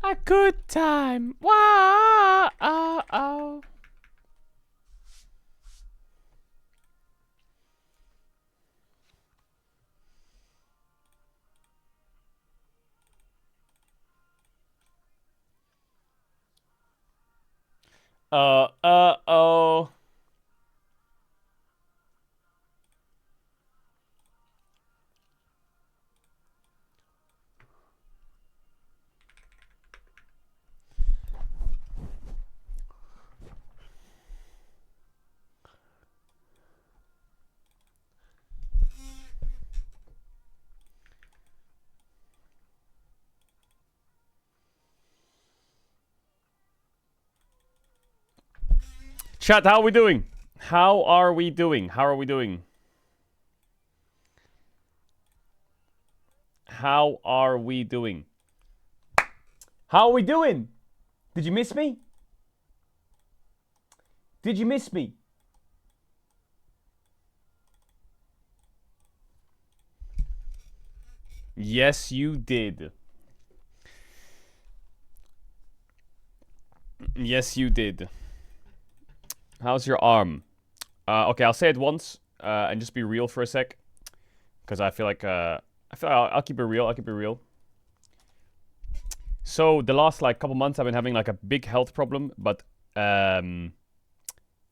A good time. Wow. Oh, oh. Oh. Chat, how are we doing? How are we doing? How are we doing? How are we doing? How are we doing? Did you miss me? Did you miss me? Yes, you did. Yes, you did. How's your arm? Okay, I'll say it once and just be real for a sec, because I feel like I'll keep it real. I'll keep it real. So the last like couple months, I've been having like a big health problem, but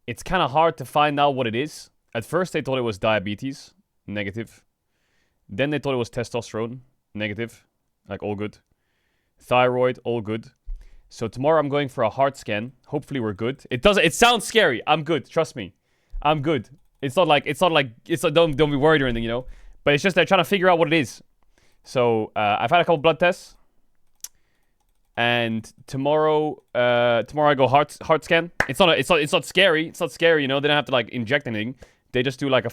it's kind of hard to find out what it is. At first, they thought it was diabetes, negative. Then they thought it was testosterone, negative, like all good. Thyroid, all good. So tomorrow I'm going for a heart scan. Hopefully we're good. It sounds scary. I'm good. Trust me. I'm good. Don't be worried or anything, you know. But it's just they're trying to figure out what it is. So I've had a couple blood tests. And tomorrow I go heart scan. It's not scary. It's not scary, you know. They don't have to like inject anything. They just do like a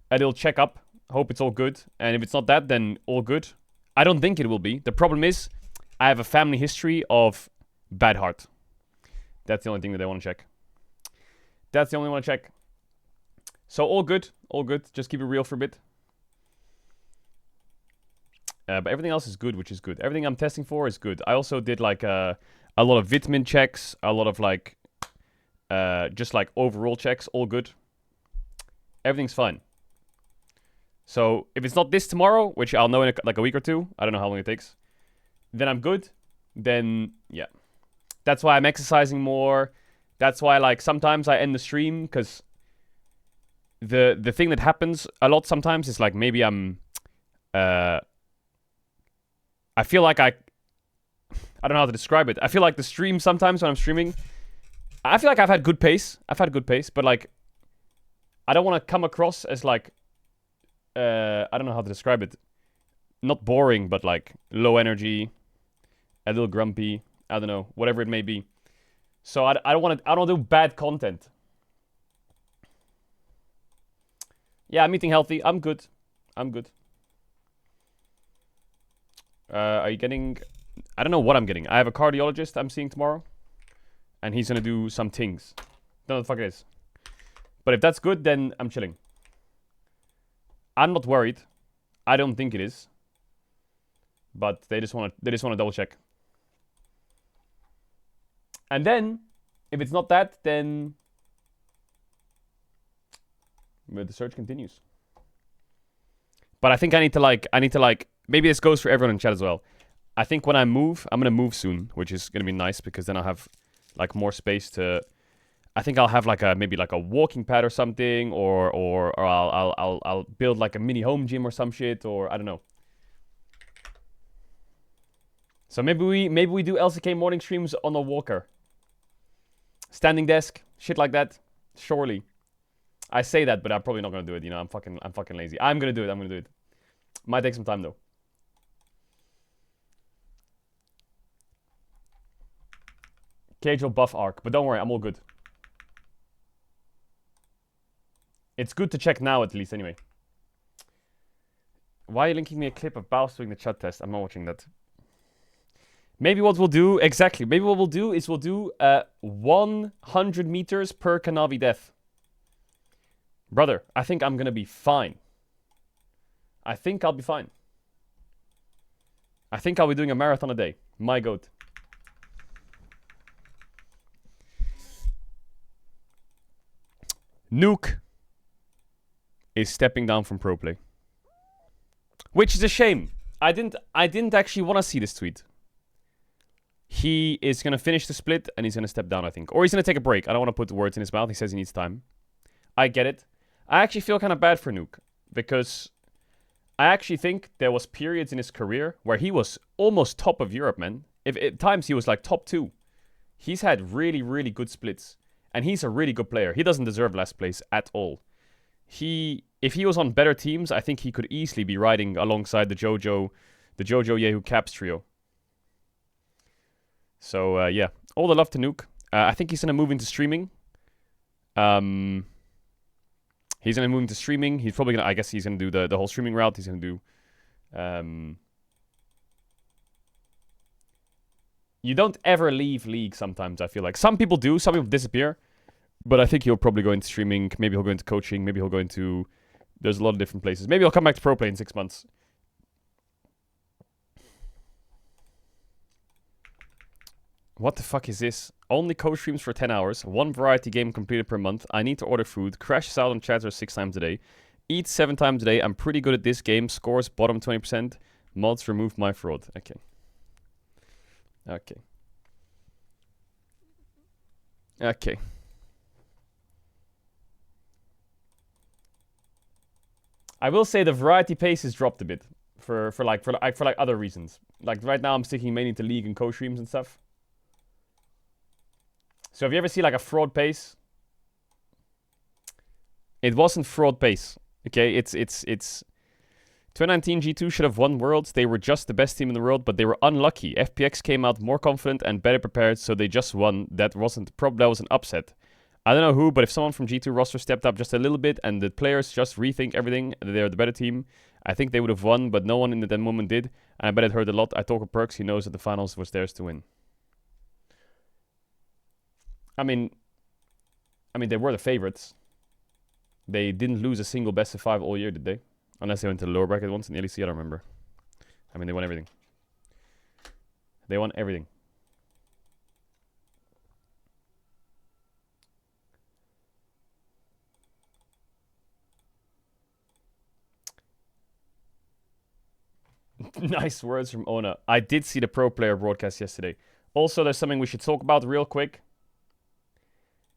little checkup. Hope it's all good. And if it's not that, then all good. I don't think it will be. The problem is, I have a family history of bad heart. That's the only thing that they want to check. That's the only one to check. So all good. All good. Just keep it real for a bit. But everything else is good, which is good. Everything I'm testing for is good. I also did like a lot of vitamin checks, a lot of like just like overall checks, all good. Everything's fine. So if it's not this tomorrow, which I'll know in like a week or two, I don't know how long it takes, then I'm good. Then yeah, that's why I'm exercising more. That's why like sometimes I end the stream, because the thing that happens a lot sometimes is like maybe I'm I feel like I don't know how to describe it. I feel like the stream sometimes when I'm streaming, I feel like I've had good pace. But like, I don't want to come across as like, I don't know how to describe it. Not boring, but like low energy, a little grumpy. I don't know, whatever it may be. So I don't want to do bad content. Yeah, I'm eating healthy. I'm good. Are you getting... I don't know what I'm getting. I have a cardiologist I'm seeing tomorrow. And he's going to do some things. Don't know what the fuck it is. But if that's good, then I'm chilling. I'm not worried. I don't think it is. But they just want to double check. And then, if it's not that, then... the search continues. But I think I need to like... Maybe this goes for everyone in chat as well. I think when I move, I'm going to move soon, which is going to be nice, because then I'll have like more space to... I think I'll have like maybe like a walking pad or something, or I'll build like a mini home gym or some shit, or I don't know. So maybe we do LCK morning streams on a walker. Standing desk, shit like that. Surely. I say that, but I'm probably not going to do it, you know. I'm fucking lazy. I'm going to do it. Might take some time though. Caedrel buff arc, but don't worry, I'm all good. It's good to check now at least anyway. Why are you linking me a clip of Baus doing the chat test? I'm not watching that. Maybe what we'll do, exactly. Maybe what we'll do is we'll do 100 meters per Navi death. Brother, I think I'm gonna be fine. I think I'll be fine. I think I'll be doing a marathon a day. My goat. Nuke is stepping down from pro play, which is a shame. I didn't actually want to see this tweet. He is gonna finish the split and he's gonna step down, I think, or he's gonna take a break. I don't want to put words in his mouth. He says he needs time. I get it. I actually feel kind of bad for Nuke because I actually think there was periods in his career where he was almost top of Europe, man. If at times he was like top 2. He's had really, really good splits. And he's a really good player. He doesn't deserve last place at all. If he was on better teams, I think he could easily be riding alongside the Jojo Yehu Caps trio. So, yeah. All the love to Nuke. I think he's going to move into streaming. He's going to move into streaming. He's probably going to, I guess he's going to do the whole streaming route. He's going to do... You don't ever leave League sometimes, I feel like. Some people do. Some people disappear. But I think he'll probably go into streaming. Maybe he'll go into coaching. Maybe he'll go into... There's a lot of different places. Maybe he'll come back to pro play in 6 months. What the fuck is this? Only co-streams for 10 hours. 1 variety game completed per month. I need to order food. Crashes out on chatter 6 times a day. Eats 7 times a day. I'm pretty good at this game. Scores bottom 20%. Mods remove my fraud. Okay. Okay. Okay. I will say the variety pace has dropped a bit for other reasons. Like right now I'm sticking mainly to League and co-streams and stuff. So if you ever see like a fraud pace, it wasn't fraud pace. Okay, it's 2019 G2 should have won Worlds. They were just the best team in the world, but they were unlucky. FPX came out more confident and better prepared, so they just won. That wasn't that was an upset. I don't know who, but if someone from G2 roster stepped up just a little bit and the players just rethink everything, they're the better team, I think they would have won, but no one in that moment did. And I bet it hurt a lot. I talk with Perks, he knows that the finals was theirs to win. I mean, they were the favorites. They didn't lose a single best of 5 all year, did they? Unless they went to the lower bracket once in the LEC, I don't remember. I mean, they won everything. They won everything. Nice words from Ona. I did see the pro player broadcast yesterday. Also, there's something we should talk about real quick.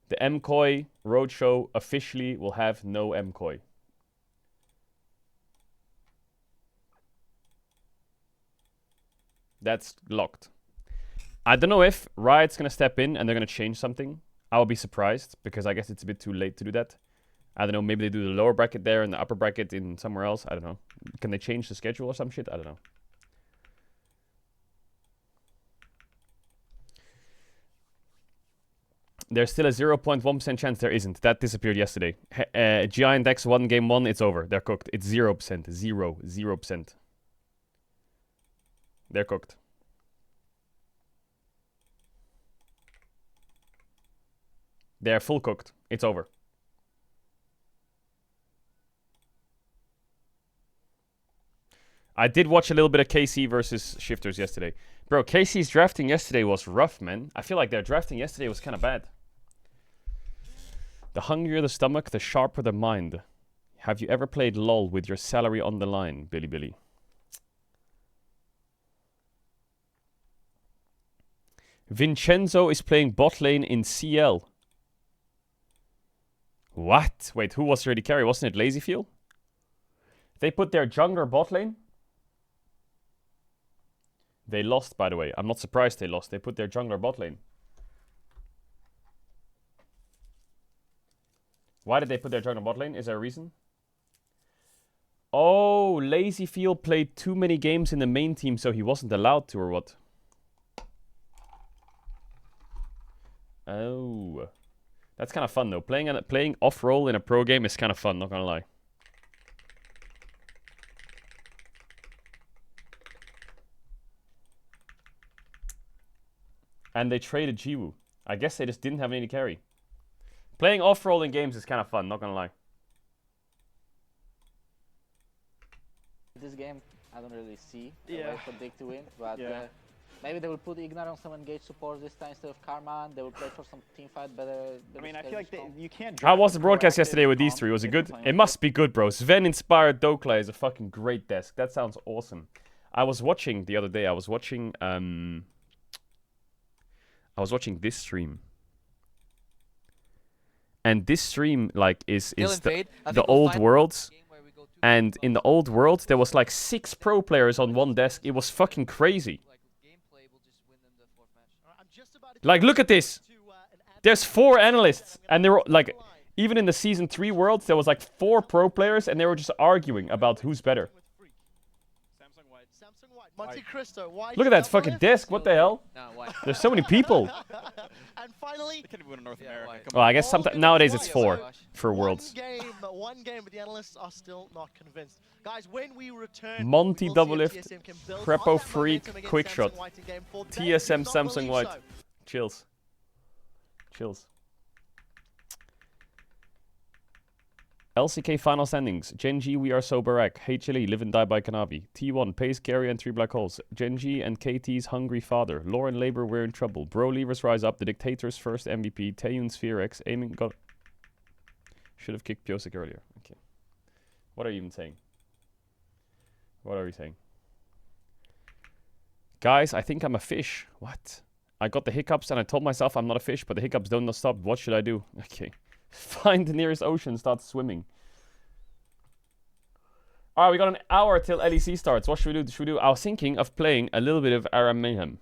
The MCOI Roadshow officially will have no MCOI. That's locked. I don't know if Riot's going to step in and they're going to change something. I will be surprised because I guess it's a bit too late to do that. I don't know, maybe they do the lower bracket there and the upper bracket in somewhere else. I don't know. Can they change the schedule or some shit? I don't know. There's still a 0.1% chance there isn't. That disappeared yesterday. Giant X won game 1, it's over. They're cooked. It's 0%. 0%. They're cooked. They're full cooked. It's over. I did watch a little bit of KC versus Shifters yesterday. Bro, KC's drafting yesterday was rough, man. I feel like their drafting yesterday was kind of bad. The hungrier the stomach, the sharper the mind. Have you ever played LOL with your salary on the line, Billy? Vincenzo is playing bot lane in CL. What? Wait, who was already carry? Wasn't it Lazyfield? They put their jungler bot lane? They lost, by the way. I'm not surprised they lost. They put their jungler bot lane. Why did they put their jungler bot lane? Is there a reason? Oh, Lazyfield played too many games in the main team, so he wasn't allowed to, or what? Oh. That's kind of fun, though. Playing off-roll in a pro game is kind of fun, not gonna lie. And they traded Jiwoo. I guess they just didn't have any carry. Playing off-roll in games is kind of fun, not gonna lie. This game, I don't really see a way for Dick to win, but maybe they will put Ignar on some engaged support this time instead of Karma. They will play for some team fight better. I mean, I feel like you can't. How was the broadcast yesterday with these three? Was it good? It must be good, bro. Sven inspired Dokla is a fucking great desk. That sounds awesome. I was watching the other day. I was watching this stream. And this stream, like, is the old worlds. And in the old world, there was like 6 pro players on one desk. It was fucking crazy. Like, look at this. There's 4 analysts. And they were, like, even in the Season 3 worlds, there was like 4 pro players. And they were just arguing about who's better. Look at that fucking desk. What the hell? There's so many people. And finally, they can't even win in North America. Well, I guess nowadays it's 4 for worlds. One game, but the analysts are still not convinced. Guys, when we return, Monty double lift, Prepo freak, quick shot, TSM Samsung White. Chills. Chills. LCK final standings. Genji, we are so Barak. HLE, live and die by Kanavi. T1, Pace, Carry, and 3 black holes. Genji and KT's hungry father. Lauren Labor, we're in trouble. Bro, Levers rise up. The Dictator's first MVP. Taeyun Sphere X. Aiming got. Should have kicked Piosik earlier. Okay. What are you even saying? What are you saying? Guys, I think I'm a fish. What? I got the hiccups and I told myself I'm not a fish, but the hiccups don't stop. What should I do? Okay. Find the nearest ocean, start swimming. Alright, we got an hour till LEC starts. What should we do? I was thinking of playing a little bit of Aram Mayhem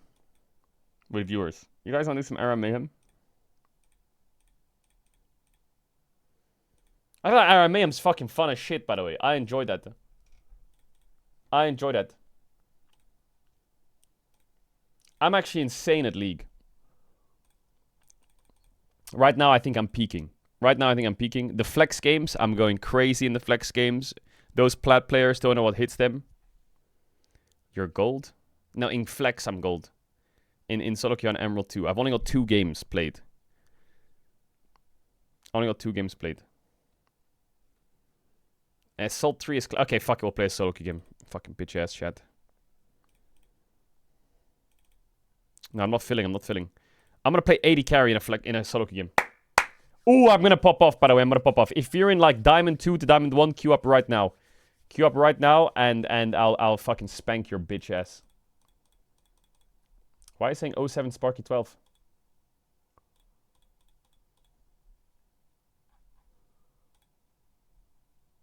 with viewers. You guys want to do some Aram Mayhem? I thought Aram Mayhem's fucking fun as shit, by the way. I enjoyed that. I'm actually insane at League. Right now, I think I'm peaking. The flex games, I'm going crazy in the flex games. Those plat players don't know what hits them. You're gold? No, in flex, I'm gold. In solo queue on Emerald 2. I've only got 2 games played. Assault 3 is... Okay, fuck it, we'll play a solo queue game. Fucking bitch-ass chat. No, I'm not filling. I'm gonna play 80 carry in a solo queue game. Ooh, I'm gonna pop off, by the way. If you're in, like, Diamond 2 to Diamond 1, queue up right now. And I'll fucking spank your bitch ass. Why are you saying 07 Sparky 12?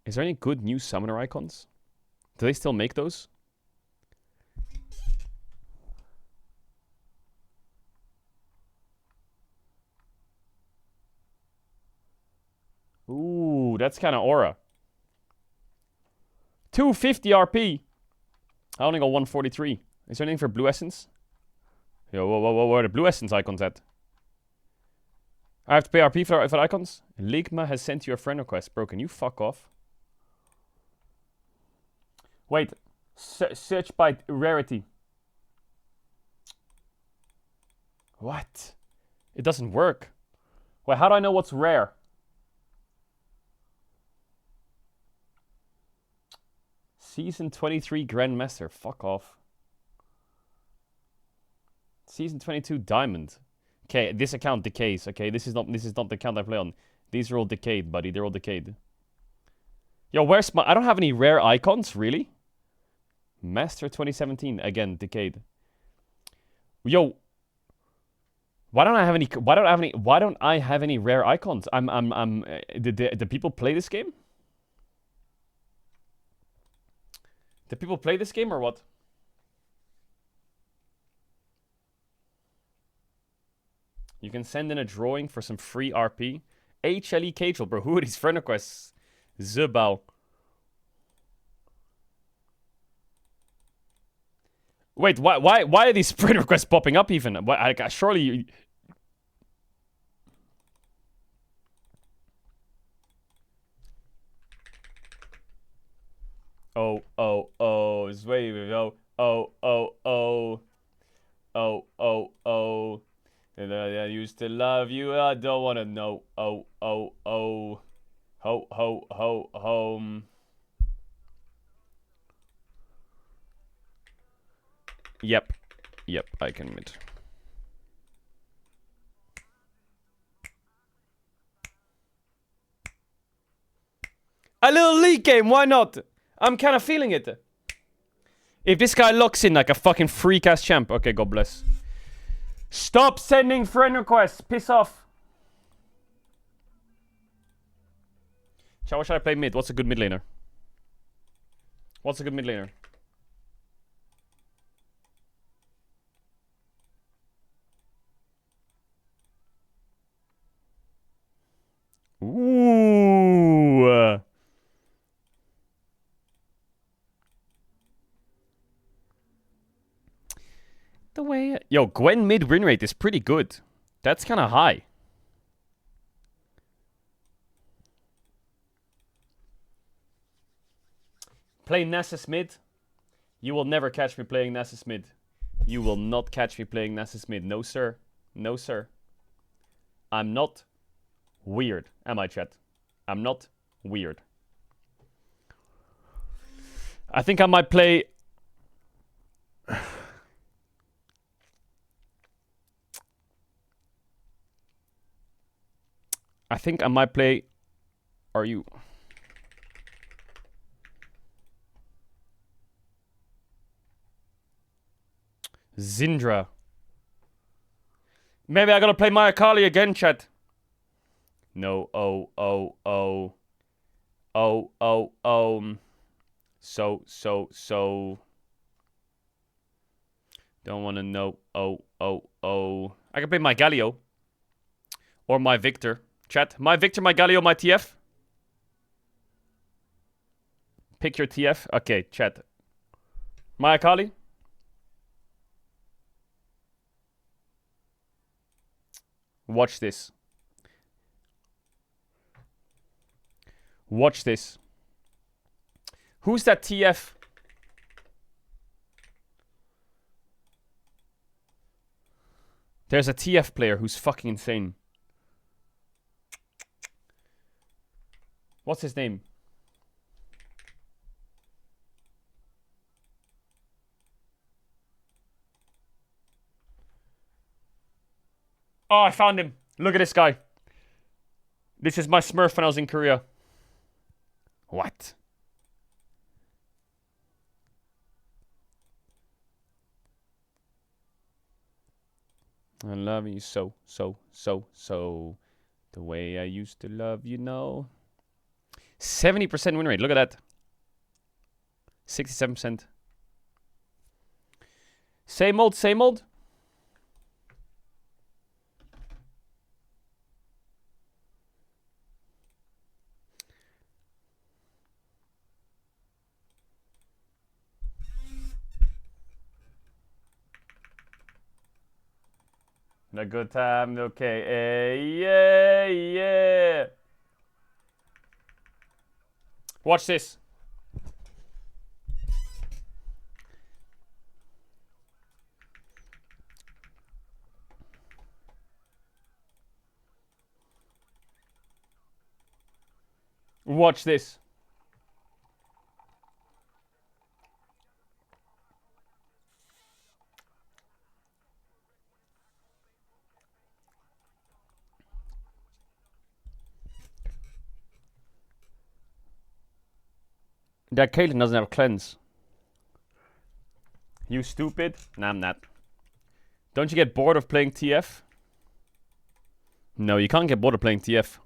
Is there any good new summoner icons? Do they still make those? Ooh, that's kind of aura. 250 RP. I only got 143. Is there anything for Blue Essence? Yo, whoa, where are the Blue Essence icons at? I have to pay RP for icons? Ligma has sent you a friend request. Bro, can you fuck off? Wait. Search by rarity. What? It doesn't work. Wait, how do I know what's rare? Season 23 Grandmaster. Fuck off. Season 22 Diamond. Okay, this account decays. Okay, this is not the account I play on. These are all decayed, buddy. They're all decayed. Yo, where's my... I don't have any rare icons, really? Master 2017 again, decayed. Yo, why don't I have any rare icons? Do people play this game? Do people play this game or what? You can send in a drawing for some free RP. HLE Caedrel, bro. Who are these friend requests? Zubal. Wait, why are these friend requests popping up even? Surely you... Oh, Zway, and I used to love you, I don't wanna know, ho, home. Yep. Yep, I can mid. A little league game, why not? I'm kind of feeling it. If this guy locks in like a fucking freak-ass champ. Okay, God bless. Stop sending friend requests. Piss off. Chat, what should I play mid? What's a good mid laner? What's a good mid laner? Ooh. The way... Yo, Gwen mid win rate is pretty good. That's kind of high. Play Nasus mid. You will never catch me playing Nasus mid. You will not catch me playing Nasus mid. No, sir. No, sir. I'm not weird. Am I, chat? I'm not weird. I think I might play... I think I might play... Are you... Zindra. Maybe I gotta play Maya Kali again, chat. No, oh. So. Don't wanna know. Oh. I can play my Galio. Or my Victor. Chat. My Victor, my Galio, my TF. Pick your TF. Okay, chat. Maya Kali. Watch this. Watch this. Who's that TF? There's a TF player who's fucking insane. What's his name? Oh, I found him. Look at this guy. This is my Smurf when I was in Korea. What? I love you so. The way I used to love you, know. 70% win rate. Look at that. 67%. Same old. A good time, okay. Yeah. Watch this. Watch this. That Caitlyn doesn't have a cleanse. You stupid? Nah, I'm not. Don't you get bored of playing TF? No, you can't get bored of playing TF.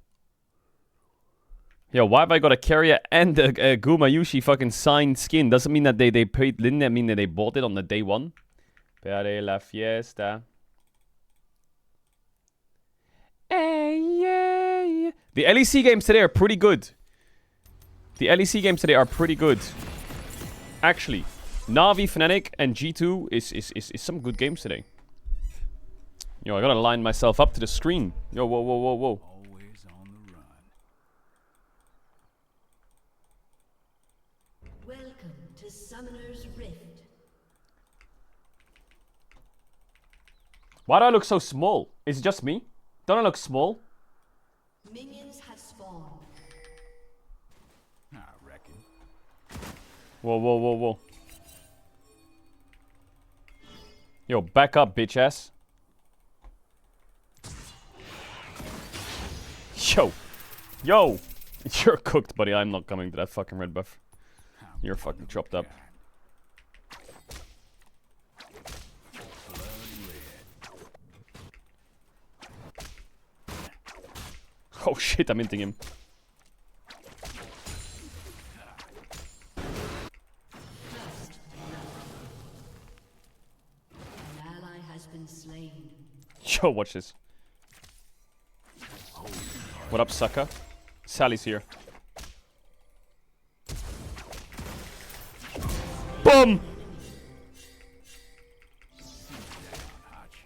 Yo, why have I got a carrier and a Guma Yushi fucking signed skin? Doesn't mean that they paid Lin, that mean that they bought it on the day one. Pere la fiesta. Yeah. The LEC games today are pretty good. Actually, Navi, Fnatic, and G2 is some good games today. Yo, I gotta line myself up to the screen. Yo, whoa. Always on the run. Welcome to Summoner's Rift. Why do I look so small? Is it just me? Don't I look small? Minions have spawned. I reckon. Whoa. Yo, back up, bitch ass. Yo. Yo. You're cooked, buddy. I'm not coming to that fucking red buff. You're fucking chopped up. Oh shit, I'm hinting him. An ally has been slain. Yo, watch this. What up, sucker? Sally's here. Boom!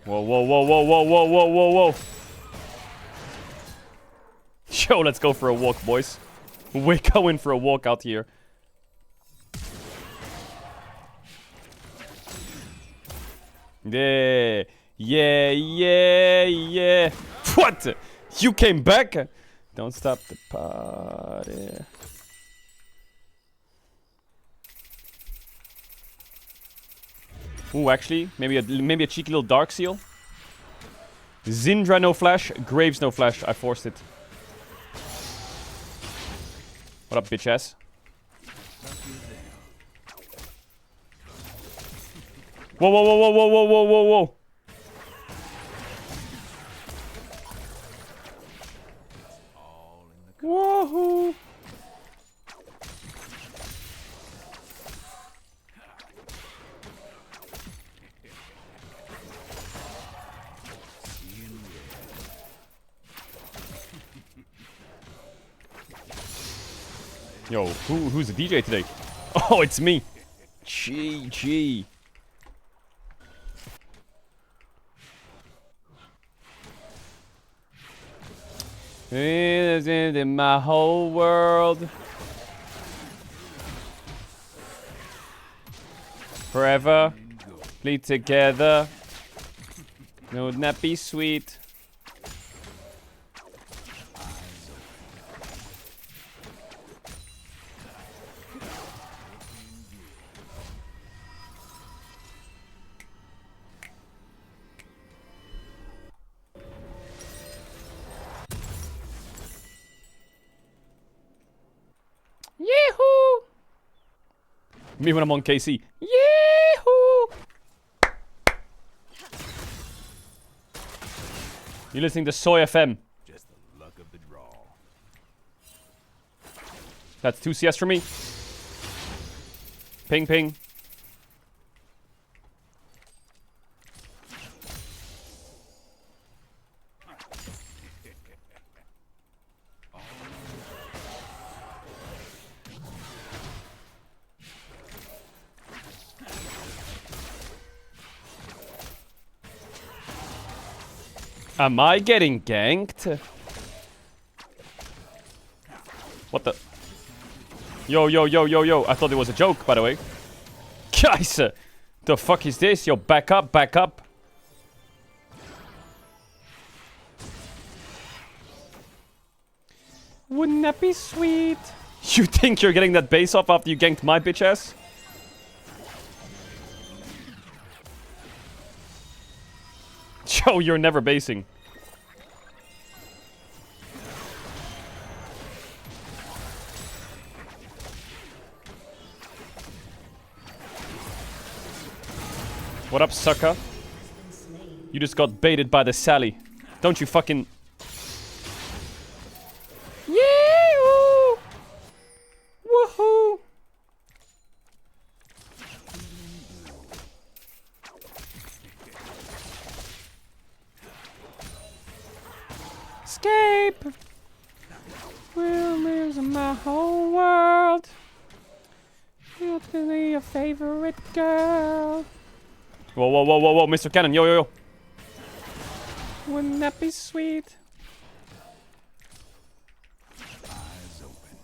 Whoa, whoa, whoa, whoa, whoa, whoa, whoa, whoa, whoa. Yo, let's go for a walk, boys. We're going for a walk out here. Yeah. Yeah, yeah, yeah. What? You came back? Don't stop the party. Ooh, actually, maybe a cheeky little dark seal. Zindra no flash, Graves no flash. I forced it. What up, bitch ass? Whoa, whoa, whoa, whoa, whoa, whoa, whoa, whoa, whoa. Woohoo! Yo, who's the DJ today? Oh, it's me. GG. In my whole world. Forever. Bleed together. Wouldn't that be sweet? Yahoo! Me when I'm on KC. Yahoo! You're listening to Soy FM. Just the luck of the draw. That's 2 CS for me. Ping, ping. Am I getting ganked? What the? Yo, yo, yo, yo, yo. I thought it was a joke, by the way. Guys, the fuck is this? Yo, back up, back up. Wouldn't that be sweet? You think you're getting that base off after you ganked my bitch ass? Yo, you're never basing. What up, sucker? You just got baited by the Sally. Don't you fucking... Yee-hoo! Woohoo! Escape! Will lives in my whole world. You'll be your favorite girl. Whoa, whoa, whoa, whoa, whoa, Mr. Cannon, yo, yo, yo. Wouldn't that be sweet? Eyes open.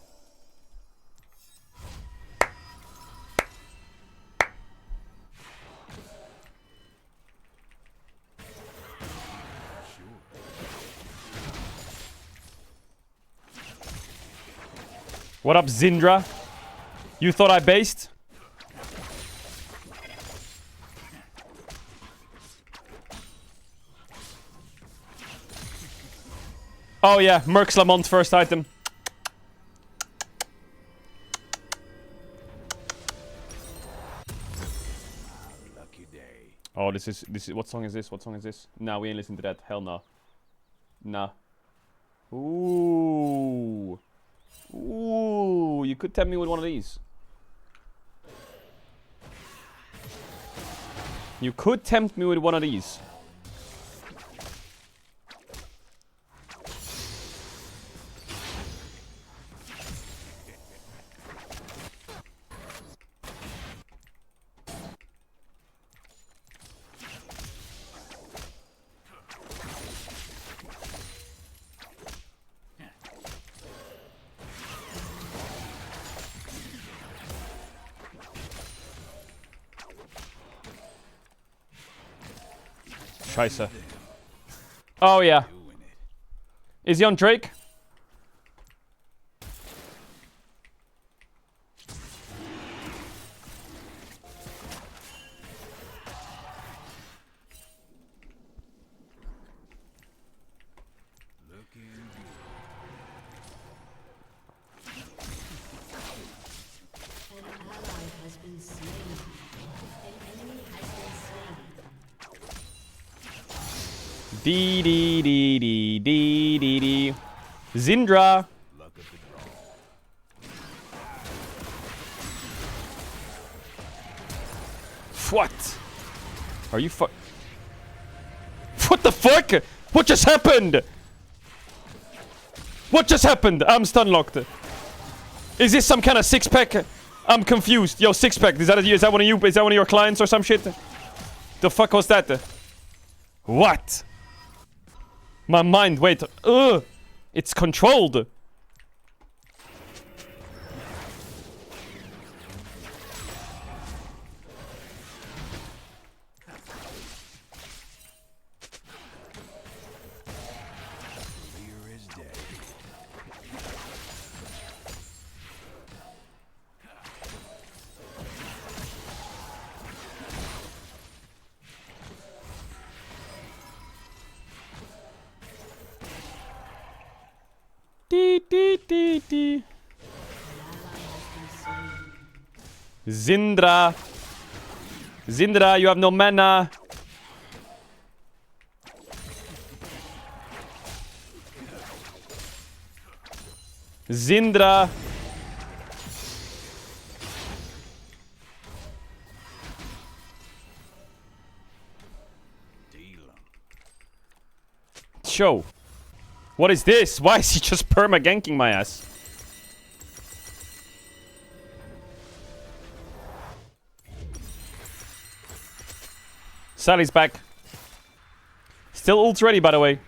What up, Zindra? You thought I based? Oh yeah, Mercs Lamont first item. Lucky day. Oh, this is what song is this? What song is this? Nah, we ain't listening to that. Hell no. Nah. Ooh. Ooh, you could tempt me with one of these. You could tempt me with one of these. Scheiße. Oh yeah. Is he on Drake? An ally has been slain. An enemy has been slain. Dee dee dee dee dee dee dee. Zindra. Luck of the draw. What? Are you What the fuck? What just happened? What just happened? I'm stun locked. Is this some kind of six-pack? I'm confused. Yo, six-pack. Is that one of you? Is that one of your clients or some shit? The fuck was that? What? My mind. Wait. It's controlled. Clear as day. Dee dee dee dee. Zindra. Zindra, you have no mana. Zindra. Deal 'em. Show. What is this? Why is he just perma-ganking my ass? Sally's back. Still ult's ready, by the way.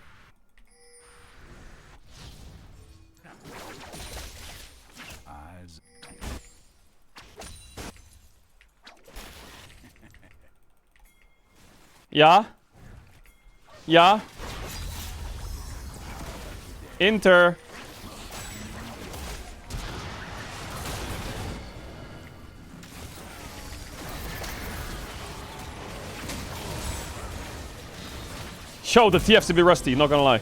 Eyes. Yeah? Yeah? Inter. Show the TFs to be rusty, not gonna lie.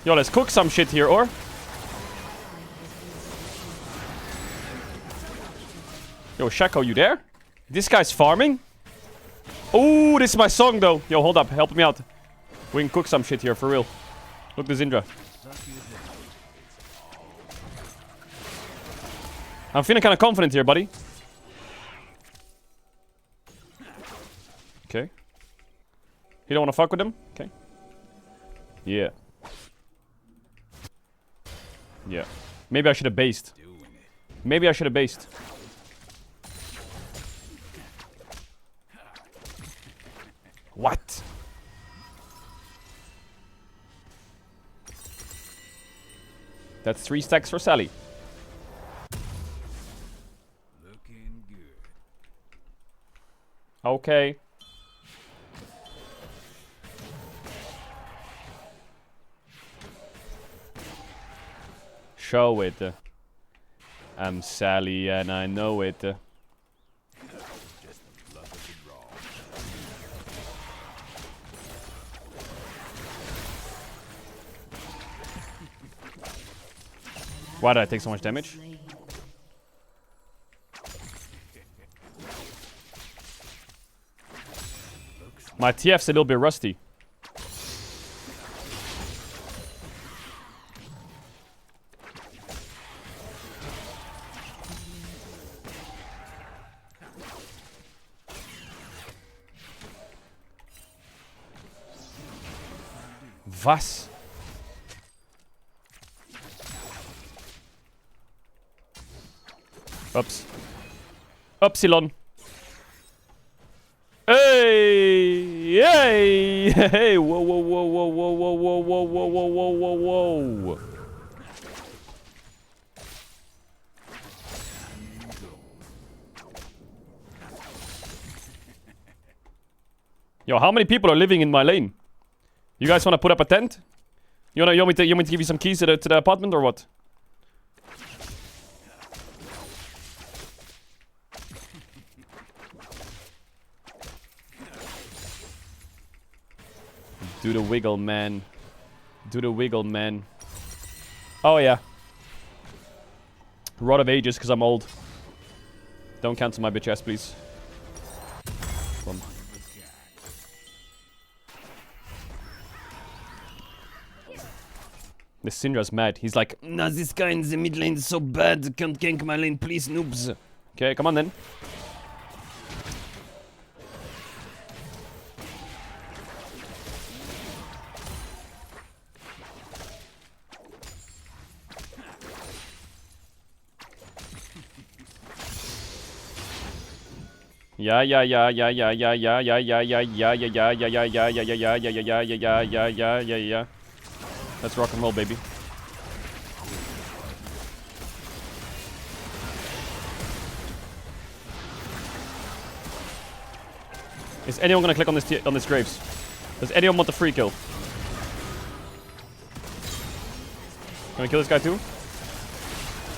Yo, let's cook some shit here, or? Yo, Shaco, you there? This guy's farming? Oh, this is my song, though. Yo, hold up. Help me out. We can cook some shit here, for real. Look, the Zindra. I'm feeling kind of confident here, buddy. Okay. You don't want to fuck with him? Okay. Yeah. Yeah. Maybe I should have based. Maybe I should have based. What? That's 3 stacks for Sally. Looking good. Okay. Show it. I'm Sally and I know it. Just the luck of the draw. Why did I take so much damage? Slain. My TF's a little bit rusty. Was? Ups. Upsilon. Hey! Hey! Hey! Whoa, whoa, whoa, whoa, whoa, whoa, whoa, whoa, whoa, whoa, whoa, whoa, whoa. Yo, how many people are living in my lane? You guys want to put up a tent? You want me to give you some keys to the apartment or what? Do the wiggle, man. Do the wiggle, man. Oh, yeah. Rod of Ages, because I'm old. Don't cancel my bitch ass, please. Boom. The Syndra's mad. He's like, nah, this guy in the mid lane is so bad. Can't gank my lane, please, noobs. Okay, come on then. Yeah. Let's rock and roll, baby. Is anyone gonna click on this Graves? Does anyone want the free kill? Can we kill this guy too?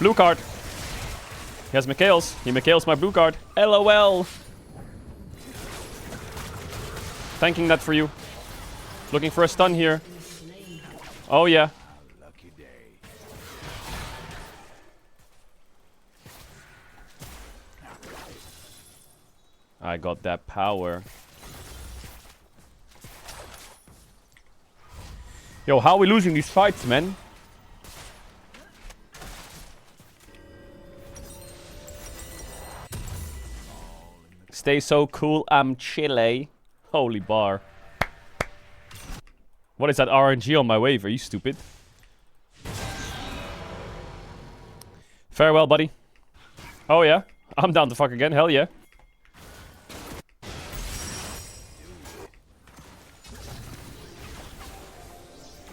Blue card. He has Mikhail's. He Mikhail's my blue card. LOL. Thanking that for you. Looking for a stun here. Oh yeah. Lucky day. I got that power. Yo, how are we losing these fights, man? Stay so cool, I'm chile. Holy bar. What is that RNG on my wave? Are you stupid? Farewell, buddy. Oh yeah? I'm down to fuck again, hell yeah.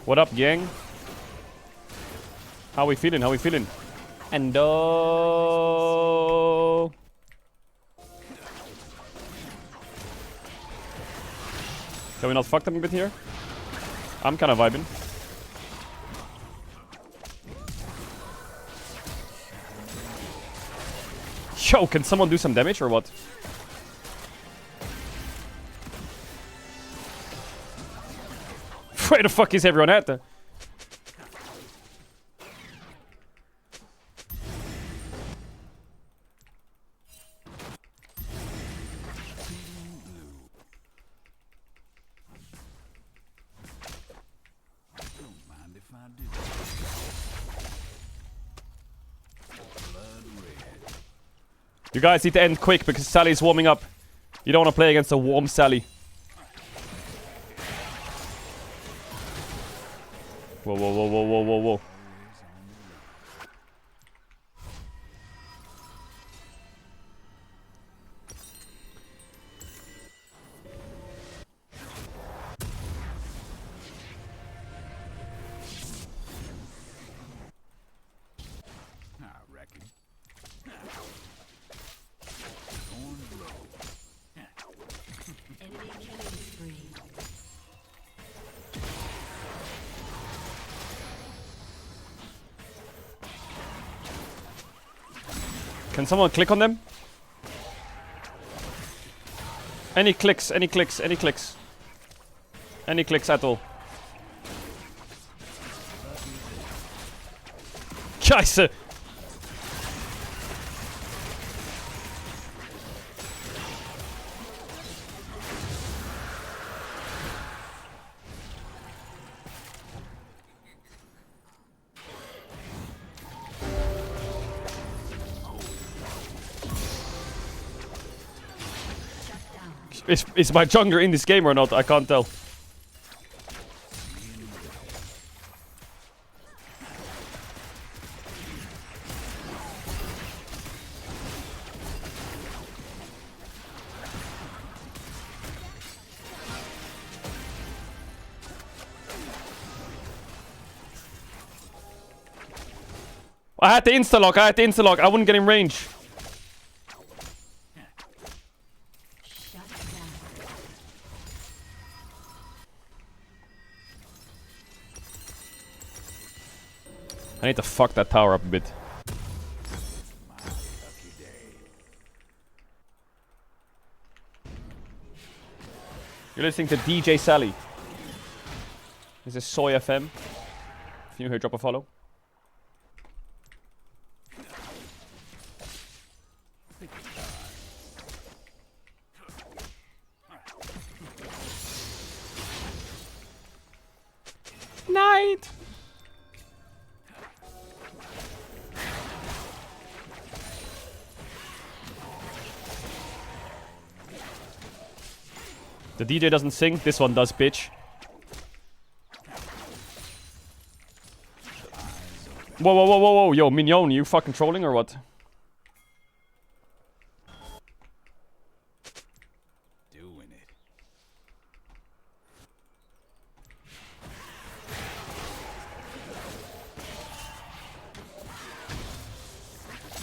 What up, gang? How we feeling? How we feeling? Endo. Can we not fuck them a bit here? I'm kind of vibing. Yo, can someone do some damage or what? Where the fuck is everyone at? You guys need to end quick because Sally's warming up. You don't want to play against a warm Sally. Whoa, whoa, whoa, whoa, whoa, whoa, whoa. Enemy killing spree. Can someone click on them? Any clicks, any clicks, any clicks. Any clicks at all. Scheiße! Is my jungler in this game or not? I can't tell. I had the insta-lock, I wouldn't get in range. Shut down. I need to fuck that tower up a bit. You're listening to DJ Sally. This is Soy FM. If you're new here, drop a follow. Night! The DJ doesn't sing, this one does, bitch. Whoa, whoa, whoa, whoa, whoa, yo, Mignon, you fucking trolling or what? Doing it.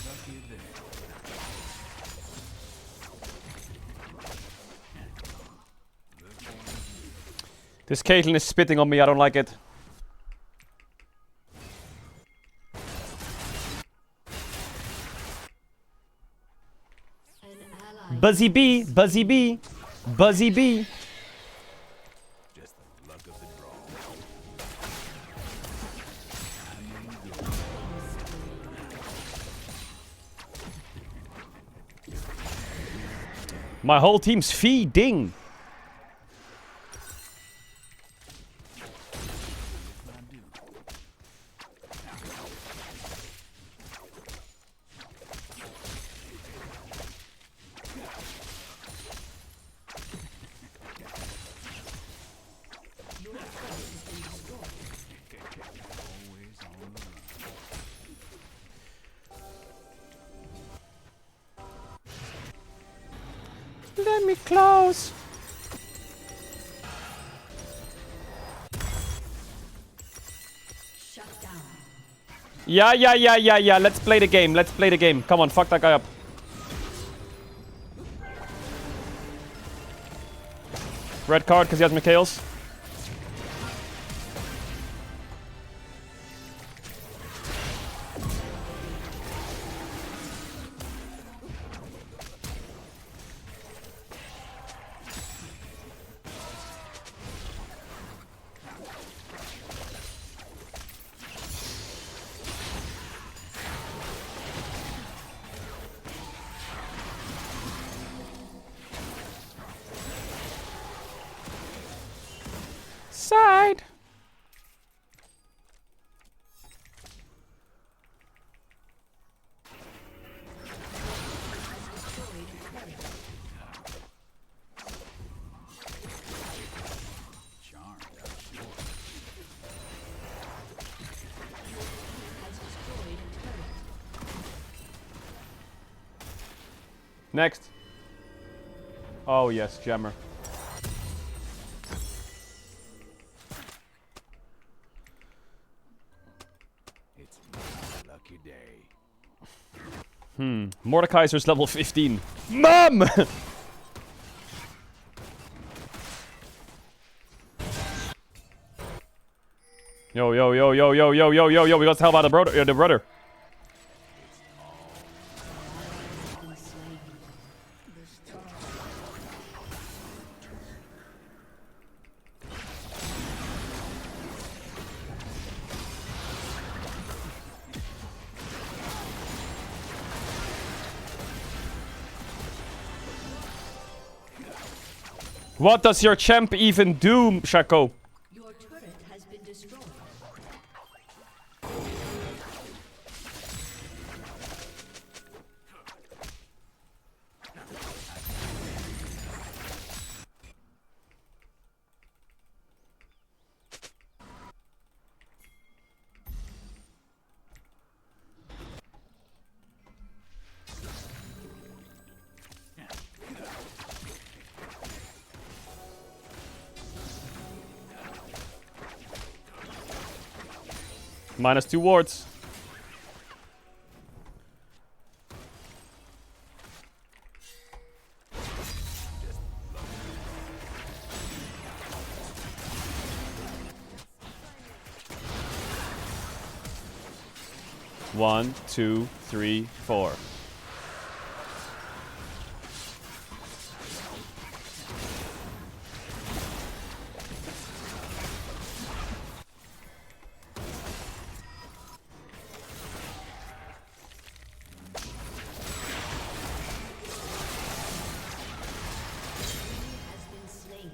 Lucky there. This Caitlyn is spitting on me, I don't like it. An ally. Buzzy B, Buzzy B, Buzzy B. Just the luck of the draw. My whole team's feeding. Always on the run. Let me close. Shut down. Yeah. Let's play the game. Let's play the game. Come on, fuck that guy up. Red card because he has Mikhails. Side. Charmed, I'm sure. Has destroyed a turret. Next. Oh yes, Jammer. It's my lucky day. Mordekaiser's level 15. Mom! Yo, we got to help out the brother. The brother. Been slain. What does your champ even do, Shaco? Your turret has been destroyed. -2 wards. One, two, three, four. Has been slain.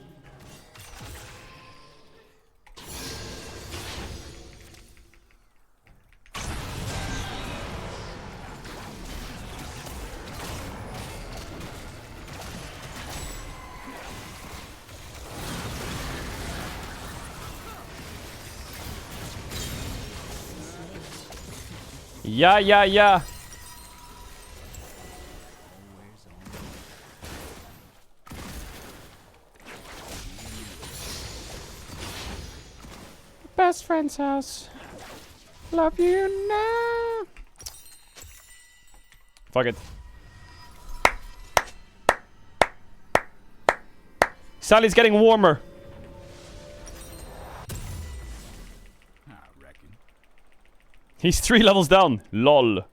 Yeah, yeah, yeah. Best friend's house. Love you now. Fuck it. Sally's getting warmer. I reckon. He's 3 levels down. LOL.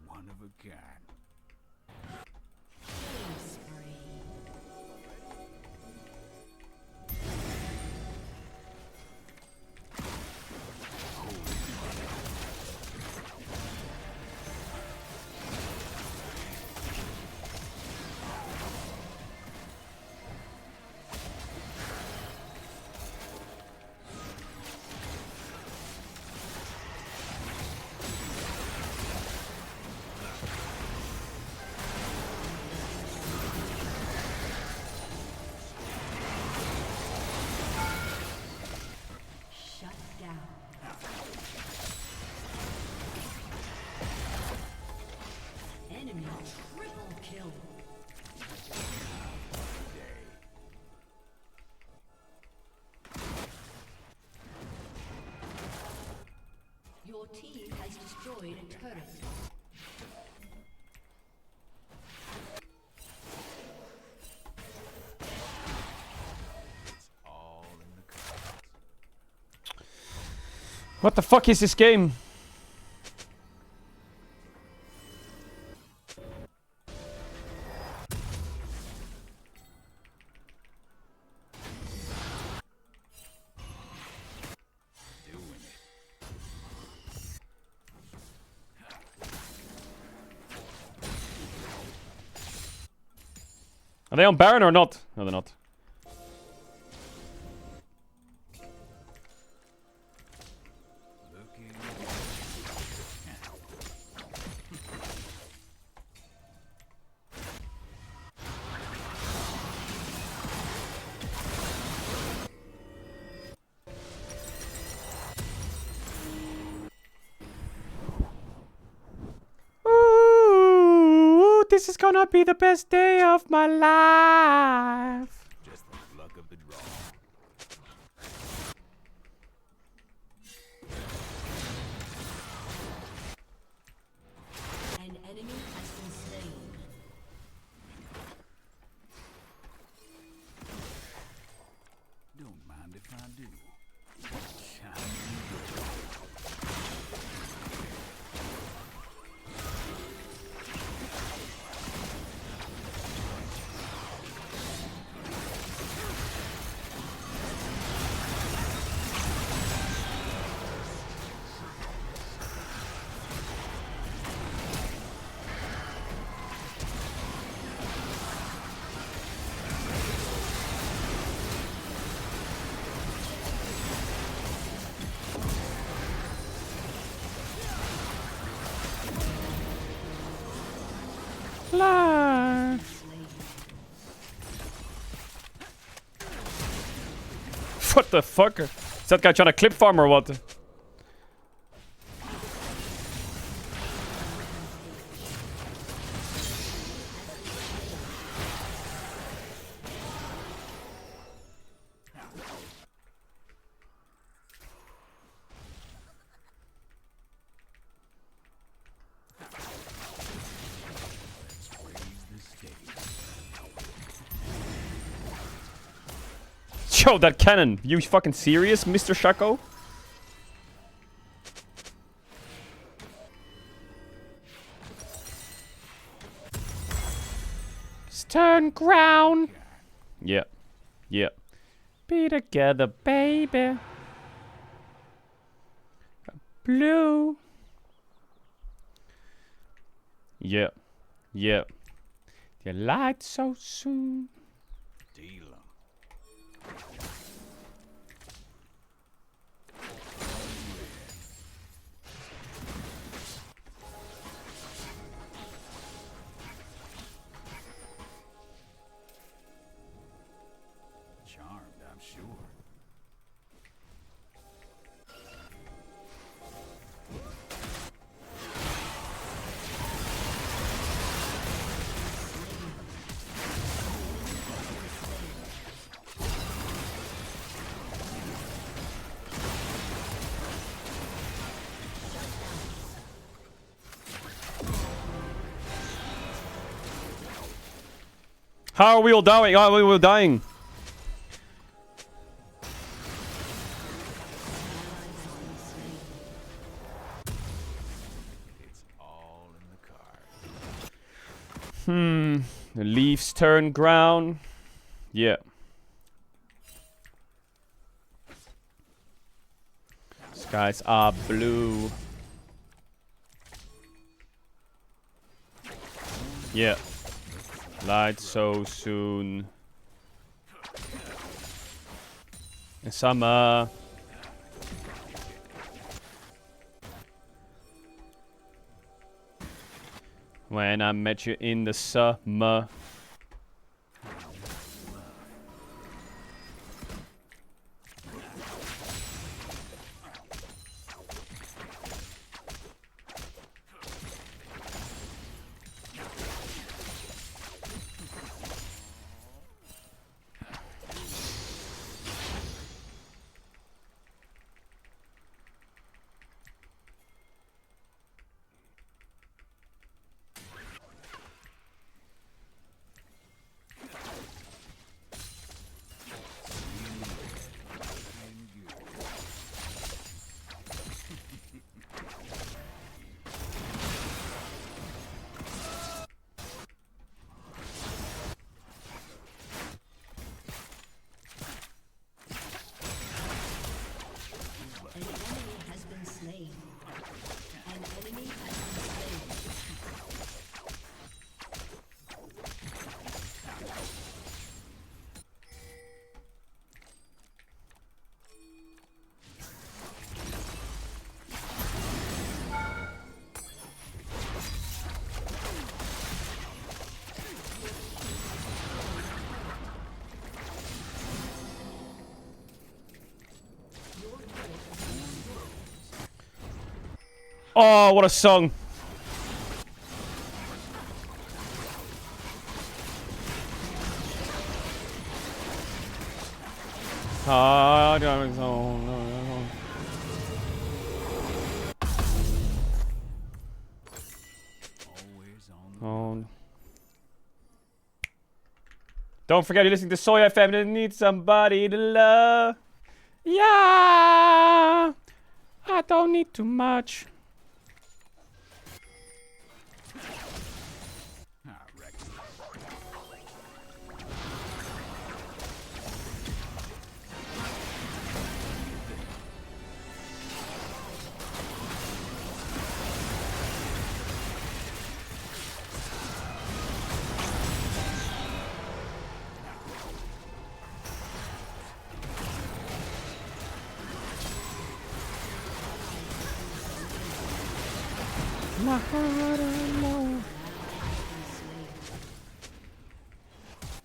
One of a kind. Killing spree. Shut down. Enemy triple kill. Your team has destroyed a turret. All in the cards. What the fuck is this game? Doing it. Are they on Baron or not? No, they're not. Looking. Ooh, this is gonna be the best day of my life. Just the luck of the draw. An enemy has been slain. Don't mind if I do. What the fuck? Is that guy trying to clip farm or what? Yo, that cannon. You fucking serious, Mr. Shaco? Turn ground. Yeah. Yeah. Be together, baby. Blue. Yeah. Yeah. You lied so soon. Deal 'em. Charmed, I'm sure. How are we all dying? How are we all dying? It's all in the cards. The leaves turn ground. Yeah. Skies are blue. Yeah. Light so soon. Summer. When I met you in the summer. An enemy has been slain. An enemy has been slain. Oh, what a song. Ah, driving zone. Always on the Oh. Don't forget you're listening to Soy FM and need somebody to love. Yeah. I don't need too much. I reckon. My heart alone.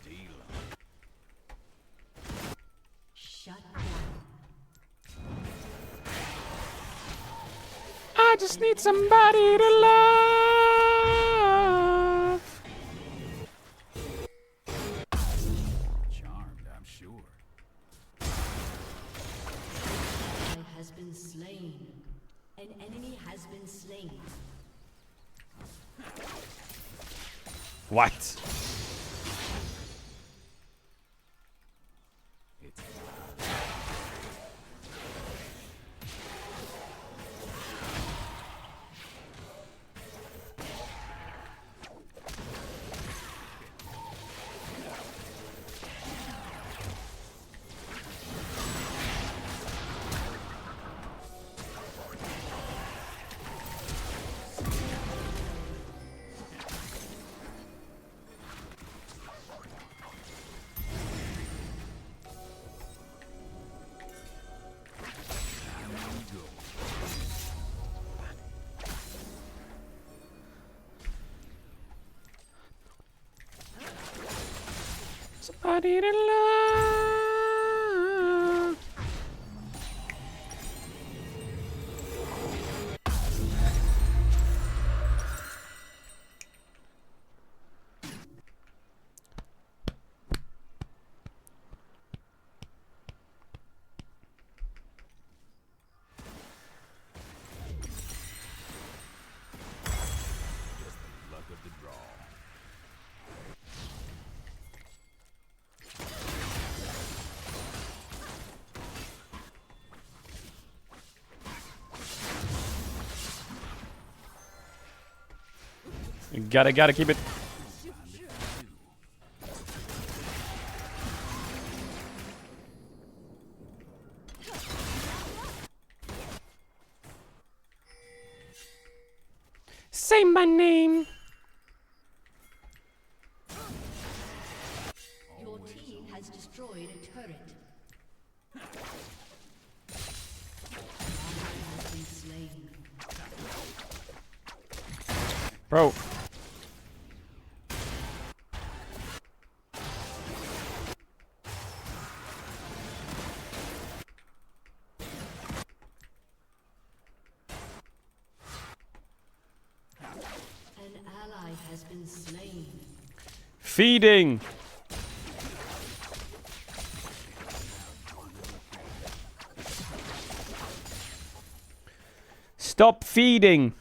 Deal 'em. Shut down. I just need somebody to love. Charmed, I'm sure. Ally has been slain. An enemy has been slain. What? It's Somebody to love. just the luck of the draw. You gotta keep it. Say my name. Your team has destroyed a turret. Ally has been slain. Bro. An ally has been slain. Feeding. Stop feeding.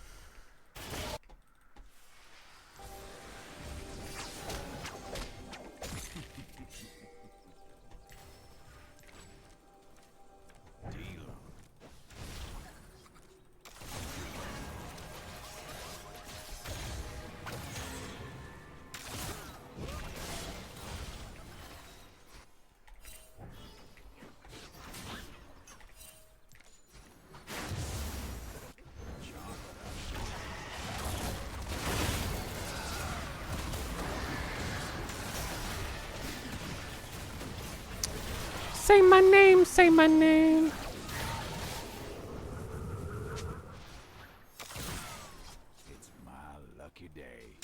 Say my name, say my name. It's my lucky day.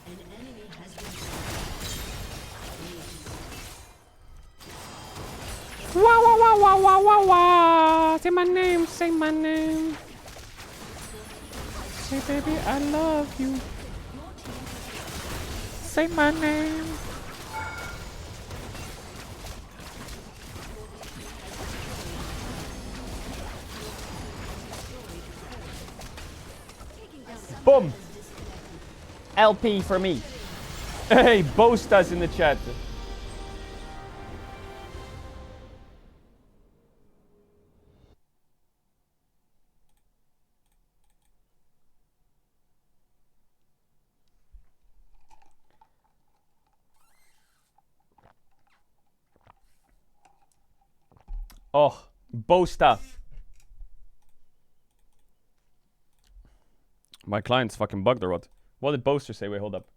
An enemy has been Wah wah wah wah wah wah wah. Say my name, say my name. Say baby, I love you. Say my name. Boom. LP for me. Hey, Bosta's in the chat. Oh, Bosta. My client's fucking bugged or what? What did Boaster say? Wait, hold up.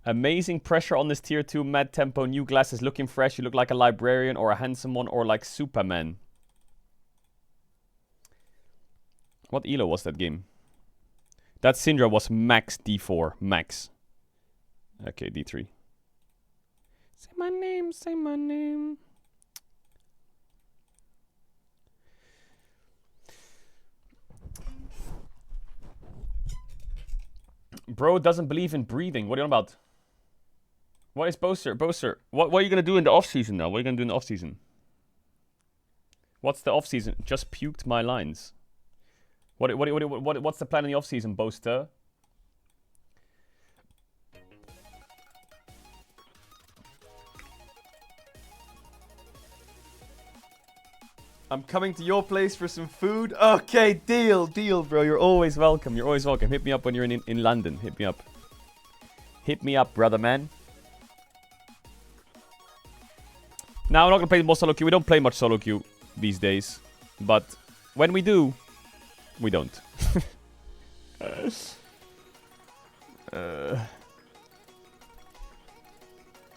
Amazing pressure on this tier 2, mad tempo, new glasses, looking fresh. You look like a librarian or a handsome one or like Superman. What elo was that game? That Syndra was max D4. Max. Okay, D3. Say my name, say my name. Bro doesn't believe in breathing. What are you on about? What is Boaster? Boaster, what are you going to do in the off-season now? What are you going to do in the off-season? What's the off-season? Just puked my lines. What's the plan in the off-season, Boaster? I'm coming to your place for some food. Okay, deal, bro. You're always welcome. You're always welcome. Hit me up when you're in London. Hit me up. Hit me up, brother, man. Now, I'm not going to play more solo queue. We don't play much solo queue these days. But when we do, we don't.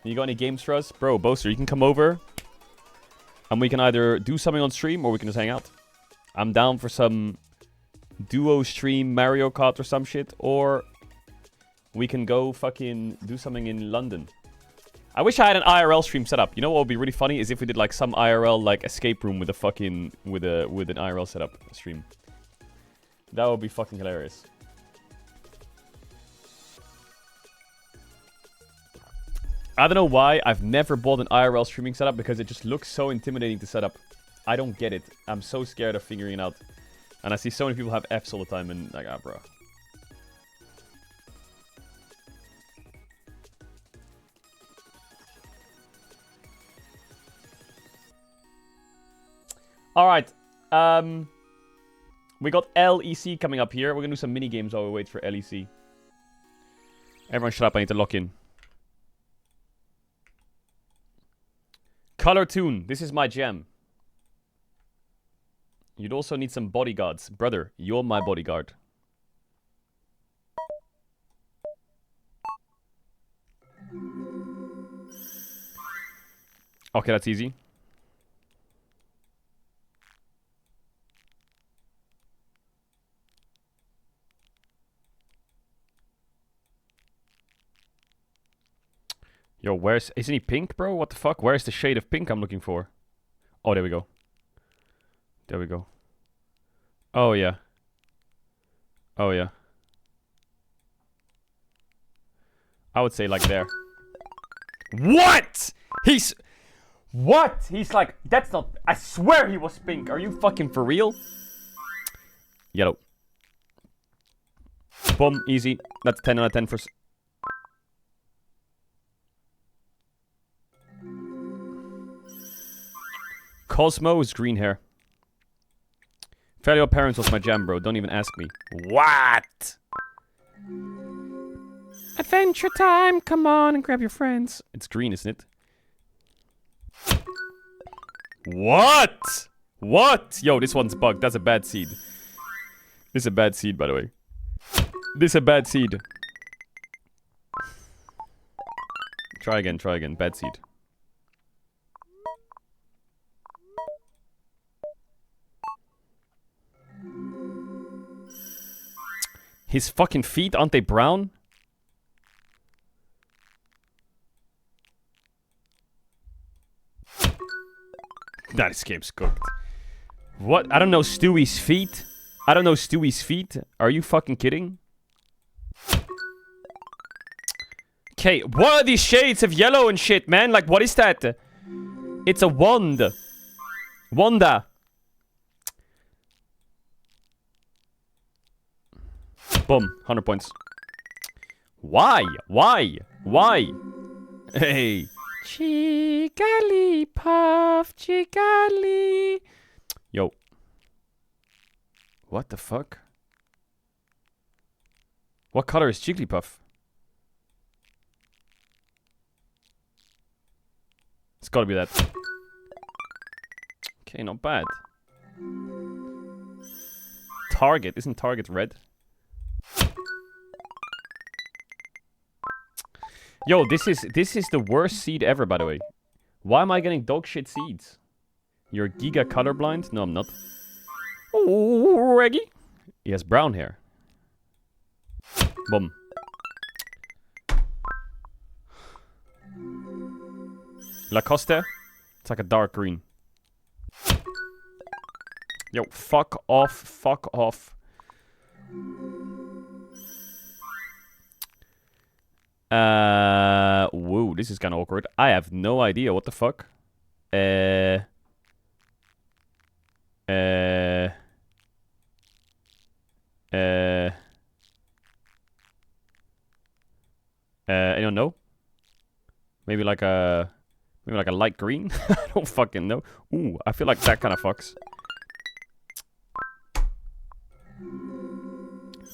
You got any games for us? Bro, Boaster, you can come over. And we can either do something on stream or we can just hang out. I'm down for some duo stream Mario Kart or some shit. Or we can go fucking do something in London. I wish I had an IRL stream set up. You know what would be really funny is if we did like some IRL like escape room with a fucking with an IRL setup stream. That would be fucking hilarious. I don't know why I've never bought an IRL streaming setup because it just looks so intimidating to set up. I don't get it. I'm so scared of figuring it out. And I see so many people have Fs all the time and like, bro. Alright. We got LEC coming up here. We're gonna do some mini games while we wait for LEC. Everyone shut up, I need to lock in. Color Tune, this is my jam. You'd also need some bodyguards. Brother, you're my bodyguard. Okay, that's easy. Yo, isn't he pink, bro? What the fuck? Where's the shade of pink I'm looking for? Oh, there we go. There we go. Oh, yeah. Oh, yeah. I would say like there. What? What? He's like, that's not... I swear he was pink. Are you fucking for real? Yellow. Boom, easy. That's 10 out of 10 for... Cosmo is green hair. Fairly Odd Parents was my jam, bro. Don't even ask me. What? Adventure time. Come on and grab your friends. It's green, isn't it? What? What? Yo, this one's bugged. That's a bad seed. This is a bad seed, by the way. This is a bad seed. Try again, try again. Bad seed. His fucking feet, aren't they brown? That escape's cooked. What? I don't know Stewie's feet. I don't know Stewie's feet. Are you fucking kidding? Okay, what are these shades of yellow and shit, man? Like, what is that? It's a wand. Wanda. Boom, 100 points. Why? Why? Why? Hey. Jigglypuff, Jiggly. Yo. What the fuck? What color is Jigglypuff? It's gotta be that. Okay, not bad. Target. Isn't target red? Yo, this is the worst seed ever, by the way. Why am I getting dog shit seeds? You're giga colorblind? No, I'm not. Oh, Reggie. He has brown hair. Boom. Lacoste? It's like a dark green. Yo, fuck off, fuck off. Whoa, this is kind of awkward. I have no idea what the fuck. I don't know. Maybe like a light green. I don't fucking know. Ooh, I feel like that kind of fucks.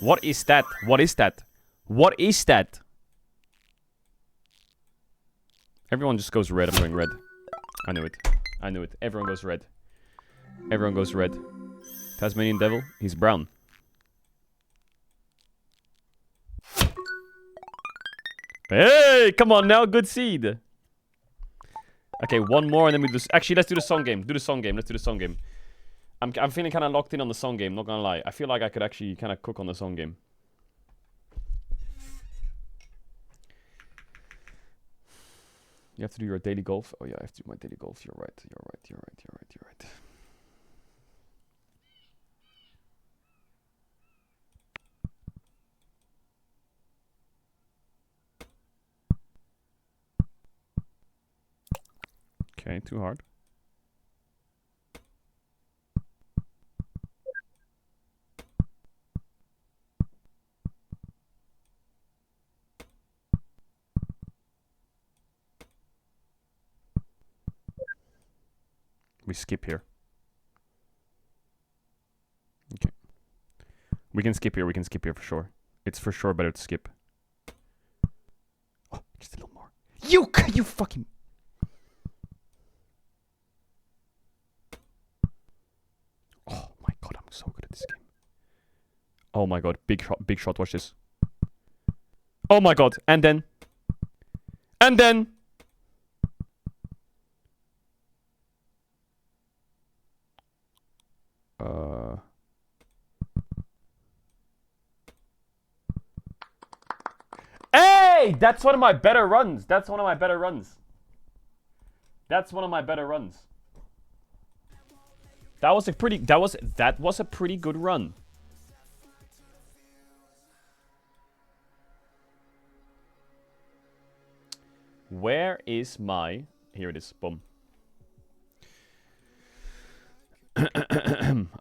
What is that? What is that? What is that? Everyone just goes red. I'm going red. I knew it. I knew it. Everyone goes red. Everyone goes red. Tasmanian Devil. He's brown. Hey, come on now. Good seed. Okay, one more and then we do this. Actually, let's do the song game. Do the song game. Let's do the song game. I'm feeling kind of locked in on the song game. Not gonna lie. I feel like I could actually kind of cook on the song game. You have to do your daily golf. Oh yeah, I have to do my daily golf. You're right. You're right. You're right. You're right. You're right. Okay, too hard. We skip here. Okay. We can skip here. We can skip here for sure. It's for sure better to skip. Oh, just a little more. You fucking... Oh my god, I'm so good at this game. Oh my god, big shot, watch this. Oh my god, and then... And then... Hey! That's one of my better runs. That's one of my better runs. That's one of my better runs. That was a pretty good run. Where is my... Here it is. Boom.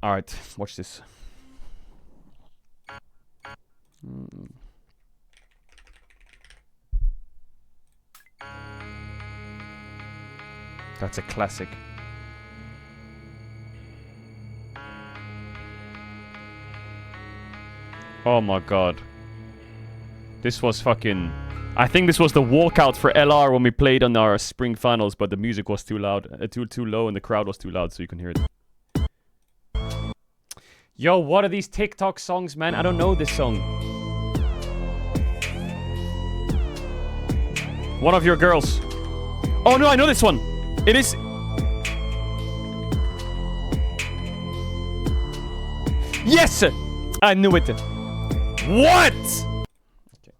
Alright, watch this. That's a classic. Oh my god. This was fucking... I think this was the walkout for LR when we played on our spring finals, but the music was too loud, too low, and the crowd was too loud, so you can hear it. Yo, what are these TikTok songs, man? I don't know this song. One of your girls. Oh no, I know this one. It is... Yes! I knew it. What? Okay.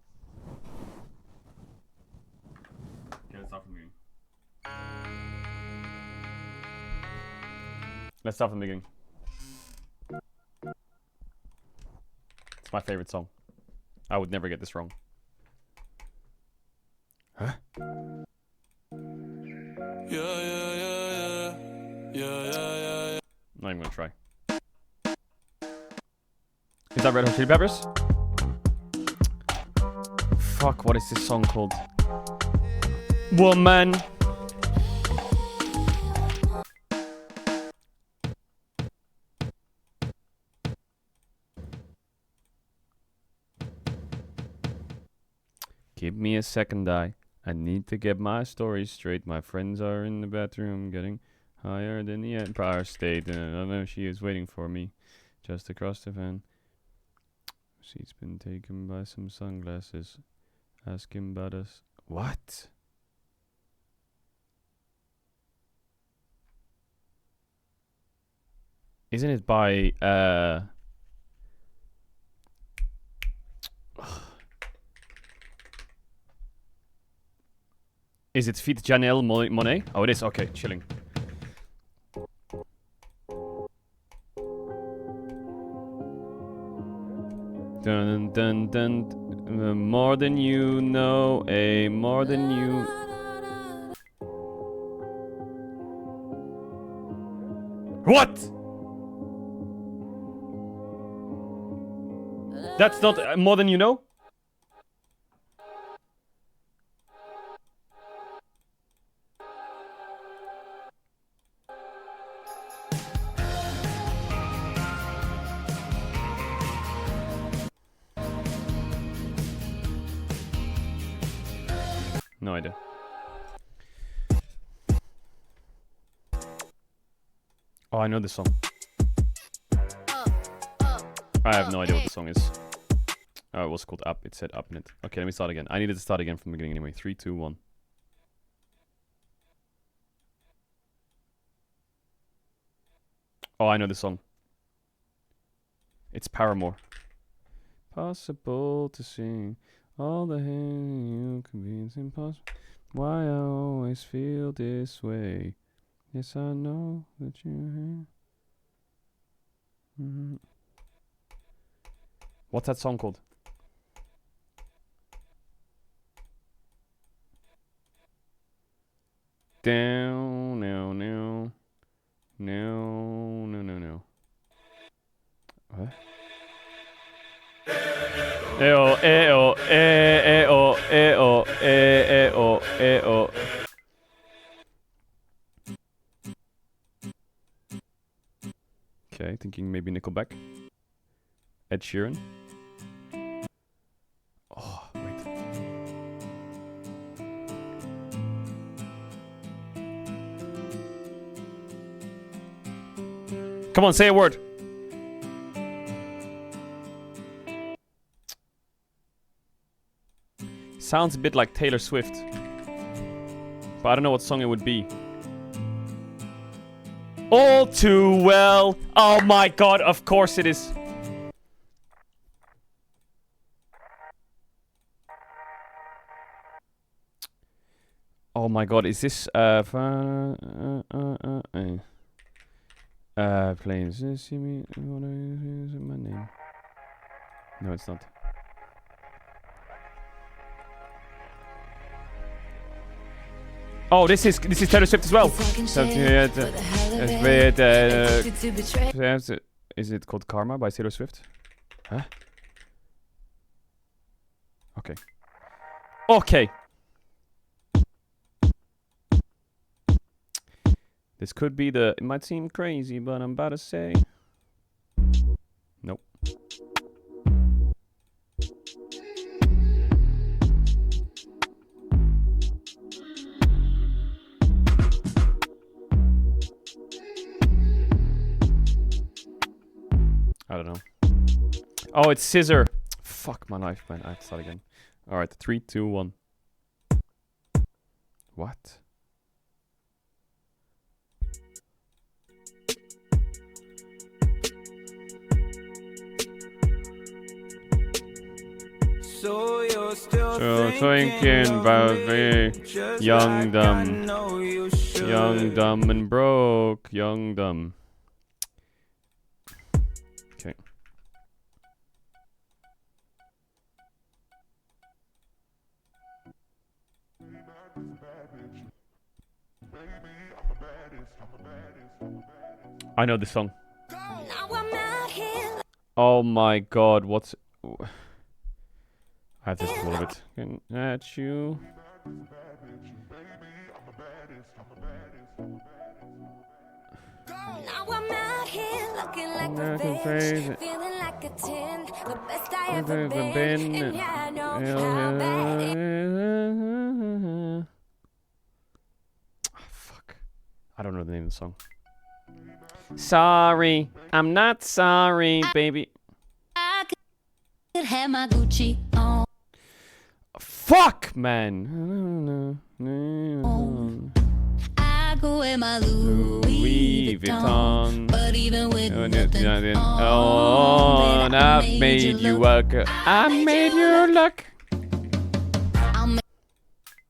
Let's start from the beginning. Let's start from the beginning. It's my favorite song. I would never get this wrong. Huh? Yeah. Not even gonna try. Is that Red Hot Chili Peppers? Fuck, what is this song called? Woman. Give me a second, I need to get my story straight. My friends are in the bathroom getting higher than the Empire State. And I don't know, she is waiting for me just across the van. She's been taken by some sunglasses. Asking about us. What? Isn't it by Is it Fit Janelle Monet? Oh, it is. Okay, chilling. Dun dun dun. More than you know, more than you. What? That's not more than you know? No idea. Oh, I know this song. I have no idea what the song is. Oh, it was called Up. It said Up in it. Okay, let me start again. I needed to start again from the beginning anyway. 3, 2, 1. Oh, I know the song. It's Paramore. Possible to sing all the things you can be. It's impossible. Why I always feel this way. Yes, I know that you're here. What's that song called? Down, no, no. No, no, no, no. What? Eo, eo, eo, eo, eo, eo. Okay, thinking maybe Nickelback. Ed Sheeran. Oh, wait. Come on, say a word. Sounds a bit like Taylor Swift. But I don't know what song it would be. All too well. Oh my god, of course it is. Oh my god, is this playing see me what is my name? No, it's not. Oh, this is Taylor Swift as well. Is it called Karma by Taylor Swift? Huh? Okay. Okay. This could be the... It might seem crazy, but I'm about to say... Nope. I don't know. Oh, it's Scissor. Fuck my life, man. I have to start again. Alright, 3, 2, 1. What? So you're still thinking about me, young, dumb. Young, dumb, and broke. Young, dumb. Okay. I know this song. Oh my god, what's... I have this a little bit. At you. Now I'm out here looking like a bitch, feeling like a 10, the best I ever been, and yeah, I know how bad it... Fuck. I don't know the name of the song. Sorry, I'm not sorry, baby. I could have my Gucci on. Fuck, man. I go wear my Louis Vuitton. But even with nothing on, Oh, and I baby, made you work. I made you look.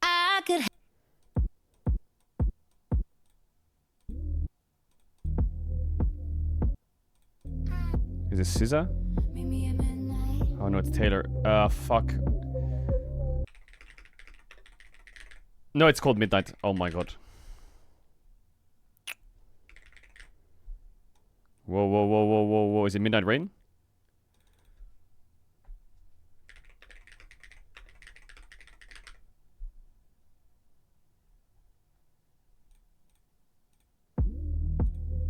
I could Is it SZA? Oh no, it's Taylor. Fuck. No, it's called Midnight. Oh my god. Whoa, whoa, whoa, whoa, whoa, whoa. Is it Midnight Rain?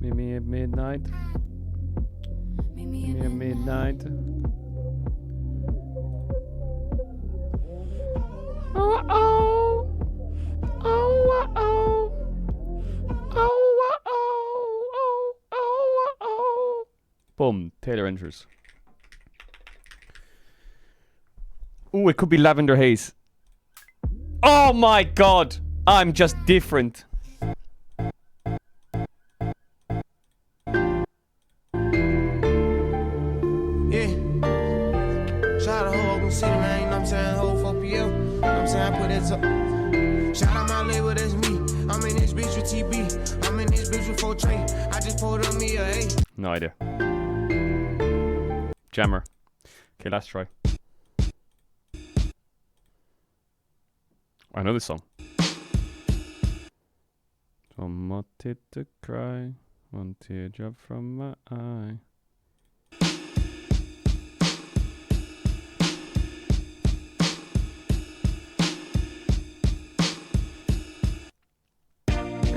Meet me at midnight. Meet me at midnight. Oh, oh. Oh, oh, oh. Oh, oh, oh, oh. Boom. Taylor enters. Ooh, it could be Lavender Haze. Oh my god. I'm just different. Yeah. Shout out to Hogan City, man. You know what I'm saying? Whole 4 p.m. You know what I'm saying? I put that up. Shout out my label, that's me. I'm in this bitch with TB. I'm in this bitch with 4 Trey. I just pulled on me a A. No idea. Jammer. Okay, last try. I know this song. So wanted to cry, one teardrop from my eye.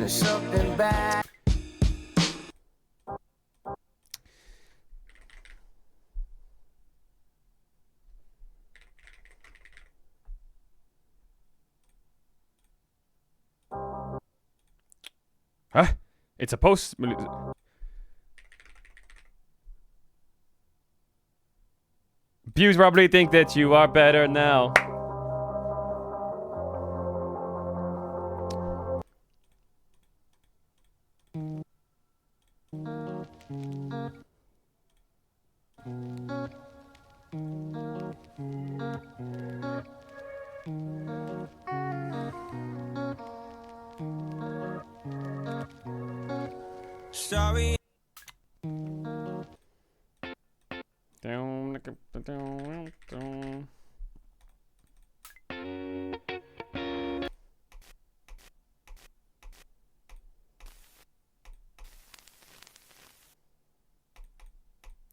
Something bad. Huh? It's a post. Views probably think that you are better now. Sorry.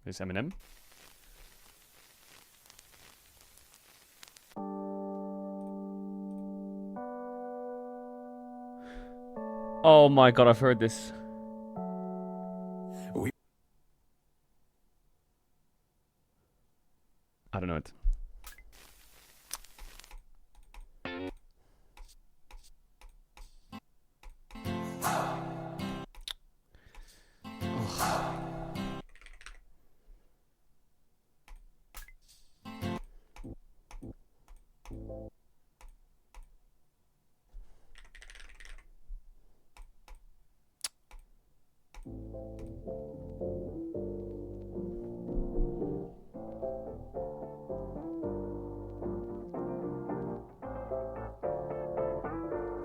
Is Eminem? Oh my god, I've heard this. I don't know it.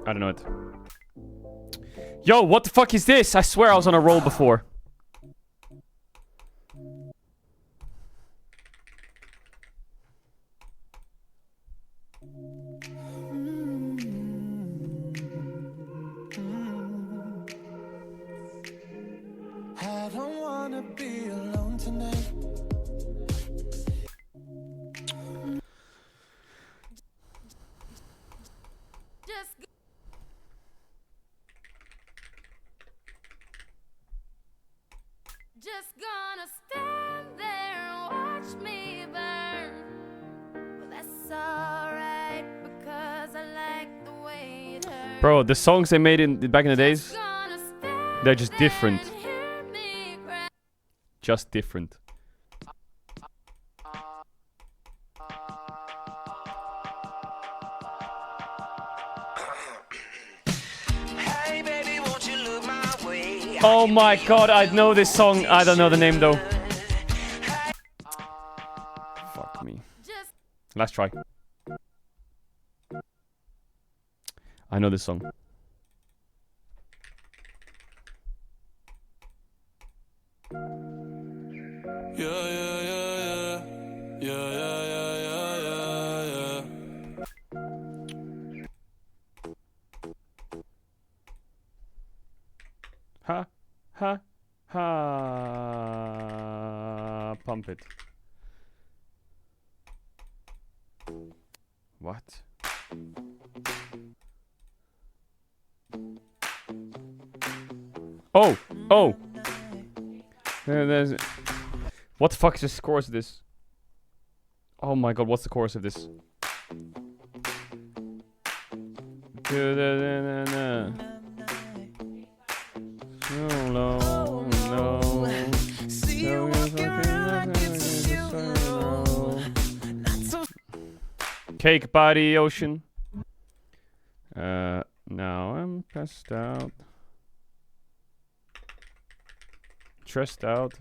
I don't know it. Yo, what the fuck is this? I swear I was on a roll before. I don't wanna be alone tonight. Just gonna stand there and watch me burn. Well, that's alright because I like the way it hurts. Bro, the songs they made in back in the days. Just gonna They're just different. Just different. Oh my god, I know this song. I don't know the name though. Fuck me. Last try. I know this song. Ha, ha, ha. Pump it. What? Oh, oh. There's. What the fuck is the chorus of this? Oh my god, what's the chorus of this? Cake by the ocean. Now I'm passed out. Stressed out.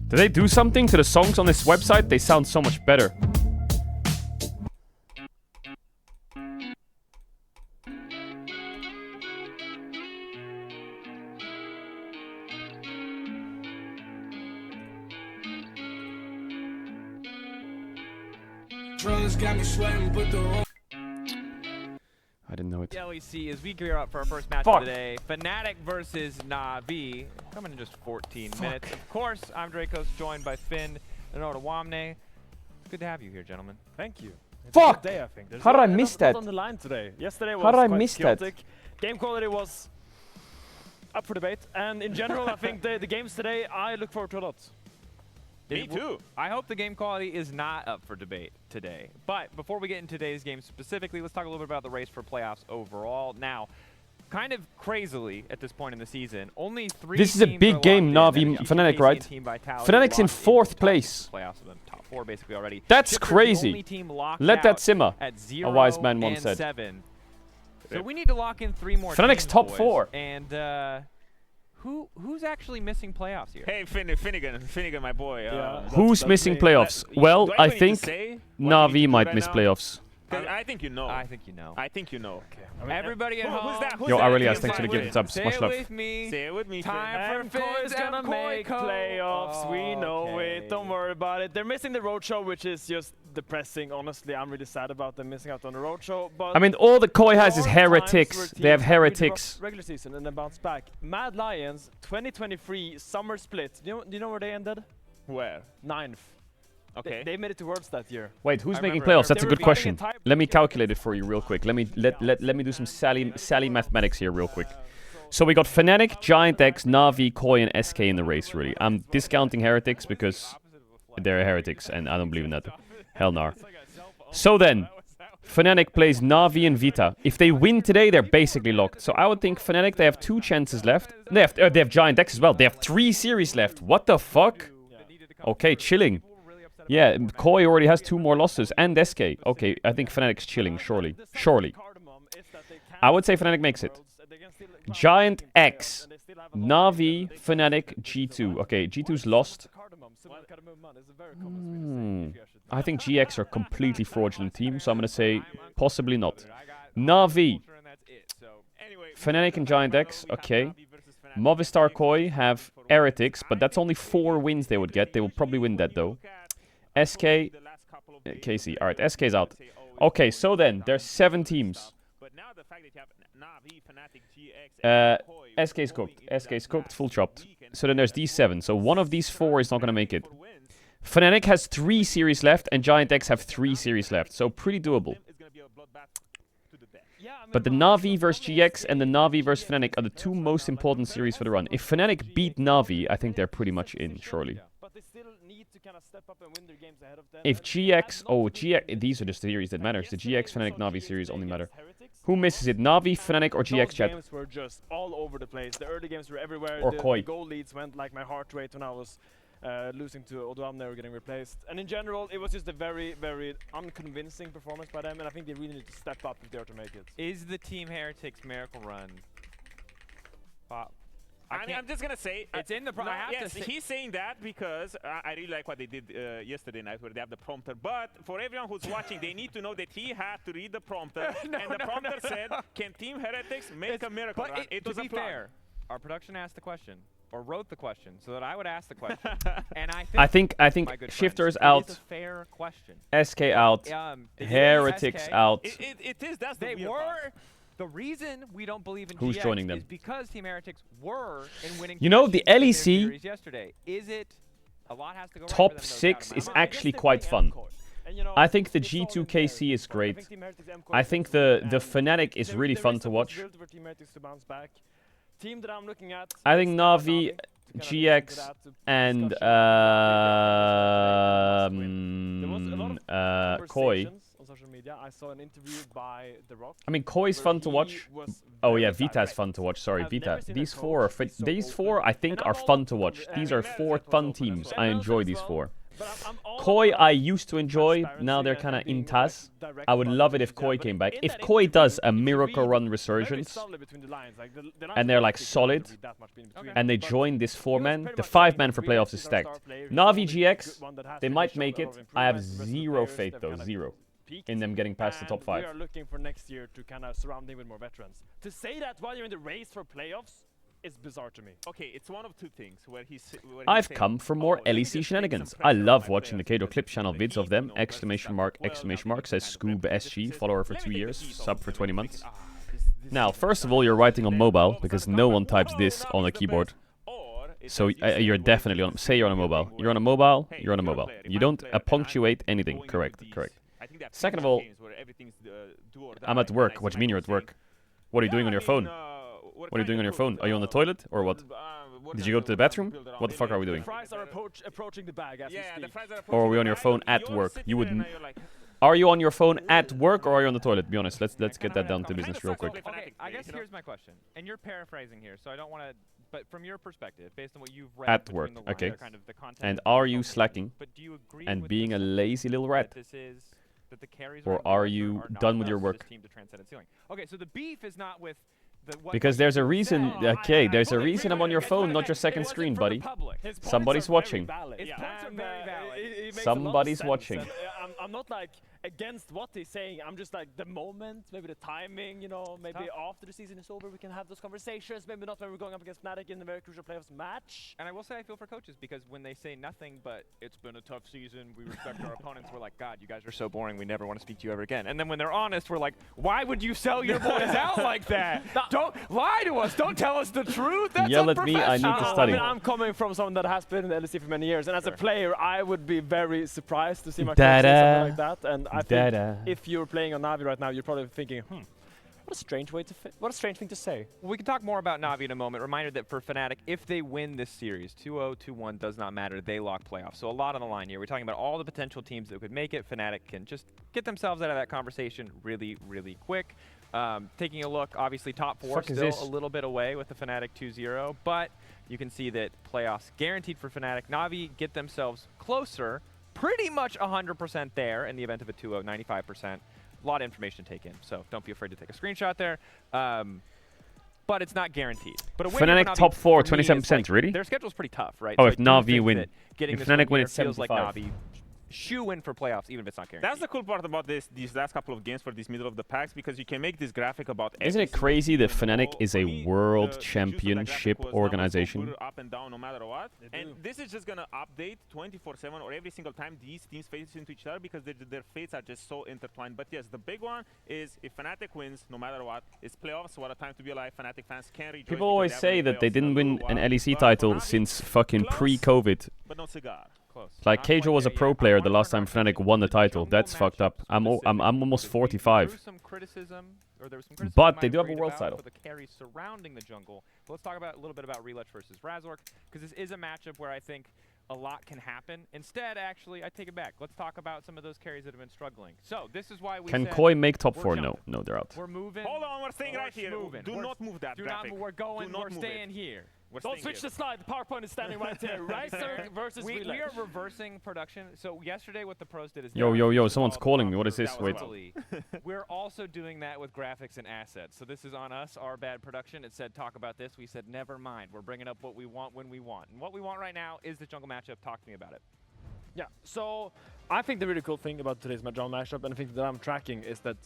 Did they do something to the songs on this website? They sound so much better. I didn't know it. LEC as we gear up for our first match of the day. Fnatic versus Na'Vi. Coming in just 14 minutes. Of course, I'm Dracos, joined by Finn and Wamne. It's good to have you here, gentlemen. Thank you. It's Fuck! a good day, I think. There's How did I miss that? on the line today. Yesterday was How did I quite miss chaotic. that? Game quality was up for debate, and in general, I think the games today I look forward to a lot. Me too. I hope the game quality is not up for debate today. But before we get into today's game specifically, let's talk a little bit about the race for playoffs overall. Now, kind of crazily at this point in the season, only 3 This is a big game, Navi Fnatic, right? Fnatic's in 4th place. Playoffs of the top 4 basically already. That's crazy. Let that simmer, a wise man once said. 7. So we need to lock in 3 more Fnatic's teams, top boys. 4. And who's actually missing playoffs here? Hey, Finnegan, my boy. Who's missing playoffs? Well, I think Navi might miss playoffs. I think you know. I think you know. I think you know. Okay. I mean, Everybody at home. Who's that? Who's Yo, that? Aurelias, thanks for the gift subs. Say Much it love. with me. Say it with me. Time And for Koi is Finn's gonna make playoffs. We know it. Don't worry about it. They're missing the roadshow, which is just depressing. Honestly, I'm really sad about them missing out on the roadshow. But I mean, all the Koi has is there are times where heretics. They have teams really heretics. drop regular season and then bounce back. Mad Lions 2023 summer split. Do you know where they ended? Where? 9th. Okay. They made it to Worlds that year. Wait, who's I making remember. playoffs? That's a They good were question. fighting in Let me calculate it for you real quick. Let me do some Sally mathematics here real quick. So we got Fnatic, Giant X, Navi, Koi, and SK in the race, really. I'm discounting heretics because they're heretics, and I don't believe in that. Hell no. So then, Fnatic plays Navi and Vita. If they win today, they're basically locked. So I would think Fnatic, they have 2 chances left. They have Giant X as well. They have 3 series left. What the fuck? Okay, chilling. Yeah, Koi already has 2 more losses, and SK. Okay, I think Fnatic's chilling, surely. Surely. I would say Fnatic makes it. Giant X, Navi, Fnatic, G2. Okay, G2's lost. I think GX are a completely fraudulent team, so I'm going to say possibly not. Navi, Fnatic and Giant X, okay. Movistar Koi have Heretics, but that's only 4 wins they would get. They will probably win that though. SK, KC. Alright, SK's out. Okay, so then, there's 7 teams. SK's cooked. SK's cooked, full chopped. So then there's these 7. So one of these 4 is not going to make it. Fnatic has 3 series left, and Giant X have 3 series left. So pretty doable. But the Navi versus GX and the Navi versus Fnatic are the 2 most important series for the run. If Fnatic beat Navi, I think they're pretty much in, surely. they still need to kind of step up and win their games ahead of them. If And GX, I'm not oh, really GX, these are the series that matters. The yesterday GX, we Fnatic, saw Navi GX series play only matter. against Heretics. Who misses it? Navi, Fnatic, or Those GX, chat? games were just all over the place. The early games were everywhere. Or the Koi. goal leads went like my heart rate when I was losing to Odoamne or getting replaced. And in general, it was just a very, very unconvincing performance by them, and I think they really need to step up if they are to make it. Is the Team Heretics miracle run? I'm just gonna say it's in the. no, I have yes, to say, he's saying that because I really like what they did yesterday night, where they have the prompter. But for everyone who's watching, they need to know that he had to read the prompter, and the prompter said, "Can Team Heretics make a miracle run?" It was to a be plug. fair, our production asked the question, or wrote the question, so that I would ask the question. And I think my good Shifter's friends, out. It is a fair question. SK out. They did Heretics SK. out. It is. That's the They weird were. part. The reason we don't believe in Who's GX joining them? is because Team Heretics were in winning. You know, the positions in their LEC series yesterday. Is it a lot has to go right for top them, no doubt 6 in my is mind. actually quite fun. I think the G2KC is great. I think the Fnatic is really fun to watch. Team that I'm looking at. I think Navi, GX, and Koi. On social media, I saw an interview by The Rock. I mean, Koi's fun to watch. Oh yeah, Vita's fun to watch. Sorry, Vita. These four are these four I think are fun to watch. These are 4 fun teams. I enjoy these 4. Koi I used to enjoy, now they're kind of in TAS. I would love it if Koi came back. If Koi does a miracle run resurgence, and they're like solid, and they join this 4-man, the 5-man for playoffs is stacked. Navi GX, they might make it. I have zero faith though, zero, in them getting past the top 5. We are looking for next year to kind of surround him with more veterans. To say that while you're in the race for playoffs, it's bizarre to me. Okay, it's one of two things where he's. I've come for more LEC shenanigans. I love watching the Caedrel Clip channel vids of them. Exclamation mark, says Scoob SG, follower for 2 years, sub for 20 months. Now, first of all, you're writing on mobile, because no one types this on a keyboard. So you're definitely on, say you're on a mobile. You're on a mobile, you're on a mobile. You don't punctuate anything, correct. Second of all, I'm at work. What do you mean you're at work? What are you doing on your phone? What are you doing on your phone? Are you on the toilet or what? Did you go to the bathroom? What the fuck are we doing? The fries are approaching the bag as we speak. Or are we on your phone at work? You wouldn't. Are you on your phone at work or are you on the toilet? Be honest. Let's get that down to business real quick. Okay, I guess here's my question, and you're paraphrasing here, so I don't want to. But from your perspective, based on what you've read At between work, the lines, okay. kind of the content And of the are you social slacking media, but do you agree and with being a this lazy little rat? that this is that the carries Or on are board you are not done with enough your for work? this team to transcend its ceiling? Okay, so the beef is not with the Because there's a reason, okay, there's a reason I'm on your phone, not your second screen, buddy. Somebody's watching. His points are very valid. It makes Somebody's a lot of watching. sense. And I'm not like against what he's saying. I'm just like the moment, maybe the timing, you know, maybe after the season is over we can have those conversations. Maybe not when we're going up against Fnatic in a very crucial playoffs match. And I will say I feel for coaches because when they say nothing but it's been a tough season, we respect our opponents, we're like, God, you guys are so boring, we never want to speak to you ever again. And then when they're honest, we're like, why would you sell your boys out like that? Don't lie to us, don't tell us the truth. That's Yell at me, I need to study. I mean, I'm coming from someone that has been in the LEC for many years, and as a player, I would be very surprised to see my coach say something like that. And I think if you're playing on Navi right now, you're probably thinking, what a strange way to what a strange thing to say. Well, we can talk more about Navi in a moment. Reminder that for Fnatic, if they win this series, 2-0, 2-1 does not matter. They lock playoffs. So a lot on the line here. We're talking about all the potential teams that could make it. Fnatic can just get themselves out of that conversation really, really quick. Taking a look, obviously top 4 still a little bit away with the Fnatic 2-0, but you can see that playoffs guaranteed for Fnatic. Navi get themselves closer, pretty much 100% there in the event of a 2-0, 95%. A lot of information to take in, so don't be afraid to take a screenshot there. But it's not guaranteed. But a win Fnatic Navi, top 4, for me, 27%, like, really? Their schedule's pretty tough, right? Oh, So if I do Navi think win. that getting If this Fnatic win win, here it's feels like 75. Navi shoe in for playoffs, even if it's not guaranteed. That's the cool part about these last couple of games for these middle of the packs, because you can make this graphic about. Isn't it crazy that Fnatic is a world championship organization? Up and down, no matter what. And this is just gonna update 24/7 or every single time these teams face into each other because their fates are just so intertwined. But yes, the big one is if Fnatic wins, no matter what, it's playoffs. What a time to be alive! Fnatic fans can rejoice. People always say that they didn't win an LEC title since fucking pre-COVID. But no cigar. Close. Like Caedrel was a pro player the last time Fnatic won the title. That's fucked up. I'm almost 45. But they do have a world title. For the carries surrounding the jungle. But let's talk about a little bit about Reluch versus Razork, because this is a matchup where I think a lot can happen. Instead, actually, I take it back. Let's talk about some of those carries that have been struggling. So this is why we Can said Koi make top we're 4? jumping. No, they're out. We're moving. Hold on, we're staying right here. Moving. Do not move that Do graphic. not, we're going, Do not we're move staying it. here. We're Don't staying switch here. the slide. The PowerPoint is standing right here. Racer versus we Relay. are reversing production. So yesterday what the pros did is... Yo, someone's calling me. What is this? Wait. We're also doing that with graphics and assets. So this is on us, our bad production. It said talk about this. We said never mind. We're bringing up what we want when we want. And what we want right now is the jungle matchup. Talk to me about it. Yeah, so I think the really cool thing about today's jungle matchup, and I think that I'm tracking, is that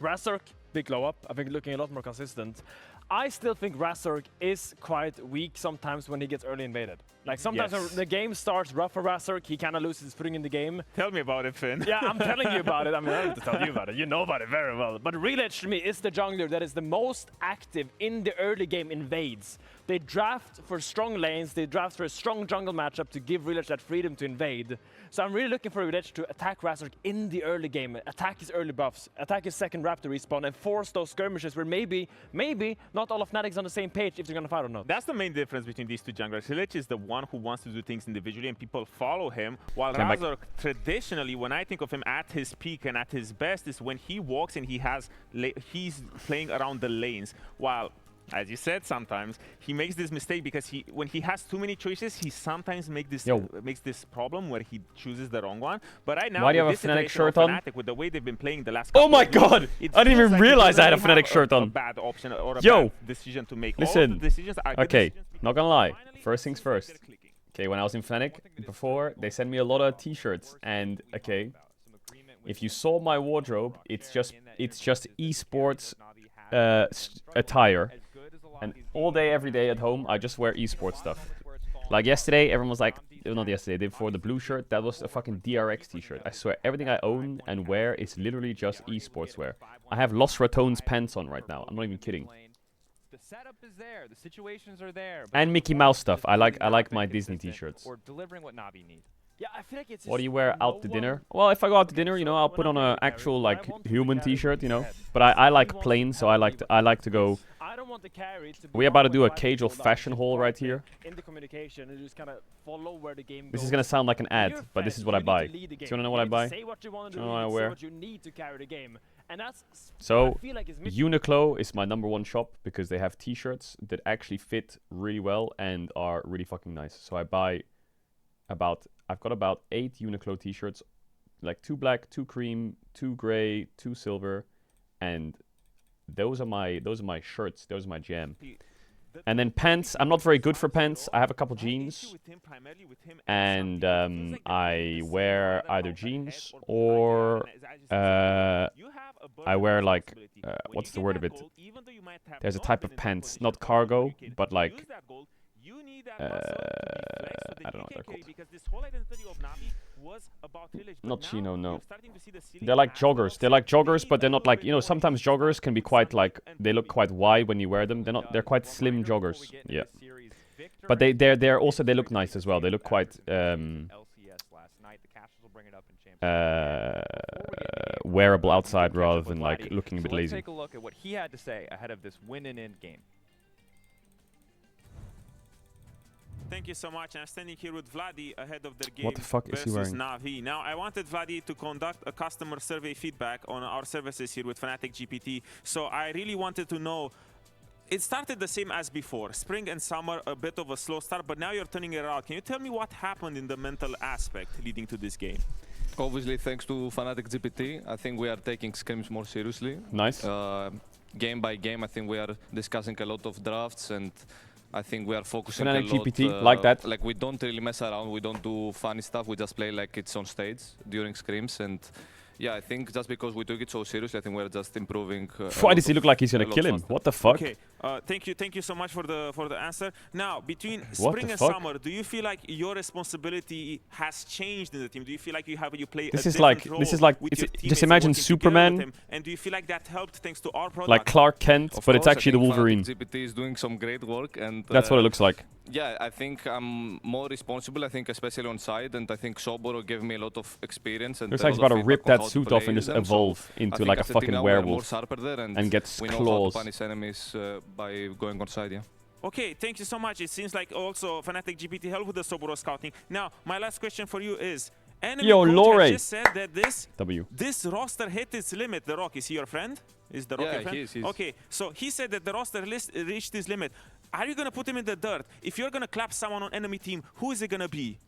Razork, big glow up. I think looking a lot more consistent. I still think Razork is quite weak sometimes when he gets early invaded. Like sometimes when the game starts rough for Razork, he kind of loses his footing in the game. Tell me about it, Finn. Yeah, I'm telling you about it. I mean, I don't have to tell you about it. You know about it very well. But Reledge to me is the jungler that is the most active in the early game invades. They draft for strong lanes, they draft for a strong jungle matchup to give Reledge that freedom to invade. So I'm really looking for Reledge to attack Razork in the early game, attack his early buffs, attack his second Raptor respawn, and force those skirmishes where maybe not all of Fnatic's on the same page if they're gonna fight or not. That's the main difference between these two junglers. Reledge is the one who wants to do things individually and people follow him, while Razork, traditionally, when I think of him at his peak and at his best, is when he walks and he's playing around the lanes, while, as you said, sometimes he makes this mistake because when he has too many choices, he sometimes makes this problem where he chooses the wrong one. But right now, why do you have a Fnatic shirt on? With the way they've been playing the last Oh my god! I didn't even realize I had a Fnatic shirt on. A bad option or a Yo, bad decision to make. Listen. All the decisions are good Okay, decisions not gonna lie. First things first. Okay, when I was in Fnatic before, they sent me a lot of t-shirts, and okay, if you saw my wardrobe, it's just esports attire. And all day, every day at home, I just wear esports stuff. Like yesterday, everyone was like, not yesterday, the day before, the blue shirt, that was a fucking DRX t-shirt. I swear, everything I own and wear is literally just esports wear. I have Los Ratones pants on right now. I'm not even kidding. The setup is there, the situations are there. And Mickey Mouse stuff. I like my Disney t-shirts. Or delivering what Navi need. Yeah, I feel like it's What do you wear out to dinner? Well, if I go out to dinner, you know, I'll put on an actual like human t-shirt, you know. But I like plain, so I like to go. I don't want the carry to be We're about to do a Caedrel fashion haul right here. In the communication, and just kind of follow where the game goes. This is gonna sound like an ad, but this is what I buy. Do you wanna know what I buy? Say what you want to Do do, you know what I say wear? what you need to carry the game. And that's So, Uniqlo is my #1 shop because they have t-shirts that actually fit really well and are really fucking nice. So I buy I've got about 8 Uniqlo t-shirts, like 2 black, 2 cream, 2 gray, 2 silver, and those are my shirts. Those are my jam. And then pants. I'm not very good for pants. I have a couple jeans, and I wear either jeans or I wear like what's the word of it? There's a type of pants, not cargo, but like I don't know what they're called. Not chino, no. They're like joggers. They're like joggers, but they're not like, you know, sometimes joggers can be quite like, they look quite wide when you wear them. They're quite slim joggers. Yeah. But they're also, they look nice as well. They look quite wearable outside rather than like looking a bit lazy. Let's take a look at what he had to say ahead of this win and end game. Thank you so much. I'm standing here with Vladi ahead of their game What the fuck is he versus wearing? NAVI. Now, I wanted Vladi to conduct a customer survey feedback on our services here with Fnatic GPT. So I really wanted to know, it started the same as before. Spring and summer, a bit of a slow start, but now you're turning it around. Can you tell me what happened in the mental aspect leading to this game? Obviously, thanks to Fnatic GPT, I think we are taking scrims more seriously. Nice. Game by game, I think we are discussing a lot of drafts, and I think we are focusing Fnatic a lot, GPT, like that. Like we don't really mess around, we don't do funny stuff, we just play like it's on stage during scrims. And yeah, I think just because we took it so seriously, I think we're just improving. Why does he look like he's gonna kill him? What the fuck? Okay, thank you so much for the answer. Now, between spring and summer, do you feel like your responsibility has changed in the team? Do you feel like you play this a is like different this is role like with your teammates just imagine and working together with Superman, him? And do you feel like that helped thanks to our product? like Clark Kent, Of but it's course, actually the I think Wolverine. Fnatic GPT is doing some great work, and That's what it looks like. Yeah, I think I'm more responsible, I think especially on side, and I think Soboro gave me a lot of experience. And Looks like he's about to rip that suit off and just evolve into like a fucking werewolf more sharper there, and and gets we know how claws. to punish enemies by going on side, yeah. Okay, thank you so much. It seems like also Fnatic GPT helped with the Soboro scouting. Now, my last question for you is, enemy Yo, coach Lore. has just said that this roster hit its limit. The Rock, is he your friend? Is the Rock your friend? He is. Okay, so he said that the roster reached its limit. Are you going to put him in the dirt? If you're going to clap someone on enemy team, who is it going to be?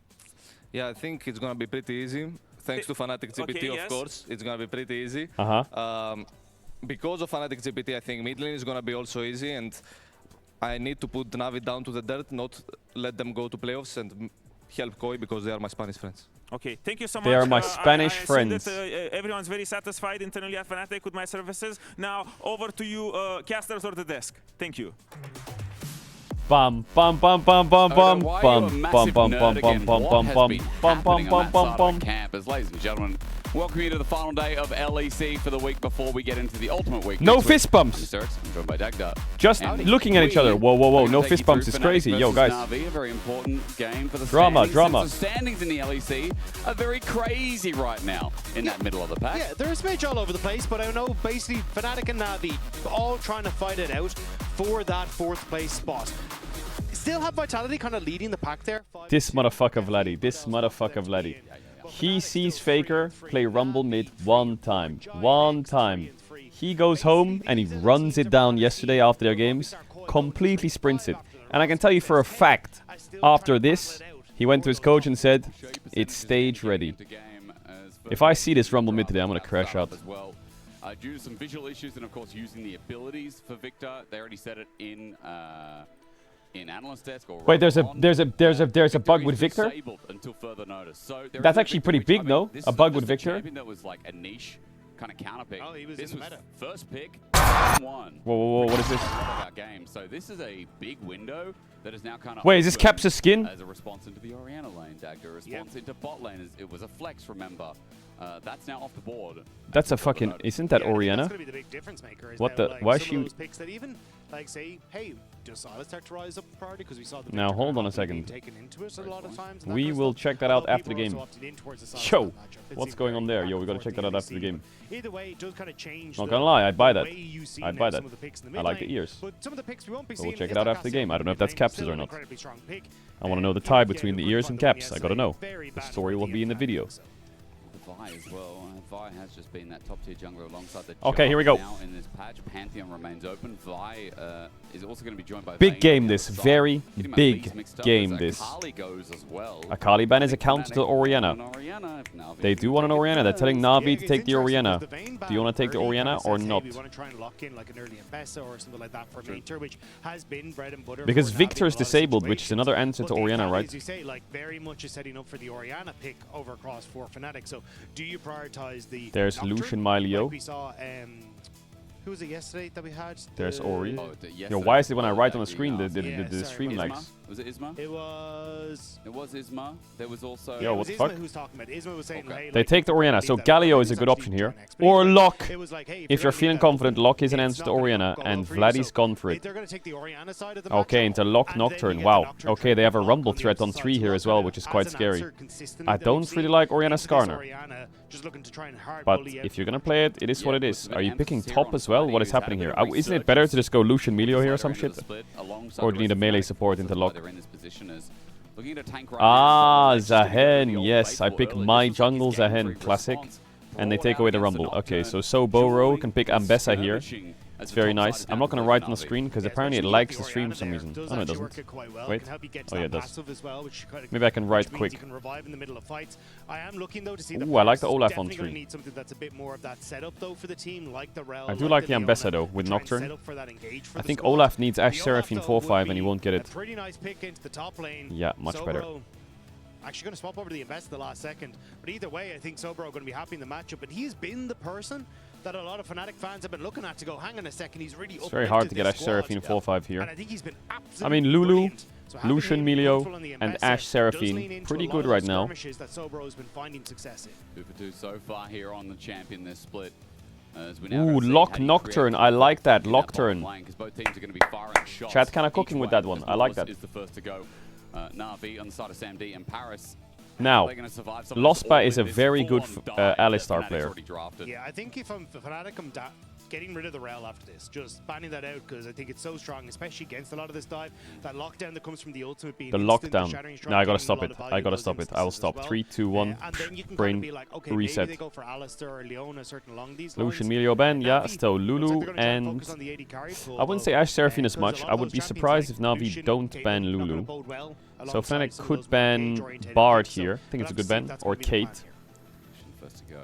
Yeah, I think it's going to be pretty easy. Thanks to Fnatic GPT, okay, of course. It's going to be pretty easy. Because of Fnatic GPT, I think mid lane is going to be also easy. And I need to put NAVI down to the dirt, not let them go to playoffs and help Koi because they are my Spanish friends. Okay, thank you so much. They are my Spanish I friends. That, everyone's very satisfied internally at Fnatic with my services. Now, over to you, casters or the desk. Thank you. Bum bum bum bum bum bum bum bum bum bum bum bum bum bum bum bum bum. Campers, ladies and gentlemen, welcome you to the final day of LEC for the week before we get into the ultimate week. No fist bumps. I'm joined by Dagda. Just looking at each other. Whoa, whoa, whoa! No fist bumps. It's crazy. Yo, guys. NAVI, a very important game for the drama. The standings in the LEC are very crazy right now in that middle of the pack. Yeah, there's a match all over the place, but I know basically Fnatic and NAVI all trying to fight it out for that 4th place spot. Still have Vitality kind of leading the pack there. This motherfucker Vladdy. This motherfucker Vladdy. He sees Faker play Rumble mid one time. He goes home and he runs it down yesterday after their games. Completely sprints it. And I can tell you for a fact, after this, he went to his coach and said, it's stage ready. If I see this Rumble mid today, I'm going to crash out. Due to some visual issues and of course using the abilities for Victor, they already said it in analyst desk. Or wait, there's a bug with Victor. Until further notice. So that's actually pretty big, though. A bug with Victor. That was like a niche kind of counter pick. Oh, he was this in the was meta. First pick, one. Whoa! What is this? Our game. So this is a big window that is now kind of. Wait, is this Capsa's skin? As a response into the Orianna lane, Dagda. A response into bot lane. It was a flex, remember. That's now off the board. That's a fucking. Isn't that Orianna? That's going to be the big difference maker. What the? Why is she? Those picks that even like say, hey, does Silas start to rise up priority because we saw the. Now hold on a second. Taken into it a lot of times. We will check that out after the game. Yo, what's going on there? Yo, we gotta check that out after the game. Either way, it does kind of change. Not gonna lie, I'd buy that. I'd buy that. I like the ears. But some of the picks we won't be we'll check it out after the game. I don't know if that's Caps's or not. I want to know the tie between the ears and Caps. I gotta know. The story will be in the video. Vi as well. Vi has just been that top tier jungler alongside the. Okay, here we go. Now in this patch, Pantheon remains open. Vi is also going to be joined by. Big game this, very big game this. Akali goes as well. Akali ban is a counter to Orianna. They do want an Orianna. They're telling Navi to take the Orianna. Do you want to take the Orianna or not? We want to try and lock in like an early Ambessa or something like that for Mater, which has been bread and butter. Because Victor is disabled, which is another answer to Orianna, right? As you say, like very much is setting up for the Orianna pick over across for Fnatic. So do you prioritize the? There's Lucian Milio. Like we saw. Who was it yesterday that we had? There's Ori. Yo, why is it when I write on the screen the stream lags? Was it Isma? It was Isma. There was also. Yo, what the fuck? Who's talking about? Isma was saying, hey, they take the Orianna, so Galio is a good option here. Or Lock. If you're feeling confident, Lock is an answer to Orianna, and Vladdy's gone for it. Okay, into Lock Nocturne. Wow. Okay, they have a Rumble threat on 3 here as well, which is quite scary. I don't really like Orianna Skarner. But if you're gonna play it, it is what it is. Are you picking top as well? What is happening here? Isn't it better to just go Lucian Milio here or some shit? Or do you need a melee support into Lock? Ah, Zahen. Yes, I pick my jungle Zahen. Classic. And they take away the Rumble. Okay, so Boro can pick Ambessa here. It's very nice. I'm not going to write on the screen because apparently it lags the stream for some reason. Oh, no, it doesn't. Wait. Oh, yeah, it does. Maybe I can write quick. Ooh, I like the Olaf on 3. I do like the Ambessa, though, with Nocturne. I think Olaf needs Ashe Seraphine 4-5 and he won't get it. Yeah, much better. Actually going to swap over to the Ambessa the last second. But either way, I think Sobro are going to be happy in the matchup. And he's been the person that a lot of Fnatic fans have been looking at to go, hang on a second, he's really It's very hard to get Ashe Seraphine 4-5 here. And I think he's been I mean, Lulu, Lucian Milio, and Ashe Seraphine, pretty good right now. That Sobro has been finding success in. 2-for-2 so far here on the champion this split. Ooh, Lock Nocturne. I like that. Nocturne. Chat kind of cooking with that one. I like that. Is the first to go. Navi on the side of Sam D and Paris. Now, Lospa is a very good Alistar player. Yeah, I think if I'm Fnatic, getting rid of the Rel after this. Just banning that out because I think it's so strong, especially against a lot of this dive. That lockdown that comes from the ultimate being The instant, the lockdown. shattering strike, No, I gotta getting a stop lot it. of value I in gotta those stop it. I will instances stop. as well. 3, 2, 1. And then you can Brain kind of be like, okay, reset. maybe they go for Alistair or Leona, certain along these Lucian, lines. Melio, Ben, yeah, Navi, still looks like Lulu, they're gonna try and and focus on the AD carry pool, I wouldn't say although, Ashe Seraphine as because a much. lot I of would those be champions surprised like if Navi Lucian, don't Caedrel, ban not gonna Lulu. bode well So alongside Fnatic some of could those more ban engage-oriented Bard decks, so here. I think it's a we'll good have to see if ban. that's Or gonna be the plan Kate. here. First to go.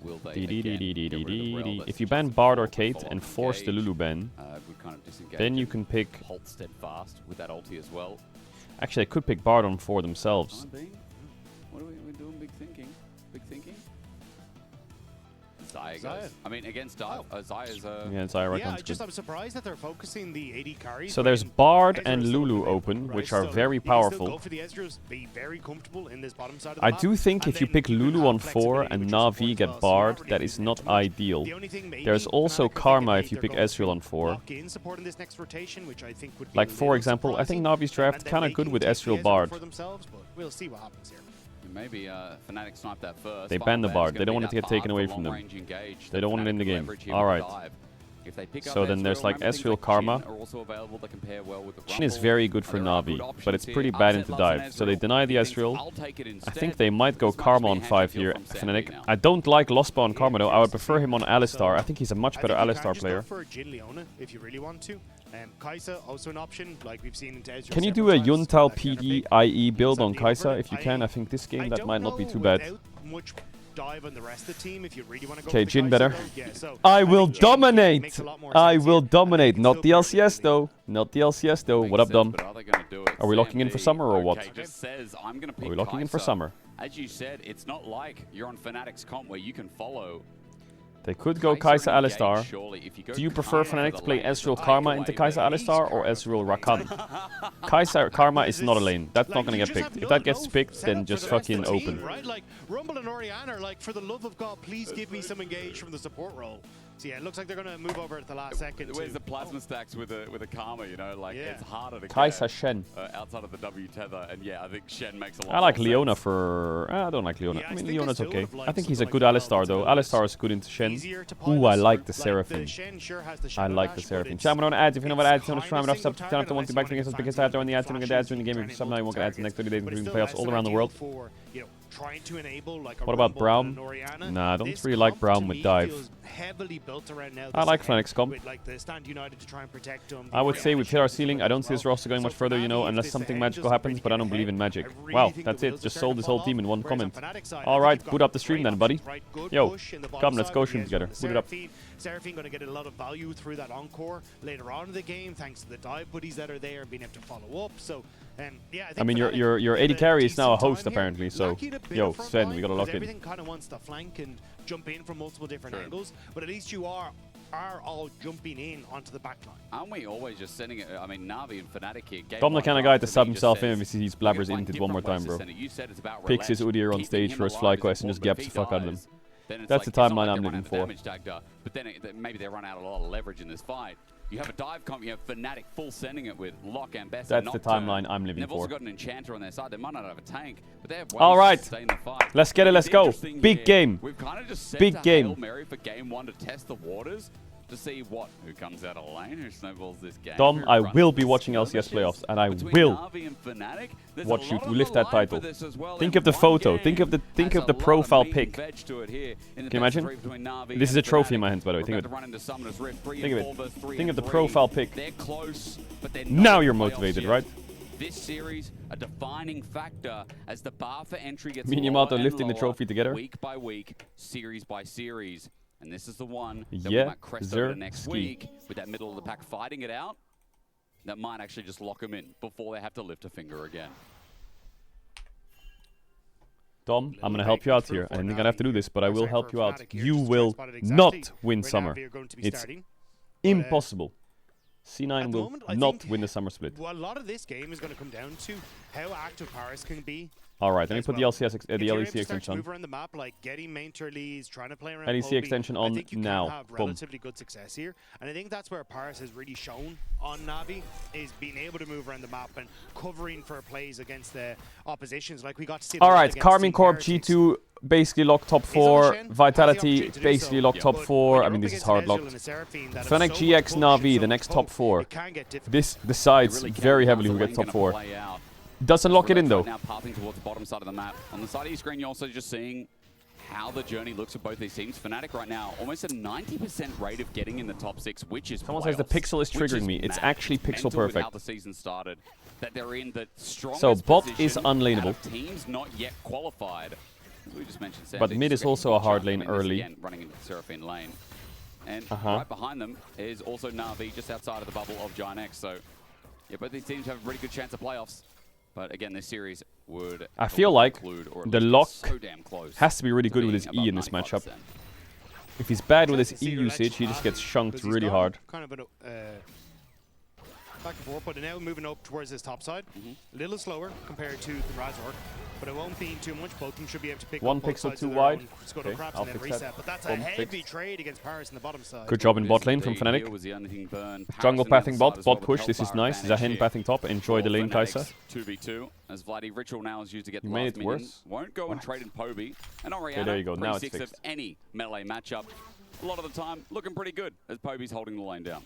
Will they again get rid of the Rel? That's If you just ban Bard or a Kate full-on and force the engage. Lulu ban, Good kind of disengage then you and can pick... hold steadfast with that ulti as well. Actually, they could pick Bard on 4 themselves. Time being, what are we doing? Big thinking. Big thinking. Xayah goes. I mean, against Xayah's Yeah, Xayah Yeah, Rakan's good. I'm surprised that they're focusing the AD carries. So but there's I mean, Bard Ezreal's and still Lulu good, open, right? which are So very you can still powerful. go for the Ezreals, be very comfortable in this bottom side of the I map, do think and if you then pick you Lulu have on 4 flexibility and with your support Navi as get well, so you're not Bard, really that losing is out not too much. ideal. The only thing maybe There's also Fnatic, I think Karma they if you either pick go Ezreal to on 4. lock in support in this next rotation, which I think would be Like, a for little example, I think surprising, Navi's draft and then kind of they good can with take the Ezreal Ezreal Bard. for themselves, but we'll see what happens here. Maybe Fnatic snipe that first. They Final banned the ban's Bard. gonna They don't be want it to that get taken Bard away for from them. long-range engage They that don't want it Fnatic in the can game. leverage here with Alright. the dive. If they pick up So then there's Ezreal, like remember things Ezreal like Karma. Shin are also available that can pair well with the Shin is Rumble. very good for There are Navi, good but it's options pretty here. bad Upset into loves an dive. So they Ezreal. deny the He thinks, Ezreal. "I'll take it I instead." think they might go This must Karma be on a hand 5 feel here, from Sandy Fnatic. now. I don't like Lospa on Karma though. I would prefer him on Alistar. I think he's a much better I think you Alistar can just player. go for Jhin Leona if you really want to. Kaisa also an option, like we've seen into Ezreal. Can you do a Yuntal PD IE build on Kaisa? If you can, I think this game that might not be too bad. Much dive on the rest of the team if you really want to go. Okay, for the Jhin Kaisa, better. though. Yeah, so I think will Jhin dominate. makes a lot more I sense will here. dominate. Not the still LCS though. Not the LCS though. What up, Makes Dom? sense, but are they gonna do it? Are we locking in for Sam summer or D, what? okay, just says, I'm gonna pick Are we locking in for Kaisa. summer? As you said, it's not like you're on Fnatic's comp where you can follow. They could go Kaisa and engage, Alistar. surely. If you go Do you prefer Karma Fnatic for to the play lane, it's Ezreal a Karma takeaway into there. Kaisa Alistar or Ezreal Rakan? Kaisa Karma is not a lane. That's not gonna get picked. If that gets picked, then just fucking open. Right? Like Rumble and Orianna are like, for the love of God, please give me some engage from the support role. So yeah, it looks like they're gonna move over at the last second. Where's to- the plasma stacks with a Karma? You know, like it's harder to Kaisa get Shen. outside of the W tether, and yeah, I think Shen makes a lot. I like more Leona sense. for... I don't like Leona. Yeah, I I mean, think I Leona's still okay. would've liked I think he's a something good like Alistar though. Velvet Alistar is good into Shen. Easier to Ooh, pilot I like through. the Seraphim. The Shen sure has the I shadow like dash, the but Seraphim. it's- Chat, on ads. If you know what ads, you know it's to try kinda enough stuff. single Turn up the one target to back to unless against you because wanna after on the ads, get doing the ads during the game. flashes If something you won't get ads in the next 30 days, but it's including still playoffs less all than around the ideal world. for, you know, trying to enable like a What about Rumble Braum? and an Orianna. Nah, I don't This really like comp to Braum with me dive. feels heavily built around now I this like game, Fnatic's comp. with, like the Stand United to try and protect them. I would say we've hit our ceiling. I don't see this roster going much further, you know, unless something magical happens, but I don't believe in magic. Wow, that's it. Just sold this whole team in one comment. Alright, boot up the stream then, buddy. Yo, come, let's go stream together. Boot it up. Seraphine going to get a lot of value through that encore later on in the game, thanks to the dive buddies that are there and being able to follow up. So, yeah, I think I mean, Fnatic your did 80 a carry is now a decent host time here. apparently, so Lacking a bit yo, of front Sven, line we gotta because lock in. everything kind of wants to flank and jump in from multiple different angles, but at least you are all jumping in onto the back line. Aren't we always just sending it? I mean, Navi and Fnatic here. Dom the kind of guy to sub himself in if he sees sees Blabbers inted one more time, bro. Picks his Udyr on stage for his fly quest and just gaps the fuck out of him. That's the timeline I'm living for. But then maybe they run out a lot of leverage in this fight. You have a dive comp, you have Fnatic full sending it with Lock and Best. That's the timeline I'm living They've also for. got an Enchanter on their side. They might not have a tank, but they have ways All right, to sustain the fight. let's get it. Let's go. Big game. We've kind of just set Big to game. Hail Mary for game one to test the waters. To see who comes out of lane, who snowballs this game. Dom, I will be watching LCS playoffs, and I will watch you lift that title. Think of the photo. Think of the profile pic. Can you imagine? This is a trophy in my hands, by the way. Think of it. Think of the profile pic. Now you're motivated, right? This series, a defining factor as the bar for entry gets Me and lower Yamato and lifting the lower, trophy together. week by week, series by series. And this is the one that Yeah, we might crest over next week with that middle of the pack fighting it out. That might actually just lock them in before they have to lift a finger again. Dom, I'm gonna help you out here. I think I'd have to do this, but I will help you out. You will not win summer. It's impossible. C9 will not win the summer split. Well, a lot of this game is going to come down to how active Paris can be All right, let me put the LCS the LEC If you're able to start extension to on. move around the map, like getting main tour leads, trying to play around LEC Kobe, extension I on think you now. can have Boom. relatively good success here. And I think that's where Paris has really shown on Navi, is being able to move around the map and covering for plays against the oppositions. Like we got to see. All right, Carmine Corp G2 basically locked top 4. Vitality basically locked top 4. I mean, this is hard locked. Fnatic GX Navi, the next top 4. This decides very heavily who gets top 4. Doesn't lock it in though. Now pathing towards the bottom side of the map. On the side of your screen, you're also just seeing how the journey looks for both these teams. Fnatic right now, almost a 90% rate of getting in the top 6, which is Someone says the pixel is triggering me. It's actually pixel perfect. How the season started, that they're in the strongest So bot position is unlaneable. out of teams not yet qualified. As we just mentioned, But mid is also a hard lane early. Again, running into the Seraphine lane. And right behind them is also Na'Vi, just outside of the bubble of Giant X. So yeah, both these teams have a really good chance of playoffs. But again, this series would... I feel like the lock so damn close has to be really good with his E in this matchup. If he's bad with his E usage, he just gets chunked really hard. Kind of a back and forth, but now moving up towards this top side. A little slower compared to the Razork, but it won't be too much. Both of them should be able to pick One up both pixel sides too of their wide. own Scuttle Okay, Crabs I'll and then fix reset. that. But that's a Boom, heavy fixed. trade against Paris in the bottom side. Good job in bot lane from Fnatic. Jungle pathing bot, bot push, this is nice. Zahin pathing top, enjoy the lane, Kai'Sa. 2v2, as Vladdy Ritual now is used to get the You made last it minion. worse. Won't go and trade in Poby. And Orianna, Okay, there you go, now it's 6 of fixed. any melee matchup. A lot of the time, looking pretty good as Poby's holding the lane down.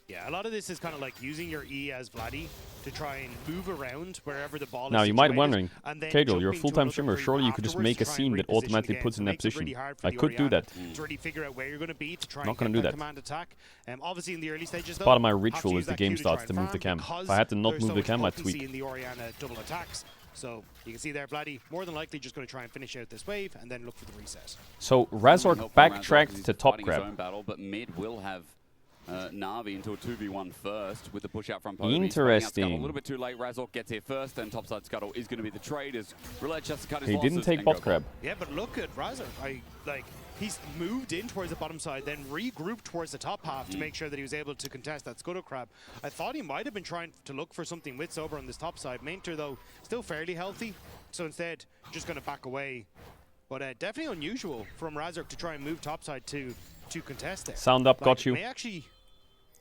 Yeah, a lot of this is kind of like using your E as Vladdy to try and move around wherever the ball is Now, you might be situated, wondering, and then Caedrel, you're a jumping to full-time another streamer. free Surely you could just afterwards make to a try scene and that reposition automatically again. puts So in it that makes it really position. hard for I the could do Orianna that. to really figure out where you're going to be to try Not and gonna get do that that. command attack. Obviously, in the early stages, though, Part of my have to ritual use is the that game Q to try starts and to move farm the camp. because If I had to not there's move so the much camp, I'd potency sweep. in the Orianna double attacks. So you can see there, Vladdy more than likely just going to try and finish out this wave and then look for the reset. So Razork backtracked to top grab. His own battle, but mid will have Na'Vi into a 2v1 first with the push out from Poby. Interesting. A little bit too late. Razork gets here first, and topside Scuttle is going to be the trade as Roulette just to cut his He losses didn't take and go bot grab. Yeah, but look at Razork. He's moved in towards the bottom side, then regrouped towards the top half to make sure that he was able to contest that Scuttle Crab. I thought he might have been trying to look for something with Sober on this top side. Mainter, though, still fairly healthy, so instead, just going to back away. But definitely unusual from Razork to try and move topside to contest there. Sound up, got you. May actually,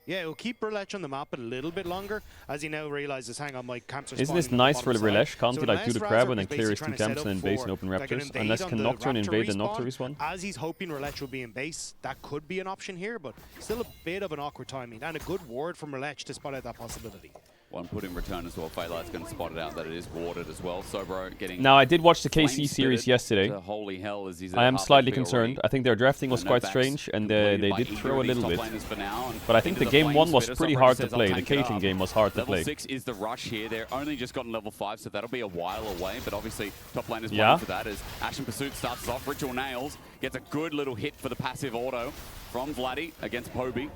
yeah, it'll keep Rilech on the map a little bit longer as he now realizes, hang on, my camps are Isn't this spawning on the nice for bottom Rilech? side. Can't So he like do the unless crab Razork and then is clear his basically two trying to camps set and up then base for, and open like, an Raptors? invade Unless on can the Nocturne Raptor invade the respawn, Nocturne respawn? as he's hoping Rilech will be in base, that could be an option here, but still a bit of an awkward timing and a good ward from Rilech to spot out that possibility. One put in return as well. Faylight's going to spot it out that it is warded as well. Sobro getting... Now, I did watch the KC flame series spitted yesterday. to holy hell as he's at I am half slightly HP concerned. already. I think their drafting was No quite backs strange, and completed they by did either throw a of these little top bit. laners for now, and But I think the into game flame 1 was spitter. pretty Sobro hard to says, "I'll play. The tank it Cajun up." game was hard to Level play. 6 is the rush here. They're only just gotten level 5, so that'll be a while away. But obviously, top laners Yeah. playing for that as Action Pursuit starts off. Ritual Nails gets a good little hit for the passive auto from Vladdy against Poby.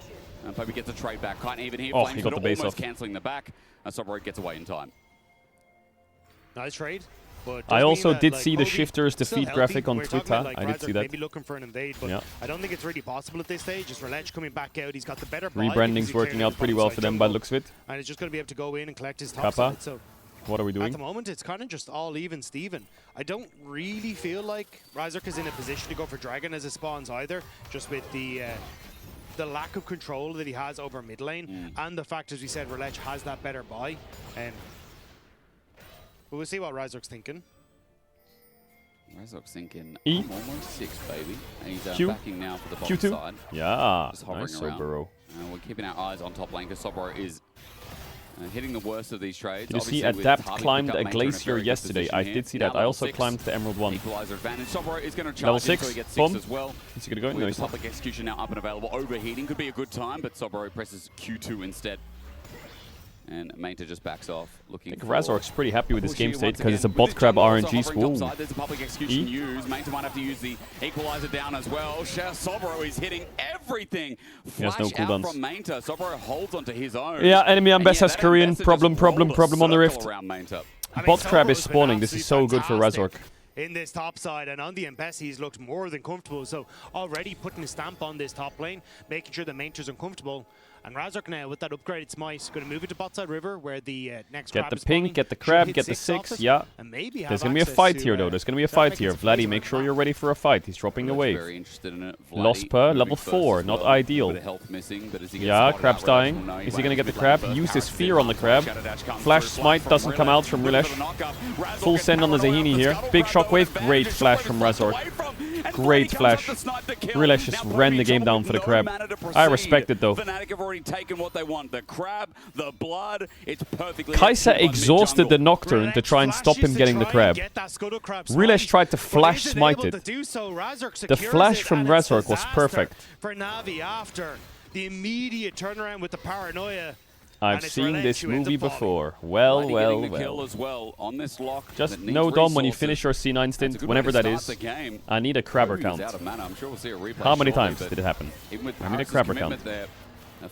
And Poby gets a trade back. Quite even here. Oh, Flame he got the Spitter base almost off. cancelling the back. And Sobro gets away in time. Nice trade. But I does also mean that, did like, see the Poby shifters still defeat healthy. graphic on We're talking Twitter. about, like, I did Razork see that. maybe looking for an invade, but Yeah. I don't think it's really possible at this stage. Just Rilech coming back out. He's got the better buy because Rebranding's he working cleared out the pretty bottom well side for them by the jungle, looks of it. and he's just going to be able to go in and collect his top Kappa, side. So what are we at doing? the moment, it's kind of just all even Steven. I don't really feel like Razork is in a position to go for Dragon as it spawns either, just with the lack of control that he has over mid lane, and the fact, as we said, Rilech has that better buy. But we'll see what Razork's thinking. Razork's thinking, E. I'm almost 6, baby. And he's Q. backing now for the bottom Q2. side. Yeah, Just hovering nice around. Sobro. We're keeping our eyes on top lane because Sobro is hitting the worst of these trades. Did you see Obviously, with Adapt Harvey climbed picked up a Maintain in glacier very good yesterday? position I here. did see Now that. I level also 6, climbed the Emerald 1. Equalizer advantage. Sobro is going to Level charge 6, in, so he gets 6 boom. as well. Is he going to go in? No, With he's not. public execution now up and available. Overheating could be a good time, but Sobro presses Q2 instead. And Mainta just backs off, looking I think for... Razork's pretty happy with this game Push state here because it's a once bot again. crab With this jungle RNG also hovering spool. topside, there's a public execution E? used. Mainta might have to use the equalizer down as well. Sobro is hitting everything. He has no Flash out cooldowns. from Mainta. Sobro holds onto his own. Yeah, enemy And Ambess has that Korean. Ambessa just Problem rolled a on the rift. circle around Mainta. Bot crab is Sobro's been spawning. This is so absolutely good for fantastic Razork. in this top side, and on the Mbess he's looked more than comfortable. So already putting a stamp on this top lane, making sure the Mainter's uncomfortable. And Razork now, with that upgraded smite, going to move into bot side river, where the next Get crab the is pink, spawning. get the Should crab, hit get the 6 off 6, it, yeah. and maybe There's have going to be a access fight to, here, though. There's going to be a start fight making here. some plays Vladdy, on make the sure map. you're ready for a fight. He's dropping the wave. Very interested in it. Lost Vladdy per, moving level first 4, as not well. ideal. Bit of health missing, but as he gets Yeah, spotted crab's out, Relish dying. will know Is he he going to get went the mid lane crab? first. Use his Paris fear on the crab. Shadow Dash comes Flash through, smite from doesn't come Relish. out from Little bit Rilesh. of knock-up. Razork Full gets send on the paranoid Zahini the here. scuttle. Big Razork shockwave. advantage, Great just flash away from from Razork. away from, and Great Vladdy comes flash. up to snipe the kill. Rilesh just Now ran the Vladdy game down with for the no crab. mana to I proceed. respect it, though. Fnatic have already taken what they want. The crab, the blood, it's perfectly Kai'Sa executed by exhausted the mid-jungle. Nocturne to try and stop him getting the crab. Rilesh tried to flash smite it. The flash from Razork was perfect. For Navi after the immediate turnaround with the paranoia. I've seen this movie before. Well, Vladdy well, getting the kill well. as well on this lock. Just that needs no dom when you resources. finish your C9 That's a stint, good whenever way to that start is. the game. I need a crabber He's count. out of mana. I'm sure we'll see a replay How many shortly, times but did it happen? Even with I need a Paris' crabber commitment count. there.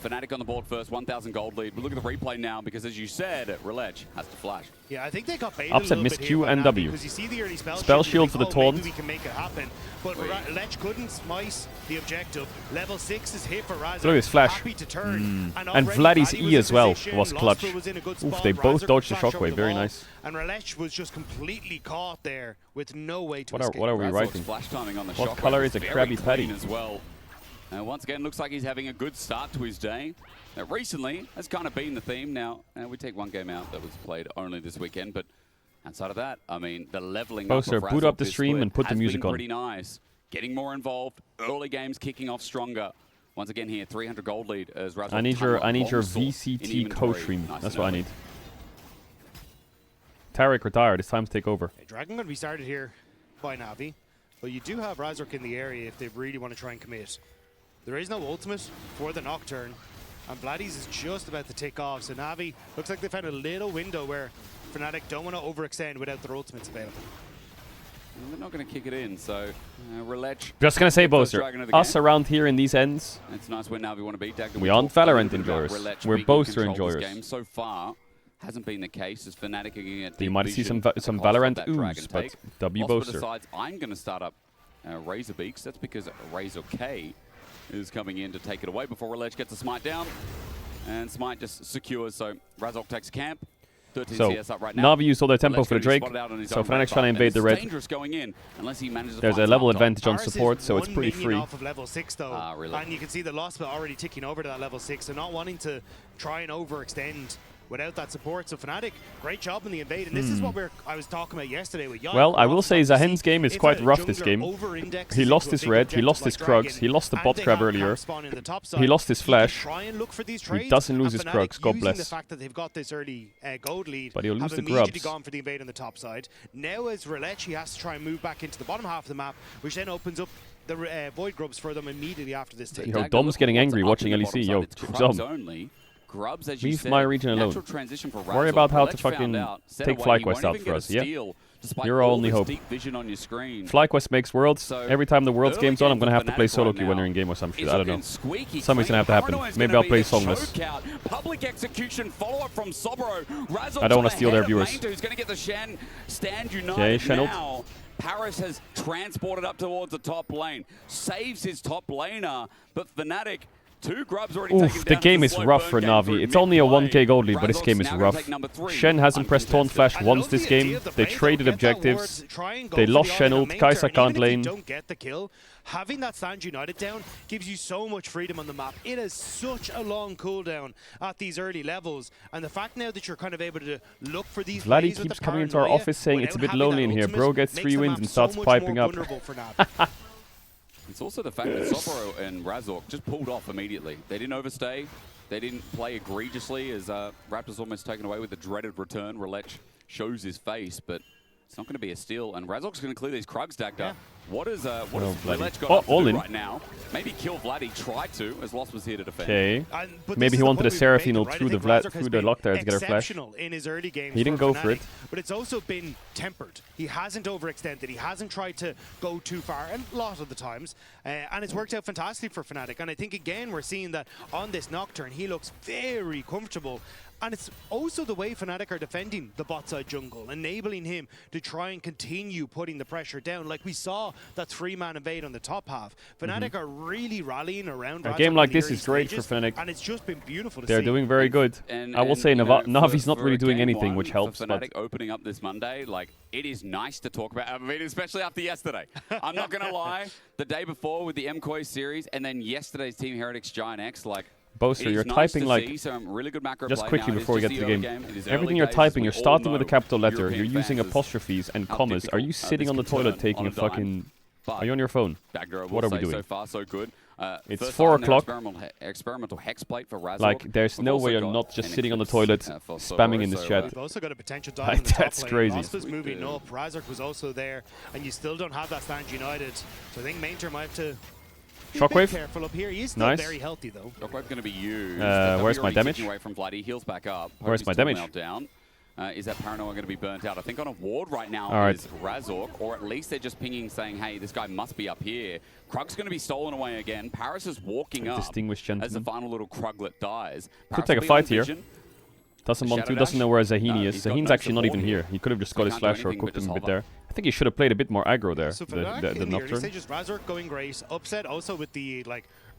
Fnatic on the board first, 1,000 gold lead. But look at the replay now, because as you said, Relech has to flash. Yeah, I think they got baited Upset a little miss bit Q here by and Navi, W. because you see the early spell Spell shield, shield you for the think, oh, maybe taunt. we can make it happen. But Lech couldn't smite the objective. Level 6 is hit for Razork. Look at this flash. Happy to turn. And already Vladdy's Vladdy E was as well in position, was clutch. Lostro was in a good Oof, spot, they both Razork dodged the flashed over shockwave. Very wall, nice. And Relech was just completely caught there with no way to What escape. are we Razork's writing? flash timing on the What shockwave color was is a very Krabby clean Patty? as well. And once again, looks like he's having a good start to his day. Now, recently, has kind of been the theme. Now, we take one game out that was played only this weekend, but outside of that, I mean, the leveling up Poster, of boot Razork up the this stream split and put the has music been on. pretty nice. Getting more involved, early games kicking off stronger. Once again here, 300 gold lead as Razork. I need your VCT co-stream. Nice That's and what I early. need. Tarek retired. It's time to take over. Dragon going to be started here by Navi, but you do have Razork in the area if they really want to try and commit. There is no ultimate for the Nocturne, and Vladdy's is just about to tick off, so Navi looks like they found a little window where Fnatic don't want to overextend without their ultimates available. And they're not going to kick it in, so Relech. Just gonna say, first Bozer, dragon of the us game. around here in these ends, It's nice when Navi want to beat Dagda. we aren't Valorant enjoyers. We're Bozer This enjoyers. game so far hasn't been the case as Fnatic are getting You might see some Valorant ooze, but W Lost Bozer. decides I'm going to start up Razor Beaks. That's because Razor K is coming in to take it away before Relech gets a smite down. And smite just secures, so Razork takes camp. 13 So, CS up right now. Navi used all their tempo Relech's for the gonna be Drake, spotted out on his so own Fnatic's ramp trying to up, and invade the it's red. dangerous going in unless he manages to There's find a level some top. advantage on Paris is support, so it's one pretty minion free. off of level 6 though, really? and you can see the loss but already ticking over to that level 6, so not wanting to try and overextend without that support. So Fnatic, great job in the invade, and this is what I was talking about yesterday with Jan. Well, I will say Zahen's game is quite rough this game. He lost his red, he lost his Krugs, he lost the bot crab earlier, he lost his flash, he doesn't lose his Krugs, God bless. The fact that they've got this early gold lead, But he'll lose have the immediately grubs. gone for the invade on the top side. Now as Relech, he has to try and move back into the bottom half of the map, which then opens up the void grubs for them immediately after this take. Yo, Dom's getting angry watching LEC. Yo, Dom. Grubs, as you Leave said, my region alone. natural transition for Worry Razork. about how Relech to found fucking out, set take away, he FlyQuest won't out even for get us, a yeah? steal, despite You're our all only this hope. deep vision on your screen. FlyQuest makes worlds. So, Every time the Worlds early game's on, I'm games gonna for have to play Fnatic solo right queue when now they're in game or some shit. is I don't know. looking squeaky Something's gonna have to happen. Paranoia's Maybe gonna I'll be play the songless. chokeout. Public execution follow-up from Sobro. Razork's I don't wanna on steal their ahead of viewers. Maynard, who's going to get the stand united Okay, Shenald. now. Paris has transported up towards the top lane. Saves his top laner, but Fnatic... 2 grubs already taken Oof, the down. game It's is a slow rough burn for game Navi. through It's only a mid-play. 1k gold lead, but this Razork's game is now gonna rough. take number 3. Shen hasn't pressed Taunt Flash once this game. They traded objectives. They lost Shenald. Kai'Sa can't lane. Don't get the kill. Having that stand united down gives you so much freedom on the map. It is such a long cooldown at these early levels, and the fact now that you're kind of able to look for these Vladdy plays with keeps the coming into our paranoia office saying it's a bit without lonely in having here. that Bro ultimate gets makes 3 the wins map and so starts much piping more up. vulnerable for Navi. It's also the fact that Sobro and Razork just pulled off immediately. They didn't overstay. They didn't play egregiously as Raptors almost taken away with the dreaded return. Relech shows his face, but it's not going to be a steal. And Razork's going to clear these Krugs, Dagda. Yeah. What has Vladdy. Relech got Oh, up to all do in. right now? Maybe kill Vladdy. Tried to, as Lost was here to defend. Okay. But Maybe this he is wanted the a point we've been Seraphine making, right? through I the think Razork has through the been lock there to get a flash. exceptional in his early games He didn't for go Fnatic, for it. but it's also been tempered. He hasn't overextended. He hasn't tried to go too far, and a lot of the times. And it's worked out fantastic for Fnatic. And I think, again, we're seeing that on this Nocturne, he looks very comfortable. And it's also the way Fnatic are defending the bot side jungle, enabling him to try and continue putting the pressure down. Like we saw that 3-man invade on the top half. Fnatic are really rallying around. A game like this is great for Fnatic. And it's just been beautiful to see. They're doing very good. I will say Navi's not really doing anything, which helps. Fnatic opening up this Monday, like, it is nice to talk about. I mean, especially after yesterday. I'm not going to lie. The day before with the MKOI series, and then yesterday's Team Heretics Giant X, like, Boaster, you're typing like, really good macro just play. quickly Now, before we get to the game. Everything you're typing, you're starting with a capital letter, you're using apostrophes and commas. Are you sitting on the toilet taking a fucking... Are you on your phone? What are we doing? So far, so good. It's 4 o'clock. Experimental hex plate for Razork. Like, there's no way you're not just sitting on the toilet spamming in this chat. We've also got a potential dive Like, in the top that's lane. crazy. Rostas moving up. Razork was also there, and you still don't have that stand united. So I think Mainter might have to... Shockwave. Careful up here. He's still Nice. very healthy though. Shockwave going to be used. Where's my damage? Away from Vlad. He heals back up. Where's my Still damage? nailed down. Is that Paranoia going to be burnt out? I think on a ward right now All right. is Razork, or at least they're just pinging saying, hey, this guy must be up here. Krug's going to be stolen away again. Paris is walking up Distinguished as the gentleman. final little Kruglet dies. Could Paris take a will be fight on here. vision. Doesn't want Shadow to, doesn't dash? know where Zahini No, is. he's got Zahin's no actually not even support here. He could have just got his can't do flash or anything but cooked him just a bit hover. there. I think he should have played a bit more aggro there, So the Fnatic in the early Nocturne. stages, Razork going great. Upset also with the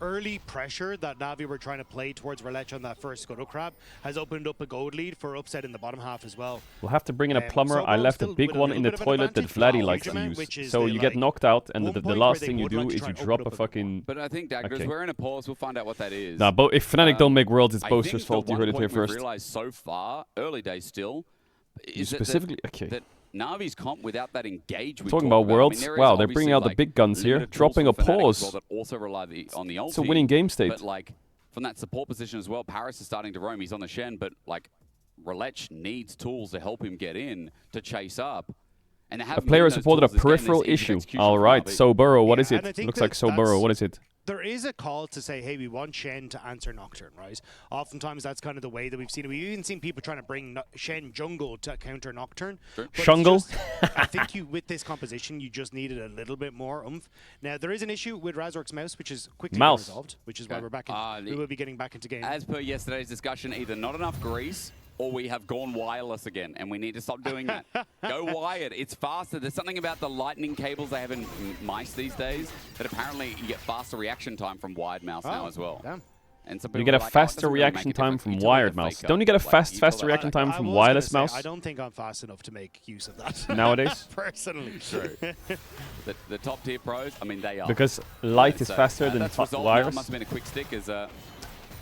early pressure that Navi were trying to play towards Relech on that first Scuttle Crab has opened up a gold lead for Upset in the bottom half as well. We'll have to bring in a plumber. I Sobro left a still big with a one little in the bit of an toilet that advantage. Vladdy Now, likes to Regiment, which use. is So the, you get knocked out, and one the point last where thing they you would do like to is try you and drop open a up fucking... But I think, Daggers, Okay. we're in a pause. We'll find out what that is. Nah, if Fnatic don't make Worlds, it's I Boaster's think the fault. You one heard it here point we've first. realized so far, early days still, is specifically- that, okay. that Navi's comp without that engage we Talking talked about Worlds, there is wow, they're bringing obviously, out the like, big guns here, limited dropping tools a for Fnatic as pause. well that also rely on the ulti. It's a winning game state. But like from that support position as well, Paris is starting to roam. He's on the Shen, but like Relech needs tools to help him get in to chase up. And A player has reported a peripheral issue. All right, Soburo, what is it? and I think Looks like that Soburo. What is it? There is a call to say, hey, we want Shen to answer Nocturne, right? Oftentimes that's kind of the way that we've seen it. We've even seen people trying to bring Shen jungle to counter Nocturne. Sure. But it's Shungle? just- I think with this composition, you just needed a little bit more oomph. Now, there is an issue with Razork's mouse, which is quickly Mouse. resolved, which is why we're back in. We will be getting back into game. As per yesterday's discussion, either not enough grease or we have gone wireless again, and we need to stop doing that. Go wired. It's faster. There's something about the lightning cables they have in mice these days that apparently you get faster reaction time from wired mouse now as well. Damn. And some You people get are a like, oh, it faster doesn't really make reaction a time difference. from You tell wired me to mouse. fake Don't you up. get a Like, faster you tell them- reaction time I from was wireless gonna mouse? say, I don't think I'm fast enough to make use of that. Nowadays? Personally. True. The top tier pros, I mean, they are. Because light Right, is so, faster than that's resolved now. wireless? Must have been a quick stick as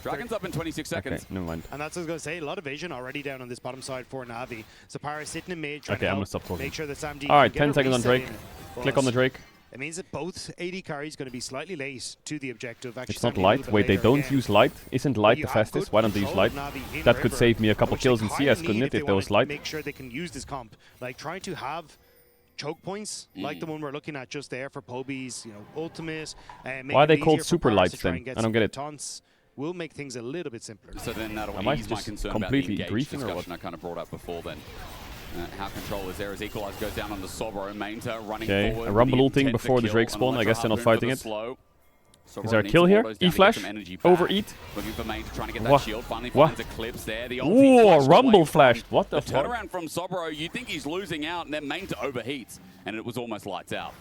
Dragon's up in 26 seconds. Okay, never mind. And that's what I was going to say. A lot of vision already down on this bottom side for Navi. So Paris sitting in mid, trying Okay, to I'm gonna help stop talking. make sure that Sam D All right, can 10 get a seconds on reset Drake. in. Click But on the Drake. It means that both AD carries going to be slightly late to the objective. Actually, It's not Sam D a little light. bit Wait, they later don't again. use light? Isn't light You the have fastest? good Why don't they use control light? of Navi in That could river, save me a couple which they kills in kinda CS, couldn't need it, if they if there was wanna light? Make sure they can use this comp. Like trying to have choke points like the one we're looking at just there for Poby's, ultimate. Why are they called super lights then? I don't get it. Taunts will make things a little bit simpler. So then that'll Am I ease my just concern completely about the engage griefing or what? discussion I kind of brought up before then. How control is there as Equalize goes down on the Sobro. Mainter running Okay, forward. a with Rumble the ulting intent to before the kill Drake and spawn. I Electro guess they're not Harpoon for fighting the it. slow. Sobro Is there a needs kill all here? those down to get E-flash? some energy back. Overeat? Looking for Mainter, trying to get that What? shield. Finally What? finds Eclipse there. The Ooh, ulti a flashed Rumble away flashed. from What the fuck? turnaround from Sobro, you think he's losing out, and then Mainter overheats, and it was almost lights out.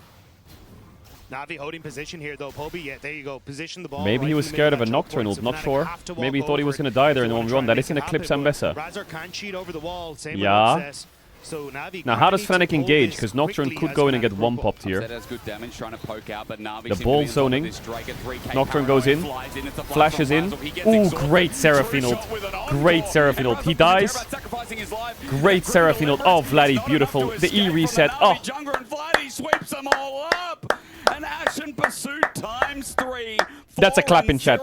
Navi holding position here though. Poby, yeah, there you go. Position the ball. Maybe right he in was the middle scared of a that choke point, Nocturnal, so not Fnatic sure. have to Maybe he walk thought he over was it going to die there if in the they wanna 1v1. try and That make is in it Eclipse happen, but Ambessa. Razor can cheat over the wall. Same Yeah. with Access. So Navi Now, how does kinda need Fnatic to pull engage? this Because Nocturne quickly could as go in and Fnatic get one popped Upset here. has good damage, trying to poke out, but Navi The seem to ball be on top of zoning. this Drake at 3K. Nocturne goes in. Flies in. It's a flash Flashes from in. Razork. He gets Ooh, exhausted. great True Seraphine ult. shot with an Great encore. Seraphine ult. And He Razork cares dies. about sacrificing his life. Great Seraphine ult. Oh, Vladdy, beautiful. The E reset. Oh. Jungler and Vladdy sweeps them all up. And Ashen Pursuit ×3. That's a clap in chat.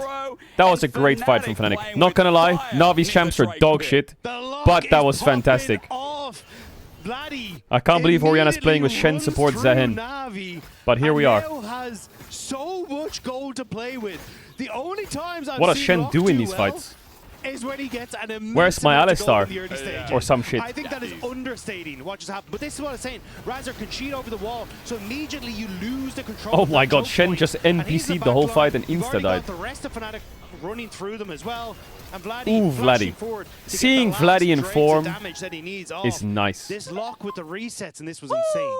That was a great fight from Fnatic. Not gonna lie, Navi's champs are dog shit, but that was fantastic. I can't believe Oriana's playing with Shen support Zahin. But here we are. Now has so much gold to play with. The only times I've What does seen Shen Rock do in do these well fights? is when he gets an immense Where's my amount of gold Alistar? in the early stages. Or some shit. I think that is understating what just happened. But this is what I'm saying. Razor can cheat over the wall, so immediately you lose the control. Oh of my that god, choke Shen point. just And he's NPC'd the whole back fight line. and You've already insta-died. got the rest of Fnatic running through them as well. And Vladdy Ooh, flashing Vladdy. forward to get Seeing the last Vladdy in dregs of form damage that he needs off. is nice. This lock with the resets, and this was insane.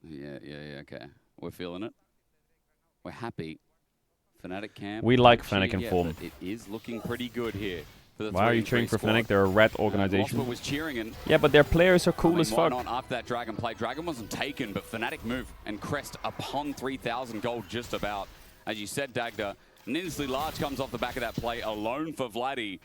Yeah, okay. We're feeling it. We're happy. Fnatic camp. We like Actually, Fnatic in yeah, form. but it is looking pretty good here. For the Why are you cheering for squad. Fnatic? They're a rat organization. Rosper was cheering and Yeah, but their players are cool I mean, as why fuck. not after that Dragon play? Dragon wasn't taken, but Fnatic moved and crest upon 3,000 gold just about. As you said, Dagda, Ninsley Large comes off the back of that play alone for Vladdy.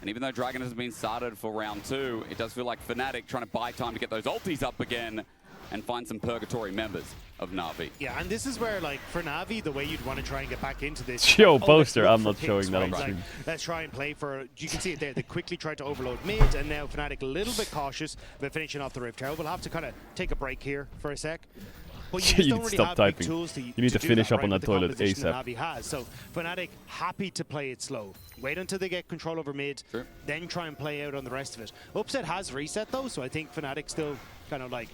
And even though Dragon has been started for round 2, it does feel like Fnatic trying to buy time to get those ultis up again and find some purgatory members of Na'Vi. Yeah, and this is where, like, for Na'Vi, the way you'd want to try and get back into this. Yo, let's Boaster, look I'm for not showing picks, that on right? stream. Like, let's try and play for. You can see it there. They quickly tried to overload mid, and now Fnatic a little bit cautious about finishing off the Rift Tower. We'll have to kind of take a break here for a sec. But you just You don't need really to stop have typing. big tools to You need to do finish that, up on right, that with the toilet composition that ASAP. Navi has. So Fnatic happy to play it slow. Wait until they get control over mid, then try and play out on the rest of it. Upset has reset though, so I think Fnatic still kind of like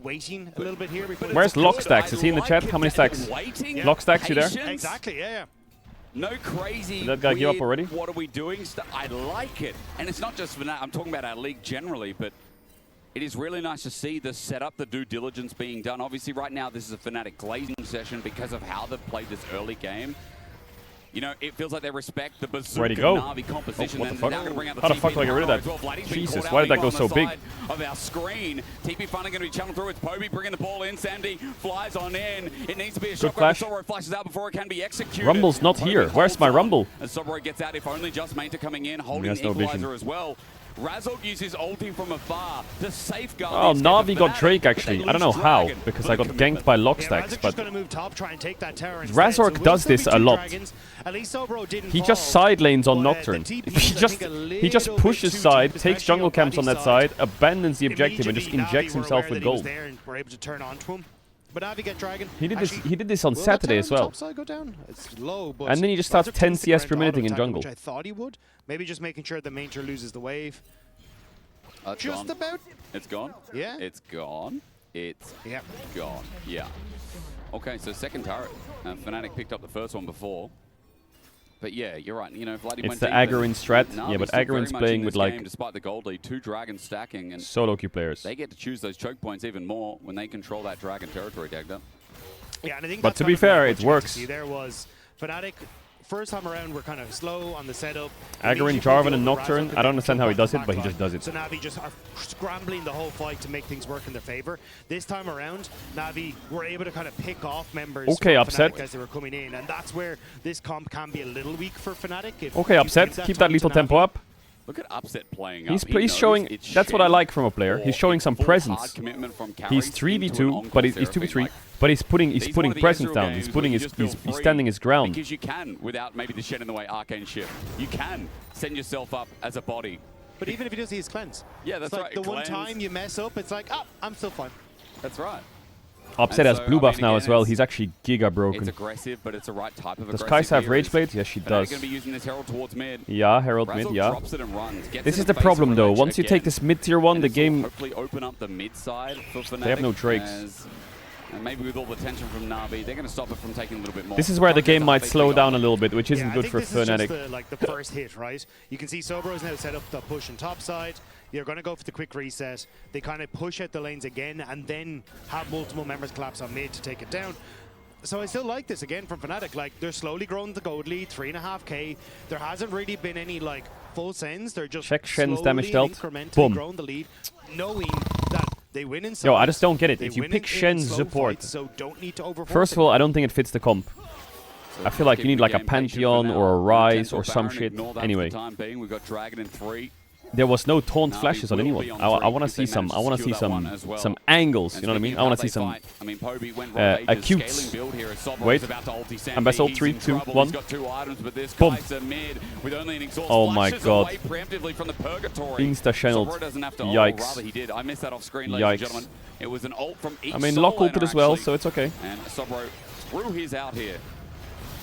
waiting a little bit here. Where's Lockstacks? Is he in the chat? How many stacks? Yeah. Lockstacks, you there? Exactly, yeah. No crazy. Did that guy give up weird, already? What are we doing? I like it. And it's not just Fnatic. I'm talking about our league generally, but it is really nice to see the setup, the due diligence being done. Obviously, right now, this is a Fnatic glazing session because of how they've played this early game. You know, it feels like they respect the bazooka go? Na'Vi composition. Oh, what the and fuck? now gonna bring out the How the TP fuck do I get rid of that? as well. Vladdy's been Jesus, caught out why did that big go on so the big? side Of our screen. TP finally going to be channeled through. It's Poby bringing the ball in. Sandy flies on in. It needs to be a shot. flash. Sorrow flashes out before it can be executed. Rumble's not here. Where's my Rumble? As Sorrow gets out, if only just Mainta coming in, holding has the no equalizer vision. as well. Razog uses ulti from afar to safeguard. Oh, the escape of Navi got Fnatic, Drake but actually. they I don't know lose how, Dragon. because Good I got commitment. ganked by Yeah, Lockstacks, Razor's but just going to move top, try and take that tower instead. Razork So we'll does still this be a two lot. dragons. At least Sobro didn't he fall, just side lanes on but, Nocturne. the TPs, He I just think, a he just little bit pushes too side, deep, takes especially jungle on camps on that Vladdy's side, abandons the objective, and just Immediately, injects Navi were himself aware with that he was gold. there and were able to turn onto him. But Navi get Dragon. He did this. Actually, He did this on will that Saturday tower as on the well. top side go down? It's low, but And then he just starts Razork 10 tends to CS go per into minute in auto-attack, jungle. Which I thought he would. Maybe just making sure the Mainter loses the wave. It's Just gone. about. It's gone? Yeah. It's gone. It's gone. Yeah. Okay, so second turret. Fnatic picked up the first one before. But yeah, you're right. You know, Vladdy It's went the deep, but Agarin strat. Navi's Yeah, but still very Agarin's much playing in with this like game, despite the gold lead, 2 dragons stacking, and solo queue players. they get to choose those choke points even more when they control that dragon territory, Dagda. Yeah, and I think But that's to kind be of fair, what it you had to works. see there was Fnatic. First time around, we're kind of slow on the setup. Agarin, Immediately Jarvan, over and Nocturne. Razork I don't understand how he does it, back but he line. just does it. So Navi just are scrambling the whole fight to make things work in their favor. This time around, Navi were able to kind of pick off members Okay, from Upset. Fnatic as they were coming in, and that's where this comp can be a little weak for Fnatic. If Okay, you Upset. give Keep that time lethal to tempo Navi. up. Look at Upset playing He's up. He knows showing. it's That's what I Shen like from a player. He's showing some or presence. hard commitment from He's carries into an 3v2, but he's Encore 2v3. Seraphine. Like, But he's putting these one of the presence Ezreal down. games He's putting where his you just feel he's free standing his ground. Because you can, without maybe the Shen in the way Arcane Shift. You can send yourself up as a body. But even if he does his cleanse, Yeah, that's it's like right. the one Cleanse. time you mess up, it's like, ah, I'm still fine. That's right. Upset has so, blue I buff mean, now again, as well. it's- He's actually giga broken. It's aggressive, but it's the right type of Does aggressive. Kai'Sa have here Rage is- Blade? Yes, she but they're does. going to be using this Herald towards mid. Yeah, Herald mid, Razork yeah. drops it and runs. Gets This in is the the face problem of though. Ledge Once you take again. this mid tier 1, And the this will game... hopefully open up the mid side for Fnatic. They have no Drakes. And maybe with all the tension from Navi, they're going to stop it from taking a little bit more. This is where the Try and game get might that slow big down a goal. little bit, which isn't Yeah, I good think for this is Fnatic. just the first hit, right? You can see Sobro's now set up the push and top side. You're going to go for the quick reset. They kind of push out the lanes again and then have multiple members collapse on mid to take it down. So I still like this again from Fnatic. Like, they're slowly growing the gold lead, 3.5k. There hasn't really been any like full sends. They're just Check Shen's slowly damage and dealt. incrementally Boom. growing the lead, knowing that they win in Yo, I size, just don't get it. they If you win pick in Shen's slow support, fights, so don't need to overforce first of it. all, I don't think it fits the comp. I feel like you need like a Pantheon or a Rise or some shit. Anyway, Time being, we've got Dragon in 3. there was no taunt Navi flashes on will anyone. be on I three want to if see they some. manage I want to to see secure that one as well. some angles. And You know what I mean? speaking I of want how to see they some fight, I mean, Poby went Rampage's acutes. scaling build here as Sobro Wait. is about to ulti Sandy. And best ult, He's 3, in 2, trouble. 1. He's got 2 items, but this Boom. guy's a mid with only an exhaust. Oh my Flushes god. away preemptively from the purgatory. Insta-channeled. Sobro doesn't have to. Yikes. Oh, rather he did. I missed that off screen, ladies and Yikes. gentlemen. It was an ult from each I mean, Lock solo ulted laner, as well, actually. so it's okay. And Sobro threw his out here.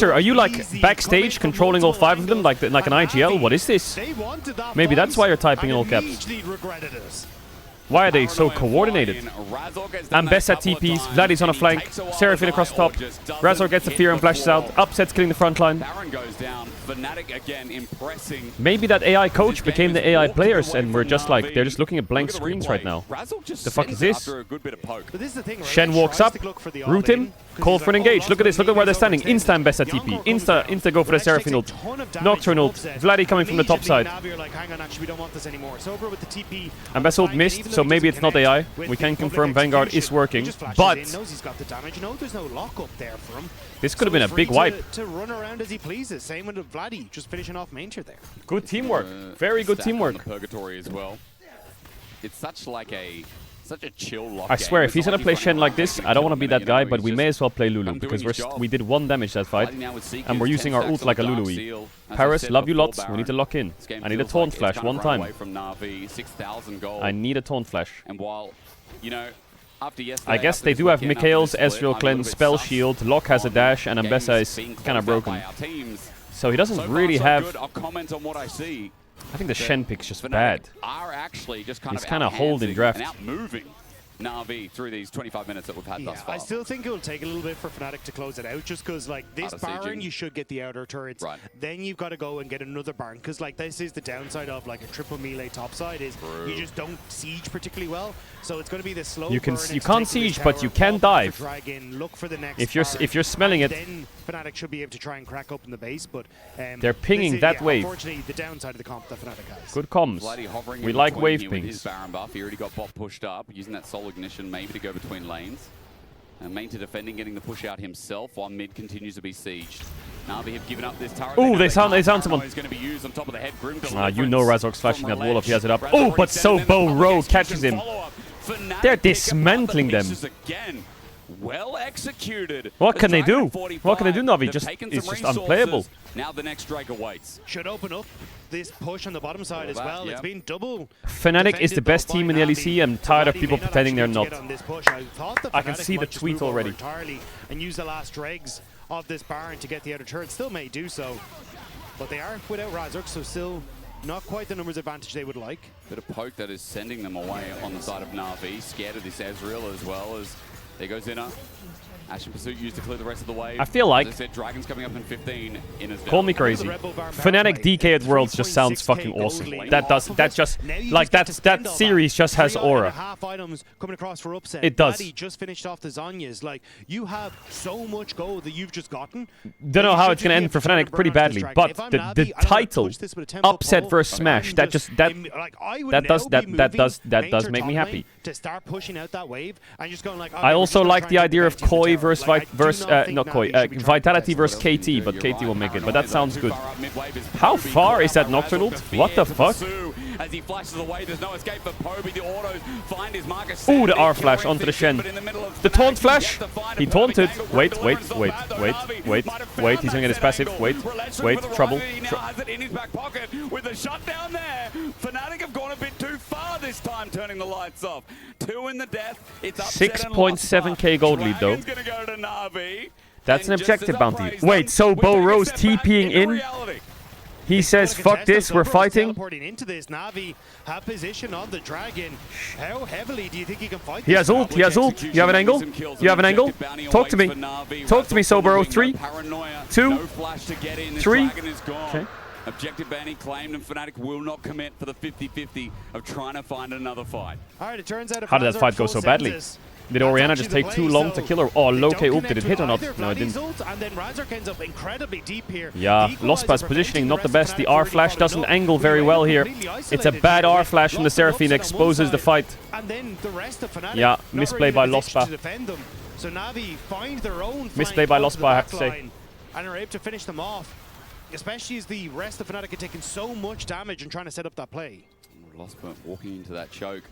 Mixer, are you like backstage controlling all 5 of them like an IGL? What is this? Maybe that's why you're typing in all caps. Why are they so coordinated? Ambessa TPs, Vladdy's on a flank, Seraphine across the top. Razor gets the fear and flashes out. Upset's killing the front line. Baron goes down. Fnatic again impressing. Maybe that AI coach became the AI players and we're just like, they're just looking at blank screens right now. The fuck is this? But this is the thing, right? Shen He walks tries up, to look for the root him, all-in, call 'cause for an he's like, engage. Look at this, look at where they're standing. Insta Ambessa TP. Insta go for the Seraphine ult. Nocturne ult. Vladdy coming from the top side. Navi are like, hang on, actually, we don't want this anymore. Sober with the TP. Ambessa ult missed, so maybe it's not AI. We can confirm Vanguard is working, but knows he's got the damage. No, there's no lock up there for him. this could have been a Free big wipe. to run around as he pleases. Same with Vladdy, just finishing off main tier there. Good teamwork. Very good Stack on teamwork. the Purgatory as well. It's such a chill lock I swear, game. if he's gonna play Shen like this, I don't want to be that guy, but we may as well play Lulu because we did 1 damage that fight, and we're using our ult like a Lulu. Paris, love you lots. We need to lock in. I need a taunt flash 1 time. I need a taunt flash. And while, you know, after yesterday, I guess they do have Mikhail's Ezreal Cleanse, Spell Shield, Lock has a dash, and Ambessa is kind of broken. So he doesn't really have... I'll comment on what I see. I think the Shen pick's just bad. Are actually just kind He's of kind of holding draft. and out-moving NAVI through these 25 minutes that we've had thus far. I still think it will take a little bit for Fnatic to close it out, just because like this Baron, you should get the outer turrets. Right. Then you've got to go and get another Baron, because like this is the downside of like a triple melee topside is you just don't siege particularly well. So it's going to be this slow. You burn can't into siege, taking but this you tower, can pop off the dive. Dragon, look for the next If you're Baron, smelling it, then Fnatic should be able to try and crack open the base. But they're pinging that wave. Unfortunately, the downside of the comp that Fnatic has. Good comms. We like wave With his pings. Baron buff, he already got bot pushed up, using that soul ignition maybe to go between lanes. And main to defending, getting the push out himself while mid continues to be sieged. Navi have given up this turret. Ooh, they sound someone. Is going to be used on top of the head. Grim You know Razor's flashing that wall if he has it up. Oh, but Sobo Rowe catches him. They're dismantling them. Again, well executed. What can they do? What can they do, Navi? It's just unplayable. Now the next Drake awaits. Should open up this push on the bottom side as well. It's been double. Fnatic is the best team in the LEC. I'm tired of people pretending they're not. I can Fnatic see the might just tweet move over already. entirely and use the last dregs of this Baron to get the outer turret. Still may do so, but they are without Razork, so still not quite the numbers advantage they would like. Bit of poke that is sending them away on the side of Na'Vi. Scared of this Ezreal as well as there goes Inner. Ashen Pursuit used to clear the rest of the wave. I feel like... As I said, Dragon's coming up in 15. Inner's Call me crazy. Fnatic DK at Worlds just sounds fucking awesome. That series just has aura. Half items coming across for upset. It does. Vladdy just finished off the Zhonya's. Like, you have so much gold that you've just gotten. Don't know how it's gonna end for Fnatic pretty badly, but the title, upset versus Smash, that does make me happy. To start pushing out that wave and just going like. I also like the idea of Koi versus Vitality versus KT, but KT won't make it. But that sounds good. How far is that Nocturne ult? What the fuck? As he flashes away, there's no escape for Poby. The autos find his marker. Ooh, the R flash onto the Shen. The taunt flash. He taunted. Wait. He's gonna get his passive. Wait. Trouble. In his back pocket with the shutdown there. Fnatic have gone a bit too far this time, turning the lights off. 2 in the death. It's 6.7k gold lead though. Gonna go to Na'Vi. That's an objective bounty. Wait, so Bo Rose TPing in? He says, fuck this, we're fighting. Teleporting into this, Navi have position on the Dragon. How heavily do you think he can fight? He has ult. You have an angle? Talk to me. Talk to me, Soboro. 3, 2, 3. Okay. Objective bounty claimed, and Fnatic will not commit for the 50-50 of trying to find another fight. All right, it turns out how did that fight go so badly? Did Orianna just take too long to kill her? Oh, low-K ult, did it hit or not? No, it didn't. And then Razork ends up incredibly deep here. Yeah, Lospa's positioning not the best. The R flash doesn't angle very well here. It's a bad R flash from the Seraphine, exposes the fight. And then the rest of Fnatic, yeah, misplay by Lospa. So Navi find their own misplay by Lospa, I have to say. And are able to finish them off. Especially as the rest of Fnatic are taking so much damage and trying to set up that play. Lospa walking into that choke.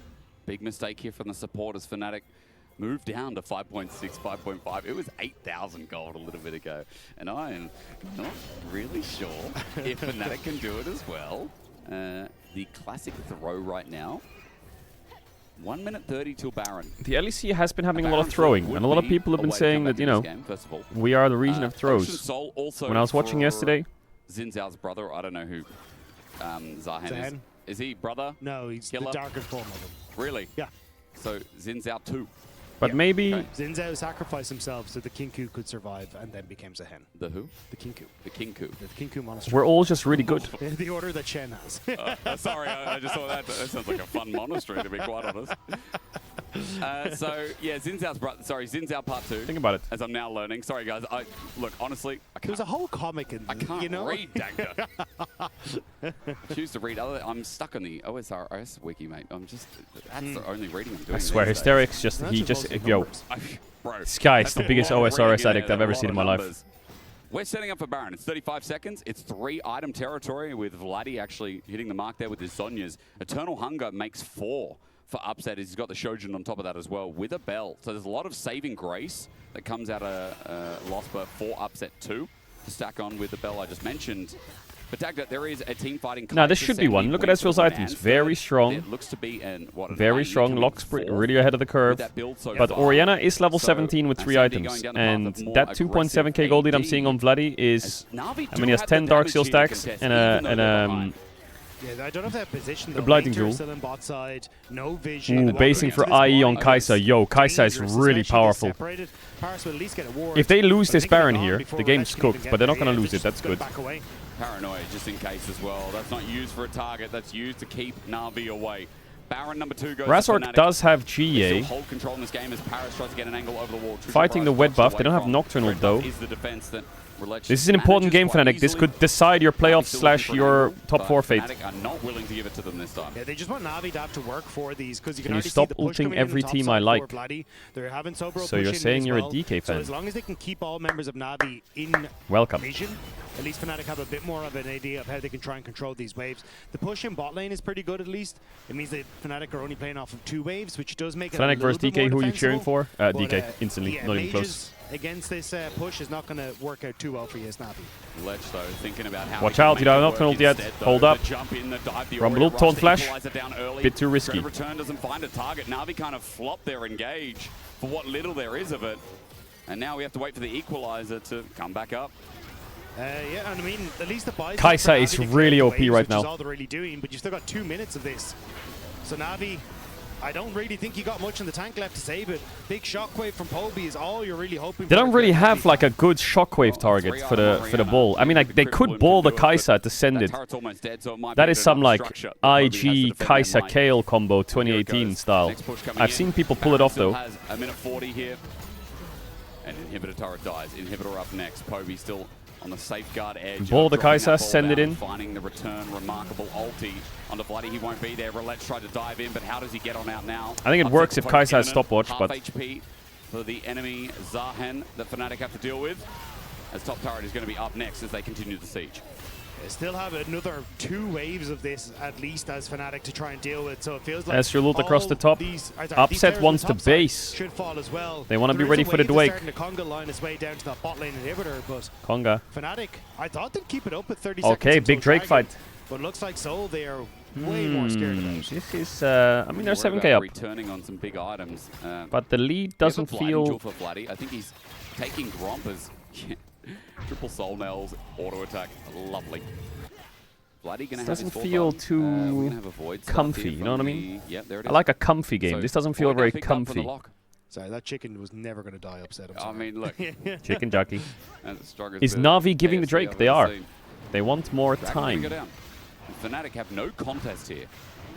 Big mistake here from the supporters. Fnatic moved down to 5.6, 5.5. It was 8,000 gold a little bit ago. And I am not really sure if Fnatic can do it as well. The classic throw right now. 1 minute 30 till Baron. The LEC has been having a lot of throwing, and a lot of people have been saying that, you know, we are the region of throws. When I was watching yesterday... Xin Zhao's brother, I don't know who Zahen is. Is he brother? No, he's Killer? the darker form of him. Really? Yeah. So Zin's out too. But maybe... Okay. Zinzao sacrificed himself so the Kinku could survive and then became a hen. The who? The Kinku. The Kinku. The Kinku monastery. We're all just really good. The order that Shen has. Sorry, I just thought that sounds like a fun monastery, to be quite honest. So, yeah, Zinzao Part 2. Think about it. As I'm now learning. Sorry, guys. Look, honestly, I can't. There's a whole comic in there, I can't you know? read, Dagda. I choose to read other. I'm stuck on the OSRS wiki, mate. That's the only reading I'm doing. I swear, Hysterics just... Yo. Bro, This guy is the biggest OSRS addict I've ever seen in my life. We're setting up for Baron. It's 35 seconds. It's 3-item territory with Vladdy actually hitting the mark there with his Zhonyas. Eternal Hunger makes 4 for upset. He's got the Shojin on top of that as well with a belt. So there's a lot of saving grace that comes out of Losper for upset 2 to stack on with the bell I just mentioned. But Dagda, there is a team fighting. Now this should be one. Look at Ezreal's items. Very strong. It looks to be very strong. Locks really ahead of the curve. But Orianna is level 17 with 3 items. And that 2.7k gold lead I'm seeing on Vladdy is... I mean, he has 10 Dark Seal stacks and yeah, I don't know if they're positioned. A Blighting Jewel. Still in bot side, no vision. Ooh, basing for IE on Kai'Sa. Yo, Kai'Sa is really powerful. If they lose this Baron here, the game's cooked, but they're not going to lose it. That's good. Paranoia just in case as well. That's not used for a target. That's used to keep Na'Vi away. Baron number 2 goes Razork does have GA. Hold control in this game as Paris tries to get an angle over the wall. Fighting the wet buff. They don't have Nocturnal though. Is the defense that this is an important game, Fnatic. This could decide your playoffs / your top 4 fate. Fnatic are not willing to give it to them this time. Yeah, they just want Na'Vi to have to work for these because you can you already stop see the push ulting every team I like? They're having Sobro So you're saying you're a DK fan? So as long as they can keep all members of Na'Vi in Welcome. vision, at least Fnatic have a bit more of an idea of how they can try and control these waves. The push in bot lane is pretty good at least. It means that Fnatic are only playing off of 2 waves, which does make it Fnatic a versus little bit DK, more who are you cheering for? defensible. DK, instantly, yeah, not even close. mages against this push is not going to work out too well for you as Na'Vi. Ledge though, thinking about how watch out, you don't have ult yet. Hold up. Rumble ult, taunt flash. Bit too risky. Return doesn't find a target. Na'Vi kind of flop their engage for what little there is of it. And now we have to wait for the equalizer to come back up. Yeah, and I mean, at least the buy Kai'Sa is really OP right which now. Is all they're really doing, but you still got 2 minutes of this. So Na'Vi, I don't really think you got much in the tank left to save it. Big shockwave from Poby is all you're really hoping They for. don't really have like a good shockwave target for the ball. I mean, like they could ball the Kai'Sa to send it. That is some like IG Kai'Sa Kayle combo 2018 style. I've seen people pull it off though. A minute 40 here. And Inhibitor turret dies. Inhibitor up next. Poby still on the safeguard edge. Ball the Kai'Sa, send it in. Finding the return, remarkable ulti. On the Vladdy, he won't be there. Roulette tried to dive in, but how does he get on out now? I think it works if Kai'Sa has stopwatch, but... Half HP for the enemy Zahen that Fnatic have to deal with. As top turret is going to be up next as they continue the siege. They still have another 2 waves of this at least as Fnatic to try and deal with. So it feels like Ezreal ult across the top. Upset wants to base. Should fall as well. They want to be ready for the Dwake. The Conga line its way down to that bot lane inhibitor, but Conga. Fnatic, I thought they'd keep it up at 30 seconds. Okay, big Drake fight. But looks like Soul they are way more scared about. This is, I mean, they're 7k up. Returning on some big items. But the lead doesn't feel... For Vladdy. I think he's taking Grompers. Triple Soul Nails, auto attack, lovely. Vladdy gonna doesn't feel too comfy, you know what I mean? Yep, there it is. I like a comfy game. This doesn't feel very comfy. Sorry, that chicken was never going to die upset. I mean, look. Chicken jockey. Is Na'Vi giving the Drake? They are. They want more time. Fnatic have no contest here.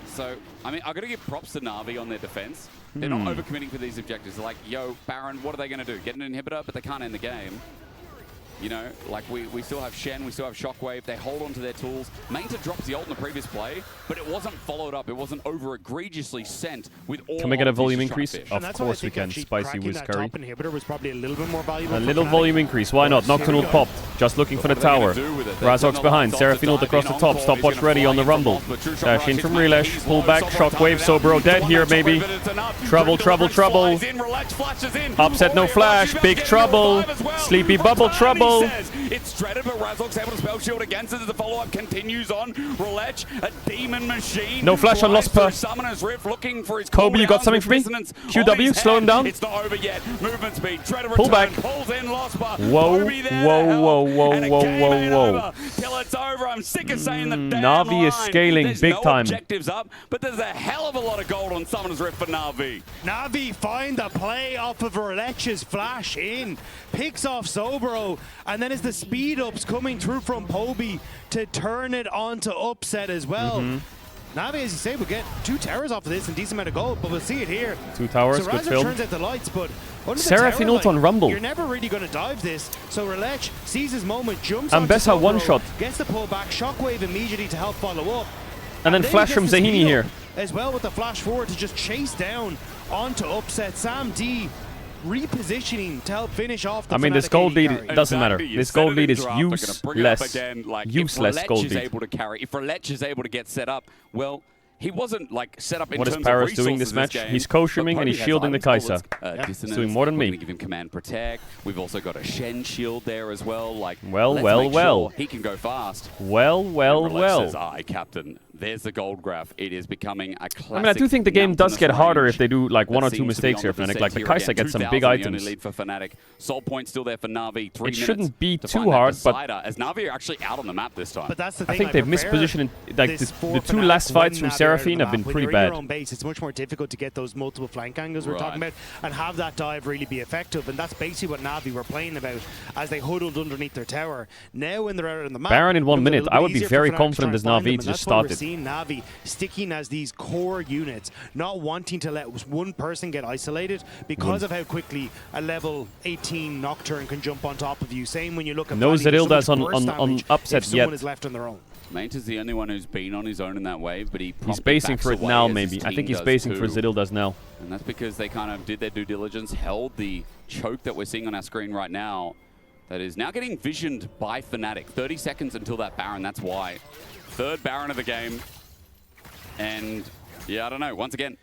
So, I mean, I've got to give props to Na'Vi on their defense. They're not overcommitting for these objectives. They're like, yo, Baron, what are they going to do? Get an inhibitor, but they can't end the game. You know, like we still have Shen, we still have Shockwave. They hold on to their tools. Manta drops the ult in the previous play, but it wasn't followed up. It wasn't over egregiously sent with all. Can we get a volume increase? And Of course we can. Spicy whiz curry. Inhibitor was probably a little bit more valuable. A little volume increase. Why not? Nocturnal popped. Just looking for the tower. Razork's behind. Seraphine ult across the top. Stopwatch ready on the rumble. Dash in from Relash. Pull back. Shockwave. Sobro dead here maybe. Trouble, trouble, trouble. Upset no flash. Big trouble. Sleepy bubble trouble. Go. Says it's dreaded, but Razork's able to spell shield against it as the follow-up continues on. Relech, a demon machine. No flash on Losper. Summoner's Rift looking for his Kobe, you got something for me? QW, slow him down. It's not over yet. Movement speed. Dreaded Pull return, back. pulls in Losper. Whoa, whoa. Till it's over. I'm sick of saying the damn Na'Vi is line. scaling There's big no time. Objectives up, but there's a hell of a lot of gold on Summoner's Rift for Na'Vi. Na'Vi find the play off of Relech's flash in, picks off Sobro, and then it's the speed ups coming through from Poby to turn it onto upset as well. Na'Vi, as you say, will get 2 towers off of this and decent amount of gold, but we'll see it here. 2 towers, so good Razor film. turns out the lights, but under the Seraphine tower ult on line, Rumble. You're never really going to dive this. So Relech sees his moment, jumps And onto Bessa Sobro, one-shot. gets the pullback, Shockwave immediately to help follow up. And then flash he from gets the Zahini speed here. up as well with the flash forward to just chase down onto upset. Sam D repositioning to help finish off the I mean, this Fnatic gold AD lead carry. This matter. This gold lead is useless. Useless if gold Relech is lead. able to carry, if Relech is able to get set up, well, he wasn't like set up in What is terms Paris of doing resources this match? game, He's but co-streaming and Poby he's has shielding the items Kai'Sa. called, He's Dissonance. doing more than We're me. gonna give him Command Protect. We've also got a Shen shield there as well. Like, Well, let's well, make well. sure he can go fast. Well, And Relech says, well. aye, Captain. There's the gold graph. It is becoming a classic. I mean, I do think the game does get harder if they do like that 1 or 2 seems to be mistakes on here, the Fnatic. Like the percent Kai'Sa here gets some again. big 2000, the only items. lead for Fnatic. Soul point still there for Na'Vi. 3 It shouldn't be to too find that hard, but decider, as Na'Vi are actually out on the map this time. But that's the I thing. think they've mispositioned. Like the 2 last fights from Seraphine have been pretty When you're in bad. your own base, it's much more difficult to get those multiple flank angles we're talking about and have that dive really be effective. And that's basically what Na'Vi were playing about as they huddled underneath their tower. Now when they're out on the map, Baron in 1 it becomes a minute. little I bit would be easier for very Fnatic to try confident and as find them, Na'Vi and just that's why we're started. seeing Na'Vi sticking as these core units, not wanting to let one person get isolated because of how quickly a level 18 Nocturne can jump on top of you. Same when you look at No Valley, there's so Zerilda's much on burst damage upset if someone yet. is left on their own. Maint is the only one who's been on his own in that wave, but he He's promptly basing backs for it away now, as his maybe. I team think he's does basing for too. Zerilda's now. And that's because they kind of did their due diligence, held the choke that we're seeing on our screen right now, that is now getting visioned by Fnatic. 30 seconds until that Baron, that's why. 3rd Baron of the game. And yeah, I don't know, once again,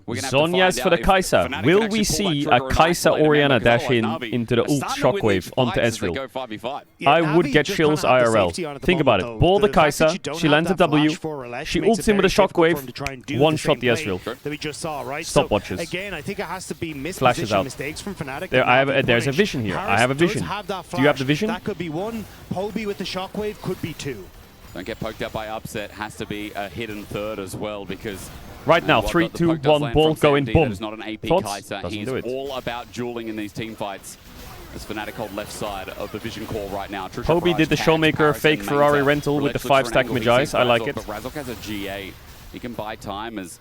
we're gonna have to Zhonya's find for the out if Kai'Sa. Fnatic Will can we actually pull that see a trigger and Kai'Sa isolate him, Orianna because dash otherwise in Na'Vi into the are ult starting to win these shockwave onto fights as they Ezreal? go 5v5. Yeah, I would Na'Vi get just chills kinda have the safety IRL. on at the Think about moment, it. though. Ball the The fact that you Kai'Sa, don't she have lands a that flash W, for Relech she makes ults it him with a very difficult for him shockwave, to try and do one-shot the the same Ezreal. play that we just saw, right? Stopwatches. Again, I think it has to be Flashes misposition out. mistakes from Fnatic. There, that I have Na'Vi there's a punish. vision here. I Paris have a does vision. have that Do you have the flash. vision? That could be 1. Poby with the shockwave could be 2. Don't get poked out by upset. Has to be a hidden 3rd as well, because Right now, what 3, the 2, poke does 1, land ball from going, Sam D, boom. that is not an AP Thoughts? Kai'Sa. Doesn't He do is it. all about dueling in these team fights. As Fnatic hold left side of the vision core right now. True Poby Barrage did the tags Showmaker Paris fake and Ferrari Mainta. rental with the Relech looks for an 5-stack angle, he Magi's. sees I like Razork, it. But Razork has a G8. He can buy time as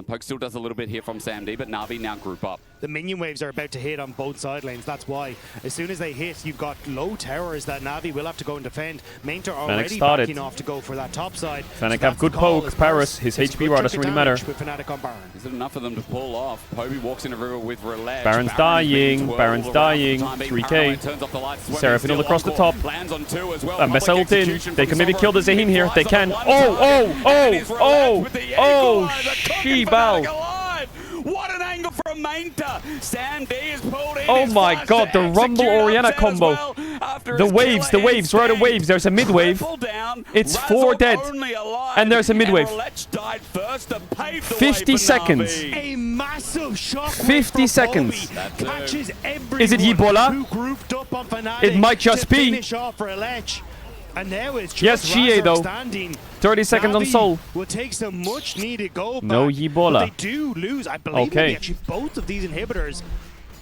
Poke still does a little bit here from Sam D, but Na'Vi now group up. The minion waves are about to hit on both side lanes. That's why. As soon as they hit, you've got low towers that Na'Vi will have to go and defend. Mainta already started. backing off to go for that top side. Fnatic So have that's good the call poke. as Paris, his It's a HP good bar chunk doesn't of really matter. damage with Fnatic on Baron. Is it enough for them to pull off? Poby walks in the river with Relech. Baron's dying. Baron's dying. 3k. Seraphine all across the top. Lands on 2 as well. Mesa ult in. They can maybe kill the Zahine here. They can. Oh, Shibao. What an angle from Mainta! Sam D is pulled in. Oh my god, the Rumble Orianna combo. The waves, right of waves. There's a mid wave. It's 4 dead. And there's a mid wave. 50 seconds. A massive shock. 50 seconds. Catches everyone Is it Ebola? who grouped up on Fnatic It might just to be. finish off Relech. And now it's just Yes, GA Razork though. standing. 30 seconds on Na'Vi Soul. will take some much needed gold No back, Ebola. but they do lose. I believe Okay. maybe actually both of these inhibitors.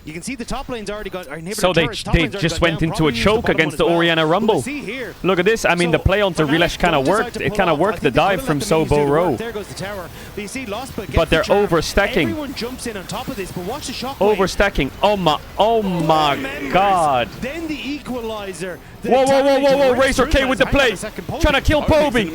You can see the top lane's already got inhibitor So they turrets, top they lane's already just gone went down, into a probably used the choke bottom against the one as well. Orianna But Rumble. we'll see here. Look at this. I mean, the play onto Relash kind of worked. It kind of worked the dive from Sobo Row. There goes the tower. But you see, Lospa But they're overstacking. Everyone jumps in on top of this, but watch the shockwave. Overstacking. Oh my god. Then the equalizer. Whoa. Razor K with the play. Trying to kill Poby.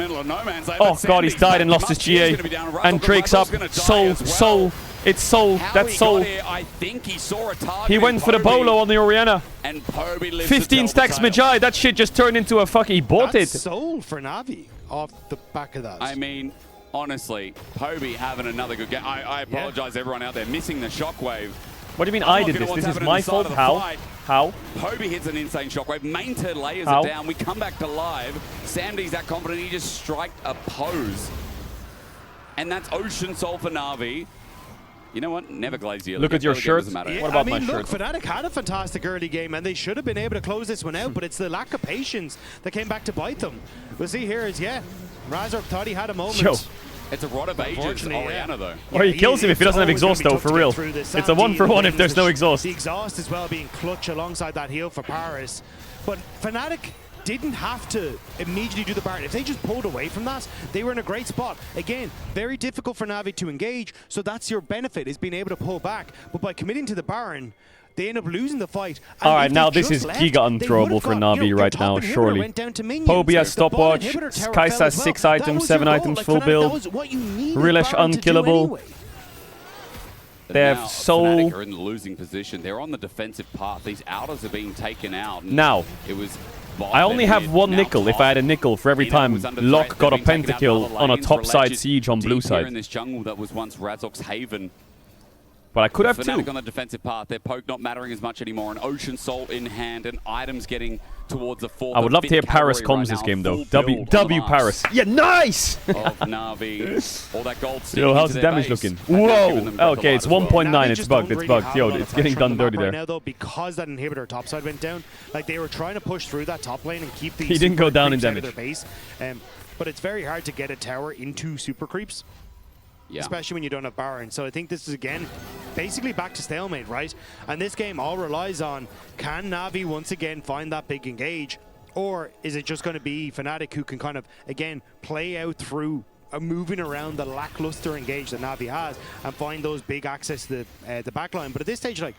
Oh god, he's died and lost his GA. And Drake's up. Soul. It's Soul. That's Soul. I think he saw a target. He went for the bolo on the Orianna. And Poby lives 15 to tell the stacks tale. Magi. That shit just turned into a fucking. He bought That's it. Soul for Na'Vi off the back of that. I mean, honestly, Poby having another good game. I apologize everyone out there missing the shockwave. What do you mean I did this? This is my fault? How? How? Poby hits an insane shockwave. Main turn layers How? it down. We come back to live. Samdy's that confident. He just striked a pose. And that's Ocean Soul for Na'Vi. You know what? Never glaze you. Look at your shirt. Yeah, what about I mean, my look, shirt? Fnatic had a fantastic early game, and they should have been able to close this one out, but it's the lack of patience that came back to bite them. We'll see here is, yeah, Razork thought he had a moment. Yo. It's a rod of ages, Orianna, though. Or he kills him if he doesn't have exhaust, though, for real. It's a 1-for-1 if there's no exhaust. The exhaust as well being clutch alongside that heal for Paris. But Fnatic didn't have to immediately do the Baron. If they just pulled away from that, they were in a great spot. Again, very difficult for Na'Vi to engage, so that's your benefit, is being able to pull back. But by committing to the Baron, they end up losing the fight. All right, now this is giga unthrowable for Na'Vi right now, surely. Poby has stopwatch, Kai'Sa has 6 items, 7 items, full build. Rilesh unkillable. They have now, Soul. Fnatic are in the losing position. They're on the defensive path. These outers are being taken out. Now, it was I only have 1 nickel. If I had a nickel for every time Locke got a pentakill on a top side siege on blue Here in side. this jungle that was once Razork's haven. But I could have Fnatic 2. on the defensive path. Their poke not mattering as much anymore. An Ocean Soul in hand and items getting towards the 4th. I would love to hear Paris comms this game, though. W Paris. Yeah, nice! Of Na'Vi. All that gold Yo, how's the damage looking? Whoa! Okay, it's 1.9. It's bugged. It's bugged. Yo, it's getting done dirty there. Right now, though, because that inhibitor topside went down, like they were trying to push through that top lane and keep these. He didn't go down in creeps out of damage. their base, but it's very hard to get a tower into super creeps. Yeah. Especially when you don't have Baron. So I think this is, again, basically back to stalemate, right? And this game all relies on, can Na'Vi once again find that big engage? Or is it just going to be Fnatic who can kind of, again, play out through moving around the lackluster engage that Na'Vi has and find those big access to the backline? But at this stage, like,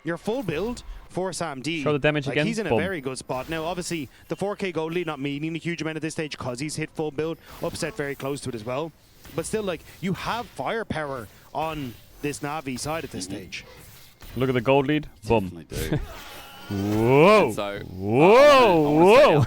you're full build for Sam D. Show the damage like, again. He's in Boom. a very good spot. Now, obviously, the 4K gold lead not meaning a huge amount at this stage because he's hit full build. Upset very close to it as well. But still, like, you have firepower on this Na'Vi side at this stage. Look at the gold lead. Boom. Do. Whoa. So, whoa.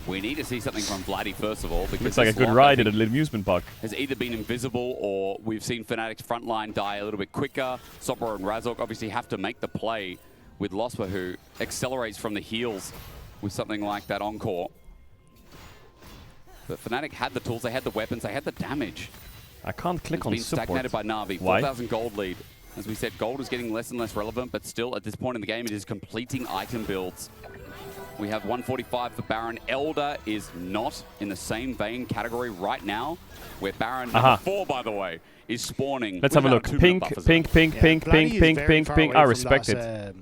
We need to see something from Vladdy first of all. Because Looks like a this good lock, ride I at a think, little amusement park. has either been invisible or we've seen Fnatic's front line die a little bit quicker. Sobro and Razork obviously have to make the play with Losper, who accelerates from the heels with something like that encore. But Fnatic had the tools, they had the weapons, they had the damage. I can't click on been support. stagnated by Na'Vi. Why? 4,000 gold lead. As we said, gold is getting less and less relevant, but still at this point in the game, it is completing item builds. We have 145 for Baron. Elder is not in the same vein category right now, where Baron number 4, by the way, is spawning. Let's have a look. Pink, pink, pink, pink, pink, pink, pink, pink. I respect it.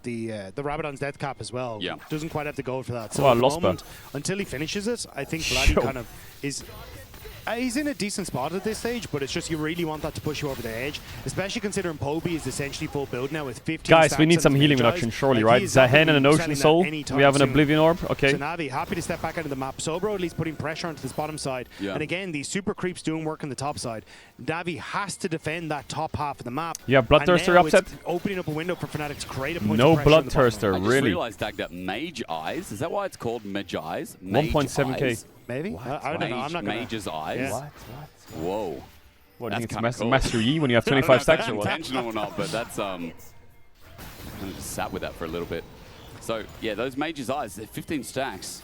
The Rabadon's death cap as well. Yeah. Doesn't quite have the gold for that. So Oh, I at the lost moment, until he finishes it, I think Vladdy kind of is. He's in a decent spot at this stage, but it's just you really want that to push you over the edge, especially considering Poby is essentially full build now with 15 Guys, we need stacks some on his healing mage reduction, eyes. surely, Like, right? he is not Zahen gonna and an be Ocean selling that Soul. anytime We have an soon. Oblivion Orb. Okay. So Navi happy to step back into the map. Sobro at least putting pressure onto this bottom side. Yeah. And again, these super creeps doing work on the top side. Navi has to defend that top half of the map. You have Bloodthirster and now upset? it's opening up a window for Fnatic to create a point No of pressure on the bottom Bloodthirster, lane. I just really. realized, Dag, that Mage Eyes, is that why it's called Mage Eyes? 1.7k. Maybe? I don't know. I'm not gonna. Mage's Eyes? Yeah. Whoa. What, do you That's think kinda it's cool. Master Yi when you have I don't know 25 if stacks that's or what? intentional or not, but that's I just sat with that for a little bit. So yeah, those Mage's Eyes, they're 15 stacks.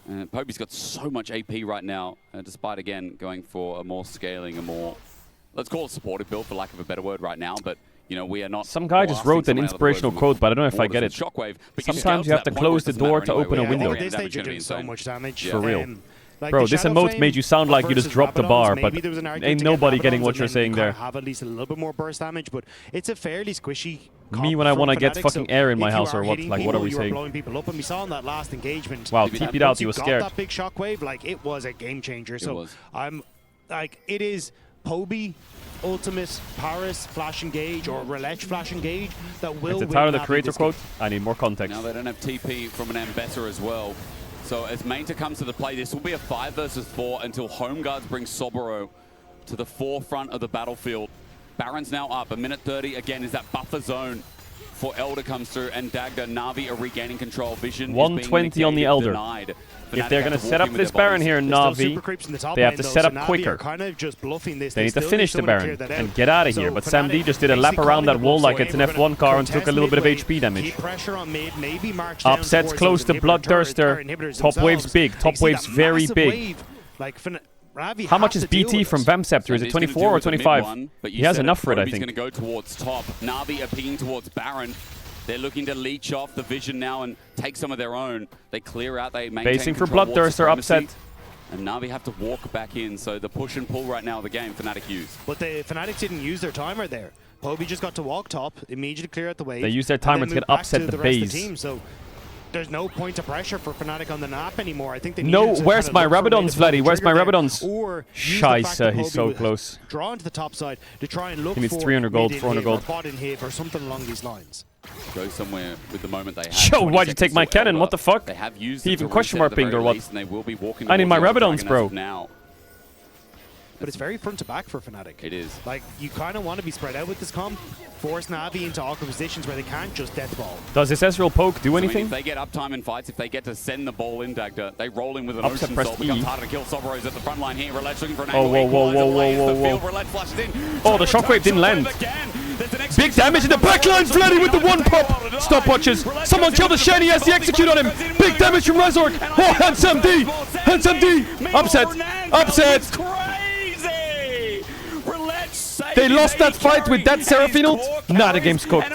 Poby's got so much AP right now, despite again going for a more scaling, a more, let's call it supportive build for lack of a better word right now, but you know, we are not. Some guy just blasting wrote an someone out of the inspirational blue quote, but I don't know if I from get it. Shockwave, but Sometimes you have to close the door to open a window. At this stage, you're doing so much damage. For real. Like Bro, the this Shadow emote Flame made you sound like you just versus dropped the Rabadon's, bar, but maybe there was an argument ain't to get nobody getting Rabadon's what and you're then saying you there. kinda have at least a little bit more burst damage, but it's a fairly squishy. Me when I want to get fucking air in my house or what? Like, what are we You are saying? blowing people up, and we saw in that last engagement. Wow, TP'd out, he was scared. Got that big shockwave, like it was a game changer. So was. I'm like, it is Poby, Ultimate, Paris, Flash Engage, or Rilesh Flash Engage that will It's a win Tyler the Navi Creator this game. quote. I need more context. Now they don't have TP from an Ambassador as well. So as Mainta comes to the play, this will be a 5 versus 4 until Home Guards bring Soboro to the forefront of the battlefield. Baron's now up, a minute 30 again is that buffer zone for Elder comes through, and Dagda, Navi are regaining control. Vision 120 on the Elder. If they're going to set up this Baron here, Navi, they have to set up quicker. They need to finish the Baron and get out of here. But Sam D just did a lap around that wall like it's an F1 car and took a little bit of HP damage. Upset's close to Bloodthirster. Top wave's big. Top wave's very big. How much is BT from Vamscepter? Is it 24 or 25? He has enough for it, I think. He's going to go towards top. Navi are pinging towards Baron. They're looking to leech off the Vision now and take some of their own. They clear out, they maintain Basing for control, Bloodthirster, Upset. And Navi have to walk back in, so the push and pull right now of the game, Fnatic use. But the Fnatic didn't use their timer there. Poby just got to walk top, immediately clear out the wave. They used their timer to get Upset the base. So there's no point of pressure for Fnatic on the map anymore. I think they No, where's my Rabadons, Vladdy? Where's my Rabadons? Scheisse, he's so close. Drawn to the top side to try and look he needs for 300 gold, 400 gold. bot inhib or something along these lines. Go somewhere with the moment they have. Yo, why'd you take my cannon? What the fuck? They have used he even question mark pinged or what? And they will be walking I need my Rabadons, bro. Now. But it's very front to back for Fnatic. It is. Like, you kind of want to be spread out with this comp. Force Navi into awkward positions where they can't just death ball. Does this Ezreal poke do anything? I mean, if they get uptime in fights, if they get to send the ball in, Dagda, they roll in with an Upset Ocean press Soul. E. Becomes harder to kill. Sovero's at the front line here. Roulette looking for an Oh, angle. whoa. Roulette flushes in. Oh, the shockwave didn't land. Big damage in the backline, Freddy with the one pop. Stopwatches. Someone killed the Shiny, has the execute on him. Big damage from Razork. Oh, handsome D. Handsome D. Upset. They lost that fight with that Seraphine ult. Nah, the game's cooked.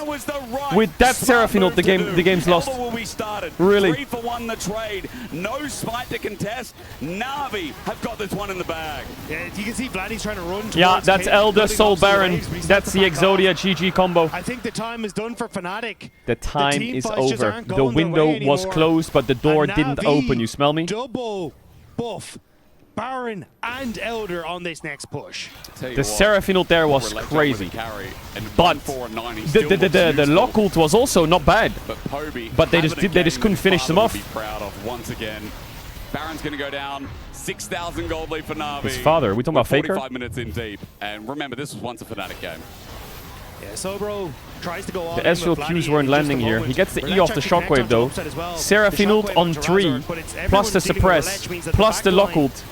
With that Seraphine ult, the game's lost. Really. 3 for 1 the trade. No spite to contest. Navi have got this one in the bag. Yeah, you can see Vladdy's trying to run towards Yeah, that's Elder, Soul Baron. That's the Exodia GG combo. I think the time is done for Fnatic. The time is over. The window was closed, but the door didn't open. You smell me? Double buff. Baron and Elder on this next push. The Seraphine ult there was crazy. But the lock ult was also not bad. But they just couldn't finish them off. Be proud of once again. Baron's going to go down. 6,000 gold lead for Navi. His father. Are we talking about Faker? 45 minutes in deep. And remember, this was once a Fnatic game. Yeah, Sobro tries to go all the Ezreal Qs weren't landing here. He gets the E off the shockwave though. Seraphine ult on 3, plus the suppress, plus the lock ult.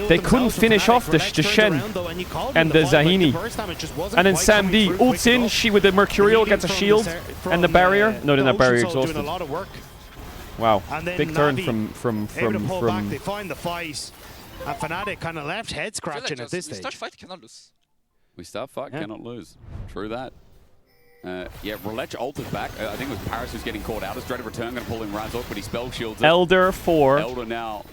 They couldn't finish off the Shen and the Zahini. And then Sam D ults in, she with the Mercurial gets a shield and the barrier. No, then that barrier exhausted. Wow, big turn from. They find the fight, and Fnatic kind of left head scratching at this stage. We start fight, cannot lose. We start fight, cannot lose. True that. Yeah, Roulette ulted back. I think it was Paris who's getting caught out. His dreaded return going to pull in Razork, but he spell shields it. Elder 4. Elder now.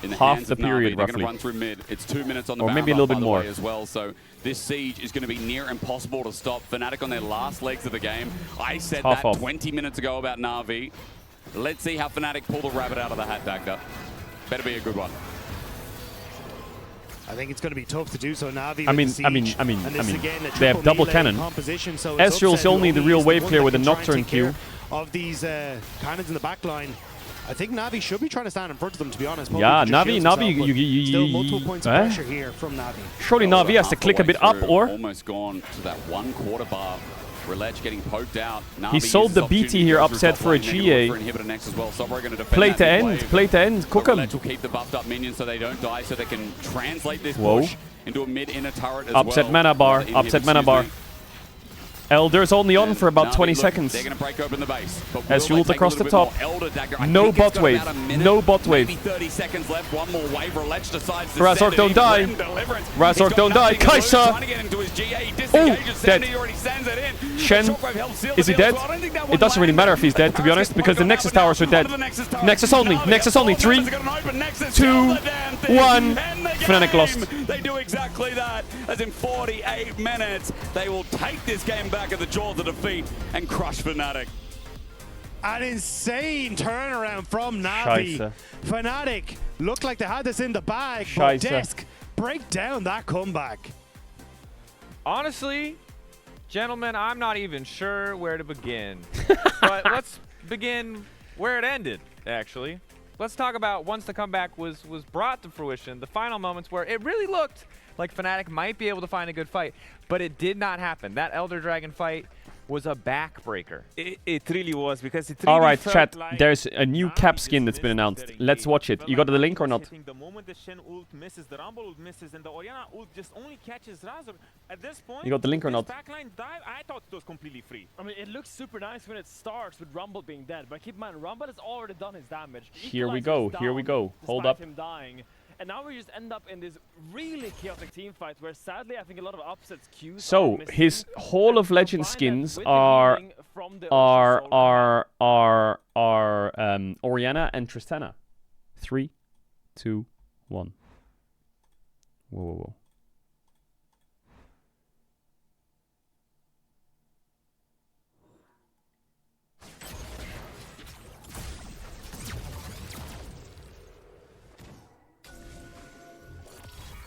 In the half hands the of period, Navi. They're roughly. going to run through mid. It's 2 minutes on the or maybe a little bit more as well. So this siege is going to be near impossible to stop. Fnatic on their last legs of the game. I said Tough that off. 20 minutes ago about Navi. Let's see how Fnatic pull the rabbit out of the hat, Dagda. Better be a good one. I think it's going to be tough to do so. Navi. I mean, they have double cannon. So Ezreal's only the real wave clear with a Nocturne Q. Of these cannons in the back line. I think Navi should be trying to stand in front of them, to be honest. Yeah, Navi, still multiple points of pressure here from Navi. Surely Navi has to click a bit up, or almost gone to that 1/4 bar. Roulette getting poked out. He sold the BT here upset for a GA. Play to end, cook him. Roulette will keep the buffed up minions so they don't die, so they can translate this push into a mid-inner turret as well. Upset mana bar, upset mana bar. Elder's only on for about 20 seconds. They're going to break open the base. Ezreal across the top. No bot wave. No bot wave. Maybe 30 seconds left. One more wave. Roulette decides to Razork don't die. Razork don't die. Kaisa. Oh, dead. Shen. Is he dead? It doesn't really matter if he's dead, to be honest, because the Nexus towers are dead. Nexus only. Nexus only. 3, 2, 1. Fnatic lost. They do exactly that. As in 48 minutes, they will take this game back at the jaws of defeat and crush Fnatic. An insane turnaround from Navi. Scheisse. Fnatic looked like they had this in the bag, but Desk break down that comeback. Honestly, gentlemen, I'm not even sure where to begin. But let's begin where it ended, actually. Let's talk about once the comeback was brought to fruition, the final moments where it really looked like Fnatic might be able to find a good fight, but it did not happen. That Elder Dragon fight was a backbreaker. It really was, because it really Alright, felt chat, like there's a new Navi cap just skin that's been missed announced. their Let's engage. watch it. Felt You like got the link Navi or was not? hitting the moment the Shen ult misses, the Rumble ult misses, and the Orianna ult just only catches Razor. At this point, You got the link or this not? backline dive, I thought it was completely free. I mean, it looks super nice when it starts with Rumble being dead, but keep in mind, Rumble has already done his damage. The Here we Equalizer go, is here we down go. Hold despite up. him dying. And now we just end up in this really chaotic team fight where sadly I think a lot of upsets queues are So missing. his Hall of Legend Combine that skins with the are healing from the Ocean Soul Orianna and Tristana. 3, 2, 1. Whoa, whoa, whoa.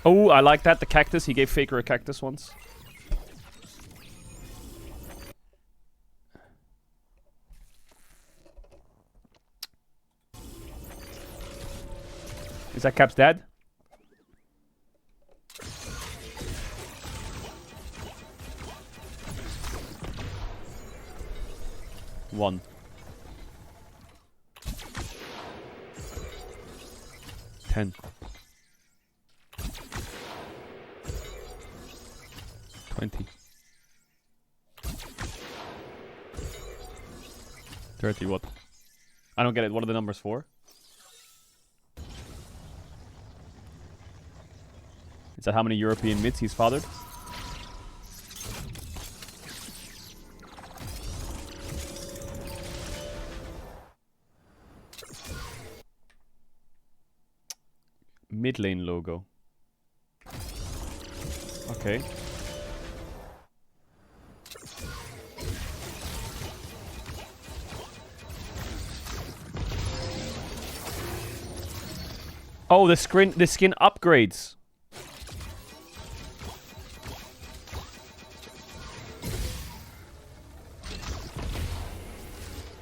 Oh, I like that. The cactus. He gave Faker a cactus once. Is that Cap's dad? One. Ten. 20. 30, what? I don't get it. What are the numbers for? Is that how many European mids he's fathered? Mid lane logo. Okay. Oh, the skin upgrades.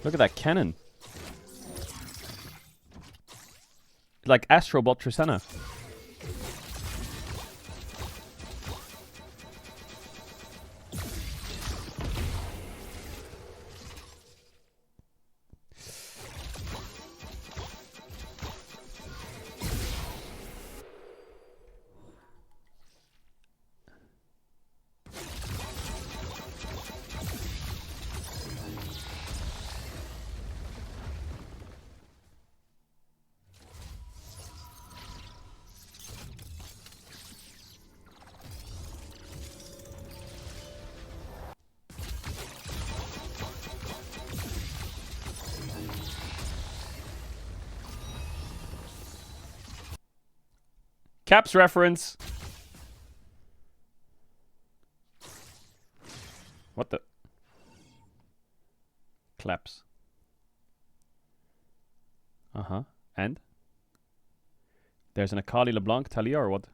Look at that cannon. Like Astrobot Tristana. Caps reference. What the? Claps. Uh-huh. And? There's an Akali LeBlanc Talia or what?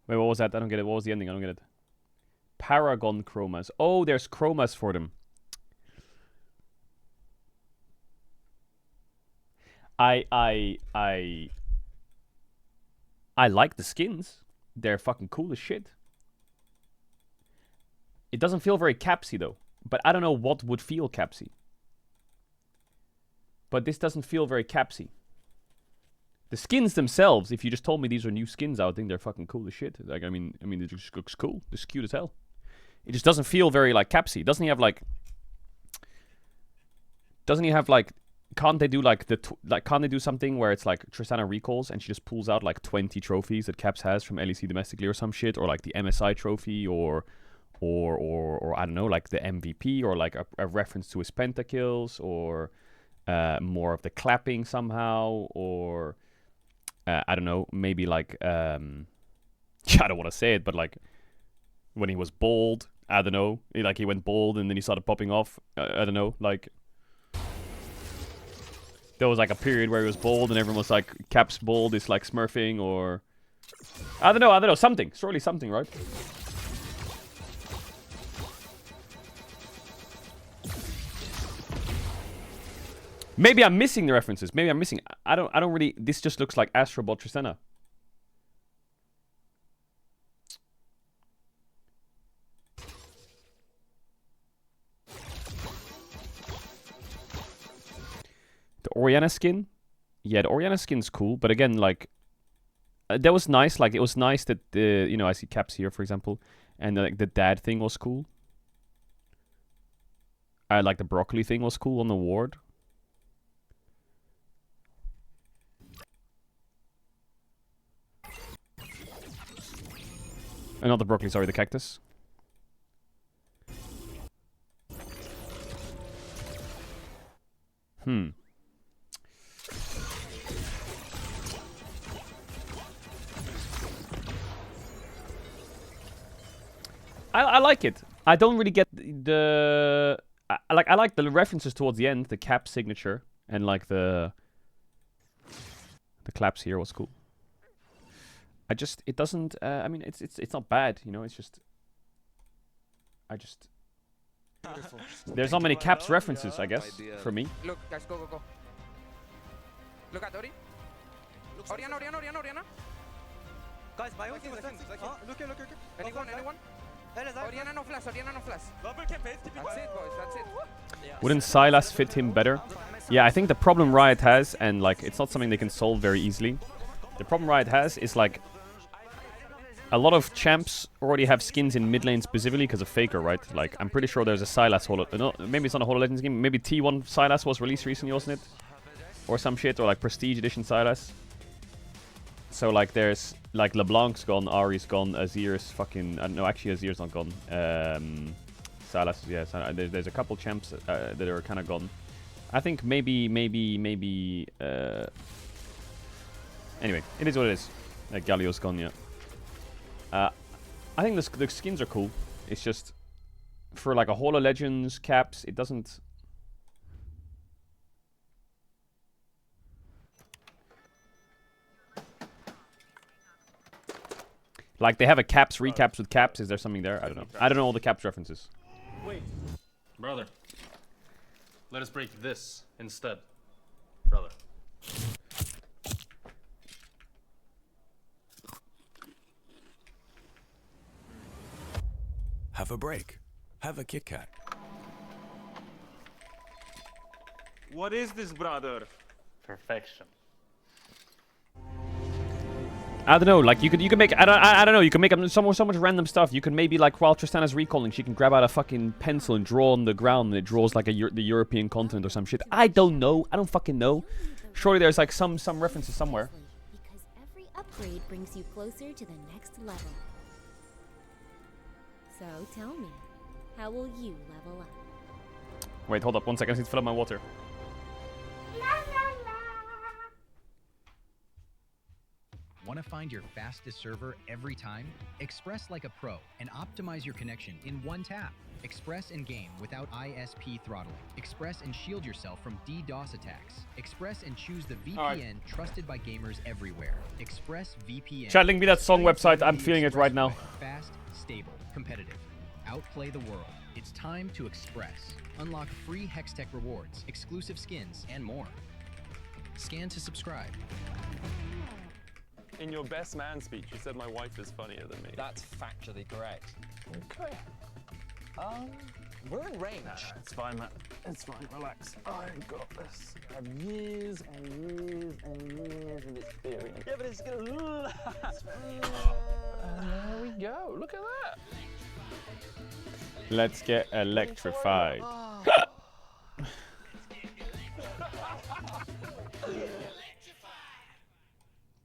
Wait, what was that? I don't get it. What was the ending? I don't get it. Paragon chromas. Oh, there's chromas for them. I like the skins. They're fucking cool as shit. It doesn't feel very capsy though. But I don't know what would feel capsy. But this doesn't feel very capsy. The skins themselves, if you just told me these are new skins, I would think they're fucking cool as shit. Like, I mean, it just looks cool. It's cute as hell. It just doesn't feel very like capsy. Doesn't he have like? Doesn't he have like? Can't they do like can't they do something where it's like Tristana recalls and she just pulls out like 20 trophies that Caps has from LEC domestically or some shit, or like the MSI trophy, or I don't know, like the MVP, or like a reference to his pentakills, or more of the clapping somehow, or I don't know, maybe like I don't want to say it, but like when he was bald, I don't know, he went bald and then he started popping off. I don't know, like. There was like a period where he was bald and everyone was like, Caps bald is like smurfing, or... I don't know, something. Surely something, right? Maybe I'm missing the references. Maybe I'm missing... I don't really... This just looks like Astrobot Tristana. Orianna skin. Yeah, the Orianna skin's cool, but again, like, that was nice. Like, it was nice that you know, I see caps here, for example, and like the dad thing was cool. I like the broccoli thing was cool on the ward. Not the broccoli, sorry, the cactus. I like it. I don't really get the... I like the references towards the end, the cap signature, and like the claps here was cool. It doesn't, I mean, it's not bad, you know, it's just... Beautiful. There's not many caps references, I guess, for me. Look, guys, go, go, go. Look at Ori. Orianna, Orianna, Orianna, Orianna. Guys, my ulti was look. Anyone? Orianna no flash, Orianna no flash. That's it, boys, that's it. Wouldn't Sylas fit him better? Yeah, I think the problem Riot has, and like, it's not something they can solve very easily. The problem Riot has is like, a lot of champs already have skins in mid lane specifically because of Faker, right? Like, I'm pretty sure there's a Sylas Holo... No, maybe it's not a Holo Legends game. Maybe T1 Sylas was released recently, wasn't it? Or some shit, or like Prestige Edition Sylas. So, like, there's... Like, LeBlanc's gone, Ahri's gone, Azir's fucking... no, actually, Azir's not gone. Sylas, yeah. There's a couple champs that are kind of gone. I think maybe... Anyway, it is what it is. Galio's gone, yeah. I think the skins are cool. It's just, for like a Holo Legends caps, it doesn't... Like, they have a caps, recaps with caps. Is there something there? I don't know. I don't know all the caps references. Wait. Brother. Let us break this instead. Brother. Have a break. Have a Kit Kat. What is this, brother? Perfection. I don't know, like, you could make, I don't know, you can make so much random stuff. You can maybe, like, while Tristana's recalling, she can grab out a fucking pencil and draw on the ground, and it draws, like, the European continent or some shit. I don't know. I don't fucking know. Surely there's, like, some references somewhere. Because every upgrade brings you closer to the next level. So tell me, how will you level up? Wait, hold up 1 second. I need to fill up my water. Want to find your fastest server every time? Express like a pro and optimize your connection in one tap. Express and game without ISP throttling. Express and shield yourself from DDoS attacks. Express and choose the VPN trusted by gamers everywhere. Express VPN. Chat, link me that song website. I'm feeling it right now. Fast, stable, competitive. Outplay the world. It's time to Express. Unlock free Hextech rewards, exclusive skins, and more. Scan to subscribe. In your best man speech, you said my wife is funnier than me. That's factually correct. Okay. We're in range. Nah, it's fine, man. It's fine. Relax. I've got this. I have years and years and years of experience. Yeah, but it's gonna last. There we go. Look at that. Let's get electrified.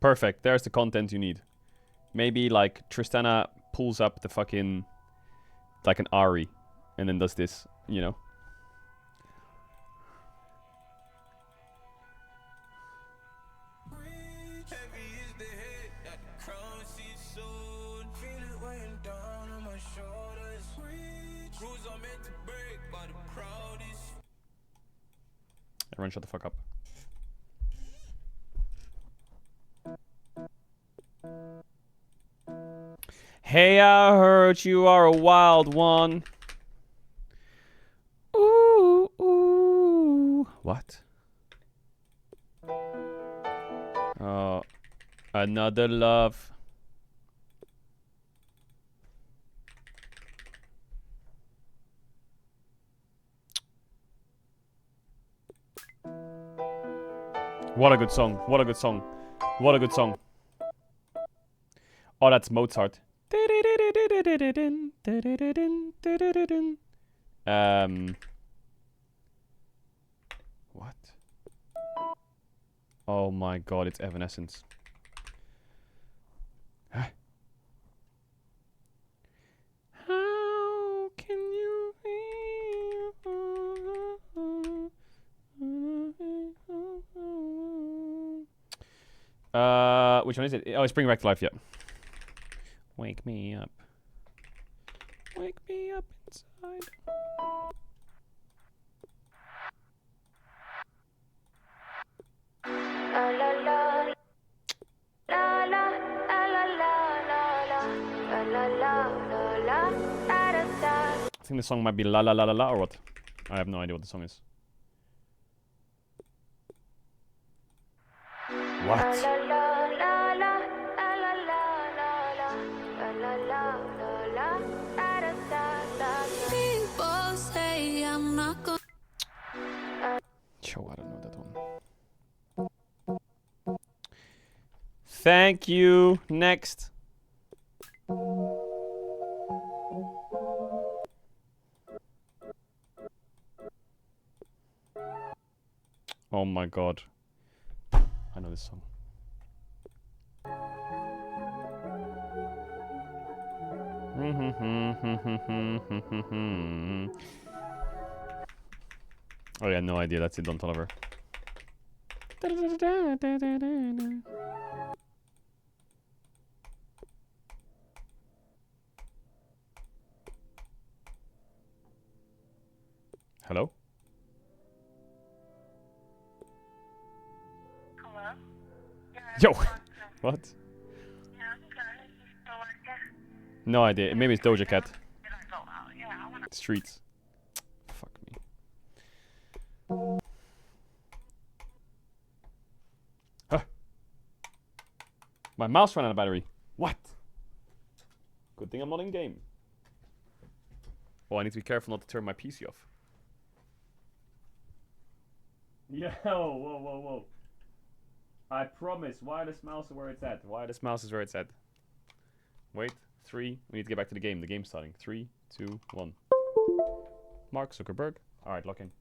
Perfect. There's the content you need. Maybe like Tristana pulls up the fucking like an Ahri and then does this, you know. Everyone shut the fuck up. Hey, I heard you are a wild one. Ooh, ooh. What? Oh, another love. What a good song. What a good song. What a good song. Oh, that's Mozart. What? Oh my god, it's Evanescence. Huh? How can you which one is it? Oh, it's Bring Back to Life, yeah. Wake me up. Wake me up inside. I think the song might be La La La La La or what? I have no idea what the song is. What? People say I'm not gonna. Yo, I don't know that one. Thank you. Next. Oh my god. I know this song. Oh yeah, no idea. That's it, Don Tolliver. Hello? Yo! What? No idea. Maybe it's Doja Cat. Streets. Fuck me. Huh. My mouse ran out of battery. What? Good thing I'm not in game. Oh, I need to be careful not to turn my PC off. Yo, whoa, whoa, whoa. I promise, wireless mouse is where it's at. Wireless mouse is where it's at. Wait, 3. We need to get back to the game. The game's starting. 3, 2, 1. Mark Zuckerberg. Alright, lock in.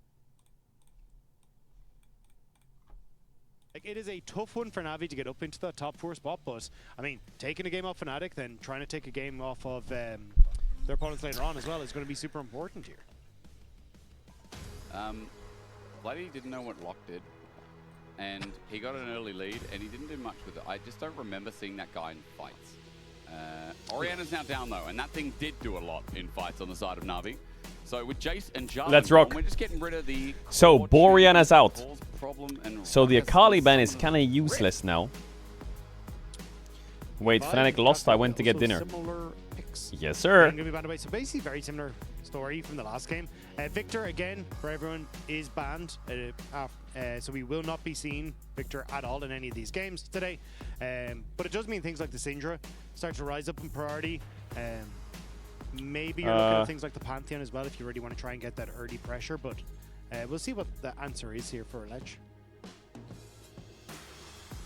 Like, it is a tough one for Navi to get up into the top 4 spot, but I mean, taking a game off Fnatic, then trying to take a game off of their opponents later on as well is going to be super important here. Vladdy didn't know what Lock did, and he got an early lead, and he didn't do much with it. I just don't remember seeing that guy in fights. Oriana's now down though, and that thing did do a lot in fights on the side of Navi. So with Jace and Jarvan, let's rock. We're just getting rid of the so Boreana's out. And so the Akali ban is kind of useless now. Wait, Fnatic lost. I went to get dinner. Yes, sir. Going to be banned away. So basically, very similar story from the last game. Victor, again, for everyone, is banned. So we will not be seeing Victor at all in any of these games today. But it does mean things like the Syndra start to rise up in priority. Maybe you're looking at things like the Pantheon as well if you really want to try and get that early pressure. But we'll see what the answer is here for Ledge.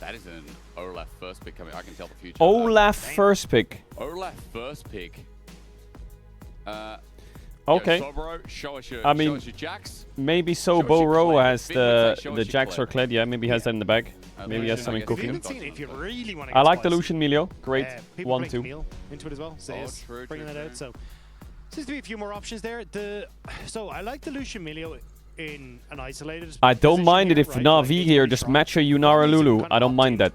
That is an Olaf first pick coming. I can tell the future. Olaf first pick. Olaf first pick. Okay. Yo, Sobro, show us your Jax. Maybe Soboro has the Jax or Kled. Yeah, maybe he has that in the bag. Maybe he has something cooking. I like the Lucian Melio. Great. 1-2. Into it as well. So yes, bringing that out. So seems to be a few more options there. So I like the Lucian Melio in an isolated. I don't mind it if Navi here just match a Yunara Lulu. I don't mind that.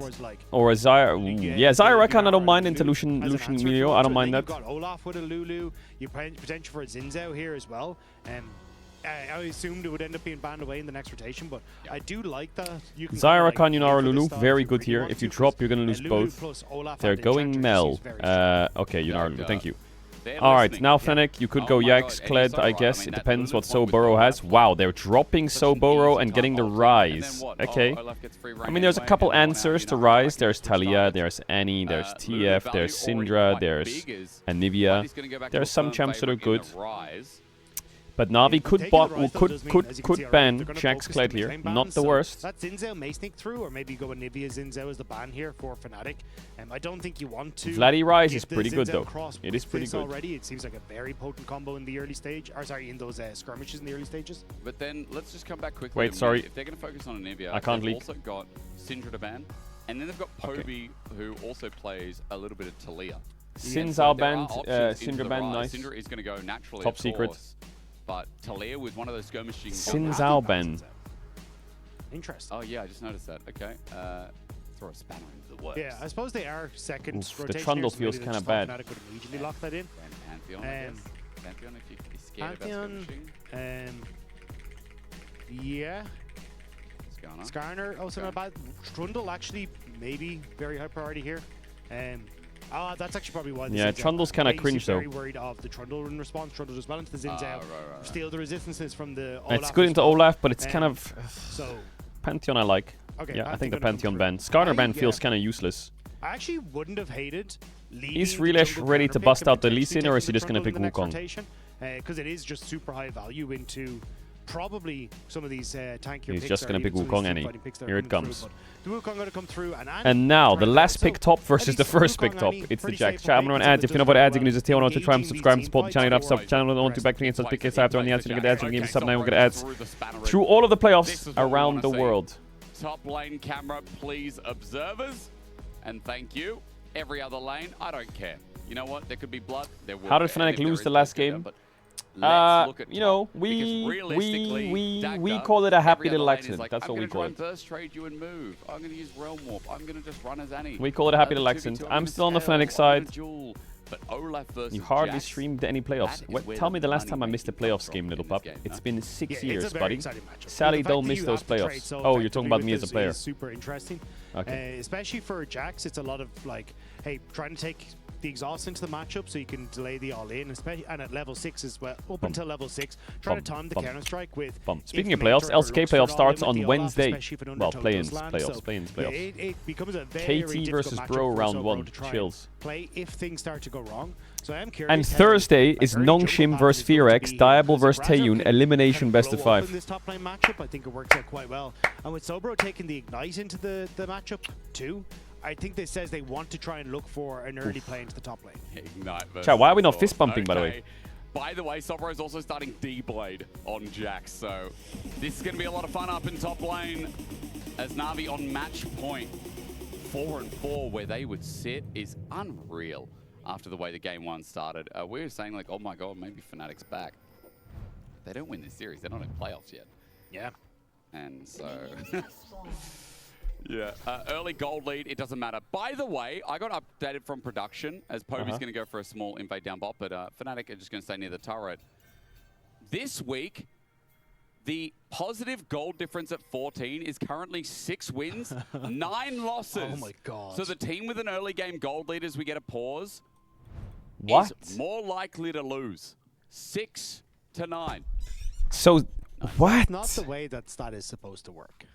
Or a Zyra. Yeah, Zyra I don't mind into Lucian Melio. I don't mind that. You've got Olaf with a Lulu. You potential for a Zinzao here as well. I assumed it would end up being banned away in the next rotation, but I do like that. Zyra Yunara Lulu, very good here. If you drop, you're gonna lose both. They're going Mel. Okay, Yunara Lulu, thank you. Alright, now Fnatic, you could go Jax, Kled, I guess. It depends what Soboro has. Wow, they're dropping Soboro and getting the Rise. Okay. I mean, there's a couple answers to Rise. There's Talia, there's Annie, there's TF, there's Syndra, there's Anivia. There's some champs that are good. But Navi If could taking bot, the rise, though, could does mean, as you can see already, ban they're gonna Jax focus Kled on the here. claim Not bans, the so worst. That Zinzao may sneak through, or maybe go with Nivea Zinzao as the ban here for Fnatic. I don't think you want to. Vladdy Rise give is the pretty good Zinzao though. cross It is with pretty this good. already. It seems like a very potent combo in the early stage, or sorry, in those skirmishes in the early stages. But then let's just come back quickly. Wait, sorry. If they're going to focus on Anivia, I can't they've leak. also got Syndra to ban, and then they've got Poby, who also plays a little bit of Talia. Syndra banned, Syndra banned, nice. Syndra is going to go naturally, Top of secret. course, but Talia with one of those skirmishing. Syndra ban. Interesting. Oh yeah, I just noticed that. Okay, throw a spanner into the works. Yeah, I suppose they are second Oof, the rotation. Trundle so feels maybe kinda just bad. Fnatic would immediately lock that in. Pantheon, I guess. Pantheon, if you're scared Pantheon, about skirmishing. yeah. Skarner. Skarner, also not bad. Trundle actually maybe very high priority here. That's actually probably why. Yeah, Trundle's kind of cringe though. Very worried of the Trundle in response. Trundle just well into the Zinzao. Steal the resistances from the. It's good into Olaf, but it's kind of so. Pantheon I like. Okay, Yeah, I think the Pantheon Pantheon ban. Skarner ban feels kind of useless. I actually wouldn't have hated. Is Relash ready to bust out the Lee Sin, or is he just going to pick Wukong? Because it is just super high value into probably some of these tankier. He's just going to pick Wukong, any. Here it comes. The Wukong going to come through, And now, the last pick top versus the first pick top. It's the Jax. Chat, I'm going to add. If you know about ads, you can use the T1 to try and subscribe and support the channel. You have sub channel, on to back and sub pick after on the ads. You get ads, you can sub 9, we'll get ads through all of the playoffs around the world. Top lane camera, please, observers. And thank you. Every other lane, I don't care. You know what? There could be blood. There will. How did Fnatic lose the last game? You know, we call it a happy little accident. Like, that's what we call it. I'm going to burst trade you and move. I'm going to use Realm Warp. I'm going to just run as Annie. We call it a happy little accident. I'm still on the Fnatic side. But Olaf versus You hardly Jax, streamed any playoffs. Tell me the last time I missed a playoffs game, little pup. It's been 6 years, buddy. Sadly, don't miss those playoffs. Oh, you're talking about me as a player. Super interesting. Okay. Especially for Jax, it's a lot of like, hey, trying to take the exhaust into the matchup so you can delay the all-in, especially and at level 6 as well, up until level 6. Trying to time the counter-strike with... Speaking of playoffs, LCK playoff starts on Wednesday. Well, play-ins, playoffs. It becomes a very KT versus Bro round 1. Chills. Play if things start to go wrong. So I am curious. And Thursday is Nongshim versus Fearex, Diable versus Taeyun, elimination best of 5. In this top lane matchup, I think it works out quite well. And with Sobro taking the Ignite into the matchup too, I think this says they want to try and look for an early play into the top lane. Ignite versus Chat, why are we not fist bumping, by the way? By the way, Sobro is also starting D-Blade on Jax, so this is going to be a lot of fun up in top lane as Navi on match point. 4-4 where they would sit is unreal after the way the game 1 started. We were saying like, oh my god, maybe Fnatic's back. They don't win this series. They're not in playoffs yet. Yeah. And so... yeah, early gold lead, it doesn't matter. By the way, I got updated from production as Poby's going to go for a small invade down bot, but Fnatic are just going to stay near the turret. This week, the positive gold difference at 14 is currently 6 wins, 9 losses. Oh my god. So the team with an early game gold lead as we get a pause is more likely to lose. 6-9. So, what? Not the way that stat is supposed to work.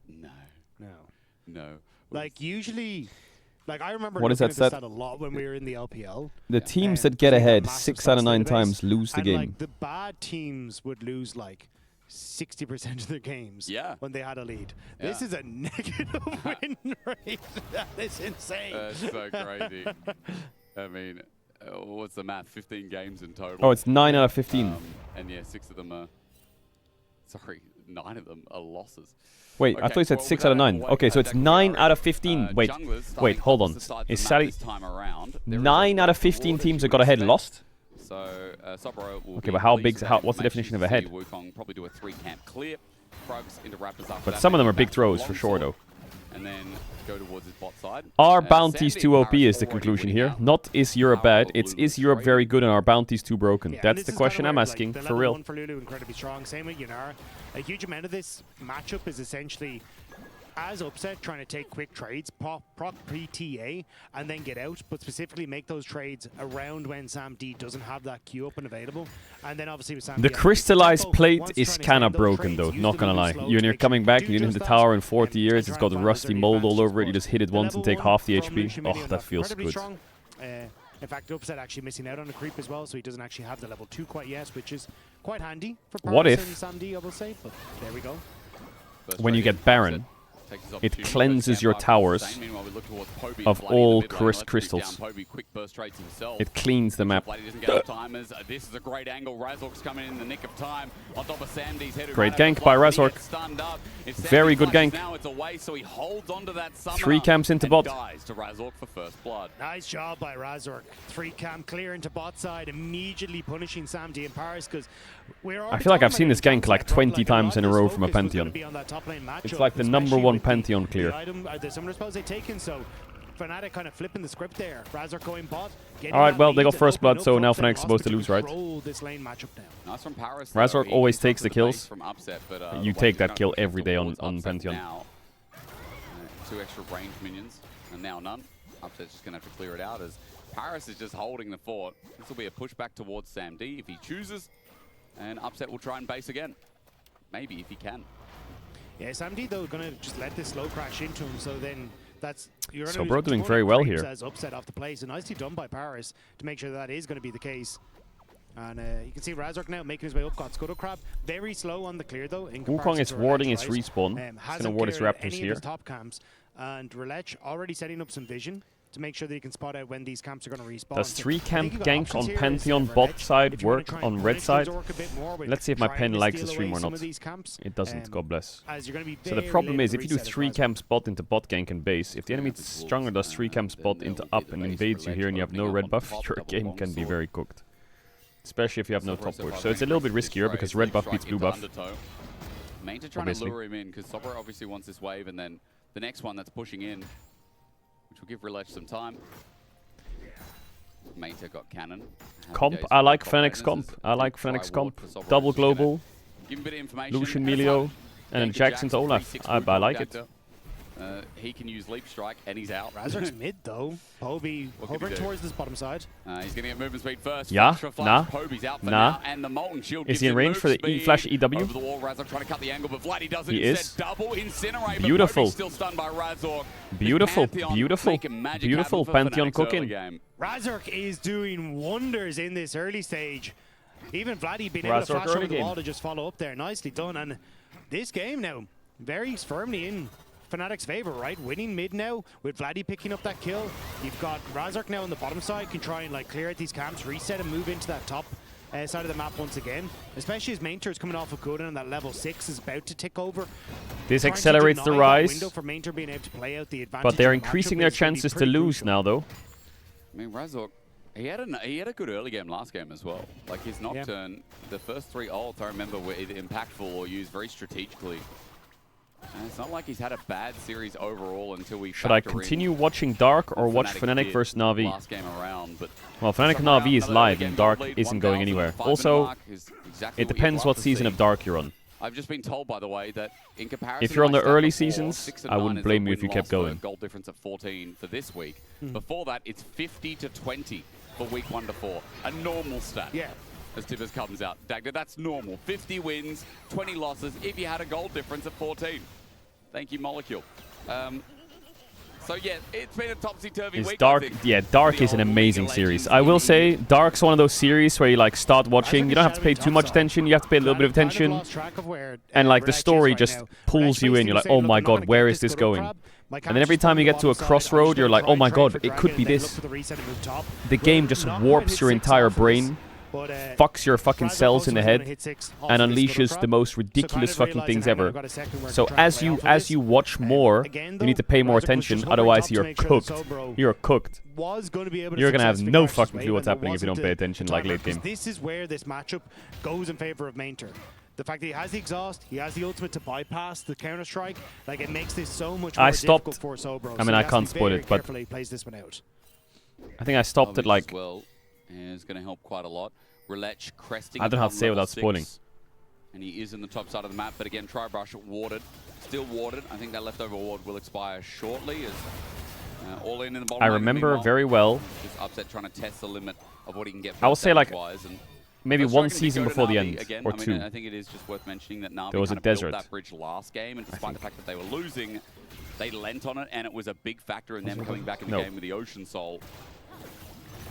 No. No. Like usually, like I remember What is looking that at stat? this stat a lot when we were in the LPL. The teams that get ahead 6 out of 9 times lose the and game. Like the bad teams would lose like 60% of their games when they had a lead. This is a negative win rate. That is insane. That's so crazy. I mean, what's the math? 15 games in total. Oh, it's 9 out of 15. And yeah, 6 of them are... Sorry, 9 of them are losses. Wait, I thought you said 6 out of 9. Okay, so it's 9 out of 15. Wait, hold on. Is Sally... 9 out of 15 teams that got ahead lost? So, Sobro will okay, but how big? What's the definition of ahead? Wukong probably do a 3-camp clear. Krugs into Raptors after But that, some of them are back big to throws for sure, though. And then go towards his bot side. Are bounties too OP Sandy is the conclusion here. Not is Europe bad, it's is Europe very good and are bounties too broken? That's the question I'm asking, for real. For Lulu, incredibly strong. Same with Yunara. A huge amount of this matchup is essentially as Upset trying to take quick trades, proc pre-TA, and then get out, but specifically make those trades around when Sam D doesn't have that queue up and available. And then obviously with Sam The D, crystallized plate is kind of broken though, not gonna lie. You're coming back, you didn't hit the tower in 40 years, it's got rusty mold all over it, you just hit it once and take half the HP. Oh, that feels good. In fact, Upset actually missing out on a creep as well, so he doesn't actually have the level 2 quite yet, which is quite handy for What Paris if- and Sam D, I will say, but there we go. When you get Baron, it cleanses your towers of all crystals. It cleans the map. This is a great angle. Razork's coming in the nick of time. On top of Samdi's head. Great gank by Razork. Very good gank. Now it's away, so he holds onto that 3 camps into bot. Dies to Razork for first blood. Nice job by Razork. 3 camp clear into bot side, immediately punishing Samdi in Paris, because we're I feel like I've seen this gank like 20 times in a row from a Pantheon. It's like the #1 Pantheon clear. The summoner spells they taken, so Fnatic kind of flipping the script there. Razork going bot. Alright, well, they got first blood, so now Fnatic's supposed to lose, right? This lane matchup now. Nice from Paris. Razork always takes the kills. From Upset, but, You take that kill every day on Pantheon. Now, 2 extra range minions, and now none. Upset's just going to have to clear it out as Paris is just holding the fort. This will be a pushback towards Sam D if he chooses, and Upset will try and base again. Maybe if he can. Yeah, Sam D though going to just let this slow crash into him, so then that's you're So bro doing very well here. As Upset off the play, so nicely done by Paris to make sure that is going to be the case. And you can see Razork now making his way up. Got Scuttle Crab very slow on the clear though. Wukong is warding his respawn. He's going to ward his Raptors here. Top camps, and Relech already setting up some vision to make sure that he can spot out when these camps are going to respawn. Does 3 camp gank on Pantheon bot side work on red side? Let's see if my pen likes the stream or not. It doesn't, God bless. So the problem is, if you do 3 camps bot into bot gank and base, if the enemy stronger does 3 camps bot into up and invades you here and you have no red buff, your game can be very cooked. Especially if you have no top push. So it's a little bit riskier because red buff beats blue buff. Manta trying to lure him in because Sobro obviously wants this wave, and then the next one that's pushing in, which will give Relech some time. Manta got cannon. Comp, I like Fnatic's comp. I like Fnatic's comp. Double global, Lucian Melio, and then Jackson to Olaf. I like it. He can use Leap Strike, and he's out. Razork's mid, though. Poby hovering towards this bottom side. He's going to get movement speed first. Yeah, nah, Poby's out for nah. now, and the Molten Shield Is he in range for the E-Flash EW? Over the wall, Razork trying to cut the angle, but Vladdy does it He instead. is. Double Incinerate, Beautiful. but still stunned by Razork. Beautiful, beautiful, beautiful Pantheon cooking. Razork is doing wonders in this early stage. Even Vladdy being able to flash over the wall to just follow up there. Nicely done. And this game now, very firmly in Fnatic's favor, right? Winning mid now with Vladdy picking up that kill. You've got Razork now on the bottom side, can try and like clear out these camps, reset and move into that top side of the map once again. Especially as Mainter is coming off of Gooden and that level 6 is about to tick over. This accelerates the rise, for Mainter being able to play out the advantage, but they're increasing their chances to lose now, though. I mean, Razork, he had a good early game last game as well. Like his Nocturne, the first 3 ults I remember were either impactful or used very strategically. And it's not like he's had a bad series overall until we Should I continue watching Dark or watch Fnatic versus Na'Vi? Last game around, but well, Fnatic and Na'Vi is live and Dark isn't going anywhere. Also, it depends what season of Dark you're on. I've just been told, by the way, that in comparison, if you're on the to early before, seasons, 6 and I 9 wouldn't is blame a you if you kept win-loss going. Goal difference of 14 for this week. Before that, it's 50 to 20 for week 1 to 4. A normal stat. Yeah. As Tibbers comes out. Dagda, that's normal. 50 wins, 20 losses if you had a goal difference of 14. Thank you, Molecule. So yeah, it's been a topsy-turvy week. Dark, yeah, Dark is an amazing series. I will say, Dark's one of those series where you like start watching. You don't have to pay too much attention. You have to pay a little bit of attention, and like the story just pulls you in. You're like, oh my god, where is this going? And then every time you get to a crossroad, you're like, oh my god, it could be this. The game just warps your entire brain, fucks your fucking cells in the head, and unleashes the most ridiculous fucking things ever. So as you watch more, you need to pay more attention, otherwise you're cooked. You're cooked. You're gonna have no fucking clue what's happening if you don't pay attention like late game. This is where this matchup goes in favor of Mainter. The fact that he has the exhaust, he has the ultimate to bypass the counter strike, like it makes this so much more difficult for Sobro. I mean, I can't spoil it, but plays this one out. I think I stopped it like. Is going to help quite a lot. Relech cresting. I don't know how to say without spoiling. And he is in the top side of the map, but again, Tribrush warded. Still warded. I think that leftover ward will expire shortly. As all in the bottom. I remember very well. Just Upset trying to test the limit of what he can get. I will say like and maybe one season before the end, again. or I mean, two. I think it is just worth mentioning that Navi there was a kind of desert. built that bridge last game, and despite the fact that they were losing, they lent on it, and it was a big factor in them coming back in the game with the Ocean Soul.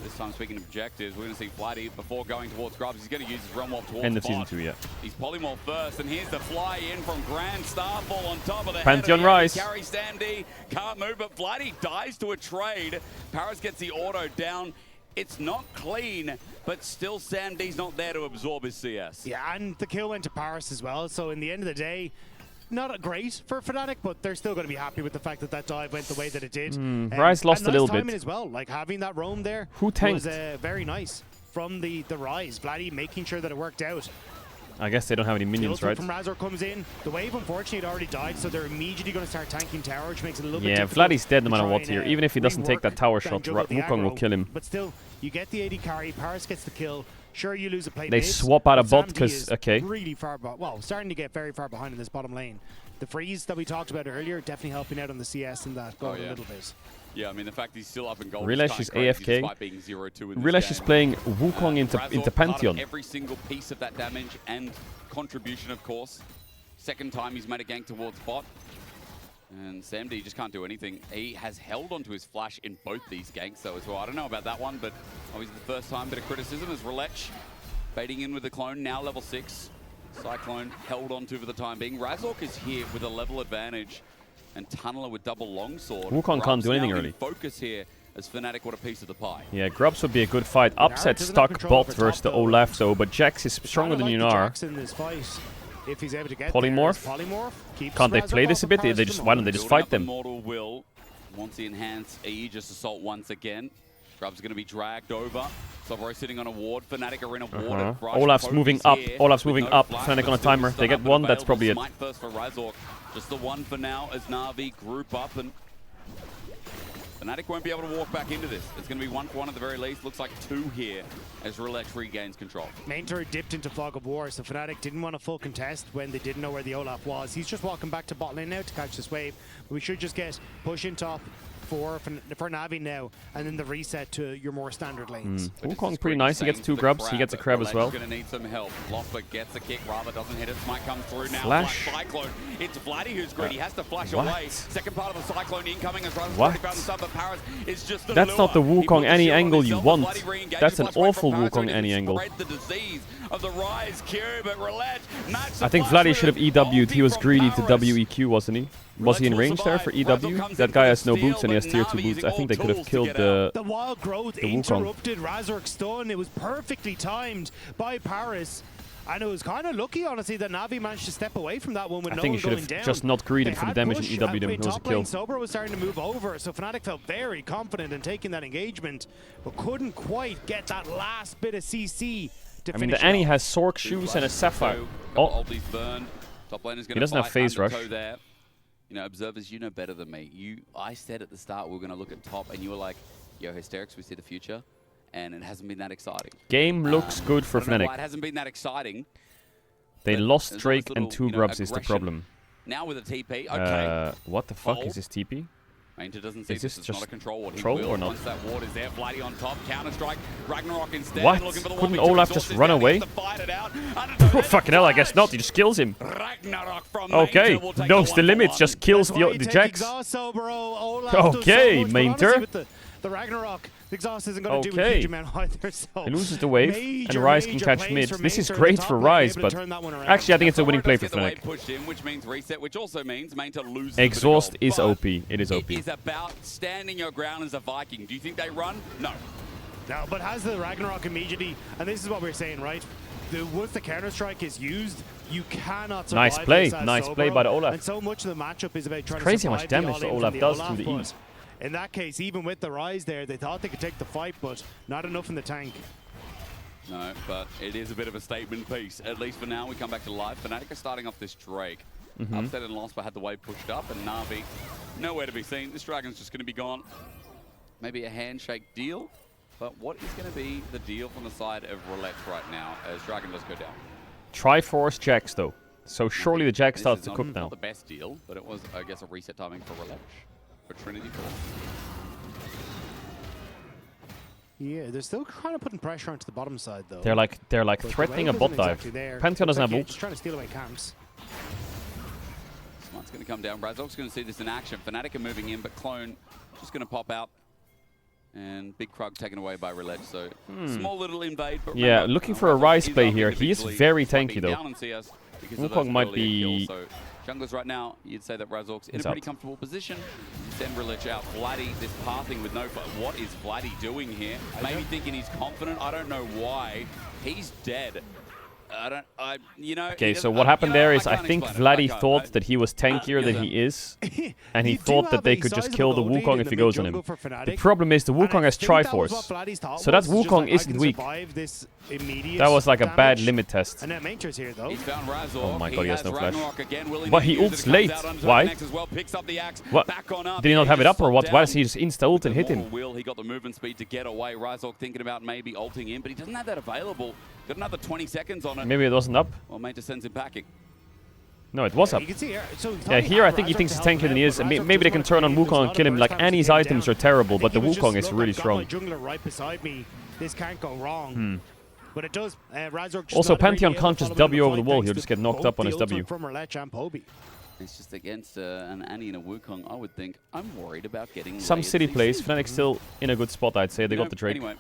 This time, speaking of objectives, we're going to see Flatty before going towards Grubs. He's going to use his Realm Warp towards End of bot. season 2, yeah. He's Polymorph first, and here's the fly in from Grand Starfall on top of the Pantheon head. Rise. Carry Sandy, can't move, but Flatty dies to a trade. Paris gets the auto down. It's not clean, but still Sandy's not there to absorb his CS. Yeah, and the kill went to Paris as well, so in the end of the day, not great for Fnatic, but they're still going to be happy with the fact that that dive went the way that it did. Rise lost a little bit. Timing as well, like having that roam there Who tanked? was very nice from the Rise. Vladdy making sure that it worked out. I guess they don't have any minions, right? From Razor comes in. The wave, unfortunately, had already died, so they're immediately going to start tanking tower, which makes it a little bit difficult. Yeah, Vladdy's dead no matter what here. Even if he doesn't take that tower shot, Wukong will kill him. But still, you get the AD carry. Paris gets the kill. Sure, you lose a plate. They swap out a bot because, okay. Really far, well, starting to get very far behind in this bottom lane. The freeze that we talked about earlier definitely helping out on the CS in that goal a little bit. Yeah, I mean, the fact he's still up in gold Rilesh is AFK. Rilesh is playing Wukong into Pantheon. Every single piece of that damage and contribution, of course. Second time he's made a gank towards bot. And SamD just can't do anything. He has held onto his flash in both these ganks, though, as well. I don't know about that one, but obviously the first time, bit of criticism as Rilesh baiting in with the clone, now level 6. Cyclone held onto for the time being. Razork is here with a level advantage, and Tunneler with double longsword. Wukong can't do anything early. Focus here as Fnatic want a piece of the pie. Yeah, Grubs would be a good fight. Upset stuck bot versus the Olaf, though, but Jax is stronger than Yunar. If he's able to get Polymorph. Can't they play this a bit? Why don't they just fight them? Mortal Will wants the enhanced Aegis Assault once again. Grub's going to be dragged over. Sobro sitting on a ward. Fnatic are in a ward. Olaf's moving up. Olaf's moving up. Fnatic on a timer. They get one. That's probably it. Smite first for Razork. Just the one for now as Na'Vi group up, and Fnatic won't be able to walk back into this. It's going to be 1-1 at the very least. Looks like 2 here as Rilesh regains control. Main turret dipped into Fog of War, so Fnatic didn't want a full contest when they didn't know where the Olaf was. He's just walking back to bot lane now to catch this wave. We should just get push in top for Na'Vi now, and then the reset to your more standard lanes. Wukong's pretty nice. He gets 2 grubs. He gets a crab as well. Going to need some help. Loffer gets a kick. Rava doesn't hit it. Smite comes through now. Flash. Cyclone. It's Vladdy who's greedy. He has to flash away. Second part of the Cyclone incoming as Razork What? found the sub, but Paris is just the That's not the Wukong any angle you want. That's an Wants right awful from Paris, Wukong so any he can angle. spread the disease of the Rise Q, but Rilesh, I think Vladdy should have EW'd. He was greedy to WEQ, wasn't he? Was he in range there for EW? That guy has no boots and he has tier 2 boots. I think they could have killed the wild growth interrupted Razork's stun. It was perfectly timed by Paris. And it was kind of lucky, honestly, that Na'Vi managed to step away from that one with I no think one he should going have down. just not greeded for the damage and EW'd him. It was a kill. Sober was starting to move over, so Fnatic felt very confident in taking that engagement, but couldn't quite get that last bit of CC to I mean, finish the Annie has Sork shoes and a Sapphire. Oh, he doesn't have phase rush. There. You know, observers, you know better than me. I said at the start we were going to look at top, and you were like, yo, Hysterics, we see the future. And it hasn't been that exciting. Game looks good for Fnatic. It hasn't been that exciting. They lost Drake and 2 grubs is the problem. Now with a TP, okay. What the fuck is this TP? Manger doesn't see Is this this is just not a control ward. troll or not? Once that ward is there, Vladdy on top, Counter-Strike, Ragnarok instead. What? Looking for the Couldn't 1v2 Olaf just run away? Oh, fucking hell, I guess not. He just kills him. Okay, knows the limits, just kills the Jax. Okay, Mainter. The Ragnarok, the exhaust isn't going to do a huge amount either. So he loses the wave, and Rise can catch mid. This is great for Rise, but actually I think it's a winning play for Fnatic. Pushed in, which means reset, which also means Mainter loses. Exhaust is OP. It is OP. It is about standing your ground as a Viking. Do you think they run? No. No, but has the Ragnarok immediately, and this is what we're saying, right? Once the Counter-Strike is used, you cannot survive. Nice play by the Olaf. And so much of the matchup is about trying to crazy how much survive damage the Olaf does to the E. In that case, even with the Rise there, they thought they could take the fight, but not enough in the tank. No, but it is a bit of a statement piece. At least for now, we come back to live. Fnatic are starting off this Drake. Upset and lost, but had the wave pushed up, and Na'Vi nowhere to be seen. This Dragon's just going to be gone. Maybe a handshake deal, but what is going to be the deal from the side of Rilesh right now as Dragon does go down? Triforce Jax, though. So surely the Jax starts to cook now. Not the best deal, but it was, I guess, a reset timing for Rilesh. For Trinity 4. Yeah, they're still kind of putting pressure onto the bottom side, though. They're like threatening a bot dive. Pantheon doesn't have ult. Just trying to steal away camps. Smart's going to come down. Razork's going to see this in action. Fnatic are moving in, but Clone just going to pop out. And big Krug taken away by Reletch, so small little invade. But yeah, remember, looking for a Ryze is play here. He is individually very swiping tanky though. down on CS because of Wukong those might earlier be... kills, so junglers right now, you'd say that Razork's in He's a pretty out. comfortable position. Send Reletch out. Vladdy, this pathing with no... What is Vladdy doing here? Maybe thinking he's confident. I don't know why. He's dead. You know... Okay, so what happened there is I think Vladdy thought that he was tankier than he is. And he thought that they could just kill the Wukong if he goes on him. The problem is the Wukong has Triforce. So that Wukong isn't weak. That was like a bad limit test. And now Mainter's here though. Oh my god, he has no flash. But he ults late. Why? What? Did he not have it up or what? Why does he just insta-ult and hit him? He got the movement speed to get away. Razork thinking about maybe ulting in, but he doesn't have that available. Got another 20 seconds on it. Maybe it wasn't up. Well, Mainter sends him packing. No, it was up. You can see here. So Yeah, here I think he thinks he's tankier than he is. And maybe they can turn on Wukong and kill him. Like, Annie's items are terrible, but the Wukong is really strong. Jungler right beside me. This can't go wrong. But it does. Razork Also, Pantheon can't just W over the wall. He'll just get knocked up on his W. From Reletch and Poby. It's just against an Annie and a Wukong. I would think I'm worried about getting Some city plays. Fnatic still in a good spot, I'd say. They got the trade. Anyway,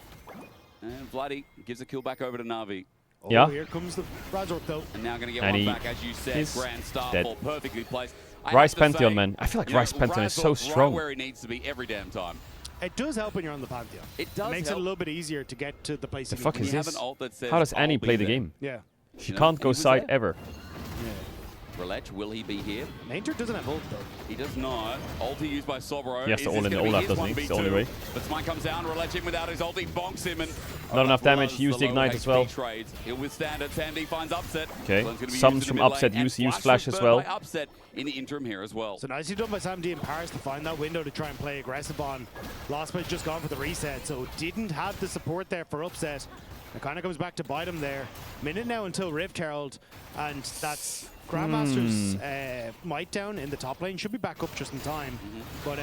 and Vladdy gives a kill back over to Na'Vi. Yeah. Here comes the Razork though. And now going to get And one he back, as you said. is Grand start dead. ball, perfectly placed. Ryze Pantheon, man. I feel like Ryze Pantheon is so strong. Right where he needs to be every damn time. It does help when you're on the Pantheon. It does makes help. it a little bit easier to get to the place. The you fuck need is to be. this? Have an ult that says, How does Annie "I'll play be the there." game? Yeah. She You know, can't and go he was side there. ever. Reletch, will he be here? Mainter doesn't have ult though. He does not. Ulti used by Sobro. He has to all in the Olaf, doesn't he? It's the only way. But Smite comes down, Reletch in without his ulti, bonks him, and Not enough damage. Use the low ignite as well. HP trades. He'll withstand it. Sandy finds Upset. Okay. Zone's gonna be Summons used in from the mid Upset. lane, Use and Flash as was well. burned by Upset in the interim here as well. So nicely done by Sam D and Paris to find that window to try and play aggressive on. Lost but just gone for the reset, so didn't have the support there for Upset. It kind of comes back to bite him there. Minute now until Rift Herald, and that's Grandmaster's might down in the top lane. Should be back up just in time. But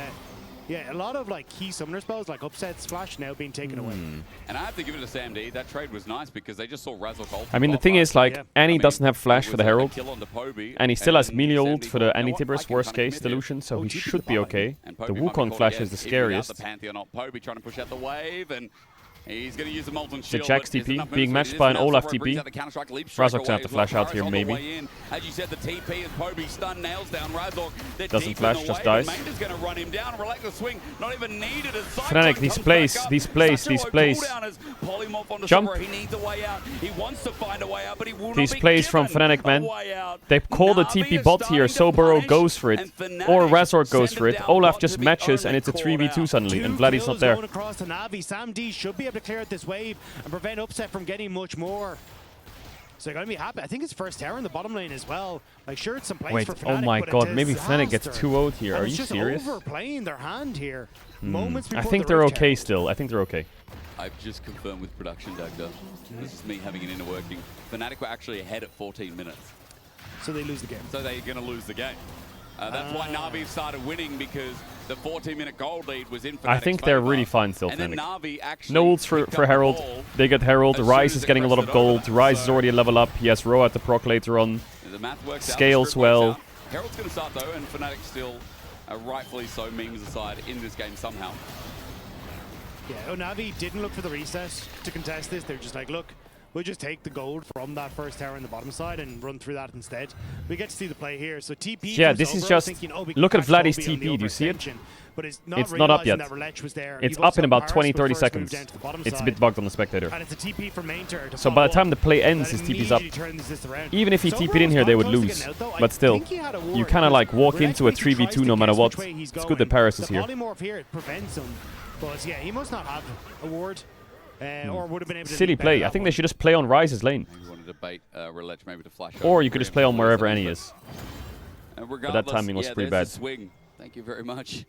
yeah, a lot of like key summoner spells like Upset's Flash now being taken away. And I have to give it to Sam D. That trade was nice because they just saw Razork ult. I mean, the thing is, like, Annie doesn't have Flash for the Herald. Kill onto Poby, And he still has and melee ult Sandy for the thought, you know what, I Anti-Tibrus can worst kinda case commit here. solution, so he GG should the be bot okay. And The Poby might be Wukong caught Flash again. is the If without scariest. The Pantheon on Poby trying to push out the wave, and he's going to use the Molten The Shield. Jax but there's TP enough being movement matched speed. by an Now Olaf Sobro brings TP. out the Counter-Strike, leap straight Razork's gonna away have to as well. flash out Paris here, on the maybe. way in. As you said, the TP as Poby stun nails down Razork. They're Doesn't deep in flash, the just wave, dies. and Mainter's going to run him down. Relax the swing, not even needed. As Fnatic, Cyclone these comes plays, back up. these plays, Such a these low plays. cooldown as Polymorph onto Jump. Sobro. He needs a way out. He wants to find a way out, but he will These not be plays from given Fnatic, man. a way out. They call the Na'Vi TP is bot here, starting so to Burrow punish, goes for it. and Fnatic Or Razork goes send for it it. down Olaf bot just to be matches, and only it's a called 3v2 out. suddenly, and Two Vladdy's kills not there. going across to Navi. Sam D should be able to clear out this wave and prevent Upset from getting much more. So they're going to be happy. I think it's first tower in the bottom lane as well. Like, sure, it's some place Wait, for Fnatic, oh my but a god, maybe Fnatic gets disaster. 2-0'd here. And Are it's you just serious? overplaying their hand here. Moments before I think the they're Rift okay Herald. still. I think they're okay. I've just confirmed with production, Dagda. This is me having an inner working. Fnatic were actually ahead at 14 minutes. So they lose the game. So they're going to lose the game. That's why Na'Vi started winning, because the 14-minute gold lead was in Fnatic's I think they're favor. really fine still, And then Fnatic. Na'Vi actually No ults picked for up the Herald. ball They get Herald. as soon Ryze as is they getting a lot of pressed it over gold. them. Ryze is So already a level up. He has Row at the proc later on. the math works out, the Scales script works well. out. Herald's going to start, though, and Fnatic still, rightfully so, memes aside, in this game somehow. Yeah, Navi didn't look for the reset to contest this. They're just like, look, we'll just take the gold from that first tower on the bottom side and run through that instead. We get to see the play here. So TP. Yeah, comes this is over, just thinking, oh, we can look at catch Vladdy's Kobe on the TP. Do you see it? overextension, but it's It's not up yet. realizing that Reletch was there. It's You've up in also about Paris 20-30 first seconds. moved down to the bottom It's a side. bit bugged on the spectator. And it's a TP from Mainter to So by the follow time the play ends, that his TP's up. immediately turns this around. Even if he So TP'd in here, they would Brown's lose. getting out, though. I But still, think he had a you ward, kind of like walk Reletch into a basically tries 3v2 to no matter guess what. which way he's It's good that going. Paris is The here. polymorph here, it prevents him. But yeah, he must not have a ward. Or would have been able to Silly do better play. that I think one. they should just play on Ryze's lane. Maybe wanted to bait Reletch maybe to flash Or over you could just him play on before wherever something, Annie but- is. But regardless, that timing was yeah, pretty there's bad. the swing. Thank you very much.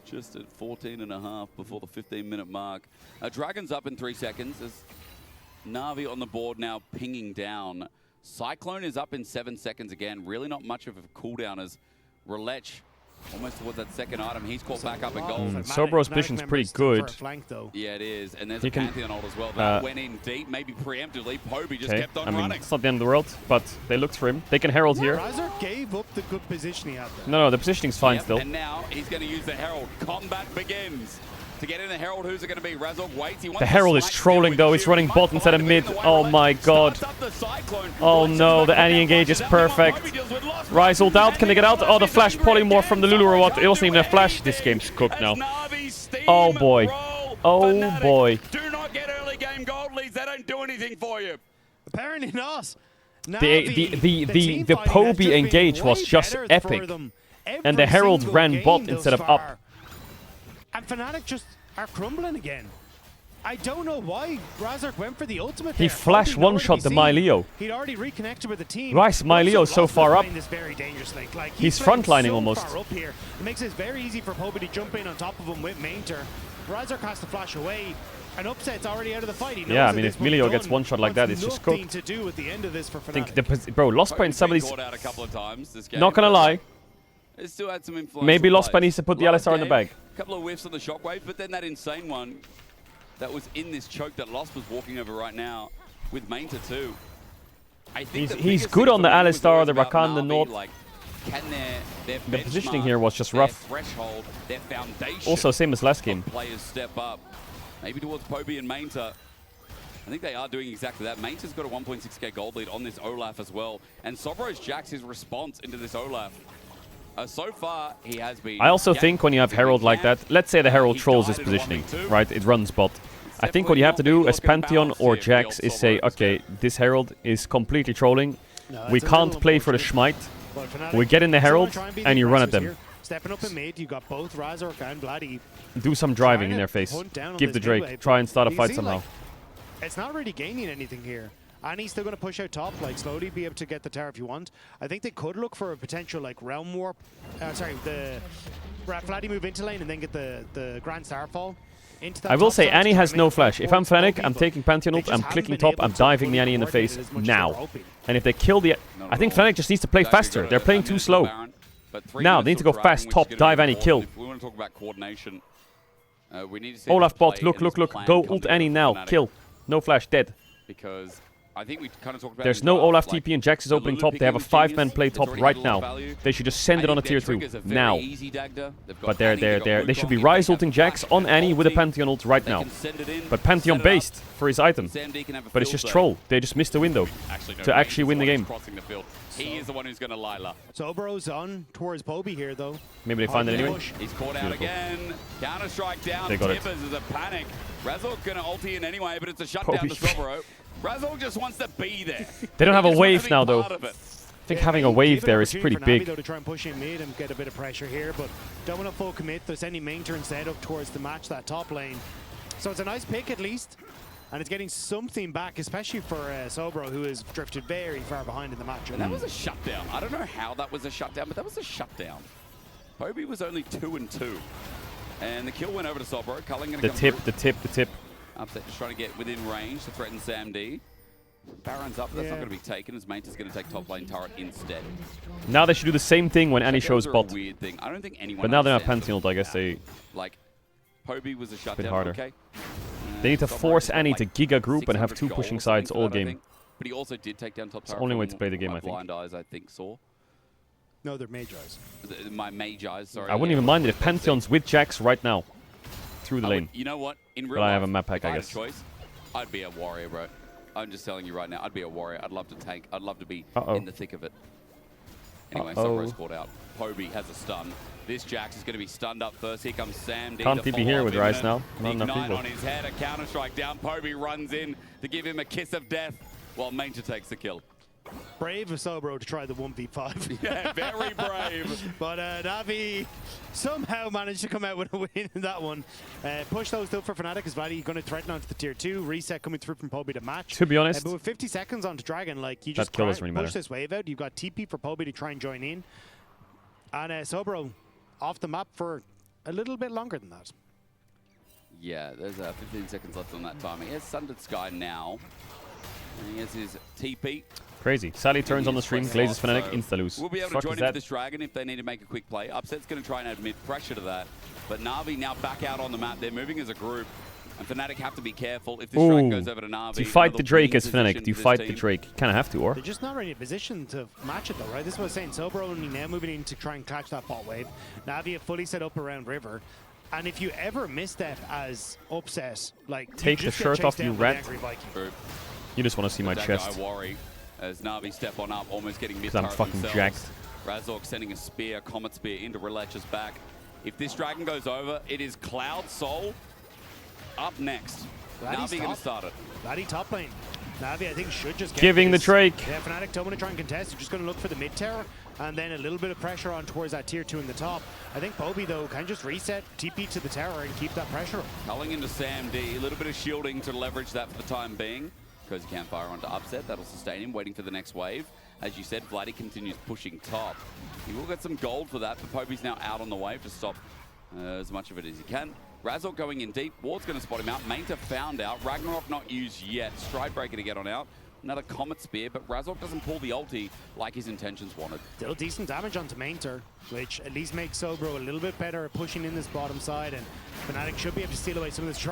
Just at 14.5 before the 15-minute mark. Dragon's up in 3 seconds. As Na'Vi on the board now pinging down. Cyclone is up in 7 seconds again. Really not much of a cooldown as Reletch almost towards that second item. He's caught back up in gold. Sobro's position's pretty good. Yeah, it is. And there's He a can, Pantheon ult as well. That went in deep, maybe preemptively. Poby just Okay, kept on I mean, running. it's not the end of the world, but they looked for him. They can Herald here. Razor gave up the good position he had there. No, the positioning's fine Yep, still. And now he's going to use the Herald. Combat begins. To get in the Herald, who's it going to be? Razork waits. He wants The Herald is trolling though. He's running bot instead of mid. Oh my god. Oh no, the Annie engage is perfect. Rise ult out. Can they get out? Oh, the flash polymorph from the Lulu or what? It wasn't even a flash. This game's cooked now. Oh boy. Oh boy. Do not get early game gold leads. They don't do anything for you. Apparently not. The Poby engage was just epic. And the Herald ran bot instead of up. And Fnatic just are crumbling again. I don't know why Razork went for the ultimate. He flash one-shot the Myleo. He'd already reconnected with the team. Rice, Myleo so far up. This very dangerously. Like, he's frontlining almost. Far up here. It makes it very easy for Poby to jump in on top of him with Mainter. Razork has to flash away. An upset's already out of the fight. Yeah, I mean, if Myleo gets one shot like that, it's just cooked. To do at the end of this for I think bro, Lost Point somebody's Game, not gonna lie. It still had some influence. Maybe Lost Point needs to put the LSR in the bag. A couple of whiffs on the shockwave, but then that insane one that was in this choke that Lost was walking over right now with Mainter too. I think he's good on the Alistar, the Rakan, the North. Like, can their the positioning here was just rough. Threshold, their foundation. Also, same as last game. Players step up, maybe towards Poby and Mainter. I think they are doing exactly that. Mainter's got a 1.6k gold lead on this Olaf as well, and Sobro's jacks his response into this Olaf. So far, he has been. I also think when you have Herald like that, let's say the Herald trolls his positioning, right? It runs bot. I think what you have to do as Pantheon or Jax is say, okay, this Herald is completely trolling. We can't play for the Schmite. We get in the Herald and you run at them. Stepping up in mid, you got both Razork and Bloody. Do some driving in their face. Give the Drake. Try and start a fight somehow. It's not really gaining anything here. And he's still going to push out top, like slowly be able to get the tower if you want. I think they could look for a potential like Realm Warp. Sorry, the Flatty move into lane and then get the Grand Starfall into that. I will say Annie has no flash. If I'm Fnatic, I'm taking Pantheon ult, I'm clicking top, I'm diving the Annie in the face now. And if they kill the... I think Fnatic just needs to play faster. They're playing too slow. Now, they need to go fast, top, dive Annie, kill. We want to talk about coordination. We need to see Olaf bot, look. Go ult Annie now, kill. No flash, dead. Because I think we kind of talked about there's no Olaf TP and Jax is opening top. They have a 5-man play top right now. They should just send it on a tier 2 now. But they should be Rise ulting Jax on Annie with a Pantheon ult right now. But Pantheon based for his item. But it's just troll. They just missed the window to actually win the game. He is the one who's going to Lila. Sobro's on towards Poby here though. Maybe they find it anyway. He's caught out again. Counter strike down. They got it. Tibbers is a panic. Razork going to ulti in anyway, but it's a shutdown to Sobro. Razork just wants to be there. They don't have a wave now though. I think having a wave there is pretty big. To try and push in mid and get a bit of pressure here, but don't want to full commit. There's any main turn set up towards the match that top lane. So it's a nice pick at least. And it's getting something back, especially for Sobro, who has drifted very far behind in the match. And that was a shutdown. I don't know how that was a shutdown, but that was a shutdown. Poby was only 2-2. And the kill went over to Sobro. Cullen going to come the tip. Upset just trying to get within range to threaten Sam D. Baron's up, that's not going to be taken, as Mainter's going to take top lane turret instead. Now they should do the same thing when Annie shows bot. Weird thing. I don't think anyone but now they have Pantheon ult, I guess they... Like, Poby was a shutdown, bit harder. Okay. They need to force Annie to Giga group and have 2 pushing sides all game. But he also did take down top It's the only way to play the game, I think. Blind eyes, I think, saw. No, they're Mage Eyes. My Mage Eyes, sorry. I wouldn't even mind it if Pantheon's with Jax right now. Through the lane. You know what? In real but I have a life, map pack, I guess. Choice, I'd be a warrior, bro. I'm just telling you right now, I'd be a warrior. I'd love to tank. I'd love to be in the thick of it. Anyway, Sobro's caught out. Poby has a stun. This Jax is going to be stunned up first. Here comes Sam D. Can't TP here with Rise now. Not enough Ignite people. on his head, a counter strike down. Poby runs in to give him a kiss of death while Mainter takes the kill. Brave of Sobro to try the 1v5. Yeah, very brave. But Navi somehow managed to come out with a win in that one. Push those though for Fnatic as well. You're going to threaten onto the tier 2. Reset coming through from Poby to match. To be honest. But with 50 seconds onto Dragon, like you just push this wave out. You've got TP for Poby to try and join in. And Sobro off the map for a little bit longer than that. Yeah, there's 15 seconds left on that time. He has Sundered Sky now. And he has his TP. Crazy. Sally turns on the stream, glazes Fnatic, so insta-lose. We'll be able to join into this Dragon if they need to make a quick play. Upset's going to try and admit pressure to that. But Navi now back out on the map. They're moving as a group. And Fnatic have to be careful if this Dragon goes over to Navi. Do you fight the Drake as Fnatic? Do you fight the Drake? You kind of have to, or? They're just not really in a position to match it though, right? This is what I was saying. Sobro only now moving in to try and catch that bot wave. Navi have fully set up around River. And if you ever misstep as upset, like take the shirt off, you rat. You just want to see my chest. Worry as Navi step on up, almost getting mid. I'm fucking jacked. Razork sending a spear, Comet Spear into Relech's back. If this dragon goes over, it is Cloud Soul up next. Navi going to start it. Vladdy top lane. Navi, I think, should just get giving this. the Drake. Yeah, Fnatic don't want to try and contest. You're just going to look for the mid tower, and then a little bit of pressure on towards that tier 2 in the top. I think Poby, though, can just reset, TP to the tower, and keep that pressure up. Culling into Sam D. A little bit of shielding to leverage that for the time being. Because he can't fire onto Upset. That'll sustain him, waiting for the next wave. As you said, Vladdy continues pushing top. He will get some gold for that, but Poby's now out on the wave to stop as much of it as he can. Razork going in deep. Ward's going to spot him out. Mainta found out. Ragnarok not used yet. Stridebreaker to get on out. Another Comet Spear, but Razork doesn't pull the ulti like his intentions wanted. Still decent damage onto Mainter, which at least makes Sobro a little bit better at pushing in this bottom side, and Fnatic should be able to steal away some of this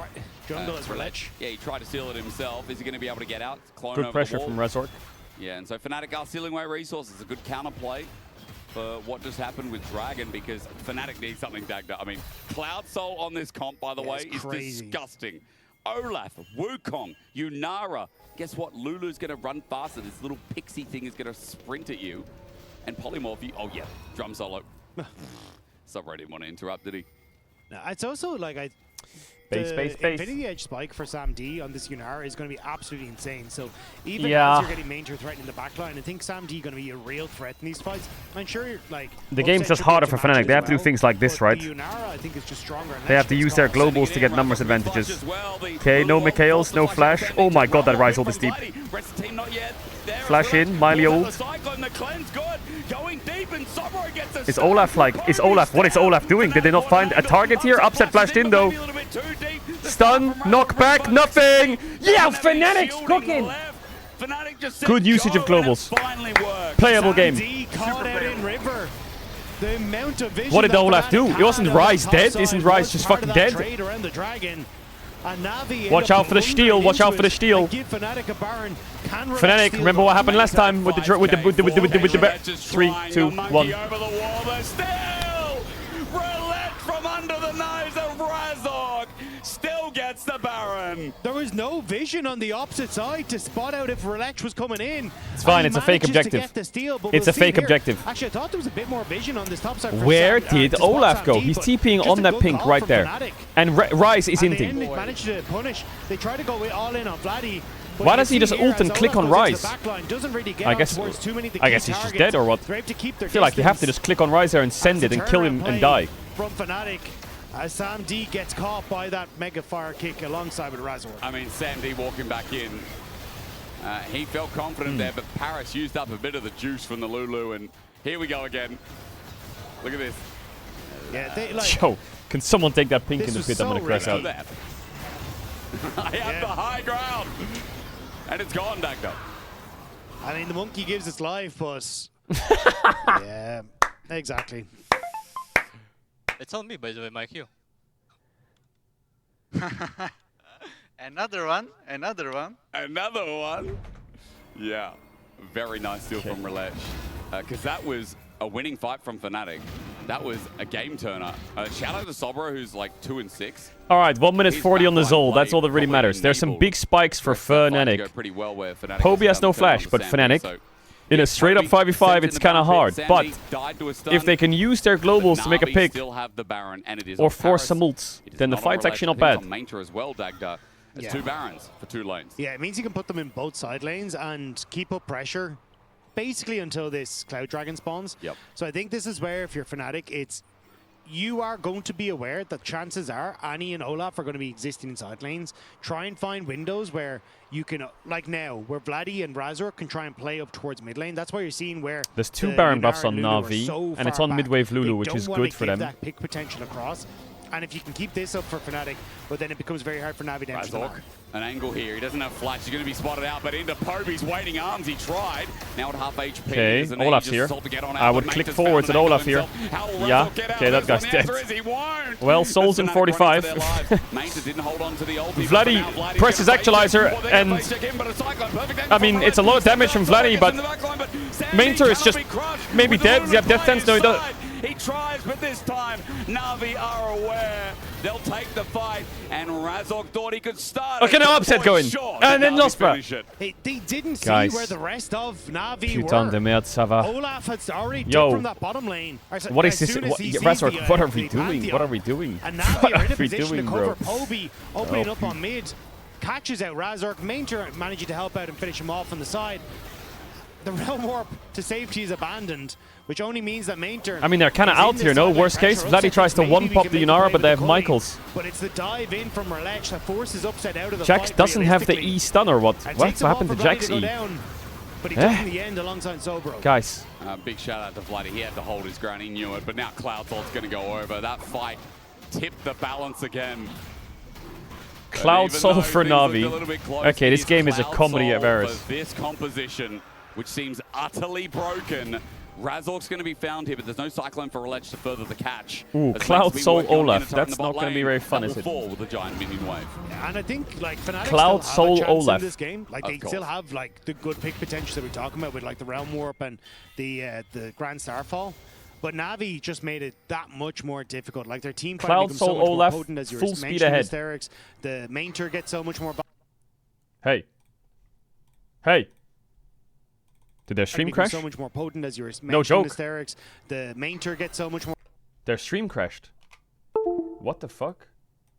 jungle as Relech. Yeah, he tried to steal it himself. Is he going to be able to get out? Clone Good over pressure the wall. from Razork. Yeah, and so Fnatic are stealing away resources. A good counterplay for what just happened with Dragon, because Fnatic needs something dagged up. I mean, Cloud Soul on this comp, by the way, is disgusting. Olaf, Wukong, Yunara. Guess what? Lulu's going to run faster. This little pixie thing is going to sprint at you. And Polymorph, oh yeah, drum solo. Subro didn't want to interrupt, did he? No, it's also like Base. Infinity Edge spike for Sam D on this Yunara is going to be absolutely insane. So even as you're getting Mainter threatening the backline, I think Sam D going to be a real threat in these fights. I'm sure like the game's just harder for Fnatic. They have to do things like this, right? Yunara, I think, is just stronger. They have to use their globals to get numbers advantages. Okay, no Mikhails, no flash. Oh my god, that Ryze ult is deep. Flash in, Miley ult. Is Olaf what is Olaf doing? Did they not find a target here? Upset flashed in though. Stun, knockback, nothing! Yeah, Fnatic's cooking! Good usage of globals. Playable game. What did Olaf do? It wasn't Ryze dead? Isn't Ryze just fucking dead? Watch out for the steal, watch out for the steal. Fnatic, remember what happened last time with the 3, 2, 1. From under the knives of Razork still gets the Baron. There was no vision on the opposite side to spot out if Relech was coming in. It's fine, it's a fake objective. It's a fake objective. Actually, I thought there was a bit more vision on this top side. Where did Olaf go? He's TPing on that pink right there. And Ryze is inting. They managed to punish. They tried to go all in on Vladdy. Why does he just ult and click on Ryze? I guess he's just dead or what? I feel like you have to just click on Ryze there and send it and kill him and die. From Fnatic, as Sam D gets caught by that mega fire kick alongside with Razork. I mean, Sam D walking back in. He felt confident there, but Paris used up a bit of the juice from the Lulu, and here we go again. Look at this. Yeah, they like. Yo, can someone take that pink in the pit? I'm gonna crash out. I have the high ground, and it's gone, Dagda. I mean, the monkey gives its life, but yeah, exactly. It's on me, by the way, my Q. Another one. Yeah, very nice steal from Relech. Because that was a winning fight from Fnatic. That was a game turner. Shout out to Sobro, who's like 2 and 6. All right, 1 minute 40 on the Zol. That's all that really matters. There's some big spikes for Fnatic. Poby has no flash, but Fnatic, in a straight-up 5v5, it's kind of hard. But if they can use their globals to make a pick or force some ults, then the fight's actually not bad. As well, Dagda. It's 2 Barons for 2 lanes. Yeah, it means you can put them in both side lanes and keep up pressure basically until this Cloud Dragon spawns. Yep. So I think this is where, if you're Fnatic, you are going to be aware that chances are Annie and Olaf are going to be existing in side lanes. Try and find windows where you can, like now, where Vladdy and Razork can try and play up towards mid lane. That's why you're seeing where there's 2 Baron buffs on Na'Vi, and it's on mid-wave Lulu, which is good for them. That pick potential across. And if you can keep this up for Fnatic, but then it becomes very hard for Navi down to the mark. An angle here. He doesn't have flash. He's going to be spotted out, but into Poby's waiting arms. He tried. Now at half HP. Okay, Olaf's here. I would click forwards at Olaf here. Yeah, okay, that guy's dead. Well, Soul's in 45. Vladdy presses Actualizer, and I mean, it's a lot of damage from Vladdy, but Mainter is just maybe dead. Does he have Death Sense? No, he doesn't. He tries, but this time Navi are aware. They'll take the fight, and Razork thought he could start. Okay, now upset going. And then Nospa. They didn't see Guys. where the rest of Navi Putain de were. merde, ça va. Olaf had already dipped Yo. from that bottom lane. What is this? Razork, what are we doing? What are we doing? And Navi What are in are a we position doing, to bro? cover Poby, opening up on mid. Catches out Razork. Mainter managing to help out and finish him off on the side. The realm warp to safety is abandoned, which only means that Mainter. I mean, they're kind of out here, no? Worst case, Vladdy tries to one-pop the Yunara, but they have Michaels. But it's the dive in from Relech that forces Upset out of the Jax fight doesn't have the realistically. E stun or what? And What takes him happened to off for Vladdy Jax go E? down, but he Eh? does in the end alongside Sobro. Guys. Big shout out to Vladdy. He had to hold his ground. He knew it. But now Cloudsalt's going to go over. That fight tipped the balance again. Cloud Soul for Navi. Okay, this game is a comedy of errors. This composition, which seems utterly broken. Razork's going to be found here, but there's no Cyclone for Relech to further the catch. Ooh, As Cloud Lex's been Soul working on Olaf. Innitar in That's the not bot going to be lane. very fun, That is will it? fall with the giant minion wave. And I think like Fnatic Cloud still have Soul a chance Olaf. in this game. Like they still have like the good pick potential that we're talking about with like the Realm Warp and the Grand Starfall. But Navi just made it that much more difficult. Like their team fight Cloud becomes Soul so much Olaf, more potent as you full were speed mentioning, ahead. Hysterics. The Mainter gets so much more. Hey. Hey. Did their stream becomes crash? So much more potent as you were mentioning, No joke. Hysterics. The Mainter gets so much more. Their stream crashed. What the fuck?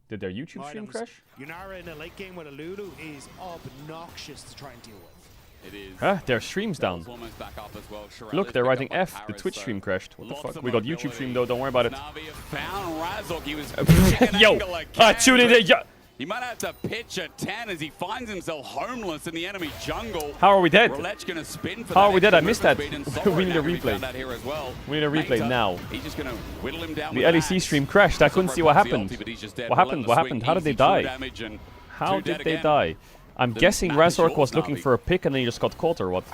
Did their YouTube stream items. crash? Yunara in a late game with a Lulu is obnoxious to try and deal with. It is. Huh? Their stream's down. Almost back up as well. Look, they're writing F. The Twitch stream crashed. What the fuck? We got YouTube stream though. Don't worry about it. Navi have found Razork. He was pitching an Yo, angle again. tune in there. Yeah. He might have to pitch a 10 as he finds himself homeless in the enemy jungle. How are we dead? Relech gonna spin for How that are we dead? I extra missed that. movement speed, and We need a Sobro now gonna be replay. found out here as well. We need a replay Mainter, now. He's just gonna whittle him down The with an LEC axe. stream crashed. I couldn't see what Sobro has the happened. ulti, but he's just dead. What happened? Relentless What happened? swing, How did they easy true die? damage, and How two did dead they again. die? I'm The guessing map is Razork yours, was looking Navi. for a pick and then he just got caught or what?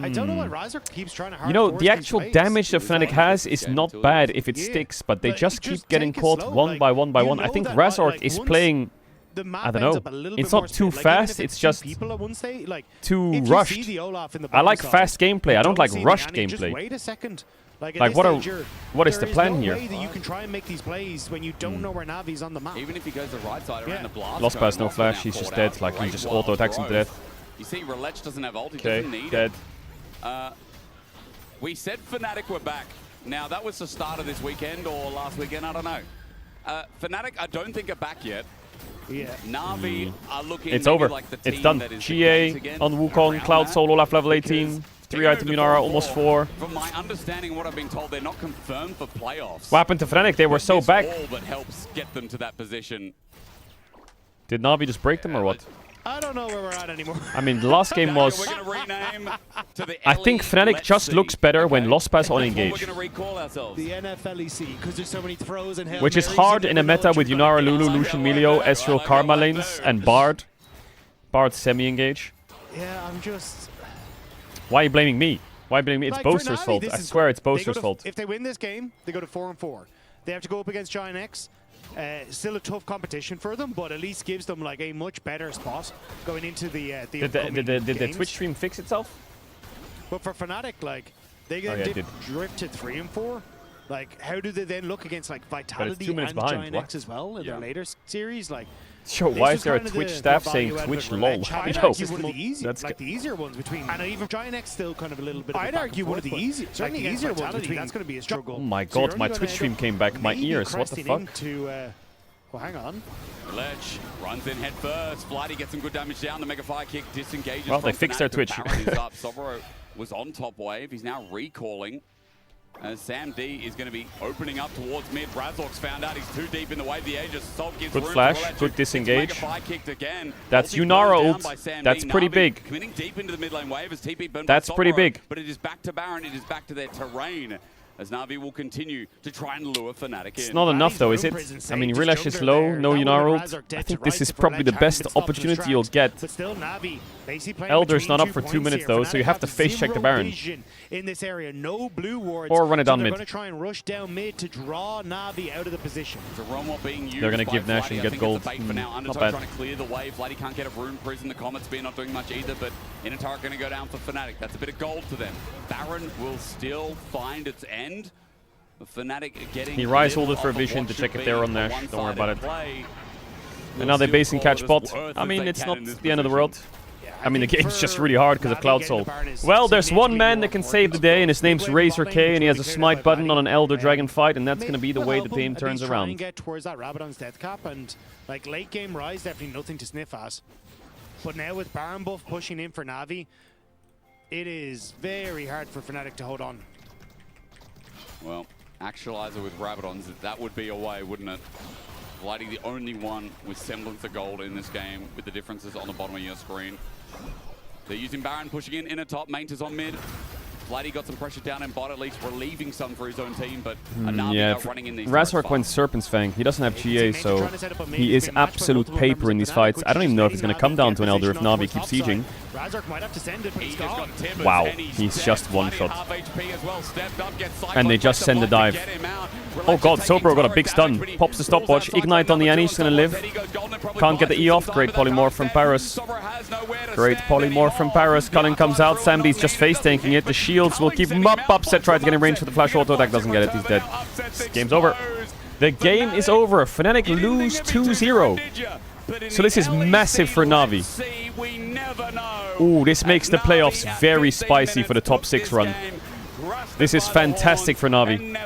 I don't know why Razork keeps trying to hard You know, force the these actual plays. damage that Fnatic has is not bad if it sticks, but they just keep getting caught one by one by one. I think Razork is playing, the map I don't ends know, up a little it's bit more not too split. Like, even fast, if it's two just people at one stage, like, too if you rushed. see the Olaf in the I bottom like side, fast gameplay, I don't like see the rushed Annie, just gameplay. wait a second. Like, Like, at what this are- stage, you're- what is the there plan no here? way that you can try and make these plays when you don't know where Navi's on the map. Even if he goes the right side around the blast. Lost pass, no Mothra flash, now he's just caught dead, out. like he Great just wild auto-attacks him to growth. death. You see, Relech doesn't have ult, he Okay, doesn't need dead. it. We said Fnatic were back. Now, that was the start of this weekend or last weekend, I don't know. Fnatic, I don't think are back yet. Yeah. Navi are looking It's maybe over. like the It's team done. that is GA the case again on Wukong, around Cloud that. Soul, Olaf level 18, 3-item Yunara, almost 4. From my understanding, what I've been told, they're not confirmed for playoffs. What happened to Fnatic? They were so This back. all but helps get them to that position. Did Navi just break them or what? I don't know where we're at anymore. I mean, the last game was... We're going to rename to the I think Fnatic just looks better when Lost Pass on We're engage. going to recall ourselves. The NFLEC, because there's so many throws and Hail Which is Marys hard and in a meta everyone with else Yunara, trying to Lulu, get Lucian, outside. Melio, Ezreal, Karma lanes, and Bard. Bard semi-engage. Yeah, I'm just... Why are you blaming me? Why are you blaming me? It's Like, for Boaster's Navi, fault. this I is- swear it's they go Boaster's to- fault. If they win this game, they go to 4-4. They have to go up against Giant X. Still a tough competition for them, but at least gives them like a much better spot going into the Did upcoming the games. Twitch stream fix itself? But for Fnatic, like they Oh, yeah, it did. drift to 3 and 4. Like, how do they then look against like Vitality 2 minutes and behind, Giant what? X as well in their later series? Like, Yo, it's why just is there a kind of Twitch the staff value saying out of Twitch it. lol? I'd Yo, argue one of the easy, that's like the easier ones between, and even Giant X still kind of a little bit. I'd argue one of the easy, certainly like the easier easier ones ones between. that's going to be a struggle. Oh my So you're god, my only gonna Twitch end stream up came back. My maybe ears, what the cresting fuck? into, well, hang on. Relech runs in head first. Flighty gets some good damage down. The Mega Fire Kick disengages. Well, they from fixed their Fnatic. Twitch. Baron is up. Sobro was on top wave. He's now recalling. Sam D is going to be opening up towards mid. Razork's found out he's too deep in the wave. The Aegis Salt gives Good room flash, for Relech. good It's disengage. Mega Fire kicked again. That's Ulti Yunara burned down ult. by Sam That's D. pretty Navi big. Committing deep into the mid lane wave as TP burned That's by pretty Sobro, big. But it is back to Baron. It is back to their terrain. As Navi will continue to try and lure Fnatic in. It's not enough though, is it? I mean, Relash is low, no Yunara ult. I think this is probably the best opportunity you'll get. But still, Navi basically playing Elder's between not up 2 for 2 points minutes here. though, so you Fnatic have to face check the zero Baron. vision in this area, no blue wards. Or run it down so mid. They're going to try and rush down mid to draw Navi out of the position. Being used They're gonna by give Nash Flighty. and I get think gold. It's a bait for now. Not Undertow bad. trying to clear the wave. Flighty can't get a rune prison. The Comet Spear not doing much either, but Innitar going to go down for Fnatic. That's a bit of gold to them. Baron will still find its end. Fnatic getting He rise holded for vision to check if they're on Nash. Don't worry about it. And now they basing catch bot. I mean, it's not the end of the world. I mean, the game's just really hard because of Cloud Soul. Well, there's one man that can save the day, and his name's Razor K, and he has a smite button on an Elder Dragon fight, and that's going to be the way the game turns around. And get towards that Rabadon's death cap, and like late game Rise, definitely nothing to sniff at. But now with Baron buff pushing in for Navi, it is very hard for Fnatic to hold on. Well, Actualizer with Rabadons, that would be a way, wouldn't it? Vladdy the only one with semblance of gold in this game, with the differences on the bottom of your screen. They're using Baron, pushing in a top, Mainters on mid. Vladdy got some pressure down in bot, at least relieving some for his own team, but yeah, running in these Razork went Serpent's Fang. He doesn't have GA, so he is absolute paper in these fights. I don't even know if he's going to come down to an Elder if Navi keeps sieging. Razork might have to send it, but he's gone. Wow, he's just one shot. And they just send the dive. Oh god, Sobro got a big stun. Pops the stopwatch. Ignite on the Annie, she's gonna live. Can't get the E off. Great polymorph from Paris. Great polymorph from Paris. Cullen comes out. Sambi's just face tanking it. The shields will keep him up. Upset tried to get in range for the flash auto attack. Doesn't get it. He's dead. Game's over. The game is over. Fnatic lose 2-0. So this is massive for Navi. Ooh, this makes the playoffs very spicy for the top 6 run. This is fantastic for Navi.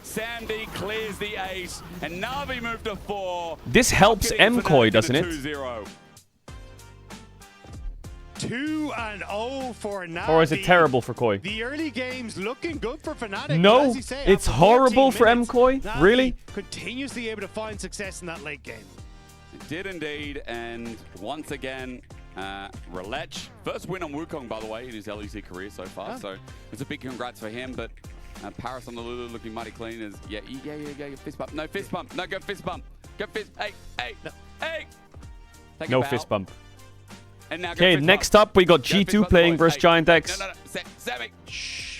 Sandy clears the ace, and Navi moved to 4. This helps MKOI, doesn't it? 2-0 for Navi. Or is it terrible for Koi? The early game's looking good for Fnatic. No, as you say, it's horrible for MKOI. Navi Really? continuously able to find success in that late game. It did indeed, and once again, Relech, first win on Wukong, by the way, in his LEC career so far. So it's a big congrats for him, but Paris on the Lulu looking mighty clean. Is yeah, fist bump. No fist bump. No, go fist bump. Go fist. Hey. Take No fist bump. And now okay, next up we got G2 playing versus Giant X. No. Sammy.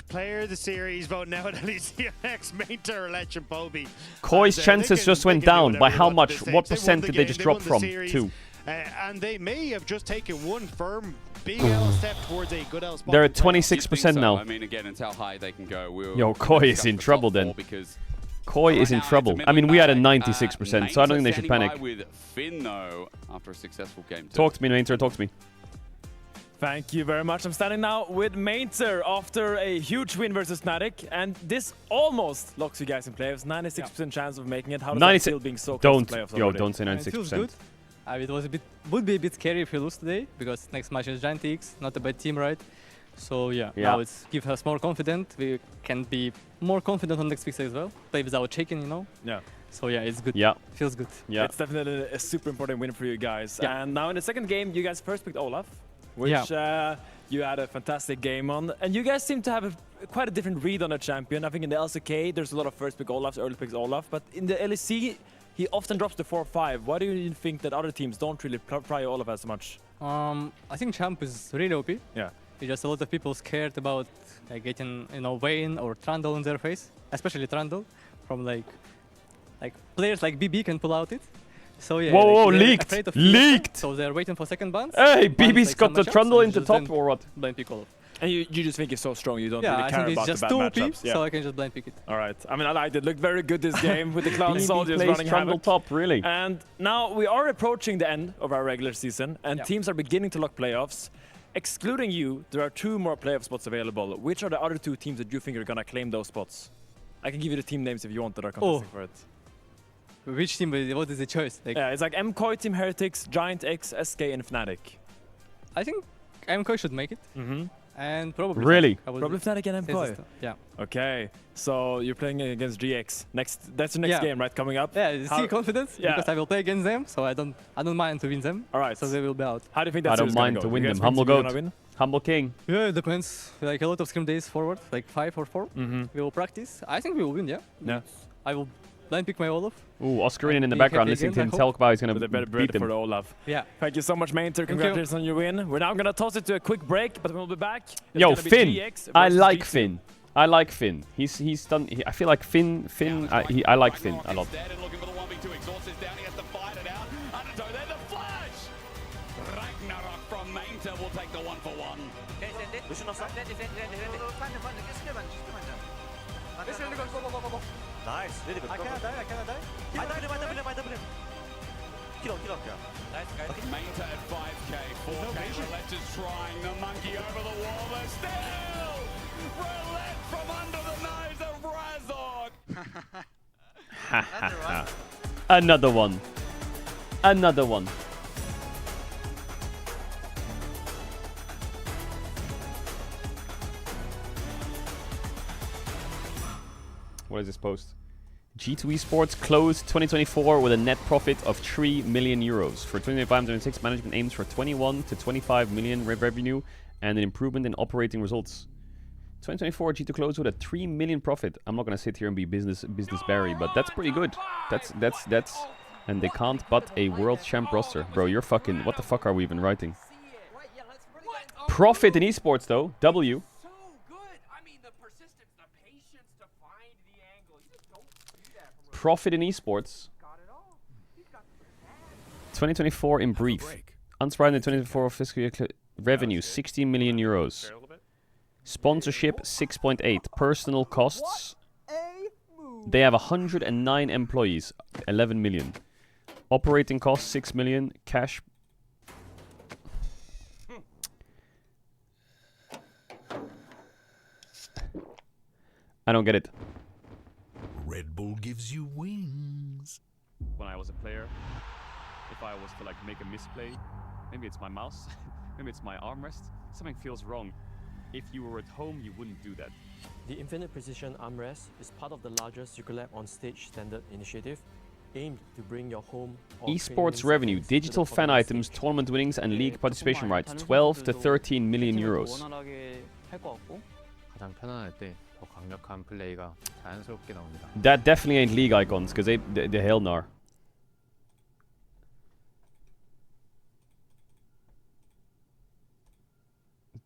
Player of the series vote now at LECX, Mater, Relech, and Bobby. Koi's chances just went down. By how much? What percent did they just drop from? 2. And they may have just taken one firm big L step towards a good L spot. They're at 26% now. I mean, again, it's how high they can go. Yo, Koi is in trouble then. Koi is in trouble. I mean, we had a 96%, so I don't think they should panic. With Finn, though, after a successful game. Talk to me, Mainter. Talk to me. Thank you very much. I'm standing now with Mainter after a huge win versus Fnatic, and this almost locks you guys in playoffs. 96% chance of making it. How does that feel being so close to playoffs already? Don't say 96%. It feels good. It was would be a bit scary if we lose today, because next match is Giant X, not a bad team, right? So now it's give us more confident. We can be more confident on next week as well. Play without shaking, you know. Yeah. So it's good. Yeah. Feels good. Yeah. It's definitely a super important win for you guys. Yeah. And now in the second game, you guys first picked Olaf, which you had a fantastic game on, and you guys seem to have quite a different read on a champion. I think in the LCK, there's a lot of first pick Olafs, early picks Olaf, but in the LEC, he often drops to 4-5. Why do you think that other teams don't really pry Olaf as much? I think Champ is really OP. Yeah. It's just a lot of people scared about getting Vayne or Trundle in their face, especially Trundle, from like players like BB can pull out it. So whoa, leaked! Leaked! So they're waiting for second bounce. Hey, BB's got the Trundle into top or what? Blind pick Olaf. And you just think it's so strong, you don't really care about the bad matchups. So I can just blind pick it. All right. I mean, I liked it. Looked very good this game with the Cloud Soldiers running Trundle havoc. top, really. And now we are approaching the end of our regular season, and teams are beginning to lock playoffs. Excluding you, there are 2 more playoff spots available. Which are the other 2 teams that you think are going to claim those spots? I can give you the team names if you want that are contesting for it. Which team? What is the choice? It's like MKOI, Team Heretics, Giant X, SK, and Fnatic. I think MKOI should make it. And probably really? Probably Fnatic and MKOI. Yeah. Okay. So you're playing against GX. That's the next game, right? Coming up. Yeah. You see confidence? Yeah. Because I will play against them, so I don't mind to win them. All right. So they will be out. How do you think that's going to go? I don't mind to win them. Humble goat. Humble king. Yeah, it depends. Like a lot of scrim days forward, like 5 or 4. We will practice. I think we will win. Yeah. I will blind pick my Olaf. Ooh, Oscarine in the background listening to him talk about he's going to beat them. For the Olaf. Yeah. Thank you so much, Mainter. Congratulations on your win. We're now going to toss it to a quick break, but we'll be back. Yo, Finn. I like Finn. I like Finn. He's done. I feel like Finn. I like Finn a lot. Will take the 1-for-1. Really good. I cannot die. I died him. Kill him. Yeah. Nice, guys. Mainta at 5k. 4k. Roulette is trying. The monkey over the wall. But still! Roulette from under the nose of Razork. Another one. Another one. What is this post? G2 Esports closed 2024 with a net profit of 3 million euros. For 2025-2026, management aims for 21 to 25 million revenue and an improvement in operating results. 2024 G2 closed with a 3 million profit. I'm not gonna sit here and be business Barry, but that's pretty good. That's and they can't but a world champ roster. Bro, you're fucking, what the fuck are we even writing? Profit in esports though, W. Profit in esports. 2024 in brief. Unsurprisingly, 2024 fiscal year revenue 16 million euros. Sponsorship 6.8. Personal costs. They have 109 employees, 11 million. Operating costs 6 million. Cash. I don't get it. Red Bull gives you wings. When I was a player, if I was to like make a misplay, maybe it's my mouse, maybe it's my armrest, something feels wrong. If you were at home, you wouldn't do that. The Infinite Precision Armrest is part of the largest Circulab on Stage standard initiative, aimed to bring your home or Esports revenue, digital fan items, tournament winnings, and league participation rights, 12 to 13 million euros. That definitely ain't league icons, because they hell nar.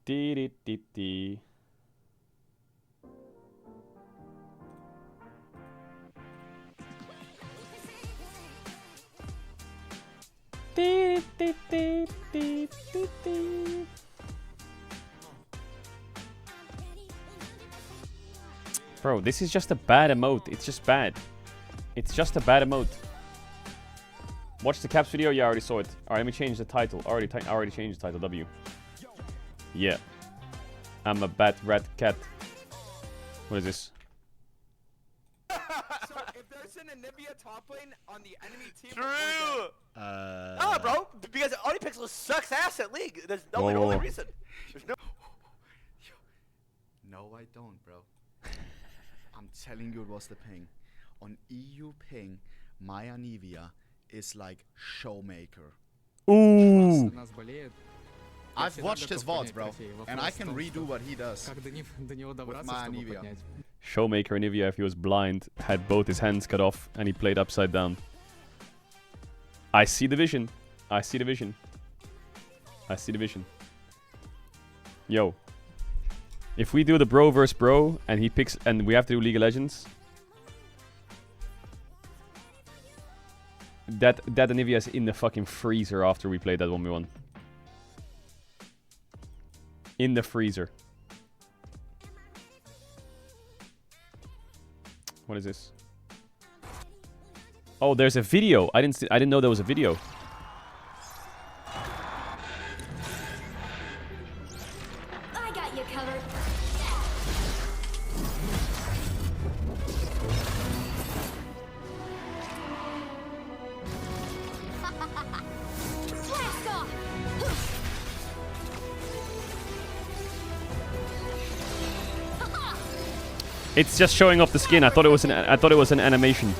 Dee-dee-dee-dee. Bro, this is just a bad emote. It's just bad. It's just a bad emote. Watch the Caps video? Yeah, I already saw it. Alright, let me change the title. I already changed the title. W. Yeah. I'm a bat rat cat. What is this? So if there's an Anivia top lane on the enemy team, True. No, bro, because Onipixel sucks ass at League. There's no only reason. There's no. No, I don't, bro. I'm telling you, it was the ping. On EU ping, my Anivia is like Showmaker. Ooh. I've watched his VODs, bro, and I can redo what he does with my Anivia. Showmaker Anivia, if he was blind, had both his hands cut off and he played upside down. I see the vision. I see the vision. I see the vision. Yo. If we do the bro versus bro and he picks and we have to do League of Legends, that Anivia is in the fucking freezer after we play that 1v1. In the freezer. What is this? Oh, there's a video. I didn't know there was a video. I got you covered. Blast off. It's just showing off the skin. I thought it was an animation.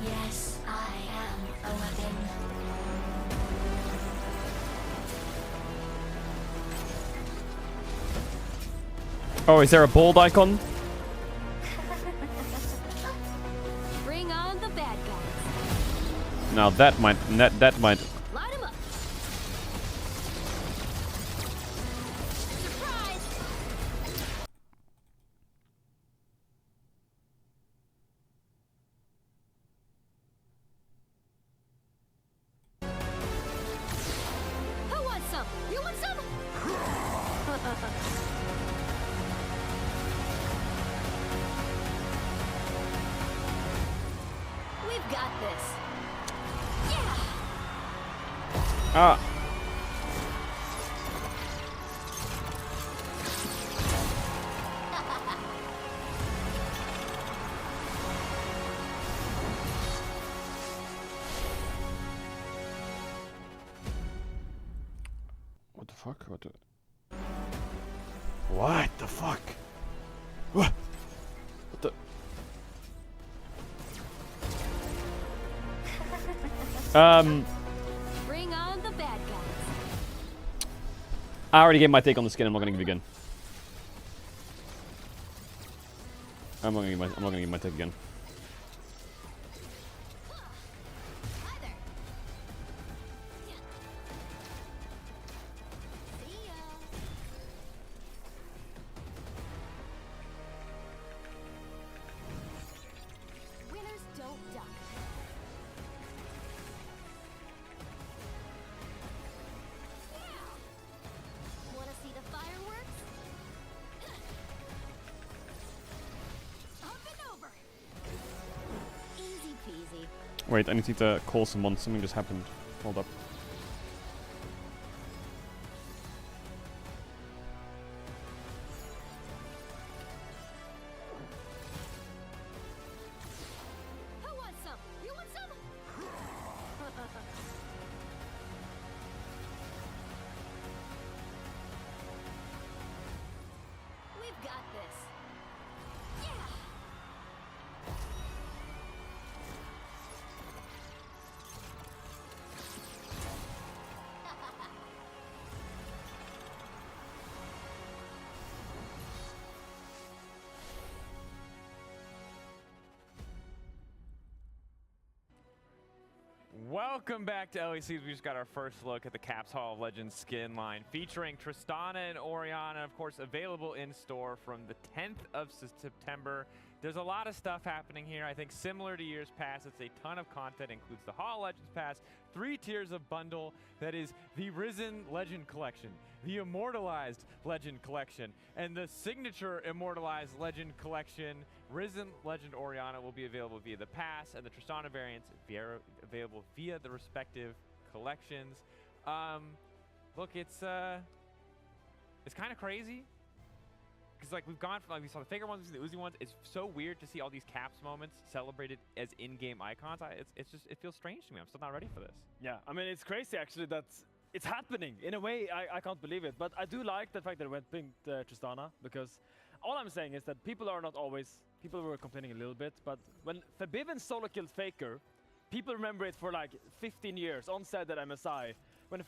Yes, I am a weapon. Oh, is there a bold icon? Bring on the bad guys. Now that might Light 'em up. We've got this. Ah. What the fuck? What the... What the fuck? What the... Bring on the bad guys. I already gave my take on the skin. I'm not gonna give it again. I'm not gonna give my take again. Winners don't duck. Want to see the fireworks? Up and over. Easy peasy. Wait, I need to call someone. Something just happened. Hold up. Who wants some? You want some? We've got this. Welcome back to LECs. We just got our first look at the Caps Hall of Legends skin line featuring Tristana and Orianna, of course, available in store from the 10th of September. There's a lot of stuff happening here. I think similar to years past, it's a ton of content. Includes the Hall of Legends Pass, 3 tiers of bundle. That is the Risen Legend Collection, the Immortalized Legend Collection, and the Signature Immortalized Legend Collection. Risen Legend Orianna will be available via the Pass, and the Tristana variants available via the respective collections. Look, it's kind of crazy. Because like we've gone from, like we saw the Faker ones, we see the Uzi ones. It's so weird to see all these Caps moments celebrated as in-game icons. It feels strange to me. I'm still not ready for this. Yeah, I mean, it's crazy actually that it's happening. In a way, I can't believe it. But I do like the fact that it went pink Tristana, because all I'm saying is that people are not always, people were complaining a little bit, but when Forbidden solo killed Faker, people remember it for like 15 years, onset at MSI. When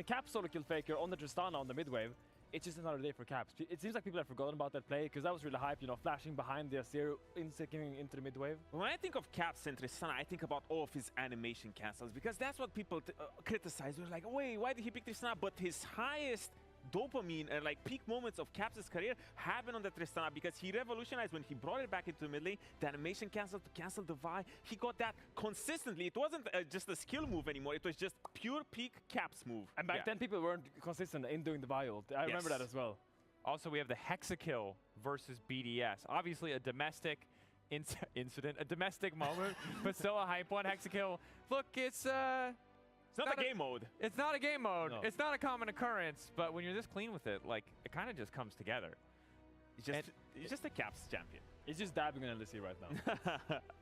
Caps solo killed Faker on the Tristana on the mid-wave, it's just another day for Caps. It seems like people have forgotten about that play, because that was really hype, you know, flashing behind the Azir, getting into the mid-wave. When I think of Caps and Tristana, I think about all of his animation cancels, because that's what people criticize. They're like, wait, why did he pick Tristana? But his highest dopamine and like peak moments of Caps' career happened on the Tristana, because he revolutionized when he brought it back into mid lane. The animation cancel to cancel the Vi, he got that consistently. It wasn't just a skill move anymore, it was just pure peak Caps move. And back then people weren't consistent in doing the Vi ult. I remember that as well. Also, we have the Hexakill versus BDS. Obviously a domestic incident, a domestic moment, but still a hype one. Hexakill, look, it's not a game mode. It's not a game mode. No. It's not a common occurrence, but when you're this clean with it, like, it kind of just comes together. He's just a Caps champion. He's just dabbing on LEC right now.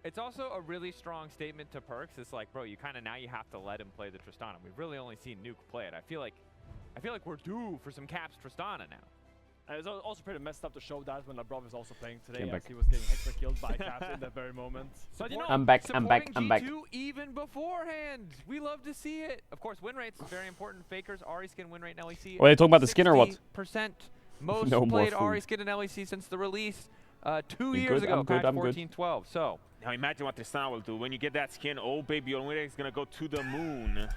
It's also a really strong statement to Perks. It's like, bro, you kind of now you have to let him play the Tristana. We've really only seen Nuke play it. I feel like we're due for some Caps Tristana now. It's also pretty messed up to show that when LeBron was also playing today, Came as back. he was getting Hexa killed by Caps in that very moment. But you know, I'm back, I'm back, supporting I'm back. G2 even beforehand. We love to see it. Of course, win rates very important. Faker's Ahri skin win rate in LEC. Are they talking about the skin or what? 60%. Most No more played food. Ahri skin in LEC since the release 2 You years good? ago, I'm good, I'm good. 14-12. So Now imagine what Tristana will do. When you get that skin, oh baby, your win rate is gonna go to the moon.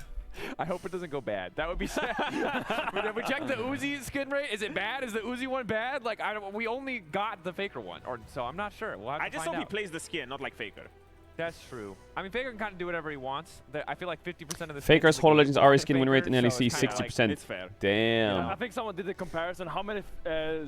I hope it doesn't go bad. That would be sad. If we check the Uzi skin rate, is it bad? Is the Uzi one bad? Like, we only got the Faker one, so I'm not sure. We'll have to I just find hope he out. plays the skin, not like Faker. That's true. I mean, Faker can kind of do whatever he wants. I feel like 50% of the Faker's Hollow Legends RE skin win rate in LEC so 60%. it's fair. Damn. I think someone did a comparison. How many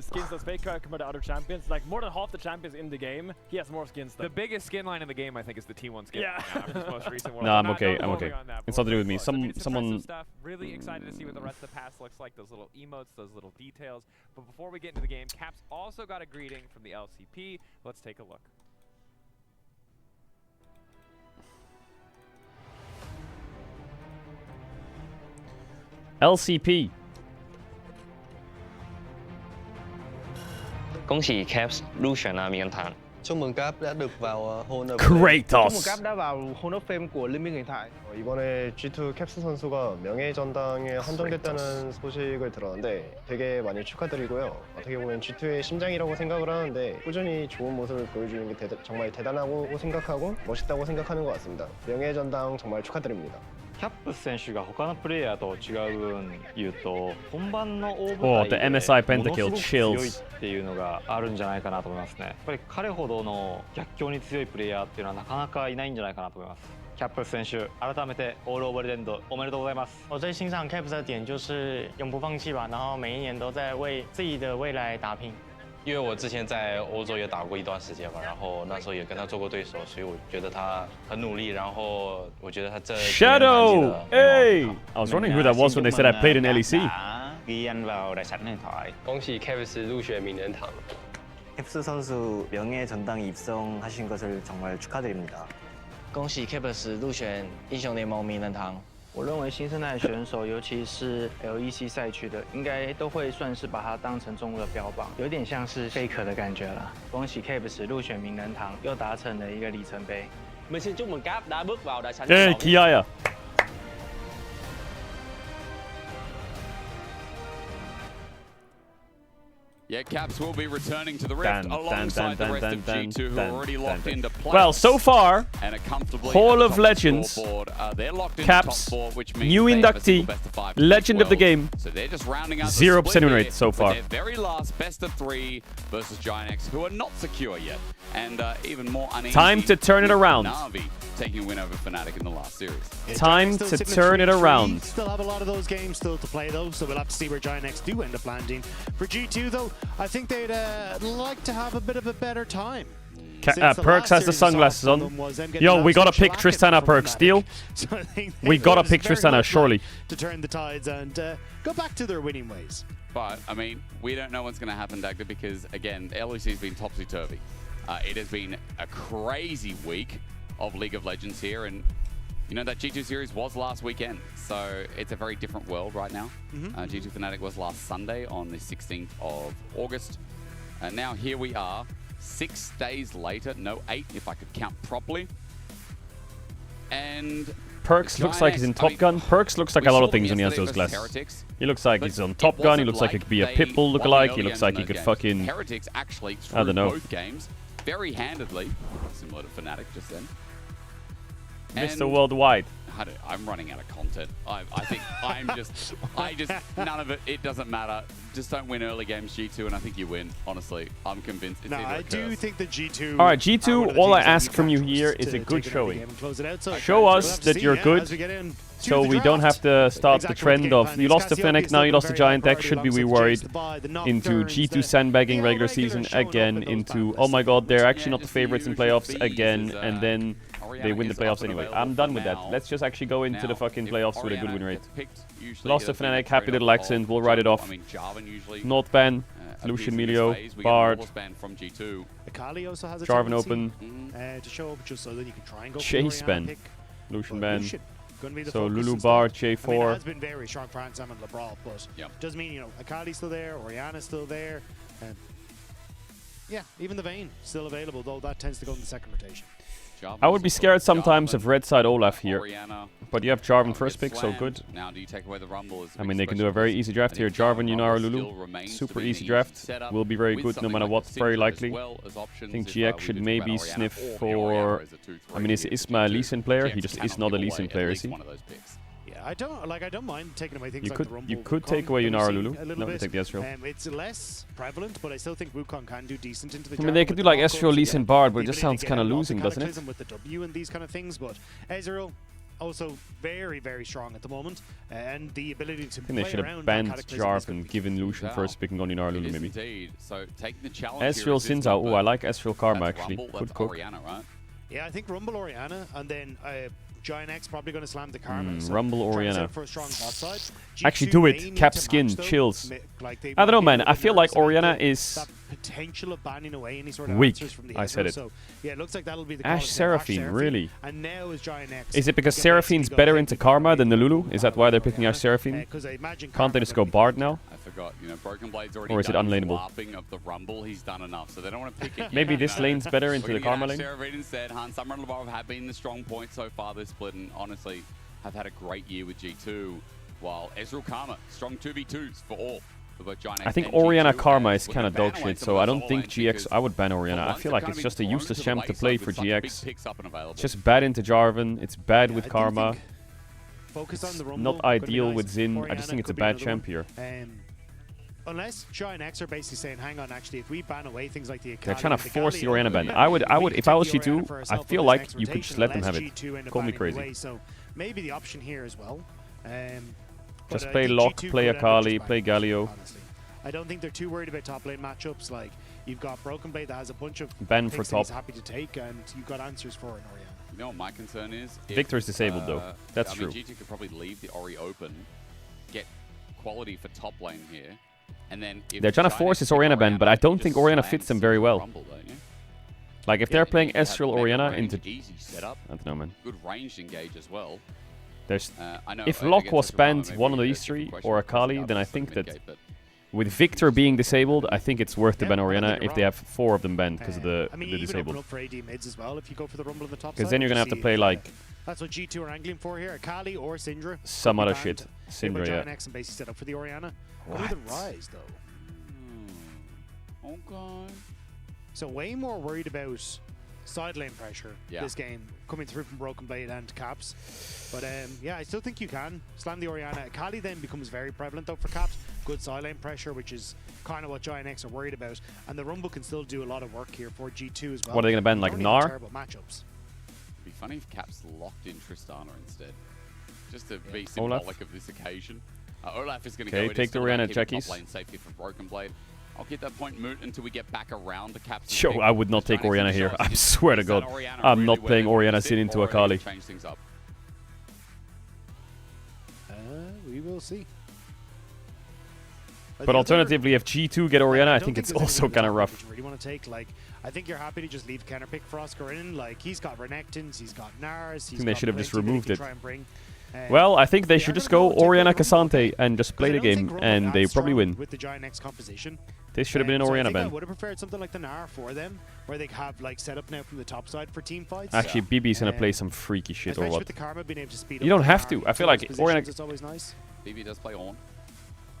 skins does Faker compared to other champions? Like more than half the champions in the game, he has more skins than. The biggest skin line in the game, I think, is the T1 skin. Yeah. After his most recent one. No, I'm okay. I'm okay. It's not to do with me. Someone. Stuff. Really excited to see what the rest of the pass looks like. Those little emotes, those little details. But before we get into the game, Caps also got a greeting from the LCP. Let's take a look. LCP. 恭喜 Caps 入选了名人堂。 Chúc mừng Cap đã được vào Hall of Kratos. Chúc mừng Cap đã vào Hall of Fame của Liên minh huyền thoại. 이번에 G2 캡스 선수가 명예전당에 선정됐다는 소식을 들었는데 되게 많이 축하드리고요. 어떻게 보면 G2의 심장이라고 생각을 하는데 꾸준히 좋은 모습을 보여주는 게 정말 대단하고 생각하고 멋있다고 생각하는 것 같습니다. 명예전당 정말 축하드립니다. キャップス選手が他のプレイヤーと違う部分言うと本番の大舞 Oh, 台 the で MSI ものす pentakill ごく強い chills. っていうのがあるんじゃないかなと思いますね。やっぱり彼ほどの逆境に強いプレイヤーっていうのはなかなかいないんじゃないかなと思います。キャップス選手、改めてオールオーバーレンドおめでとうございます。我最欣赏 Caps 的点就是永不放弃吧，然后每一年都在为自己的未来打拼。 因为我之前在欧洲也打过一段时间嘛，然后那时候也跟他做过对手，所以我觉得他很努力，然后我觉得他这 Shadow! Hey! I was wondering who that was when they said I played in LEC. Ghi anh vào đại sảnh huyền thoại. 恭喜 Caps 入选名人堂。 캡스 선수 명예전당 입성하신 것을 정말 축하드립니다. 恭喜 Caps 入选英雄联盟名人堂。 我认为新生代选手，尤其是 LEC 赛区的，应该都会算是把它当成中路的标榜，有点像是 Faker 的感觉了。恭喜 Caps 入选名人堂，又达成了一个里程碑。Mình xin chúc mừng Cap đã bước vào đại sảnh. Hey, Kiaya. Yeah, Caps will be returning to the Rift alongside the rest of G2 who are already locked into playoffs. Well, so far, and Hall of Legends, they're locked in Caps, the top 4, which means new they have a inductee, single best of 5 legend of the well. game, So they're just rounding out 0% win rate so far. Their very last best of 3 versus Giants, who are not secure yet, and even more uneasy. Time to turn it around. NAVI taking a win over Fnatic in the last series. Time to turn it around. Still have a lot of those games still to play though, so we'll have to see where Giants do end up landing. For G2 though, I think they'd like to have a bit of a better time. Perks has the sunglasses on. Yo, we gotta pick Tristana, Perks. Deal? So We gotta pick Tristana, surely. To turn the tides and go back to their winning ways. But, I mean, we don't know what's going to happen, Dagda, because, again, LEC has been topsy-turvy. It has been a crazy week of League of Legends here, and you know that G2 series was last weekend, so it's a very different world right now. G2 Fnatic was last Sunday on the 16th of August, and now here we are, 6 days later, no 8 if I could count properly, and Perks looks like he's in Top Gun. Perks looks like a lot of things when he has those glasses. He looks like he's on Top Gun, he looks like he could be a Pitbull lookalike, he looks like he could fucking... Heretics actually I don't know. both games very handedly, similar to Fnatic just then. Mr. Worldwide. I'm running out of content. I think none of it, it doesn't matter. Just don't win early games, G2, and I think you win, honestly. I'm convinced it's either a I do curse. think the G2... Alright, G2, all I ask from you here is a good showing. Show us that you're good, so we don't have to start the trend of you lost to Fnatic, now you lost to Giant X, should we worried, into G2 sandbagging regular season again, into oh my god, they're actually not the favorites in playoffs again, and then they win the playoffs anyway. I'm done with that. Let's just actually go into the fucking playoffs with a good win rate. Lost to Fnatic, happy little accent, we'll write it off. Not ban, Lucian Melio, Bard, Akali also has a Jarvan tendency, open, to show up just so that you can try and go Chase for ban, pick. Lucian ban. Gonna be the So focus Lulu instead. Bar, I mean, it J4. has been very strong for Ansem and LeBron, but doesn't mean, you know, Akali's still there, Oriana's still there, and yeah, even the Vayne still available, though that tends to go in the second rotation. I would be scared sometimes of red side Olaf here, but you have Jarvan first pick, so good. Now, do you take away the Rumble? I mean, they can do a very easy draft here. Jarvan, Yunara, Lulu, super easy draft. Will be very good no matter what, very likely. I think GX should maybe sniff for... I mean, is Isma a Lee Sin player? He just is not a Lee Sin player, is he? I don't mind taking away things You like could the Rumble. you could Wukong take away that we Yunara see Lulu. a little No, bit. take the Ezreal. It's less prevalent, but I still think Wukong can do decent into the I mean, they could do like Ezreal, Lee Sin, Bard, but it just sounds kind of losing, doesn't it? With the W and these kind of things, but Ezreal also very, very strong at the moment, and the ability to I think they should have banned Jarp and given Lucian first picking on Yunara Lulu, maybe. Indeed. So taking the challenge Ezreal Sinza. Oh, I like Ezreal Karma, actually. Rumble, Good that's cook. Orianna, right? Yeah, I think Rumble Orianna, and then Giant X probably going to slam the Karma. So Rumble Orianna. for a strong bot side. Actually, do it. Cap skin, chills. I don't know, man. I feel like Orianna is potential of banning away any sort of weak. answers from the I said it. So yeah, it looks like that'll be the Ash Seraphine, really? And now is Giant X. Is it because Seraphine's better into Karma than the Lulu? Is that why they're picking Ash Seraphine? Can't they just go Bard now? I forgot. You know, Broken Blade's already Or is it done unlaneable? LARPing of the Rumble. He's done enough, so they don't want to pick it. Maybe this lane's better into the Karma lane? Seraphine instead. Han Summer and Lavarov have been the strong point so far this split, and honestly, have had a great year with G2. While Ezreal Karma, strong 2v2s for all. I think Orianna Karma is kind of dog shit, so I don't think GX. I would ban Orianna. I feel like it's just a useless champ to play for GX. It's just bad into Jarvan. It's bad with Karma. Focus on the Rumble. Not ideal with Xin. I just think it's a bad champ here. Unless Giant X are basically saying, hang on, actually, if we ban away things like the Akali, They're trying to force the Orianna ban. I would, if I was G2, I feel like you could just let them have it. Call me crazy. So maybe the option here as well. Just play Locke, play Akali, play Galio. Honestly. I don't think they're too worried about top lane matchups. Like, you've got Broken Blade that has a bunch of Ben for picks that top. he's happy to take, and you've got answers for an Orianna. You know what my concern is? Victor's disabled, though. That's true. G2 could probably leave the Ori open, get quality for top lane here, and then... They're trying to force this Orianna ban, but I don't think Orianna fits them very well. Like, if they're playing Ezreal Orianna into... Easy setup. I don't know, man. Good range engage as well. There's, I know if Locke was banned one of these three, or Akali, then I think that with Victor being disabled, I think it's worth to ban Orianna if they have 4 of them banned because of the disabled. Up for AD mids as well if you go for the Rumble on the top Because then you're going to have to play like... That's what G2 are angling for here. Akali or Syndra. Some other shit. Syndra, yeah. Giant X and basically set up for the Orianna. What? The Rise, though. Okay. So way more worried about side lane pressure this game coming through from Broken Blade and Caps. But yeah, I still think you can slam the Orianna. Akali then becomes very prevalent though for Caps. Good side lane pressure, which is kind of what Giant X are worried about. And the Rumble can still do a lot of work here for G2 as well. What are they going to ban, like Gnar? Terrible matchups. It'd be funny if Caps locked in Tristana instead. Just to be symbolic of this occasion. Olaf is going to go in. Take the Orianna, Jackies. Top lane safety for Broken Blade. I'll get that point moot until we get back around the Caps. Sure, I would not take Orianna here. I swear to God. I'm not playing Orianna Sin into Akali. Change things up. We will see. But alternatively, if G2 get Orianna, I think it's also kind of rough. You really want to take, like, I think you're happy to just leave counter pick for Oscar in. Like, he's got Renekton's, he's got Nars. I think they should have just removed it. Well, I think they should just go Orianna Cassante and just play the game, and they probably win. With the Giant X composition. This should have been an Orianna ban. I would have preferred something like the Gnar for them, where they have like set up now from the top side for team fights. Actually, BB's gonna play some freaky shit or what? With the Karma being able to speed you don't have to. I feel like Orianna. It's always nice. BB does play on.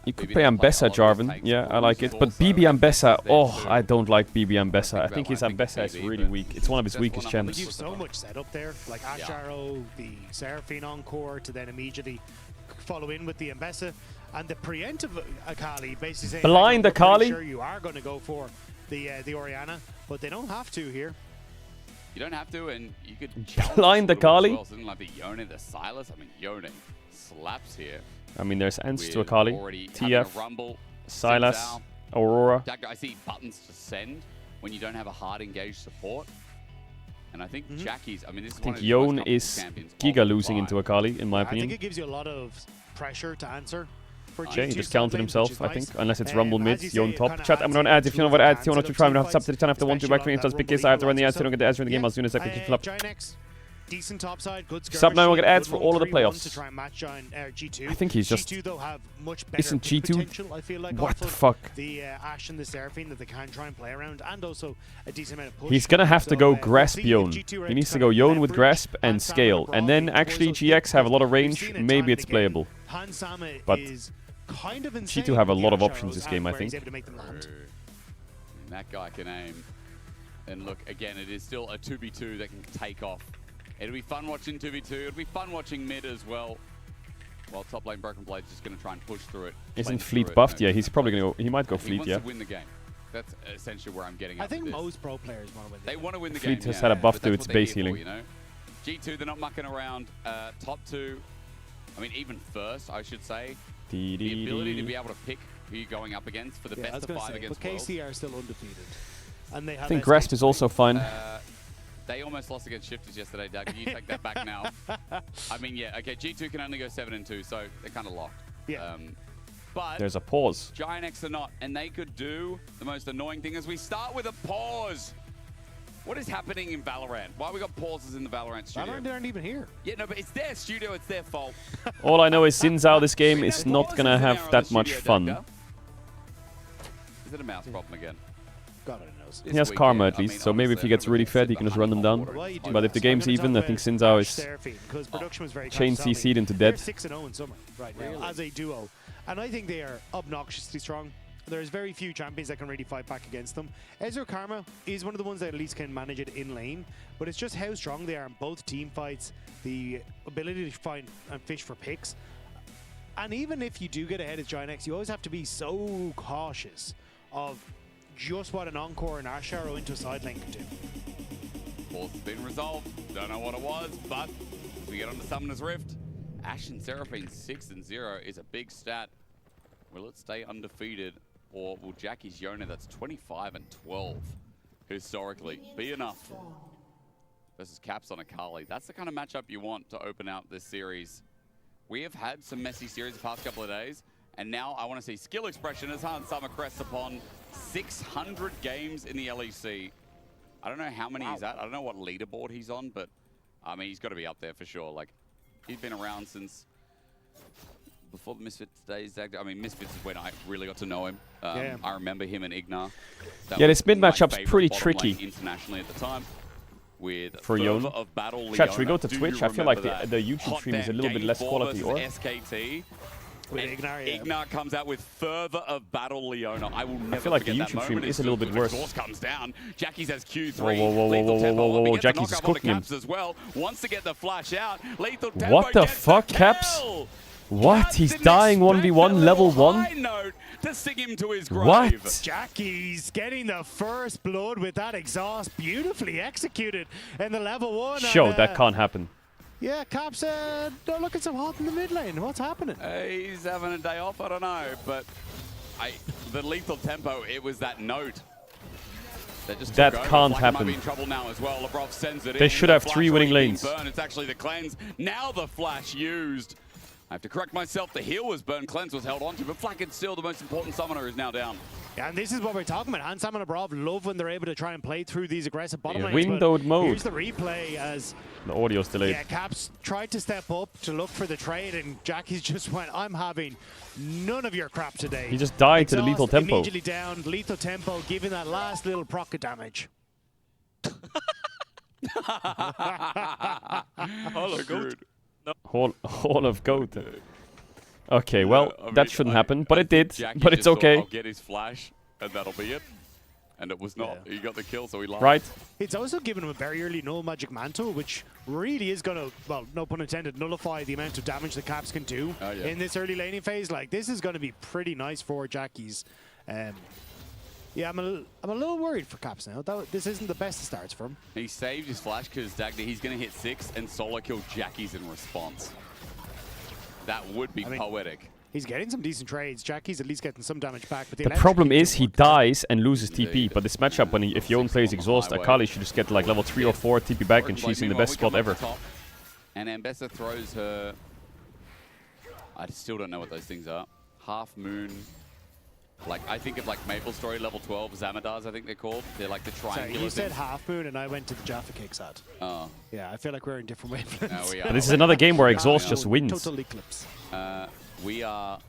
You could play Ambessa, Jarvan. Yeah, I like it. But BB Ambessa, oh, I don't like BB Ambessa. I think his Ambessa is really weak. It's one of his weakest champs. You've so much set up there, like Ash Arrow, the Seraphine Encore, to then immediately follow in with the Ambessa. And the preemptive Akali basically saying, blind Akali? Sure you are going to go for the Orianna, but they don't have to here. You don't have to, and you could blind Akali? Well. Something like the Yone, the Silas. I mean, Yone slaps here. I mean, there's ends to Akali, TF, Silas, Aurora. I see buttons to send when you don't have a hard engaged support. And I think Jackie's, I mean, this is I think Yone is giga losing into Akali, in my opinion. I think it gives you a lot of pressure to answer. Okay, he just counted himself, I think. Unless it's Rumble mid, Yone top. Chat, I'm going to add. If you know what ads, you want to try and have sub to the 10 after 1 2 back 3 plus pick is. I have to run the ads, so I don't get the ads in the game as soon as I can flip. Decent top side, good sub now will get ads for all of the playoffs. To try and match G2. I think he's just. G2 though have much better Isn't G2? I feel like what the fuck? The Ashe and the Seraphine that they can try and play around, and also a decent amount of push. He's gonna have to go Grasp Yone. He needs to go Yone with Grasp and Scale, and then actually GX have a lot of range. Maybe it's playable. But G2 have a lot of options this game, I think. That guy can aim. And look, again, it is still a 2v2 that can take off. It'll be fun watching 2v2. It'll be fun watching mid as well. While top lane Broken Blade's just going to try and push through it. Isn't Fleet buffed? Yeah, he's probably going to go... He might go He Fleet, wants yeah. to win the game. That's essentially where I'm getting I at think with this. most pro players want to win the They game. want to win the Fleet game, has had a buff but to that's its what they're base here for, healing. you know? G2, they're not mucking around. Top 2, I mean, even first, I should say. The ability to be able to pick who you're going up against for the best of 5 against but Worlds. KC are still undefeated. And they have I think Grasp is also fine. They almost lost against Shifters yesterday, Doug. Can you take that back now? I mean, yeah, okay, G2 can only go 7-2, so they're kind of locked. Yeah. But there's a pause. Giant X are not, and they could do the most annoying thing as we start with a pause. What is happening in Valorant? Why we got pauses in the Valorant studio? Valorant aren't even here. Yeah, no, but it's their studio, it's their fault. All I know is Xin Zhao this game is not going to have that much fun. Is it a mouse problem again? God only knows. He has Karma at least, so maybe if he gets really fed, he can just run them down. But if the game's even, I think Xin Zhao is chain CC'd into dead. They're 6-0 in summer right now as a duo. And I think they are obnoxiously strong. There's very few champions that can really fight back against them. Ezreal Karma is one of the ones that at least can manage it in lane, but it's just how strong they are in both team fights, the ability to find and fish for picks. And even if you do get ahead as Giant X, you always have to be so cautious of just what an Encore and Asharo into a side lane can do. Pause has been resolved. Don't know what it was, but we get on to Summoner's Rift. Ash and Seraphine 6-0 is a big stat. Will it stay undefeated? Or will Jackie's Yona, that's 25-12 historically, be enough versus Caps on Akali? That's the kind of matchup you want to open out this series. We have had some messy series the past couple of days, and now I want to see skill expression as Han Summer crests upon 600 games in the LEC. I don't know how many he's at. I don't know what leaderboard he's on, but I mean, he's got to be up there for sure. Like, he's been around since before the Misfits days. I mean, Misfits is when I really got to know him. I remember him and Ignar. Yeah, this mid matchup's pretty tricky internationally at the time. With for Yona. Of Battle Chat, should we go to Do Twitch? you I feel like remember the YouTube stream is a little bit less quality, or? SKT. With Ignar comes out with Further of Battle Leona. I will never feel like the forget YouTube that stream moment. is a little bit worse. Exhaust comes down. Jackie's has Q3. Whoa, whoa, whoa, Lethal whoa, Tempo whoa, whoa, gets the Jackie's knock is up on cooking him. Caps as well. Wants to get the flash out. Lethal Tempo What the gets fuck, the Caps? kill. What? He's dying 1v1 level 1? Note to sing him to his grave. What? Jackie's getting the first blood with that exhaust, beautifully executed in the level 1. Show, and, that can't happen. Yeah, Caps, they're looking some hot in the mid lane. What's happening? He's having a day off, I don't know, but the Lethal Tempo, it was that note. That can't happen. Might be in trouble now as well. Labrov sends it They in. should The have flash 3 winning already being lanes. burned. It's actually the cleanse. Now the flash used. I have to correct myself. The heal was burned. Cleanse was held onto, but Flack and still the most important summoner is now down. Yeah, and this is what we're talking about. Han Sam and Labrov love when they're able to try and play through these aggressive bottom lanes. Windowed mode. Here's the replay as The audio's delayed. yeah, Caps tried to step up to look for the trade, and Jackie's just went, I'm having none of your crap today. He just died to the Exhaust Lethal Tempo. Immediately down, Lethal Tempo, giving that last little proc damage. Hall of Goat. Okay, well, I mean, that shouldn't happen, but it did. Jackie But it's just thought, okay. I'll get his flash, and that'll be it. And it was not. He got the kill, so he laughed. Right. It's also given him a very early null magic mantle, which really is going to, well, no pun intended, nullify the amount of damage the Caps can do in this early laning phase. Like, this is going to be pretty nice for Jackie's. Yeah, I'm a little worried for Caps now. This isn't the best of starts for him. He saved his flash because he's going to hit 6 and solo kill Jackie's in response. That would be poetic. He's getting some decent trades. Jackie's at least getting some damage back. But The problem is he dies and loses TP, but this matchup, if Yon plays Exhaust, Akali should just get like level 3 or 4 TP back, and she's in the best spot ever. And Ambessa throws her... I still don't know what those things are. Half Moon... Like, I think of like Maple Story level 12, Zamadars, I think they're called. They're like the triangular Sorry, you said things. Half Moon and I went to the Jaffa Cakes ad. Oh. Yeah, I feel like we're in different wavelengths. No, we are. But this is another game where Exhaust just wins. Total Eclipse. We are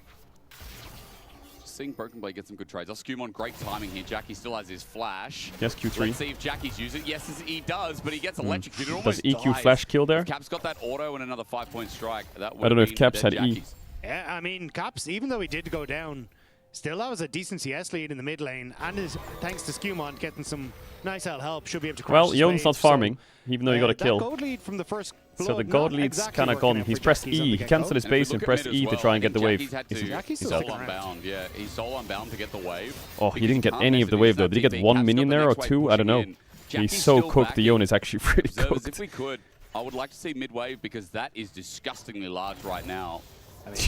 seeing Broken Blade get some good trades. Oscumon, great timing here. Jackie still has his flash. Yes, Q3. Let's see if Jackie's using it. Yes, he does, but he gets electrocuted. Does Almost EQ dies. flash kill there? If Caps got that auto and another 5-point strike. That I don't know if Caps had E. Yeah, I mean, Caps, even though he did go down Still, that was a decent CS lead in the mid lane, and thanks to Skewmont getting some nice help, should be able to crash Well, his Yone's wave, not farming, even though he got a that kill. gold lead from the first So the blood, gold not lead's exactly kind of working gone. out He's for pressed Jackies on E. the He cancelled his get-go. base and pressed E to try and get the wave. Jackies had Is he- to he's solo out. unbound. Yeah, he's solo unbound to get the wave. Oh, he because didn't get can't any miss of the it. wave He's though. that Did he get big one Cap's got minion the there or next wave two? I don't know. pushing in. He's Jackie's so still cooked. The backing. Yone is actually pretty Observers, cooked. if we could, I would like to see mid wave because that is disgustingly large right now.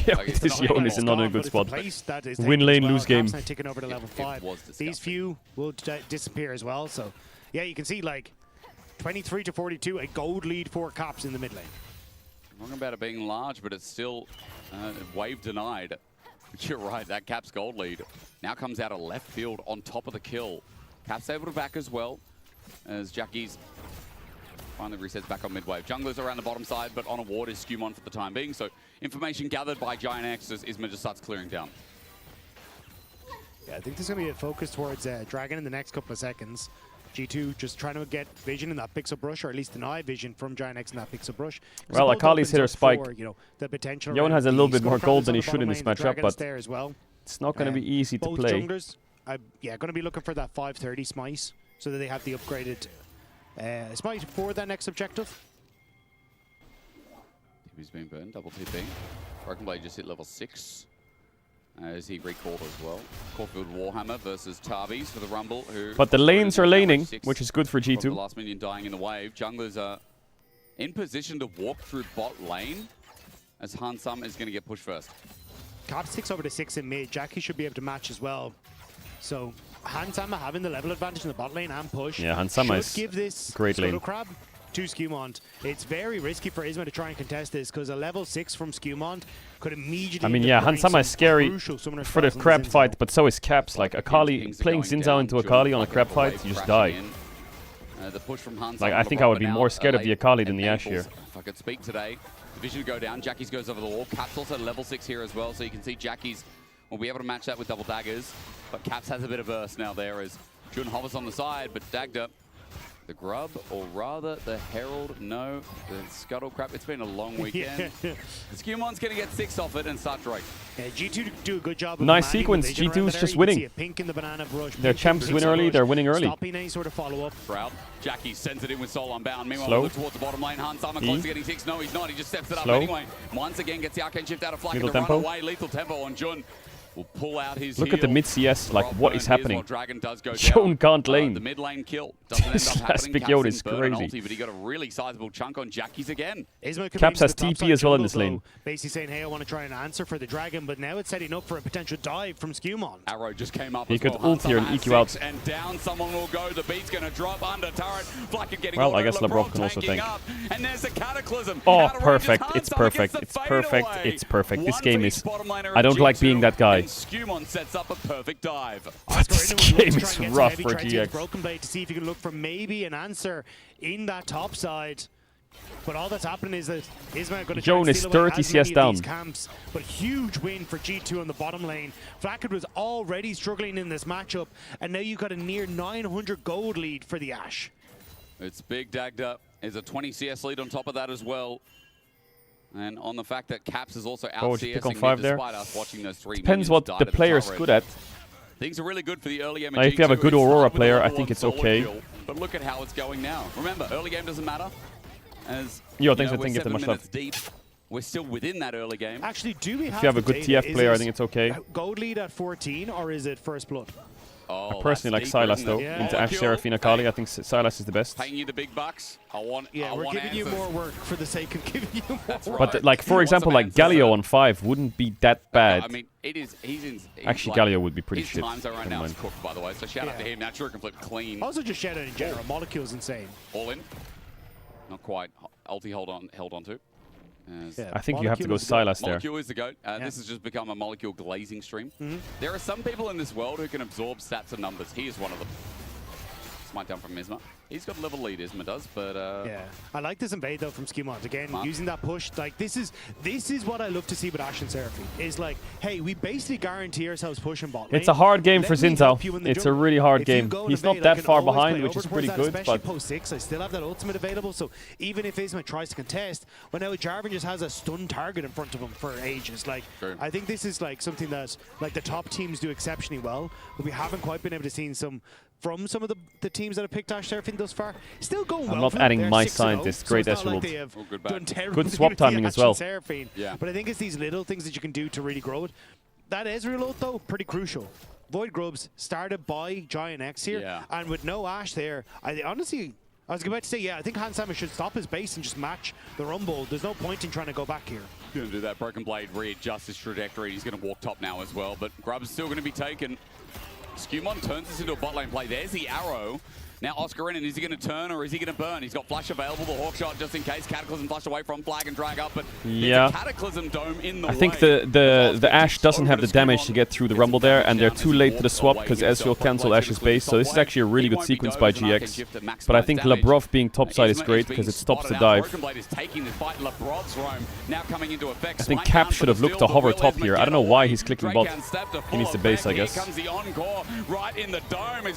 Yeah, Like, it's this not Yone like is it's not in a gone, good but spot. The place that is Win taken lane, as well. lose game. Caps now taking over to level 5. These few will disappear as well. So, yeah, you can see like 23 to 42, a gold lead for Caps in the mid lane. Wrong about it being large, but it's still wave denied. You're right, that Caps gold lead now comes out of left field on top of the kill. Caps able to back as well as Jackie's finally resets back on mid wave. Junglers around the bottom side, but on a ward is Skewmon for the time being. So information gathered by Giant X as Isma just starts clearing down. Yeah, I think there's going to be a focus towards Dragon in the next couple of seconds. G2 just trying to get vision in that pixel brush, or at least deny vision from Giant X in that pixel brush. Well, Akali's hit her spike. For, the potential Yone has a little bit more gold than he he should in this matchup, but there as well. it's not going to be easy to Both play. junglers, going to be looking for that 530 smite so that they have the upgraded smite for that next objective. TP's being burned, double TP. Broken Blade just hit level 6. As he recalled as well. Caulfield Warhammer versus Tarbies for the Rumble. But the lanes are laning, which is good for The G2. last minion dying in the wave. Junglers are in position to walk through bot lane as Hansam is going to get pushed first. Caps 6 over to 6 in mid. Jackie should be able to match as well. So Hansama having the level advantage in the bot lane and push. Yeah, Hansama should is give this great lane. Scuttle Crab to Skewmont. It's very risky for Isma to try and contest this because a level 6 from Skewmont could immediately. I mean, yeah, Hansama is scary for the crab Zinzao. fight, but so is Caps. Like Akali, playing Zinzao into Akali on a crab fight, you just die. The push from Hansam Like, on I the think bot, I would but be now more scared of the Akali than the Ashe enables, here. If I could speak today, Division go down. Jackie's goes over the wall. Caps also level 6 here as well, so you can see Jackie's will be able to match that with double daggers. But Caps has a bit of burst now there as Jun hovers on the side, but Dagda, the Grub, or rather the Herald, no, the Scuttle Crab. It's been a long weekend. Skewmon's going to get 6 off it and start Drake. Yeah, G2 do a good job. Of Nice manning sequence. the vision G2's around just there. You can winning. see a pink in the banana brush. Their pink champs in the win pixel early, brush, they're winning early. Stopping any sort of follow-up. Shroud. Jackie sends it in with Soul Unbound. Meanwhile, Slow. look towards the bottom lane. Hansama close to getting 6. No, he's not. He just steps it up Slow. anyway. Once again, gets the Arcane Shift out of Flak Lethal to run tempo. away. Lethal tempo on Jun. Will pull out his Look at the heal. mid CS, like what is Here's happening? what Dragon does go Yone down. can't lane. The mid lane kill doesn't end This up last happening. big Caps Yone didn't is burn an crazy. ulti, but he got a really sizable chunk on Jackie's again. Isma could Caps maybe has the top TP side as well in jungle this lane. though, basically saying, hey, I want to try and answer for the Dragon, but now it's setting up for a potential dive from Skewmont. Arrow just came up He as could well. ult here and Hansama has EQ out. 6, and down someone will go. The beat's going to drop under turret. Flack getting Well, I auto, guess Labrov can LeBron also tanking tank. up, and there's a Cataclysm. Oh, Out of range is perfect. It's Hansama, perfect. gets It's the fade perfect. away. It's perfect. This One game for is... each bottom laner I of don't like being G2, that guy. and Skewmon sets up a perfect dive. This game is rough for GX. Broken Blade to see if you can look for maybe an answer in that top side. But all that's happening is that Isma going to try Yone and is steal away 30 as CS many of down. these camps. But huge win for G2 on the bottom lane. Flackard was already struggling in this matchup, and now you've got a near 900 gold lead for the Ashe. It's big. Dagda is a 20 CS lead on top of that as well. And on the fact that Caps is also out Oh, just pick on CSing 5 mid there. despite us watching those 3 Depends minions what die the to player's turret. good at. Things are really good for the early game. Like, if you have a good It's hard Aurora with a player, I level think 1 it's solo okay. kill, but look at how it's going now. Remember, early game doesn't matter. As Yo, you thanks know, for we're thinking 7 much minutes love. deep. We're still within that early game. Actually, do we have If you have a the good data? TF player, I Is think it's okay. gold lead at 14, or is it First Blood? Oh, I personally like that's Sylas deeper, though. isn't it? Into Ashe, Molecule. Seraphine, Akali, I think Sylas is the best. Paying you the big bucks. I want Yeah, we're giving you more work for the sake of giving you more work. But like, for example, like Galio on 5 wouldn't be that bad. I mean, it is. He's Actually, like, Galio would be pretty his shit. times are right Never now mind. is cooked, by the way. So shout out to him. Now True can flip clean. Also, just shout out in general. Molecule's insane. All in. Not quite. Ulti held on to. I think you have to go Sylas there. Molecule is the GOAT. This has just become a Molecule glazing stream. There are some people in this world who can absorb stats and numbers. He is one of them. Smite down from Isma. He's got level lead, Isma does, but yeah, I like this invade though from Skewmont. Again, using that push, like this is what I love to see with Ashe and Seraphine. Is like, hey, we basically guarantee ourselves pushing bot lane. It's a hard game for Let me Xin help Zhao. you in the It's a jungle. really hard If you game. go and He's not invade, I that can far always behind, play which is over pretty towards good, that, especially but post 6, I still have that ultimate available. So even if Isma tries to contest, well now Jarvan just has a stun target in front of him for ages. Like I think this is like something that like the top teams do exceptionally well, but we haven't quite been able to see from some of the teams that have picked Ashe Seraphine thus far. Still going well. I'm not for them. adding They're my 6-0, scientist. so Great it's not like Ezreal. they have good done terribly Good swap with the timing as Ashe and well. Seraphine. Yeah. But I think it's these little things that you can do to really grow it. That Ezreal ult though, pretty crucial. Void Grubs started by Giant X here, and with no Ashe there, I honestly, I was about to say, I think Hans Sama should stop his base and just match the Rumble. There's no point in trying to go back here. Going to do that. Broken Blade readjusts his trajectory. He's going to walk top now as well, but Grub's still going to be taken. Skewmon turns this into a bot lane play. There's the arrow. Now Oscar Renan, is he going to turn or is he going to burn? He's got flash available, the hawk shot just in case. Cataclysm flash away from flag and drag up, but there's a Cataclysm dome in the way. I think the Ashe doesn't have the damage to get through the Rumble there, and they're too late to the swap because Ezreal cancelled Ashe's base. So this is actually a really good sequence by GX. But I think Labrov being topside is great because it stops the dive. Broken Blade is taking this fight. Labrov's roam now coming into effect. I think Cap should have looked to hover top here. I don't know why he's clicking bot. He needs the base, I guess.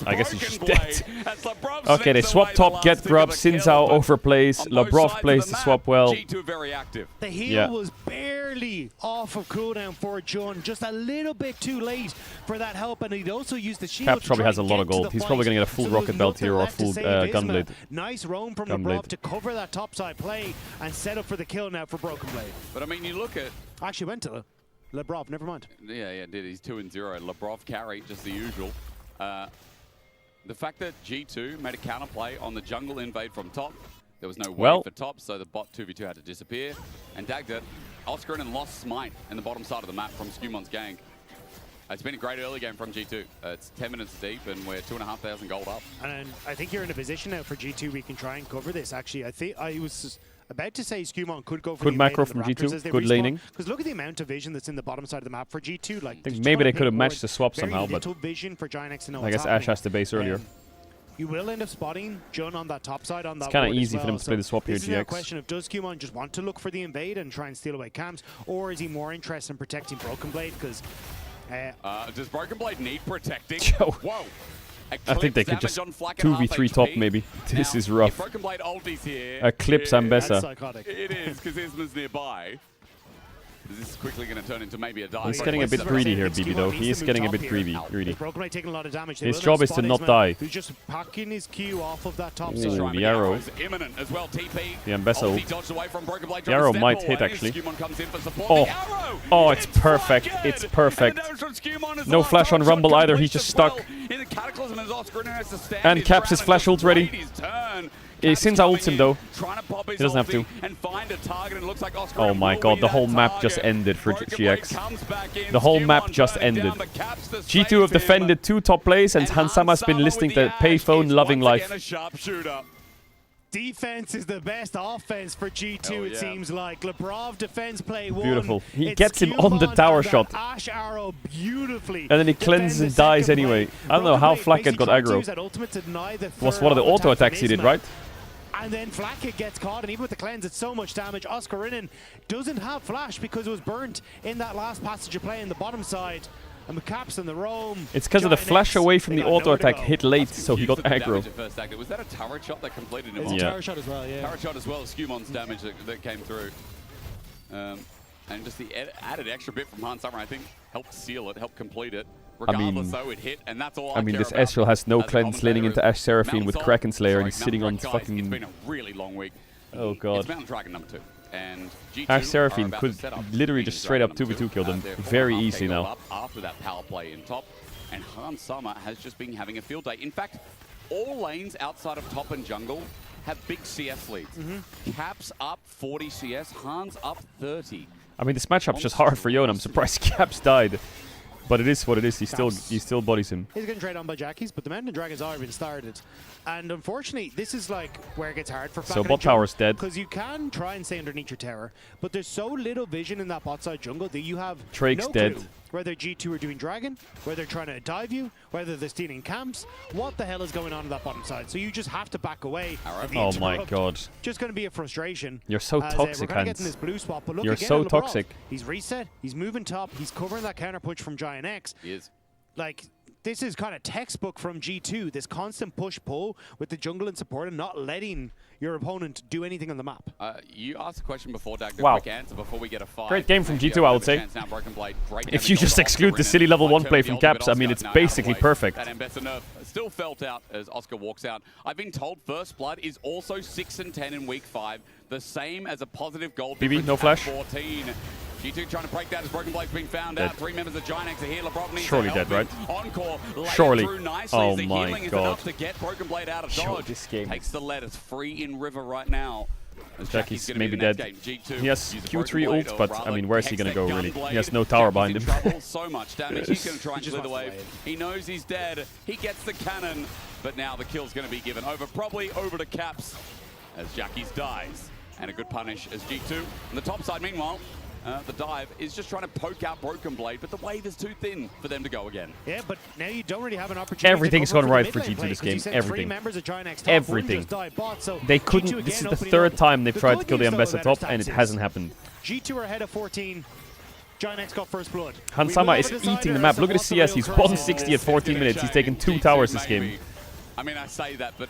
I guess he's just dead. Okay, they swap top, get Grub, Xin Zhao overplays, Labrov plays the swap well. G2 very active. The heal was barely off of cooldown for Jun, just a little bit too late for that help, and he'd also used the shield. Cap probably has a lot of gold. He's probably going to get a full rocket belt here or a full gunblade. Nice roam from Labrov to cover that topside play and set up for the kill now for Broken Blade. But I mean, you look at... Actually went to Labrov, never mind. Yeah, did. He's 2-0. Labrov carry, just the usual. The fact that G2 made a counterplay on the jungle invade from top, there was no way for top, so the bot 2v2 had to disappear. And Dagda, Oscar and lost Smite in the bottom side of the map from Skewmon's gang. It's been a great early game from G2. It's 10 minutes deep and we're 2,500 gold up. And I think you're in a position now for G2 we can try and cover this. Actually, I think I was about to say Skewmon could go for good the macro from G2, good laning. Because look at the amount of vision that's in the bottom side of the map for G2. Like, I think maybe they could have matched the swap somehow, but vision for Giant X to know I guess Ashe has the base earlier. You will end up spotting Jun on that top side on that. It's kind of ward easy as for them to play the swap here, This is now a GX. question of does Skewmon just want to look for the invade and try and steal away camps, or is he more interested in protecting Broken Blade? Because does Broken Blade need protecting? Whoa. I think they could just 2v3 top maybe. This is rough. Broken Blade ulti's here. Eclipse Ambessa. It is, because Isma's nearby. This is quickly going to turn into maybe a dive. He's getting a bit greedy here, BB, though. He is getting a bit greedy. Broken Blade taking a lot of damage. His job is to not die. He's just packing his Q off of that top Ooh, side. the arrow. Imminent as well. TP. The Ambessa ult. Dodged away from Broken Blade. The arrow might hit, actually. Oh, it's perfect. It's perfect. No flash on Rumble either. He's just stuck. And Caps his flash ult ready. Xin Zhao ults him though. He doesn't have to. Oh my god, the whole map just ended for GX. The whole map just ended. G2 have defended 2 top plays and Hansama's been listening to payphone loving life. Defense is the best offense for G2, it seems like. Labrov defense play 1. Beautiful. He gets him on the tower shot. Ashe arrow beautifully. And then he cleanses and dies anyway. I don't know how Flacket got aggro. It was one of the auto attacks he did, right? And then Flacket gets caught, and even with the cleanse, it's so much damage. Oscar Renan doesn't have flash because it was burnt in that last passage of play in the bottom side. And with Caps and the roam. It's because of the flash away from the auto attack hit late, so he got aggro. Was that a turret shot that completed him? It's a turret shot as well, yeah. Turret shot as well, Skewmon's damage that came through. And just the added extra bit from Hans Summer, I think, helped seal it, helped complete it. Regardless, though, it hit, and that's all I mean, care this about Ezreal has no cleanse laning into Ashe Seraphine with Mountain Kraken Slayer, and Sorry, he's sitting on Mountain Guys, fucking... It's been a really long week. Oh god. It's Mountain Dragon number 2. And G2 Ashe Seraphine are could about to set up literally just straight up 2v2 kill them they're very 4.5K easily gold now. up after that power play in top, and Hans Summer has just been having a field day. In fact, all lanes outside of top and jungle have big CS leads. Caps up 40 CS, Hans up 30. I mean, this matchup's just hard for Yon. I'm surprised Caps died. But it is what it is. He still bodies him. He's getting traded on by Jackies, but the Mountain Dragon's already been started. And unfortunately, this is like where it gets hard for So bot tower's dead. Because you can try and stay underneath your tower, but there's so little vision in that bot side jungle that you have Drake's no dead. clue whether G2 are doing Dragon, whether they're trying to dive you, whether they're stealing camps. What the hell is going on that bottom side? So you just have to back away. Oh my god. Just going to be a frustration. You're so toxic, we're Hans. this blue swap, but look You're again so at Labrov. toxic. He's reset, he's moving top, he's covering that counter punch from Giant X. He is. Like, this is kind of textbook from G2, this constant push-pull with the jungle and support and not letting your opponent do anything on the map. You asked a question before, Dag. Wow. Quick answer before we get a 5. Great game from G2, I would say. If you just exclude the silly level 1 play from Caps, I mean, it's basically perfect. That Ambassador nerf still felt out as Oscar walks out. I've been told First Blood is also 6 and 10 in week 5, the same as a positive goal BB, no flash. 14. G2 trying to break that as Broken Blade's been found out. 3 members of Giant X are here. Labrov needs Surely to help dead, right? him. Encore, Surely. Oh my healing is god. enough to get Broken Blade out of dodge. This game. Takes the letters free in River right now. Jackie's gonna maybe be the dead. next game. G2 He has use a Q3 Broken Blade, ult, or but I rather mean, where's he hex gonna that go gun really? blade. He has no tower behind Jackie's him. in trouble, so much damage. He's going to try and clear the wave. He knows he's dead. He gets the cannon, but now the kill's going to be given over, probably over to Caps as Jackie's dies. And a good punish as G2. On the top side, meanwhile, the dive is just trying to poke out Broken Blade, but the wave is too thin for them to go again. Yeah, but now you don't really have an opportunity. Everything's gone right for G2 G2 this game. Everything. Everything. Everything. They couldn't. This is the third time they've tried to kill the Ambassador top, and it hasn't happened. G2 are ahead of 14. Giant X got first blood. Hansama is eating the map. Look at his CS. He's 160 at 14 minutes. He's taken 2 towers this game. I mean, I say that, but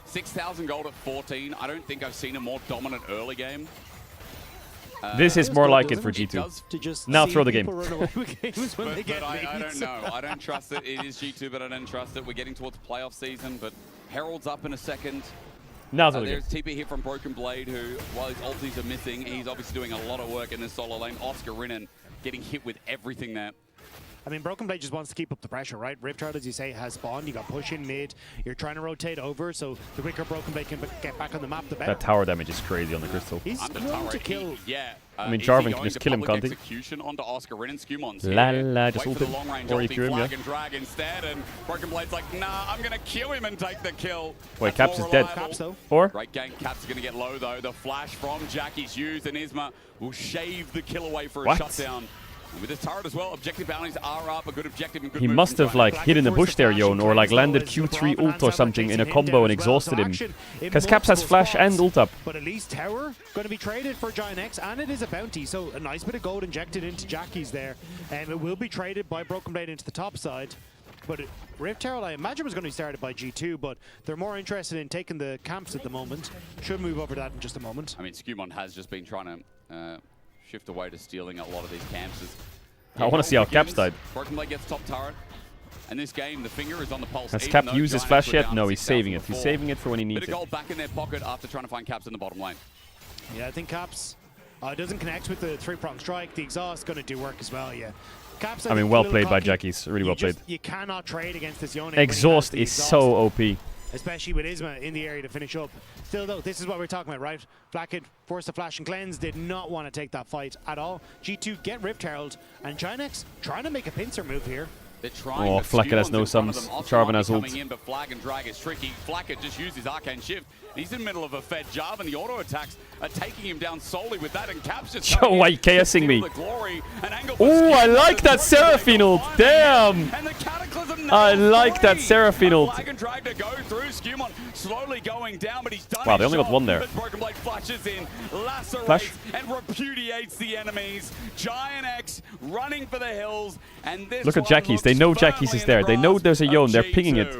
6,000 gold at 14. I don't think I've seen a more dominant early game. This is more like it for G2. Now throw the game. But I don't know. I don't trust it. It is G2, but I don't trust it. We're getting towards playoff season, but Herald's up in a second. Now throw the game. There's TP here from Broken Blade, who, while his ultis are missing, he's obviously doing a lot of work in this solo lane. Oscar Rinnan getting hit with everything there. I mean, Broken Blade just wants to keep up the pressure, right? Riptide, as you say, has spawned. You got push in mid. You're trying to rotate over, so the quicker Broken Blade can get back on the map, the better. That tower damage is crazy on the Crystal. He's going to kill. I mean, Jarvan can just kill him, can't he? Execution onto Oscar Rinnan. Scumon's La here. la, just Wait ult for him. the long range Or ulti, EQ him, flag yeah. and drag instead, and Broken Blade's like, nah, I'm going to kill him and take the kill. Wait, That's Caps more is dead. reliable. Caps, though. Or? Great game. Caps is going to get low, though. The flash from Jackie's used, and Isma will shave the kill away for a What? shutdown. And with this turret as well, objective bounties are up. A good objective and good He move must from have Giant like X. hid in the bush there, Yon, or like landed Q3 ult or something in a combo and exhausted him. Because Caps has flash and ult up. But at least tower going to be traded for Giant X, and it is a bounty, so a nice bit of gold injected into Jackie's there. And it will be traded by Broken Blade into the top side. But Rift Herald, I imagine, was going to be started by G2, but they're more interested in taking the camps at the moment. Should move over to that in just a moment. I mean, Scumon has just been trying to shift away to stealing a lot of these camps. I want to see how Caps died. Broken Blade gets top turret. And this game, the finger is on the pulse. Has Cap used his flash yet? No, he's saving it. He's saving it for when he needs Bit it. of gold back in their pocket after trying to find Caps in the bottom lane. Yeah, I think Caps doesn't connect with the 3-prong strike. The exhaust going to do work as well, yeah. Caps, I mean, well played by Jackie's. Really well played. You cannot trade against this Yone. Exhaust is so OP. Especially with Isma in the area to finish up. Still, though, this is what we're talking about, right? Flakked forced to flash and cleanse, did not want to take that fight at all. G2 get Rift Herald, and Giant X trying to make a pincer move here. They're trying. Oh, Flakked has no sums. Jarvan has ult. In, but flag and drag is tricky. Flakked just used his arcane shift. He's in the middle of a fed Jarvan. The auto attacks are taking him down solely with that, and Caps just Yo, why you KSing me? Oh, I like that Seraphine ult. Damn. I like that Seraphine ult. Flag and drag to go through. Scumon slowly going down, but he's done. Wow, they only got one there. But Broken Blade flashes in, lacerates, Flash. and repudiates the enemies. Giant X running for the hills, and this Look at Jackie's. They know Jackie's is there. They know there's a Yone. They're pinging it.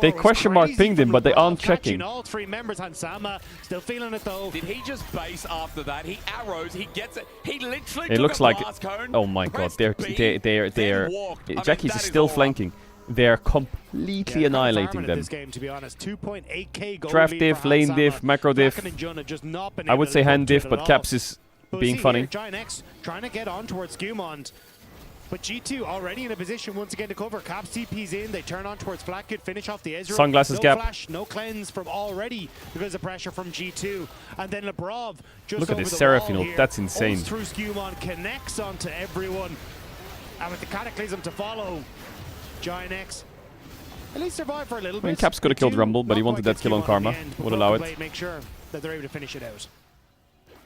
They question mark pinged him, but they aren't checking. All 3 members, Hansama still feeling it though. Did he just base after that? He arrows, he gets it. He literally It took looks a like, blast cone, oh my god, they're walked. I mean, Jackie's that is is still all flanking. They're completely annihilating them. This game, to be honest, 2.8k gold Draft lead diff, for lane Hansama. diff, macro diff. Flakked and Jun have just not been I would able say to hand live up to diff, it but at Caps all. is But being see funny. Here, Giant X trying to get on towards Scumon. But G2 already in a position once again to cover. Caps TP's in, they turn on towards Flakked, finish off the Ezreal. Sunglasses no gap. Flash, no cleanse from already because of pressure from G2. And then Labrov just Look at over this the Seraphine wall ult, here, that's insane. ults through Scumon, connects onto everyone. And with the Cataclysm to follow, Giant X at least survive for a little I mean, bit. Caps could have killed G2 Rumble, but he not wanted quite that kill on gets Scumon in Karma. the end, but Would allow Broken it. Blade make sure that they're able to finish it out.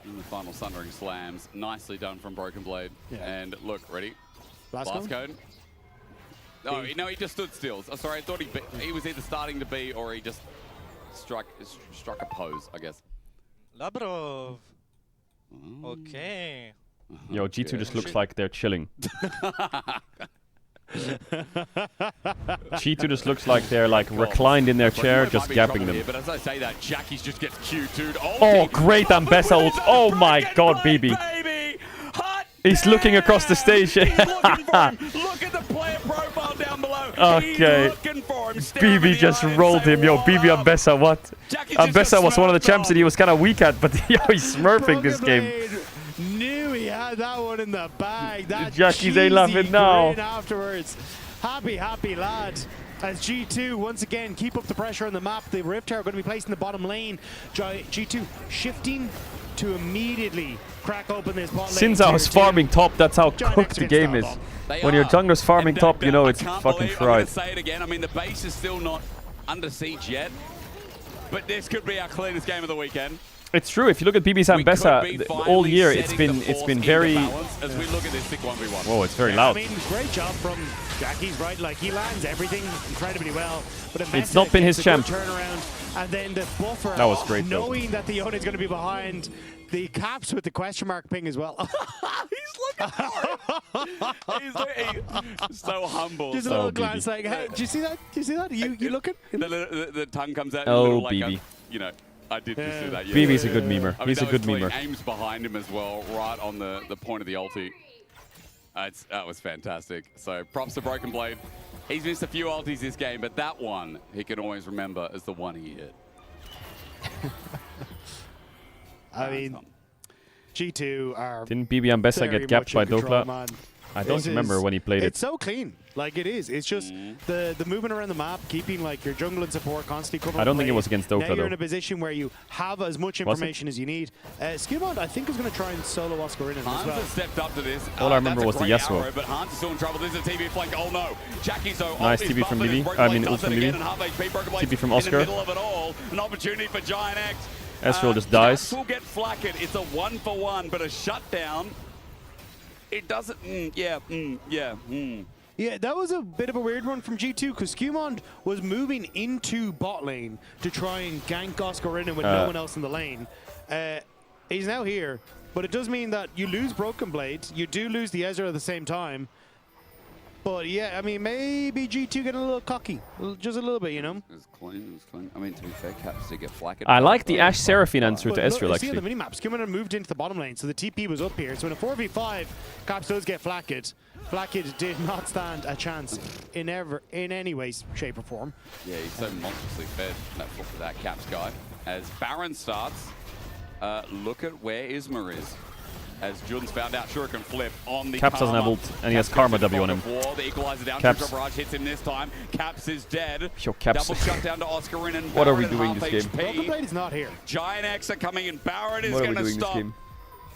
In the final Sundering slams, nicely done from Broken Blade. Yeah. And look, ready? Blast cone. No, he just stood still. Oh, sorry, I thought he was either starting to be or he just struck a pose, I guess. Labrov. Okay. Yo, G2 just looks like they're chilling. G2 just looks like they're like reclined in their chair, just gapping them. Here, but as I say that, Jackie's just gets Q2'd. Oh, great Ambessa ult. Oh my god, BB. He's looking across the stage. Look at the player profile down below. Okay. BB just rolled him. Yo, BB Ambessa, what? Ambessa was one of the champs that he was kind of weak at, but yo, he's smurfing this game. Knew he had that one in the bag. That Jackie's ain't laughing now. Afterwards. Happy lad. As G2 once again keep up the pressure on the map. The Rift Tower going to be placed in the bottom lane. G2 shifting to immediately crack open this bot lane. Since I was farming top, that's how cooked the game is. When your jungler's farming top, you know it's fucking fried. I'm going to say it again. I mean, the base is still not under siege yet, but this could be our cleanest game of the weekend. It's true. If you look at BB's Ambessa all year, it's been very. As we look at this 6-1v1. Whoa, it's very loud. I mean, great job from Jackie's, right? Like he lands everything incredibly well. But it's not been his champ. Turnaround, and then the buffer. That was great. Knowing that the Yone is going to be behind the caps with the question mark ping as well. He's looking for it. He's so humble. Just a little glance, like, hey, do you see that? Do you see that? You looking? The tongue comes out. Oh, like BB. You know. I did just do that. Yeah. BB's a good memer. I mean, He's a good memer. Aims behind him as well, right on the point of the ulti. That was fantastic. So props to Broken Blade. He's missed a few ultis this game, but that one he can always remember as the one he hit. I mean, G2 are. Didn't BB Ambessa get gapped by Dokla? I don't remember when he played it. It's so clean. Like it is. It's just the movement around the map, keeping like your jungle and support constantly covering. I don't think it was against Dokla. Now you're in a position where you have as much information as you need. Skimod, I think, is going to try and solo Oscar in as well. Hans has stepped up to this. All I remember was the Yasuo. Arrow, but Hans is still in trouble. This is a TV flank. Oh no. Jackie's so nice TP from BB. I mean, ult from BB. TP from Oscar. In the middle of it all. An opportunity for Giant X. Ezreal just dies. Will get flaked. It's a 1-for-1, but a shutdown. It doesn't. Yeah, that was a bit of a weird one from G2 because Skimond was moving into bot lane to try and gank Oscar in with no one else in the lane. He's now here, but it does mean that you lose Broken Blade. You do lose the Ezra at the same time. But yeah, I mean, maybe G2 getting a little cocky. Just a little bit, you know? It was clean. I mean, to be fair, Caps did get flaked. I like the Ashe Seraphine answer to Ezreal, See on actually. the minimap, Skimmer moved into the bottom lane, so the TP was up here. So in a 4v5, Caps does get flaked. Flaked did not stand a chance in any way, shape, or form. Yeah, he's so monstrously fed that Caps guy. As Baron starts, look at where Isma is. As Jun's found out, Shuriken flip on the Caps doesn't have ult, and he has Karma W on him. The equalizer down. Caps. Barrage hits him this time. Caps is dead. Yo, Caps. Double shutdown to Oscar in and what are we Baron doing this game? Broken Blade is not here. Giant X are coming in. Baron is What are we going to doing this stop. game?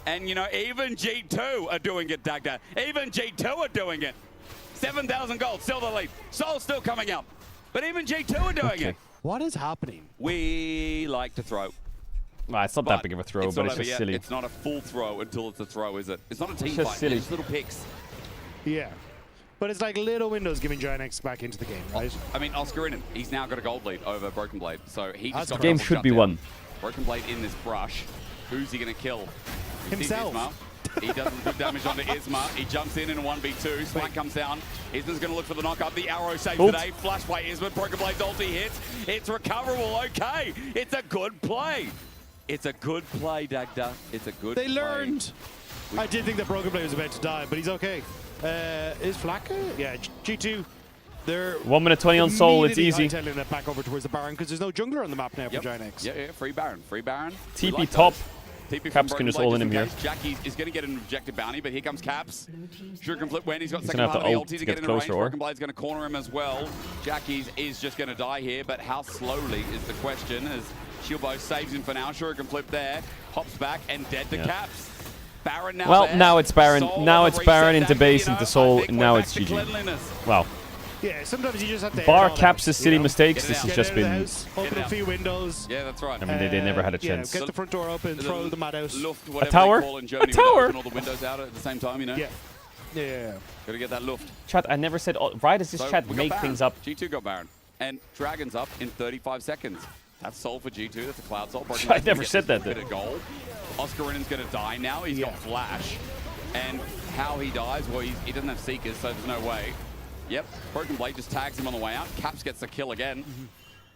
And, you know, even G2 are doing it, Dagda. Even G2 are doing it. 7,000 gold, still the lead. Soul's still coming up. But even G2 are doing it. What is happening? We like to throw. Nah, it's not that big of a throw, but it's just silly. It's not a full throw until it's a throw, is it? It's not a team just fight. silly. It's little picks. Yeah. But it's like little windows giving Giant X back into the game, right? I mean, Oscar in him. He's now got a gold lead over Broken Blade. So he just got the game should be won. Broken Blade in this brush. Who's he going to kill? Himself. He doesn't put damage onto Isma. He jumps in a 1v2. Spike comes down. Isma's going to look for the knockup. The arrow saves today. Flash by Isma. Broken Blade's ulti hits. It's recoverable. Okay. It's a good play. It's a good play, Dagda. It's a good play. They learned. I did think that Broken Blade was about to die, but he's okay. Is Flakka? Yeah, G2. They're 1 minute 20 on Soul. It's easy. Telling it back over towards the Baron because there's no jungler on the map now for Giant X. Yeah, free Baron. Free Baron. TP like top. TP Caps can just all in him here. Jackie is going to get an objective bounty, but here comes Caps. Shuriken flip when he's got second have part to of ult the ulti to to get get in closer, range. or? Broken Blade's going to corner him as well. Jackie's is just going to die here, but how slowly is the question as Shieldbow saves him for now. Shuriken flip there, hops back and dead to Caps. Baron now Well, there. now it's Baron. Soul Now on it's the Baron reset into deck, base, you know, into Soul, I think and we're now back it's to GG. cleanliness. Wow. Yeah, sometimes you just have to. Bar Caps' silly mistakes, this has Get just out of the been. house, open a few windows. Yeah, that's right. I mean, they never had a chance. Get the front door open, throw the mat out. Luft, A tower? They call in A Germany, tower? open all the windows out at the same time, you know? Yeah. Yeah. Gotta get that luft. Chat, I never said... Why does this So chat we got make Baron. things up? G2 got Baron. And Dragon's up in 35 seconds. That's Soul for G2. That's a Cloud Soul. I never said that, Bit of goal. Oscarinen's going to die now. He's got Flash. And how he dies, well, he doesn't have Seekers, so there's no way. Yep, Broken Blade just tags him on the way out. Caps gets the kill again.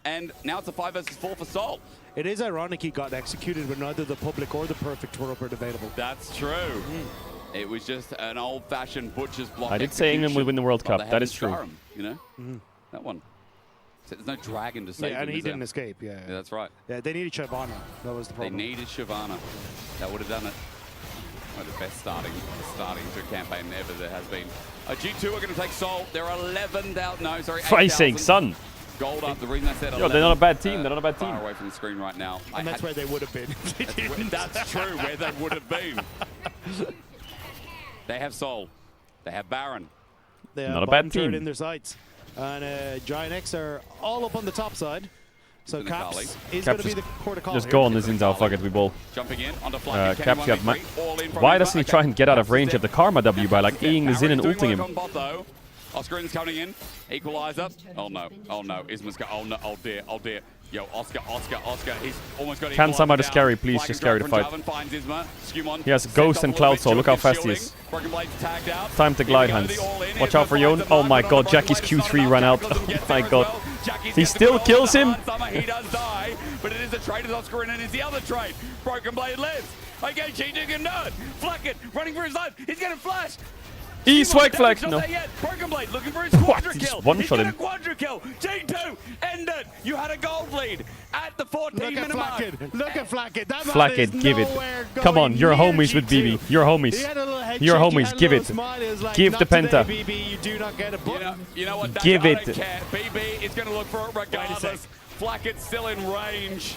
And now it's a 5 versus 4 for Soul. It is ironic he got executed when neither the public or the perfect were available. That's true. It was just an old-fashioned butcher's block. I did say England would win the World Cup. That is true. Him, you know? That one. So there's no dragon to save him, and he is there? didn't escape, yeah, that's right. Yeah, they needed Shyvana. That was the problem. They needed Shyvana. That would have done it. One of the best starting to a campaign ever there has been. G2 are going to take Soul. They're 11,000. No, sorry, 8,000. Why are you saying Sun? Gold up. The reason I said 11. Yo, they're not a bad team. They're not a bad team. Far away from the screen right now. And that's where they would have been. That's true, where they would have been. They have Soul. They have Baron. They have not a bad third team. in their sights. And Giant X are all up on the top side. So Caps is going to be the quarter call. Just go on the Zinzao, fuck it, we ball. Jumping in onto Flash. Caps, you have why doesn't he try and get out of range of the Karma W by like Eing the Zin and ulting him? Oscarin's coming in. Equalizer. Oh no. Oh no. Isma's got. Oh no. Oh dear. Oh dear. Yo, Oscar. He's almost got. Can somebody just carry, please? Just carry the fight. He has Ghost and Cloud Soul. Look how fast he is. Time to glide hands. Watch out for Yon. Oh my god, Jackie's Q3 ran out. Oh my god. He still kills him. He does die, but it is a trade as Oscarinen and it's the other trade. Broken Blade lives. Okay, G2 can do it. Flack it. Running for his life. He's gonna flash. Swag flag. No. Broken Blade looking for his quadra kill. He's got a quadra kill. G2 ended. You had a gold lead at the 14-minute mark. Look at Flackett. That Flack it, give it. Come on, you're homies with BB. You're homies. You're homies. Give it. Give the Penta. BB, you do not get a button. You know what? Give it. I don't care. BB is going to look for it regardless. Flackett's still in range.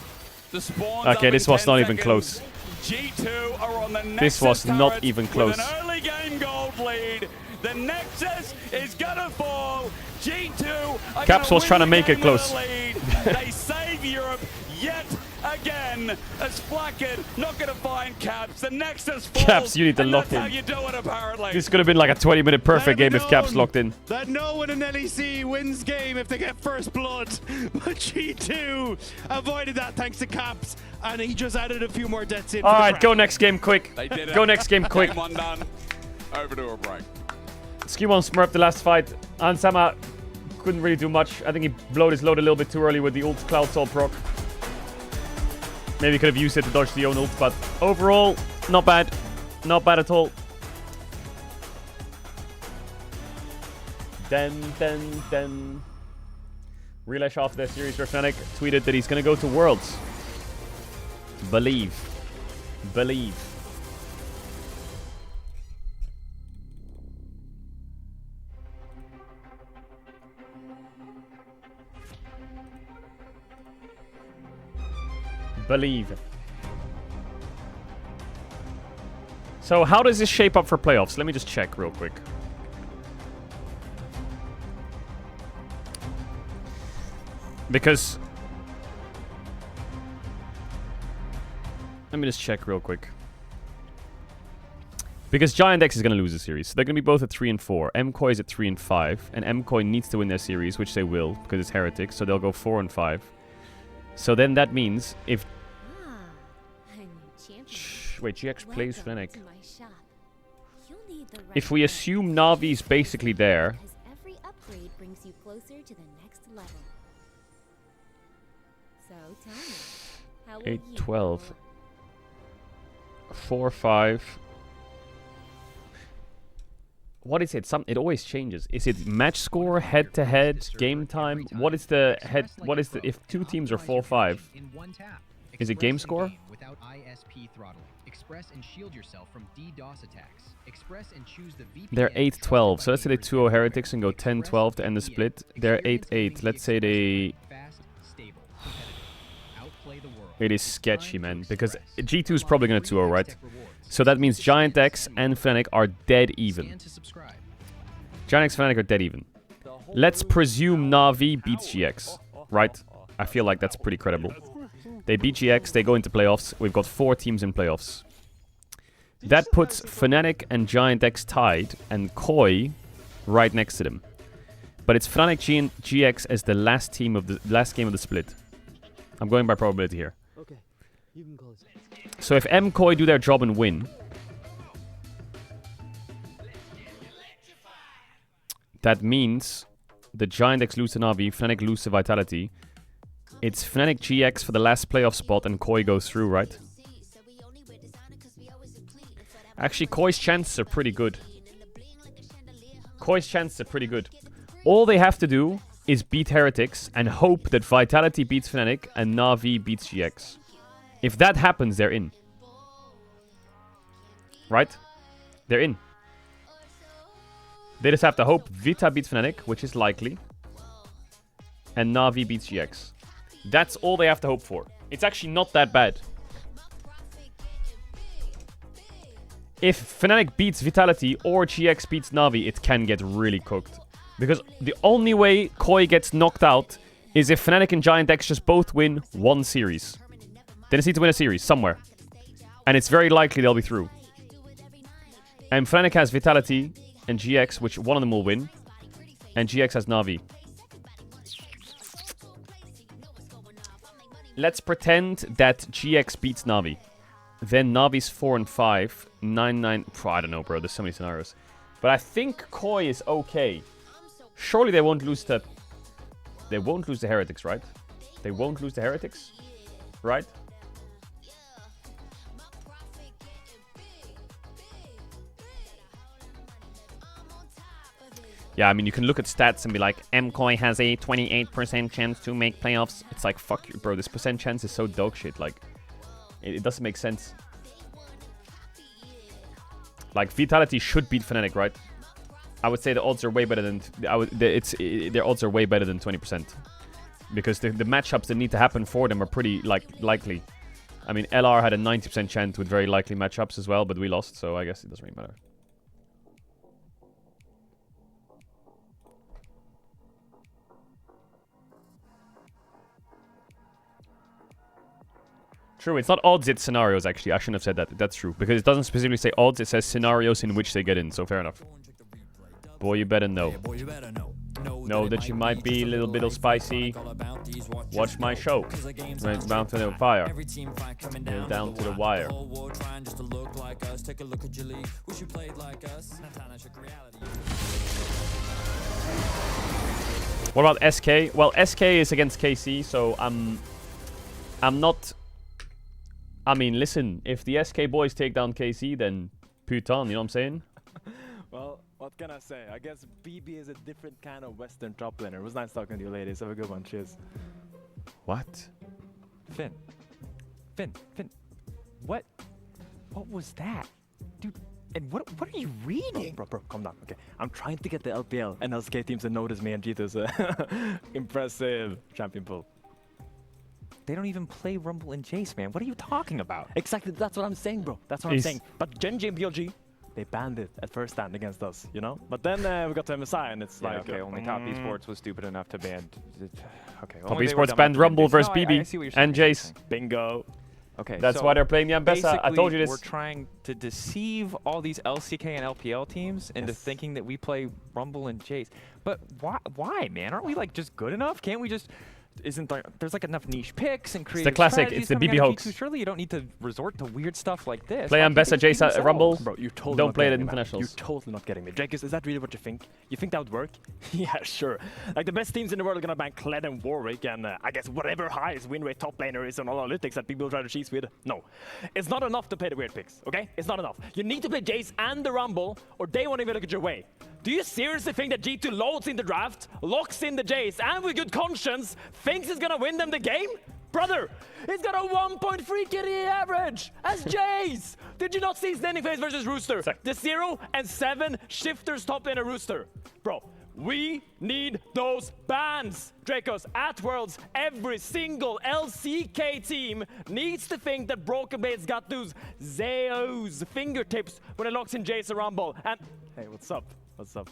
The spawn's Okay, up this in was 10 not even seconds. close. G2 are on the Nexus This was not turret even close. With an early game gold lead. The Nexus is gonna fall. G2 are Caps was trying to make it close. They save Europe yet again as Flackett not gonna find Caps. The Nexus falls. Caps, you need to and lock that's in. how you do it, apparently. This could have been like a 20-minute perfect game if Caps locked in. That no one in LEC wins game if they get first blood. But G2 avoided that thanks to Caps, and he just added a few more deaths in. All right, go next game quick. They did it. Go next game quick. Game one done. Over to a break. Skewon smurfed the last fight. Ansama couldn't really do much. I think he blowed his load a little bit too early with the ult Cloud Soul proc. Maybe he could have used it to dodge the own ult, but overall, not bad. Not bad at all. Then. Relash after their series, Fnatic tweeted that he's going to go to Worlds. Believe. So how does this shape up for playoffs? Let me just check real quick. Because... Let me just check real quick. Because Giant X is going to lose the series. So they're going to be both at 3 and 4. MKOI is at 3 and 5. And MKOI needs to win their series, which they will, because it's Heretic. So they'll go 4 and 5. So then that means if... Wait, GX plays Fnatic. If we assume Navi's basically there... Every upgrade brings you closer to the next level. So tell me, how will 8, you 12. 4, 5. What is it? It always changes. Is it match score, head to head, game time? What is the head? What is the if two teams are 4-5? Is it game score? Without ISP throttling. Express and shield yourself from DDoS attacks. Express and choose the VPN. They're 8-12. So let's say they 2-0 Heretics and go 10-12 to end the split. They're 8-8. Let's say they... It is sketchy, man, because G2 is probably going to 2-0, right? So that means Giant X and Fnatic are dead even. Giant X and Fnatic are dead even. Let's presume Na'Vi beats GX, right? I feel like that's pretty credible. They beat GX, they go into playoffs. We've got 4 teams in playoffs. That puts Fnatic and Giant X tied and Koi right next to them. But it's Fnatic GX as the last game of the split. I'm going by probability here. Okay, you can call it. So if Koi do their job and win, that means the Giant X lose to Navi, Fnatic lose to Vitality. It's Fnatic GX for the last playoff spot and Koi goes through, right? Actually, Koi's chances are pretty good. All they have to do is beat Heretics and hope that Vitality beats Fnatic and Navi beats GX. If that happens, they're in. Right? They're in. They just have to hope Vita beats Fnatic, which is likely, and Navi beats GX. That's all they have to hope for. It's actually not that bad. If Fnatic beats Vitality or GX beats Navi, it can get really cooked. Because the only way Koi gets knocked out is if Fnatic and Giant X just both win one series. They just need to win a series somewhere. And it's very likely they'll be through. And Fnatic has Vitality and GX, which one of them will win. And GX has Navi. Let's pretend that GX beats Navi. Then Navi's 4 and 5. 9-9. I don't know, bro. There's so many scenarios. But I think Koi is okay. Surely they won't lose to... They won't lose to Heretics, right? They won't lose to Heretics? Right? Yeah, I mean, you can look at stats and be like, Koi has a 28% chance to make playoffs. It's like, fuck you, bro. This percent chance is so dog shit. Like, it doesn't make sense. Like, Vitality should beat Fnatic, right? I would say the odds are way better than... their odds are way better than 20%. Because the matchups that need to happen for them are pretty, likely. I mean, LR had a 90% chance with very likely matchups as well, but we lost, so I guess it doesn't really matter. True, it's not odds, it's scenarios, actually. I shouldn't have said that. That's true. Because it doesn't specifically say odds, it says scenarios in which they get in. So fair enough. Boy, you better know. Know that you might be a little bit spicy. Watch my show. Went down to the fire. Down to the wire. What about SK? Well, SK is against KC, so I'm not... I mean, listen, if the SK boys take down KC, then putain, you know what I'm saying? Well, what can I say? I guess BB is a different kind of Western top laner. It was nice talking to you, ladies. Have a good one. Cheers. What? Finn. What was that? Dude, and what are you reading? Bro, calm down. Okay, I'm trying to get the LPL and LCK teams to notice me and G2's impressive champion pool. They don't even play Rumble and Jace, man. What are you talking about? Exactly, that's what I'm saying, bro. That's what I'm saying. But Gen G and BLG, they banned it at first stand against us, you know? But then we got to MSI and it's like... Okay, only Top Esports was stupid enough to ban... Okay, Top Esports banned Rumble versus BB and Jace. Bingo. Okay, that's so why they're playing the Ambessa. I told you this. We're trying to deceive all these LCK and LPL teams into thinking that we play Rumble and Jace. But why, man? Aren't we like just good enough? Can't we just... There's like enough niche picks and creative It's the classic. It's the BB hoax. Surely you don't need to resort to weird stuff like this. Play Ambessa, Jace at Rumble. Bro, you're totally don't play it at me, internationals. You're totally not getting me. Drake, is that really what you think? You think that would work? Yeah, sure. Like the best teams in the world are gonna ban Kled and Warwick and I guess whatever highest win rate top laner is on all analytics that people try to cheese with. No. It's not enough to play the weird picks, okay? It's not enough. You need to play Jace and the Rumble or they won't even look at your way. Do you seriously think that G2 loads in the draft, locks in the Jace, and with good conscience thinks it's gonna win them the game? Brother, it's got a 1.3 KD average as Jace! Did you not see Standing Face versus Rooster? The 0 and 7 shifters top laner Rooster. Bro, we need those bans! Dracos, at Worlds, every single LCK team needs to think that Broken Blade's got those Zeus fingertips when it locks in Jace and Rumble. And hey, what's up? What's up?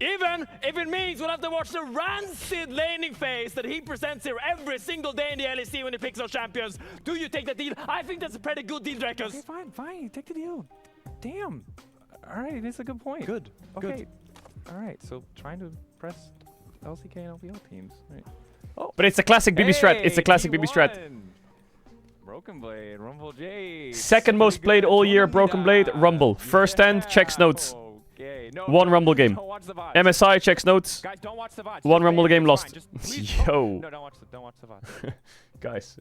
Even if it means we'll have to watch the rancid laning phase that he presents here every single day in the LEC when he picks our champions. Do you take the deal? I think that's a pretty good deal, Dracos. Okay, fine. Take the deal. Damn. All right, it's a good point. Good. Okay. Good. All right, so trying to press LCK and LVO teams. Right. Oh. But it's a classic BB strat. It's a classic BB strat. Broken Blade, Rumble J. Second most played all year, Broken Blade, Rumble. First end, checks notes. Okay. No, One Rumble game. Don't watch the VODs. MSI checks notes. Guys, don't watch the VODs. One Rumble game lost. Yo. No, don't watch the VODs. Guys.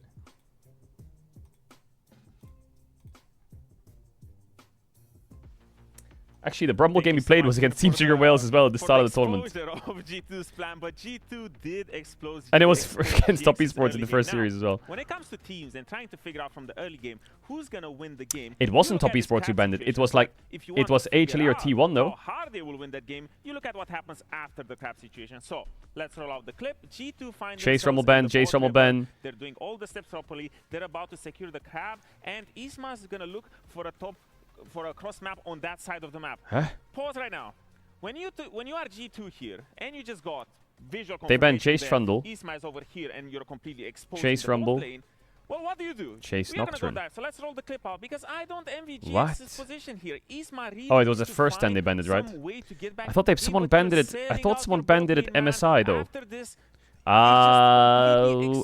Actually, the Rumble game he played was against Team Sugar Wales as well at the start of the tournament. Of G2's plan, but G2 did explode. And it was against Top Esports in the first series as well. When it comes to teams and trying to figure out from the early game who's gonna win the game, It wasn't Top Esports who banned it. It was like, it was HLE or T1 though. How hard they will win that game, you look at what happens after the crap situation. So, let's roll out the clip. G2 find Chase themselves Rumble in ban, the Jace bot Rumble level. ban. They're doing all the steps properly. They're about to secure the crab, and Isma is gonna look for a cross map on that side of the map. Huh? Pause right now. When you are G2 here and you just got visual They banned confirmation Chase that Trundle. Isma is over here and you're completely exposed. Chase in the bot Rumble. lane, well, what do? Chase We're gonna Nocturne. go there. So let's roll the clip out because I don't envy What? GX's position here. Isma really Oh, it was the needs to first time find they banned it, right? some way to get back I thought in someone what banned you're it. I sailing thought out someone your banned it bot at lane, man. MSI though. After this,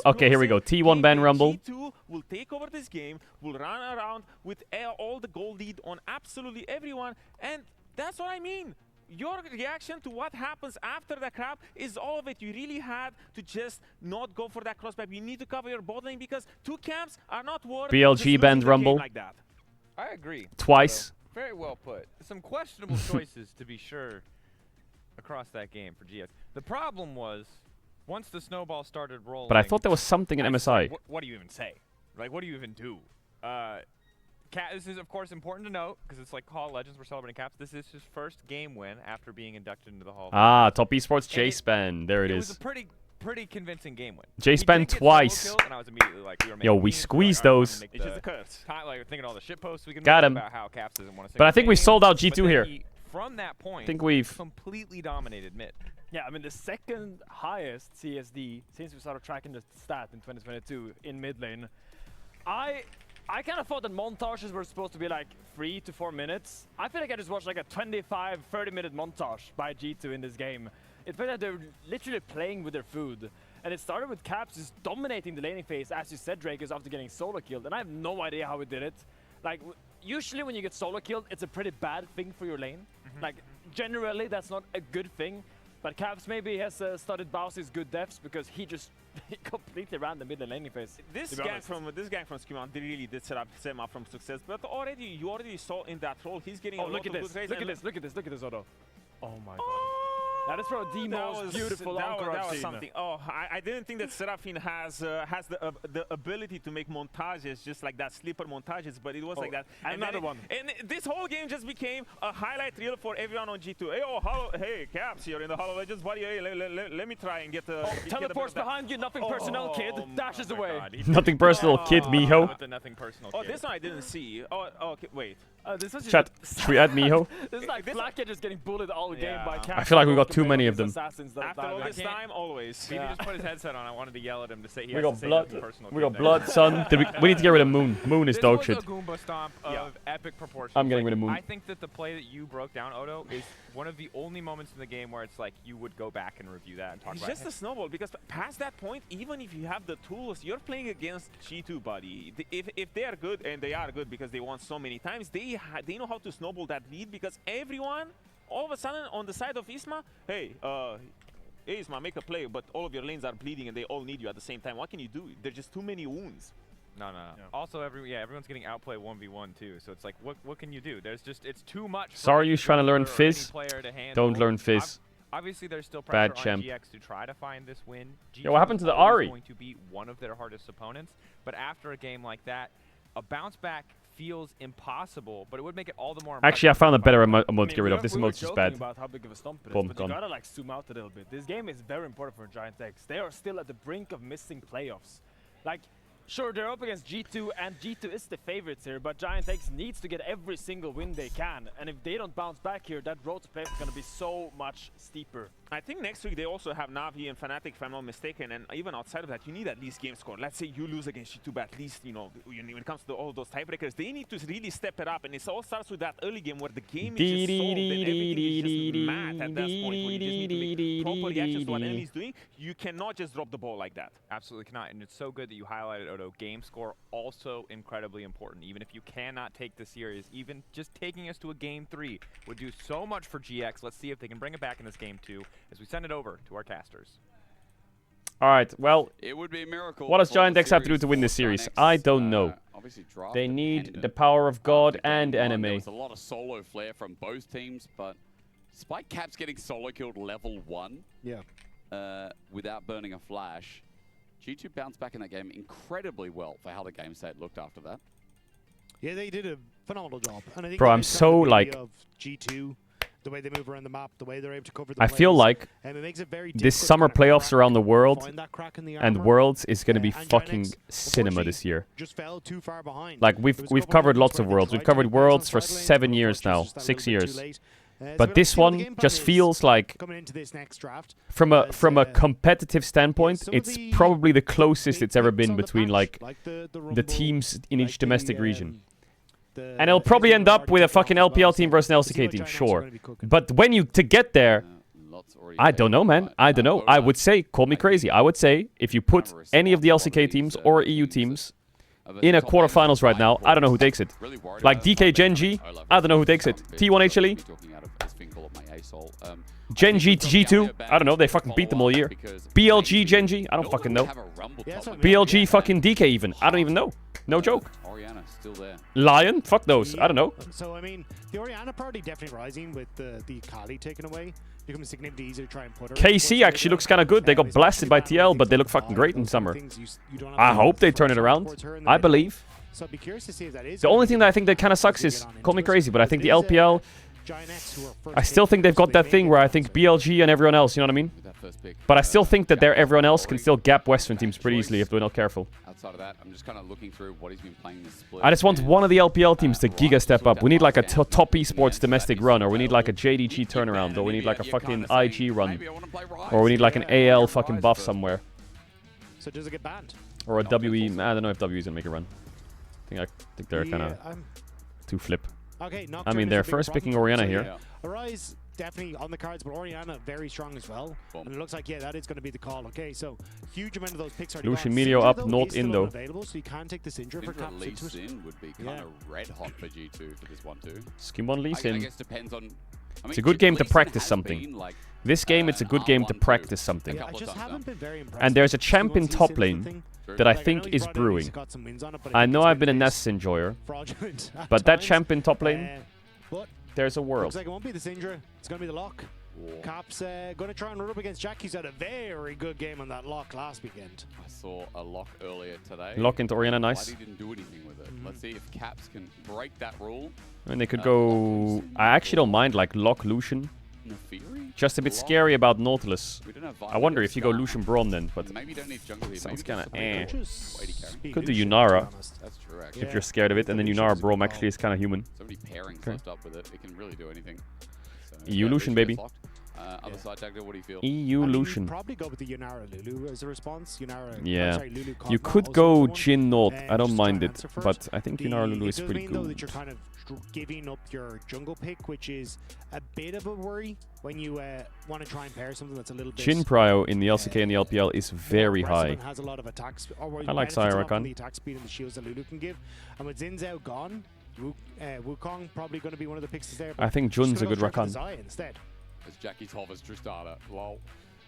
Okay, here we go. T1 ban Rumble. G2 will take over this game, will run around with all the goal lead on absolutely everyone, and that's what I mean. Your reaction to what happens after the crap is all of it. You really had to just not go for that crossback. You need to cover your bot lane because two camps are not worth BLG just banned losing the game Rumble. like that. I agree. Twice. Very well put. Some questionable choices, to be sure, across that game for GX. The problem was, once the snowball started rolling... But I thought there was something in MSI. What do you even say? Like, what do you even do? This is, of course, important to note, because it's like Hall of Legends, we're celebrating Caps. This is his first game win after being inducted into the Hall of Fame. Ah, Top Esports Jace ban. There it It is. was a pretty convincing game win. Jace He ban did get twice. solo kill, and I was immediately like, we were Yo, making we memes, squeezed like, I wanted to those. make It's just the a curse. like thinking all the shit posts we can Got make him. about how Caps doesn't want to. But I think we sold out But G2 then here. he, from that point, think we've- completely dominated mid. Yeah, I mean the second highest CSD since we started tracking the stat in 2022 in mid lane. I kind of thought that montages were supposed to be like 3 to 4 minutes. I feel like I just watched like a 25, 30-minute montage by G2 in this game. It felt like they were literally playing with their food. And it started with Caps just dominating the laning phase, as you said, Drake, after getting solo killed. And I have no idea how he did it. Like, usually when you get solo killed, it's a pretty bad thing for your lane. Like, generally, that's not a good thing. But Caps maybe has studied Bowser's good deaths because he just completely ran the mid and laning phase. This gang from Skimon, they really did set him up from success. But you already saw in that role, he's getting a lot of good trades. Look at this, Otto. Oh my god. That is probably the most beautiful encore I've seen. Something. Oh, I didn't think that Seraphine has the ability to make montages just like that, sleeper montages, but it was like that. And another one. And this whole game just became a highlight reel for everyone on G2. Hey, Caps, you're in the Hall of Legends, buddy. Hey, let me try and get the. Teleports behind you, nothing personal, kid. Dashes away. Nothing personal, kid, Miho. With the nothing personal. Oh, this one I didn't see. Oh, okay, wait. This was just Chat, should we add Miho? This is like Blackhead just getting bullied all game by Caps. I feel like we got too many of them. After all this time, always. He just put his headset on. I wanted to yell at him to say he We has got to say blood. nothing personal. We got blood, son. We need to get rid of Moon. Moon is dog shit. This was a Goomba stomp of epic proportions. I'm getting rid of Moon. I think that the play that you broke down, Odo, is one of the only moments in the game where it's like you would go back and review that and talk It's about just a snowball because past that point, even if you have the tools, you're playing against G2, buddy. If they are good, and they are good because they won so many times, they know how to snowball that lead because everyone, all of a sudden, on the side of Isma, hey, Isma, make a play, but all of your lanes are bleeding and they all need you at the same time. What can you do? There's just too many wounds. No. Yeah. Also, everyone's getting outplayed 1v1 too. So it's like, what can you do? There's just, it's too much. Sorry, you trying to learn Fizz? Don't learn Fizz. Obviously, there's still Bad pressure champ. on GX to try to find this win. Yo, what happened to the G2 is Ahri? going to be one of their hardest opponents, but after a game like that, a bounce back feels impossible, but it would make it all the more impressive. Actually, I found a better emote to I mean, get rid of. This we were emote's just joking bad. about how big of a stomp it is, Boom, but gone. you gotta like zoom out a little bit. This game is very important for Giant X. They are still at the brink of missing playoffs. Like, Sure, they're up against G2, and G2 is the favorites here, but Giant X needs to get every single win they can. And if they don't bounce back here, that road to playoff is going to be so much steeper. I think next week they also have Navi and Fnatic, if I'm not mistaken, and even outside of that, you need at least game score. Let's say you lose against G2, but at least, you know, when it comes to all those tiebreakers, they need to really step it up, and it all starts with that early game where the game is just solved and everything is just mad at that point, where you just need to make proper reactions to what enemy's doing. You cannot just drop the ball like that. Absolutely cannot, and it's so good that you highlighted, Odo. Game score also incredibly important. Even if you cannot take the series, even just taking us to a game 3 would do so much for GX. Let's see if they can bring it back in this game 2 as we send it over to our casters. All right, well, it would be a miracle. What does Giant X have to do to win this series? I don't know. They need the power of God and anime. There was a lot of solo flair from both teams, but despite Caps getting solo killed level 1 without burning a flash, G2 bounced back in that game incredibly well for how the game state looked after that. Yeah, they did a phenomenal job. And I think Bro, I'm so like... of G2, the way they move around the map, the way they're able to cover the I feel like it makes it very this summer playoffs around the world and armor. Worlds is going to be fucking cinema this year. Just fell too far behind. Like we've covered lots of Worlds. We've covered Worlds for 7 years now, 6 years. But this one just feels like, from a competitive standpoint, it's probably the closest it's ever been between like the teams in each domestic region. And it'll probably end up with a fucking LPL team versus an LCK team, sure. But when to get there, I don't know, man. I don't know. I would say, call me crazy, I would say if you put any of the LCK teams or EU teams in a quarterfinals right now, I don't know who takes it. Like DK Genji, I don't know who takes it. T1 HLE, Genji G2, I don't know, they fucking beat them all year. BLG Genji, I don't fucking know. BLG fucking DK even, I don't even know. No joke. Lion, fuck those, I don't know. So I mean, the Orianna party definitely rising with the Kali taken away. Becomes significantly easier to try and put her. KC actually looks kind of good. They got blasted by TL, but they look fucking great in summer. I hope they turn it around. I believe. So I'd be curious to see if that is. The only thing that I think that kind of sucks is, call me crazy, but I think the LPL, I still think they've got that thing where I think BLG and everyone else, you know what I mean? But I still think that everyone else can still gap Western teams pretty easily if they're not careful. Outside of that, I'm just kind of looking through what he's been playing this split. I just want one of the LPL teams to giga step up. We need like a top esports domestic run, or we need like a JDG turnaround, or we need like a fucking IG run, or we need like an AL fucking buff somewhere. So does it get banned? Or a WE. I don't know if WE's gonna make a run. I think they're kind of too flip. Okay, I mean, they're first picking Orianna here. Arise definitely on the cards, but Orianna very strong as well. And it looks like, yeah, that is going to be the call. Okay, so huge amount of those picks are Lucian Meteor up, not in though. Available, so you can take the Syndra for Caps Lee Sin would be kind of red hot for G2 for this one too. Skim on Lee Sin. I guess depends on. It's a good game to practice something. This game, it's a good game to practice something. Yeah, I just haven't been very impressed. And there's a champion top lane that I think is brewing. I know I've been a Nessus enjoyer, but that champion top lane, there's a world. Looks like it won't be the Syndra. It's going to be the Lock. Caps going to try and run up against Jack. He's had a very good game on that Lock last weekend. I saw a Lock earlier today. Lock into Orianna, nice. He didn't do anything with it. Let's see if Caps can break that rule. I mean, they could go... I actually don't mind, like, Lock Lucian. Just a bit scary about Nautilus. I wonder if you go Lucian Braum then, but sounds kind of eh. Could do Yunara, if you're scared of it, and then Yunara Braum actually is kind of human. So many pairings left up with it, it can really do anything. EU Lucian, baby. Other side, Jack, what do you feel? EU Lucian. Probably go with the Yunara Lulu as a response. Yunara, yeah. sorry, Lulu you could go Jhin Naut. I don't mind it, but I think Yunara Lulu is pretty good. Though that good. you're kind of giving up your jungle pick, which is a bit of a worry when you want to try and pair something that's a little bit. Jhin Prio in the LCK and the LPL is very high. Has a lot of attacks. I like Sayarakan. The attack speed and the shields that Lulu can give. And with Xin Zhao gone, Wukong probably going to be one of the picks there. I think Jun's a good Rakan. Instead. It's Jackie Tolver's Tristana. Lol.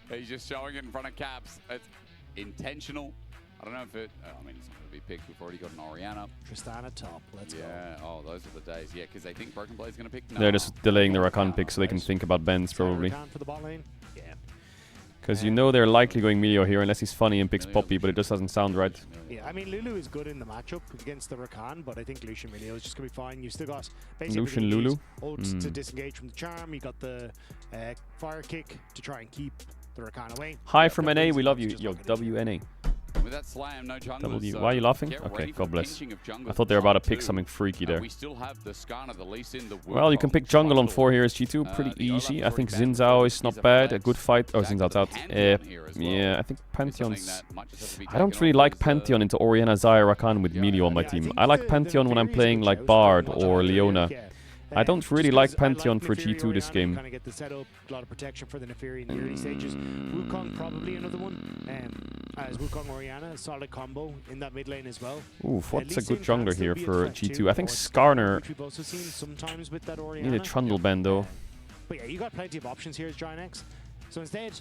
He's just showing it in front of Caps. It's intentional. I don't know if it... I mean, it's not going to be picked. We've already got an Orianna. Tristana top. Let's go. Yeah. Oh, those are the days. Yeah, because they think Broken Blade's going to pick... No. They're just delaying the Rakan pick so they can think about Benz, probably. For the bot lane. Yeah. Because you know they're likely going Meteor here unless he's funny and picks Poppy, but it just doesn't sound right. Yeah, I mean, Lulu is good in the matchup against the Rakan, but I think Lucian Meteor is just going to be fine. You've still got basically Lucian Lulu ults to disengage from the charm. You got the fire kick to try and keep the Rakan away. Hi from NA, we love you. Yo, WNA. With that slam, no jungle. Double D. Why are you laughing? Okay, God bless. I thought they were about to pick something freaky there. We still have the Skarner, the least in the Well, you can pick jungle on 4 here as G2, pretty easy. I think Xin Zhao is not bad, a good fight. Oh, Xin Zhao's out. Yeah, I think Pantheon's... I don't really like Pantheon into Orianna, Xayah, Rakan with Melee on my team. I like Pantheon when I'm playing like Bard or Leona. I don't really like Pantheon for G2 this game. Kind of get the setup, a lot of protection for the Neferi in the early stages. Wukong probably another one. As Wukong Orianna, a solid combo in that mid lane as well. Oof, what's a good jungler here for G2? I think Skarner need a Trundle ban though. But yeah, you got plenty of options here as Giant X. So instead,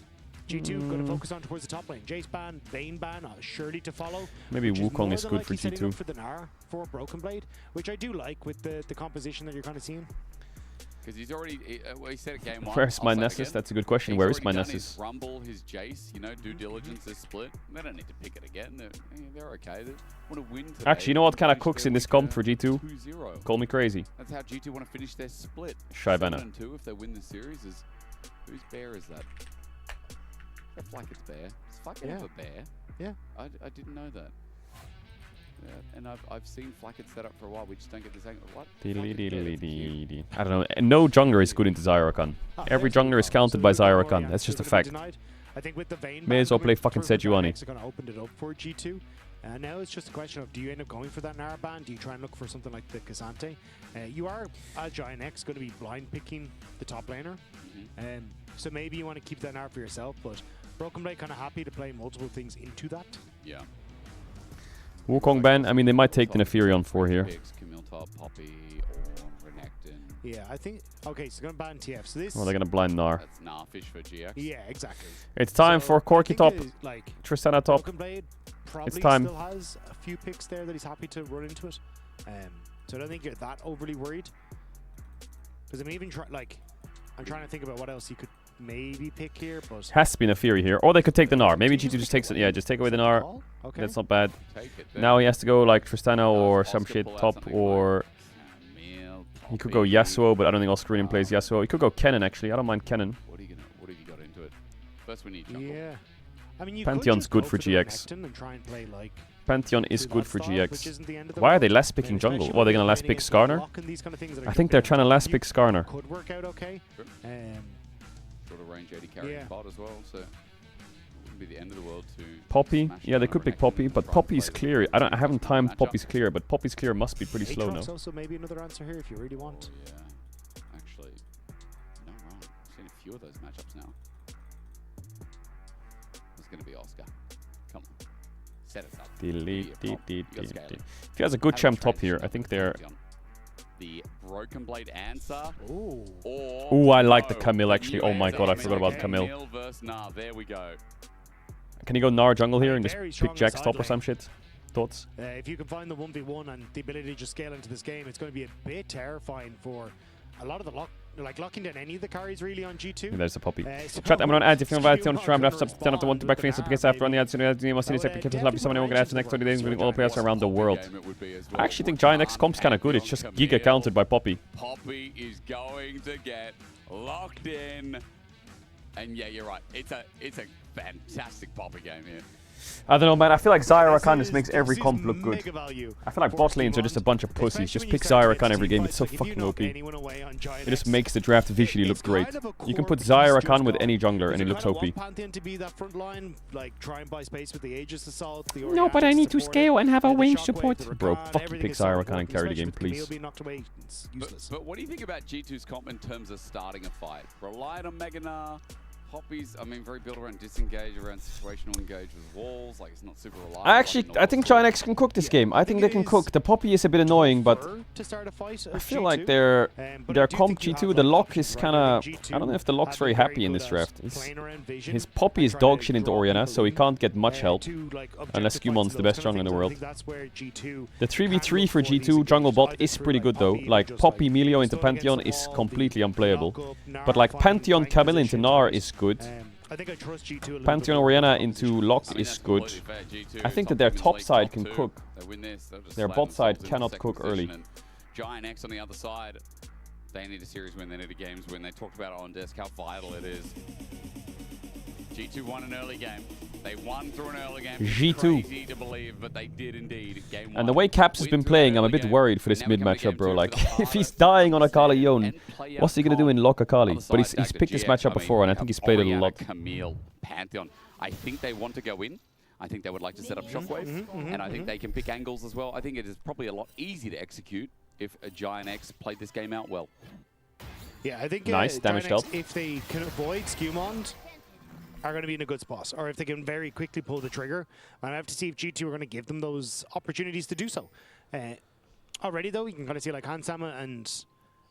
G2 going to focus on towards the top lane. Jace ban, Vayne ban, surely to follow. Maybe Wukong is good for G2. For the Gnar for Broken Blade, which I do like with the composition that you're kind of seeing. Because he's already, he said it game 1. Where's my Nessus? That's a good question. Where is my Nessus? His Rumble, his Jace, you know, due diligence, this split. They don't need to pick it again. They're okay. They want to win today. Actually, you know what kind of cooks in this comp for G2? 2-0. Call me crazy. That's how G2 want to finish their split. Shyvana. 7-2 if they win the series. Whose bear is that? It's like it's bear. It's fucking have a bear. Yeah. I didn't know that. Yeah, and I've seen Flacket set up for a while. We just don't get the same. What? I don't know. No jungler is good into Xayah Rakan. Every jungler is counted by Xayah Rakan. That's just a fact. I think with the Vayne May as well play fucking Sejuani. It's going to open it up for G2. And now it's just a question of, do you end up going for that Gnar ban? Do you try and look for something like the K'Sante? You are, as Giant X, going to be blind picking the top laner. So maybe you want to keep that Gnar for yourself, but Broken Blade kind of happy to play multiple things into that. Yeah. Wukong ban, I mean, they might take the Neferi on 4 here. Yeah, I think... Okay, so they're going to ban TF. So this... Well, they're going to blind Gnar. That's Gnar-fish for GX. Yeah, exactly. It's time for Corki top. Like, Tristana top. Broken Blade probably It's time. Still has a few picks there that he's happy to run into it. So I don't think you're that overly worried. Because I'm even I'm trying to think about what else he could maybe pick here, but... Has to be Neferi here. Or they could take the Gnar. Maybe G2 just takes it. Yeah, just take away the Gnar. Okay. That's not bad. Now he has to go like Tristana or some shit top, or... He could go Yasuo, but I don't think Oscarinian plays Yasuo. He could go Kennen, actually. I don't mind Kennen. What have you got into it? First we need jungle. Yeah. I mean, you Pantheon's good for GX. And try and play, like, Pantheon is good for GX. Why are they last picking jungle? Oh, they're going to last pick Skarner? I think they're trying to last pick Skarner. Could work out okay. Sort of range 80 carry bot as well, so... Be the end of the world to Poppy, yeah, they could pick Poppy, but Poppy's clear. I haven't timed Poppy's clear, but Poppy's clear must be pretty slow now. Also, maybe another answer here if you really want. Yeah, actually, no wrong. I've seen a few of those matchups now. It's going to be Oscar. Come on, set us up. If he has a good champ top here, I think they're. The Broken Blade answer. Ooh, I like the Camille actually. Oh my god, I forgot about Camille. Camille versus Gnar. There we go. Can he go Gnar jungle here and just pick Jack's top or some shit? Thoughts? If you can find the 1v1 and the ability to just scale into this game, it's going to be a bit terrifying for a lot of the locking down any of the carries really on G2. There's a Poppy. Chat, I'm on ads. If you invite on Shram, left up, stand up to one to back face, because after on the ads, you must see the second kill, someone who can add the next 20 days, including all players around the world. I actually think Giant X comp's kind of good. It's just giga counted by Poppy. Poppy is going to get locked in. And yeah, you're right. It's a fantastic Poppy game here. I don't know, man. I feel like Xayah Rakan just makes every comp look good. I feel like bot lanes are just a bunch of pussies. Just pick Xayah Rakan every game. It's so fucking OP. It just makes the draft visually look great. You can put Xayah Rakan with any jungler and it looks OP. No, but I need to scale and have a range support. Bro, fucking pick Xayah Rakan and carry the game, please. But what do you think about G2's comp in terms of starting a fight? Relied on Mega Gnar. Poppy's, I mean, very built around disengage, around situational engage with walls. Like, it's not super reliable. I think Giant X can cook this game. I think they can cook. The Poppy is a bit annoying, but I feel like their comp G2, the lock is kind of... I don't know if the lock's very happy in this draft. His Poppy is dog shit into Orianna, so he can't get much help. Unless Gumon's the best jungler in the world. The 3v3 for G2 jungle bot is pretty good though. Like, Poppy Melio into Pantheon is completely unplayable. But like, Pantheon Camille into Gnar is good. Pantheon Orianna into Lock is good. I think that their top side can cook. Their bot side cannot cook early. Giant X on the other side. They need a series win, they need a games win. They talked about it on desk, how vital it is. G2 won an early game. They won through an early game. G2. Crazy to believe, but they did indeed. Game And the one. way Caps has been playing, I'm a bit worried for this mid matchup, bro. Like, if he's dying on Akali Yon, what's he gonna do in Lock Akali? But he's picked this matchup before, and I think he's played it a lot. Camille, Pantheon. I think they want to go in. I think they would like to set up Shockwave, and I think they can pick angles as well. I think it is probably a lot easier to execute if a Giant X played this game out well. Yeah, I think nice damage Giant X, health. if they can avoid Skewmond, are going to be in a good spot, or if they can very quickly pull the trigger. And I have to see if G2 are going to give them those opportunities to do so. Already, though, you can kind of see like Hansama and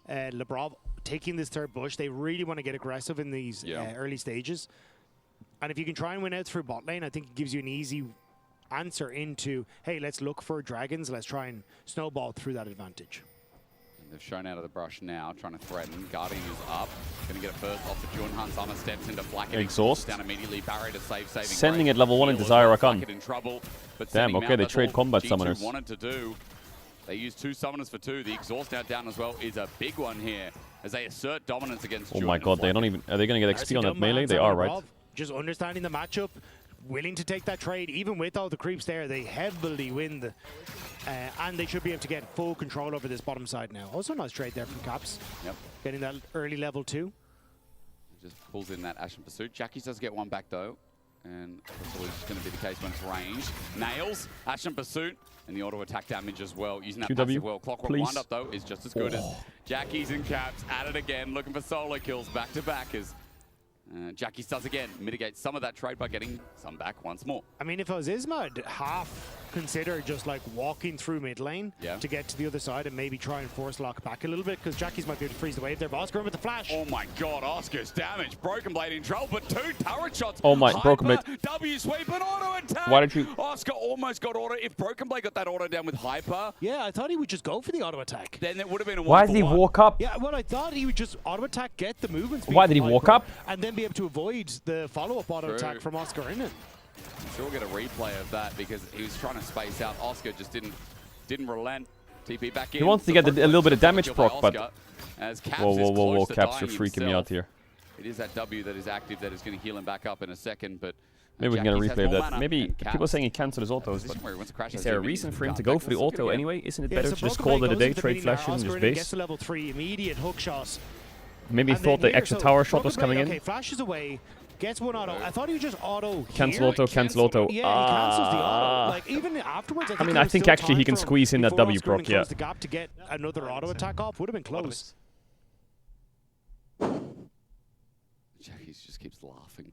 Lebrov taking this third bush. They really want to get aggressive in these early stages. And if you can try and win out through bot lane, I think it gives you an easy answer into, hey, let's look for dragons. Let's try and snowball through that advantage. And they've shown out of the brush now, trying to threaten. Guardian is up. Going to get it first off the Jun. Hansama steps into Black. Exhaust. Down immediately. Barrier to save. Sending it level 1 in Desire Rakan. In trouble, but damn, okay, they trade combat summoners. Wanted to do. They use 2 summoners for 2. The exhaust out down as well is a big one here as they assert dominance against Oh my god, they don't even... Are they going to get XP on that melee? They are, right? Just understanding the matchup, willing to take that trade, even with all the creeps there, they heavily win the... and they should be able to get full control over this bottom side now. Also nice trade there from Caps. Yep. Getting that early level 2. Just pulls in that Ashen Pursuit. Jackie does get one back though. And that's always going to be the case when it's ranged. Nails, Ashen Pursuit, and the auto attack damage as well. Using that passive well. Clockwork Wind Up though is just as good as Jackie's and Caps at it again, looking for solo kills back to back as Jackie does again, mitigate some of that trade by getting some back once more. I mean, if I was Isma, I'd half consider just like walking through mid lane to get to the other side and maybe try and force lock back a little bit, because Jackie's might be able to freeze the wave there. But Oscar with the flash. Oh my god, Oscar's damage. Broken Blade in trouble, but 2 turret shots. Oh my, Broken Blade. W sweep and auto attack. Why did you... Oscar almost got auto. If Broken Blade got that auto down with Hyper. Yeah, I thought he would just go for the auto attack. Then it would have been a 1-for-1. Why did he walk up? Yeah, well, I thought he would just auto attack, get the movement speed. Why did he walk up? And then be able to avoid the follow-up auto attack from Oscar in it. I'm sure we'll get a replay of that because he was trying to space out. Oscar just didn't relent. TP back in. He wants to get a little bit of damage proc, but... Whoa, Caps, you're freaking me out here. It is that W that is active that is going to heal him back up in a second, but... Maybe we can get a replay of that. Maybe people are saying he cancelled his autos, but is there a reason for him to go for the auto anyway? Isn't it better to just call it a day, trade flashes, and just base? Gets to level 3, immediate hook shot. Maybe he thought the extra tower shot was coming in. Okay, flashes away, gets one auto. I thought he would just auto cancel auto, cancel auto. Yeah, he cancels the auto. Like, even afterwards, I mean, I think actually he can squeeze in that W proc, yeah. The gap to get another auto attack off would have been close. Jackie just keeps laughing.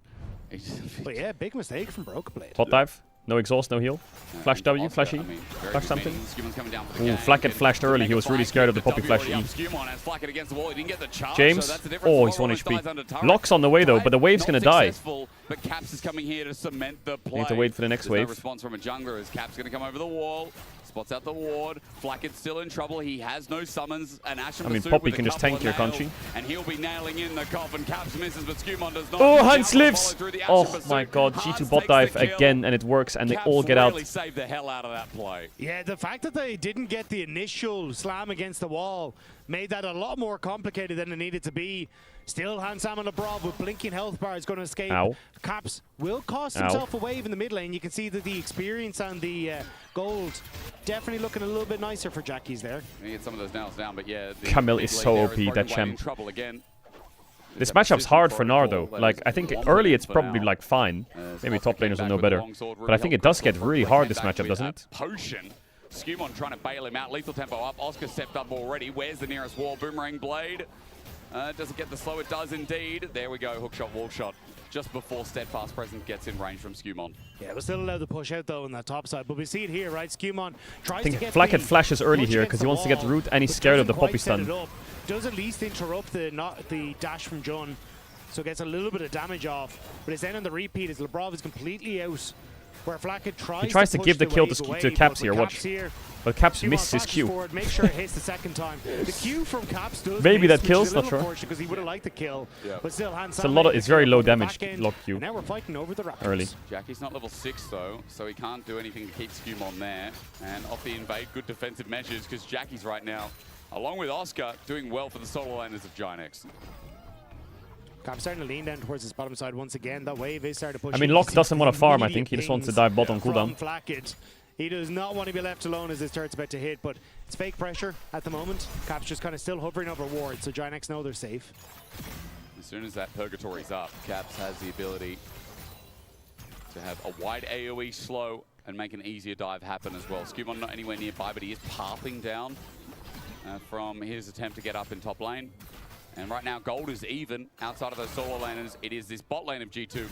But yeah, big mistake from Broken Blade. Top dive. No exhaust, no heal. Flash W, flash E. Flash something. Ooh, Flacket flashed early. He was really scared of the poppy flash E. James. Oh, he's 1 HP. Lock's on the way though, but the wave's gonna die. But Caps is coming here to cement the play. Need to wait for the next wave. No response from a jungler as Caps gonna come over the wall. Spots out the ward. Flacket's still in trouble. He has no summons. And Ashen Poppy can just tank here, can't she? And he'll be nailing in the coffin. Caps misses, but Skewmon does not. Oh, Hans lives! Oh my god, G2 bot dive again, and it works, and they all get out. Really saved the hell out of that play. Yeah, the fact that they didn't get the initial slam against the wall made that a lot more complicated than it needed to be. Still, Hansam and Lebrov with blinking health bar is going to escape. Ow. Caps will cost himself a wave in the mid lane. You can see that the experience and the gold definitely looking a little bit nicer for Jackie's there. He get some of those nails down, but yeah. Camille is so OP, that champ. This matchup's hard for Gnar though. Like, I think early it's probably like fine. Maybe top laners will know better. But I think it does get really hard, this matchup, doesn't it? Potion. Skewmon trying to bail him out. Lethal tempo up. Oscar stepped up already. Where's the nearest wall? Boomerang blade. Does it get the slow? It does indeed. There we go. Hookshot, wall shot. Just before Steadfast Presence gets in range from Skewmon. Yeah, we're still allowed to push out though on that top side, but we see it here, right? Skewmon tries to get Flacket flashes early here because he wants to get the root and he's scared of the poppy stun. Does at least interrupt the dash from Jun, so gets a little bit of damage off. But it's then on the repeat as Lebrov is completely out. Where Flacket tries to give the kill to Caps here, watch. But Caps misses his Q. Forward, make sure it hits the second time. The Q from Caps does maybe miss, that kills, not sure. Because he would have liked the kill, but still, it's a lot of, it's very low damage lock Q. And now we're fighting over the Raptors. Early. Jackie's not level 6 though, so he can't do anything to keep Skewmon there. And off the invade, good defensive measures because Jackie's right now, along with Oscar, doing well for the solo laners of Giant X. Caps starting to lean down towards his bottom side once again. That wave is starting to push. I mean, Locke doesn't want to farm, I think. He just wants to dive bot on cooldown. He does not want to be left alone as this turret's about to hit, but it's fake pressure at the moment. Caps just kind of still hovering over wards, so Giants know they're safe. As soon as that Purgatory's up, Caps has the ability to have a wide AoE slow and make an easier dive happen as well. Skewmon not anywhere nearby, but he is pathing down from his attempt to get up in top lane. And right now, gold is even outside of those solo laners. It is this bot lane of G2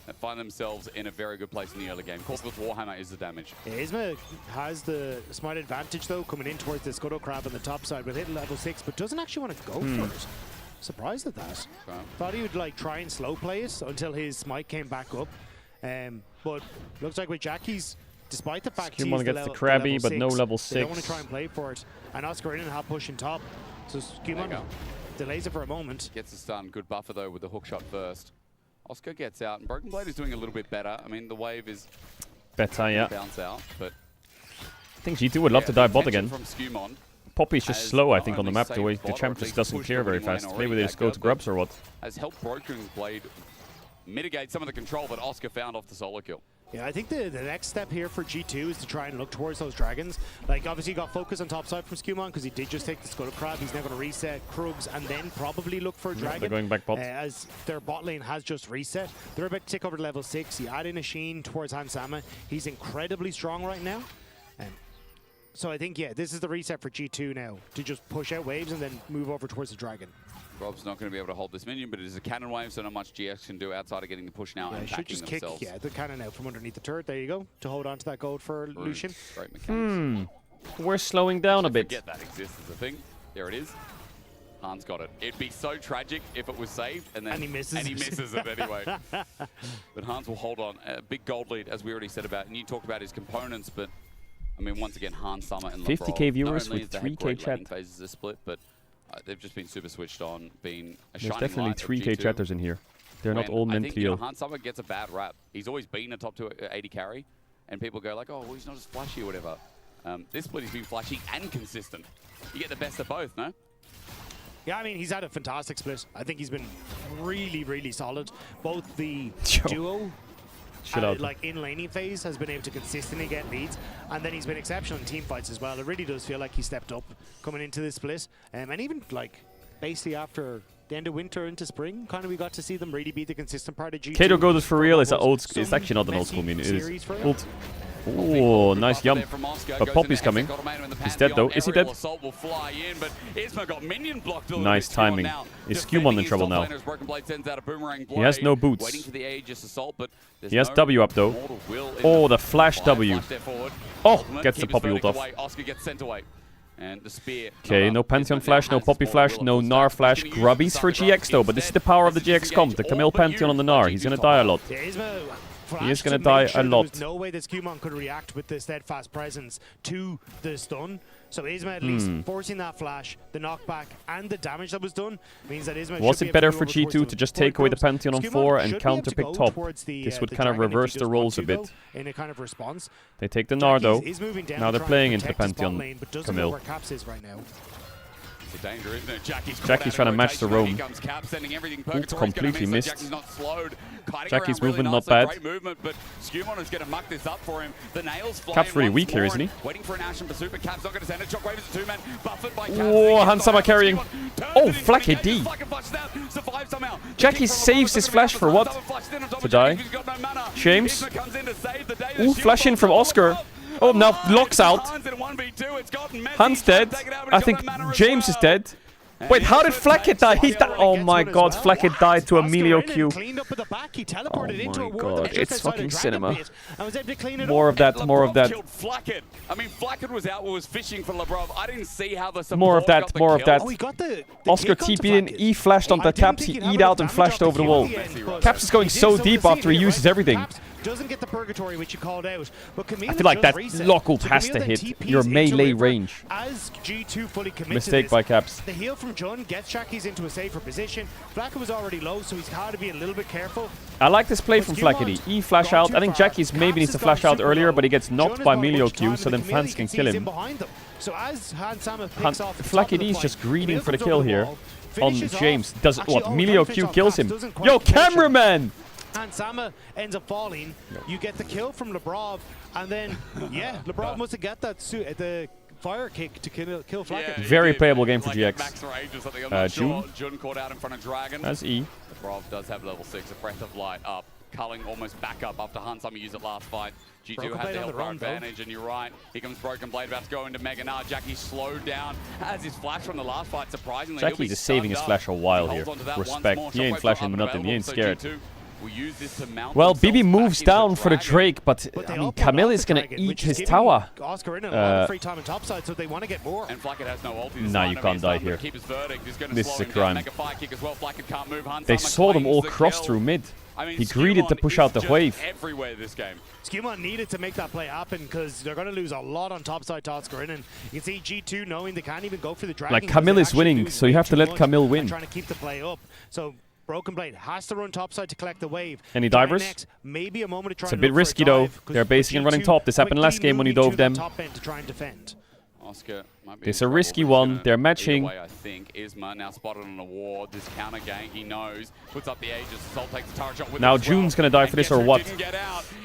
that find themselves in a very good place in the early game. Corpus Warhammer is the damage. Yeah, Isma has the smart advantage though, coming in towards the Scuttle Crab on the top side with hit level 6, but doesn't actually want to go for it. Surprised at that. Thought he would like try and slow play it until his smite came back up. But looks like with Jackie's, despite the fact Skewmon gets the Krabby, but no level 6. They don't want to try and play for it. And Oscar in and half pushing top. So Skewmon delays it for a moment. Gets a stun. Good buffer though with the hook shot first. Oscar gets out, and Broken Blade is doing a little bit better. I mean, the wave is better, yeah. Bounce out, but I think G2 would love to dive bot again. From Skewmon Poppy's just slow, I think, on the map. The way the champ just doesn't clear very fast. Maybe they just go to grubs or what. Has helped Broken Blade mitigate some of the control that Oscar found off the solo kill. Yeah, I think the next step here for G2 is to try and look towards those dragons. Like, obviously, he got focus on top side from Skewmon because he did just take the Scuttle Crab. He's now going to reset Krugs and then probably look for a dragon. They're going back bot. As their bot lane has just reset. They're about to tick over to level 6. You add in a Sheen towards Hansama. He's incredibly strong right now. So I think, yeah, this is the reset for G2 now, to just push out waves and then move over towards the dragon. Rob's not going to be able to hold this minion, but it is a cannon wave, so not much GX can do outside of getting the push now and should just themselves. kick the cannon out from underneath the turret. There you go, to hold on to that gold for Lucian. Great mechanics. We're slowing down a bit. Forget that exists as a thing. There it is. Hans got it. It'd be so tragic if it was saved, and then he misses it anyway. But Hans will hold on. A big gold lead, as we already said about, and you talked about his components, but I mean, once again, Hans, Summer, and 50k viewers with 3k chat. Phases are split, but they've just been super switched on, being a There's definitely 3k chatters in here. They're not all mentally ill. Hans Summer gets a bad rap. He's always been a top 280 carry, and people go like, oh, well, he's not as flashy or whatever. This split he's been flashy and consistent. You get the best of both, no? Yeah, I mean, he's had a fantastic split. I think he's been really, really solid. Both the duo, like in laning phase, has been able to consistently get leads, and then he's been exceptional in team fights as well. It really does feel like he stepped up coming into this split, and even like basically after the end of winter into spring, kind of we got to see them really be the consistent part of G2. Caedrel goes for real. It's an old. It's actually not an old school meme. It is old. Oh, nice jump. But Poppy's coming. He's dead though. Is he dead? Nice timing. Is Skewmon in trouble now? He has no boots. He has W up though. Oh, the flash W. Oh, gets the Poppy ult off. Okay, no Pantheon flash, no Poppy flash, no Gnar flash. Grubbies for GX though, but this is the power of the GX comp. The Camille Pantheon on the Gnar. He's gonna die a lot. He is going to die a lot. There's no way that Skewmon could react with the steadfast presence to the stun. So Isma at least forcing that flash, the knockback, and the damage that was done means that Isma was it better for G2 to just take away the Pantheon on 4 and counter pick top? This would kind of reverse the roles a bit. In a kind of response. They take the Gnar though. Now they're playing into the Pantheon. Camille. It's a danger, isn't it? Jackie's trying to match the roam. Completely missed. Jackie's movement not bad. Great movement, but Skewmon is going to muck this up for him. The nails fly. Cap's really weak here, isn't he? Waiting for an Ashen pursuit, but Cap's not going to send it. Shockwave is a two-man, buffered by Cap. Oh, Hansama carrying. Oh, Flak AD. Jackie saves his flash for what? To die. James. Ooh, flash in from Oscar. Oh, now Locke's out. Hans dead. I think James is dead. Wait, how did Flackett die? He died. Oh my god, Flackett died to a Melio Q. Oh my god, it's fucking cinema. More of that, more of that. I mean, Flackett was out, was fishing for Labrov. I didn't see how the support more of that, more of that. Oh, he got the Oscar TP'd in, E flashed onto Caps, he E'd out and flashed over the wall. Caps is going so deep after he uses everything. Doesn't get the purgatory which you called out, but I feel like that lock ult has to hit your melee range. As G2 fully commits Mistake by Caps. The heal from Jun gets Jackies into a safer position. Flacker was already low, so he's got to be a little bit careful. I like this play from Flackety. E flash out. I think Jackie's maybe needs to flash out earlier, but he gets knocked by Melio Q, so then Hans can kill him. So as Hansama picks off Flackedy's just greeding for the kill here. on James. Does what? Melio Q kills him. Yo, cameraman! And Sama ends up falling. You get the kill from Lebrov, and then yeah, Lebrov must have got that the fire kick to kill Flacket. Very playable game for GX. Max Rage or something. I'm not June. sure. Jun caught out in front of Dragon. That's E. Lebrov does have level 6, a Breath of Light up. Culling almost back up after Hansama used it last fight. G2 has the health advantage, and you're right. Here comes Broken Blade, about to go into Mega Nah. Jackie slowed down, has his flash from the last fight, surprisingly. Jackie just saving his flash a while here. Respect. He ain't flashing nothing. He ain't scared. Well, BB moves down for the Drake, but I mean, Camille is gonna eat his tower. Oscar in a lot of free time on top side, so they want to get more. And Flacket has no ulti. Nah, you can't die here. This is a crime. They saw them all cross through mid. He greeded to push out the wave. Everywhere this game. Skewmon needed to make that play happen because they're going to lose a lot on top side to Oscar in, and you can see G2 knowing they can't even go for the dragon. Like, Camille is winning, so you have to let Camille win. Trying to keep the play up. So Broken Blade has to run top side to collect the wave. Any divers? Next, maybe a moment to try. It's a bit risky though. They're basing and running top. This happened last game when you dove them. Top end to try and defend. Oscar might be it's a risky one. They're matching. Way, I think Isma now spotted on a ward. This counter gang, he knows. Puts up the Aegis. Soul takes the turret shot with now June's gonna die for this or what?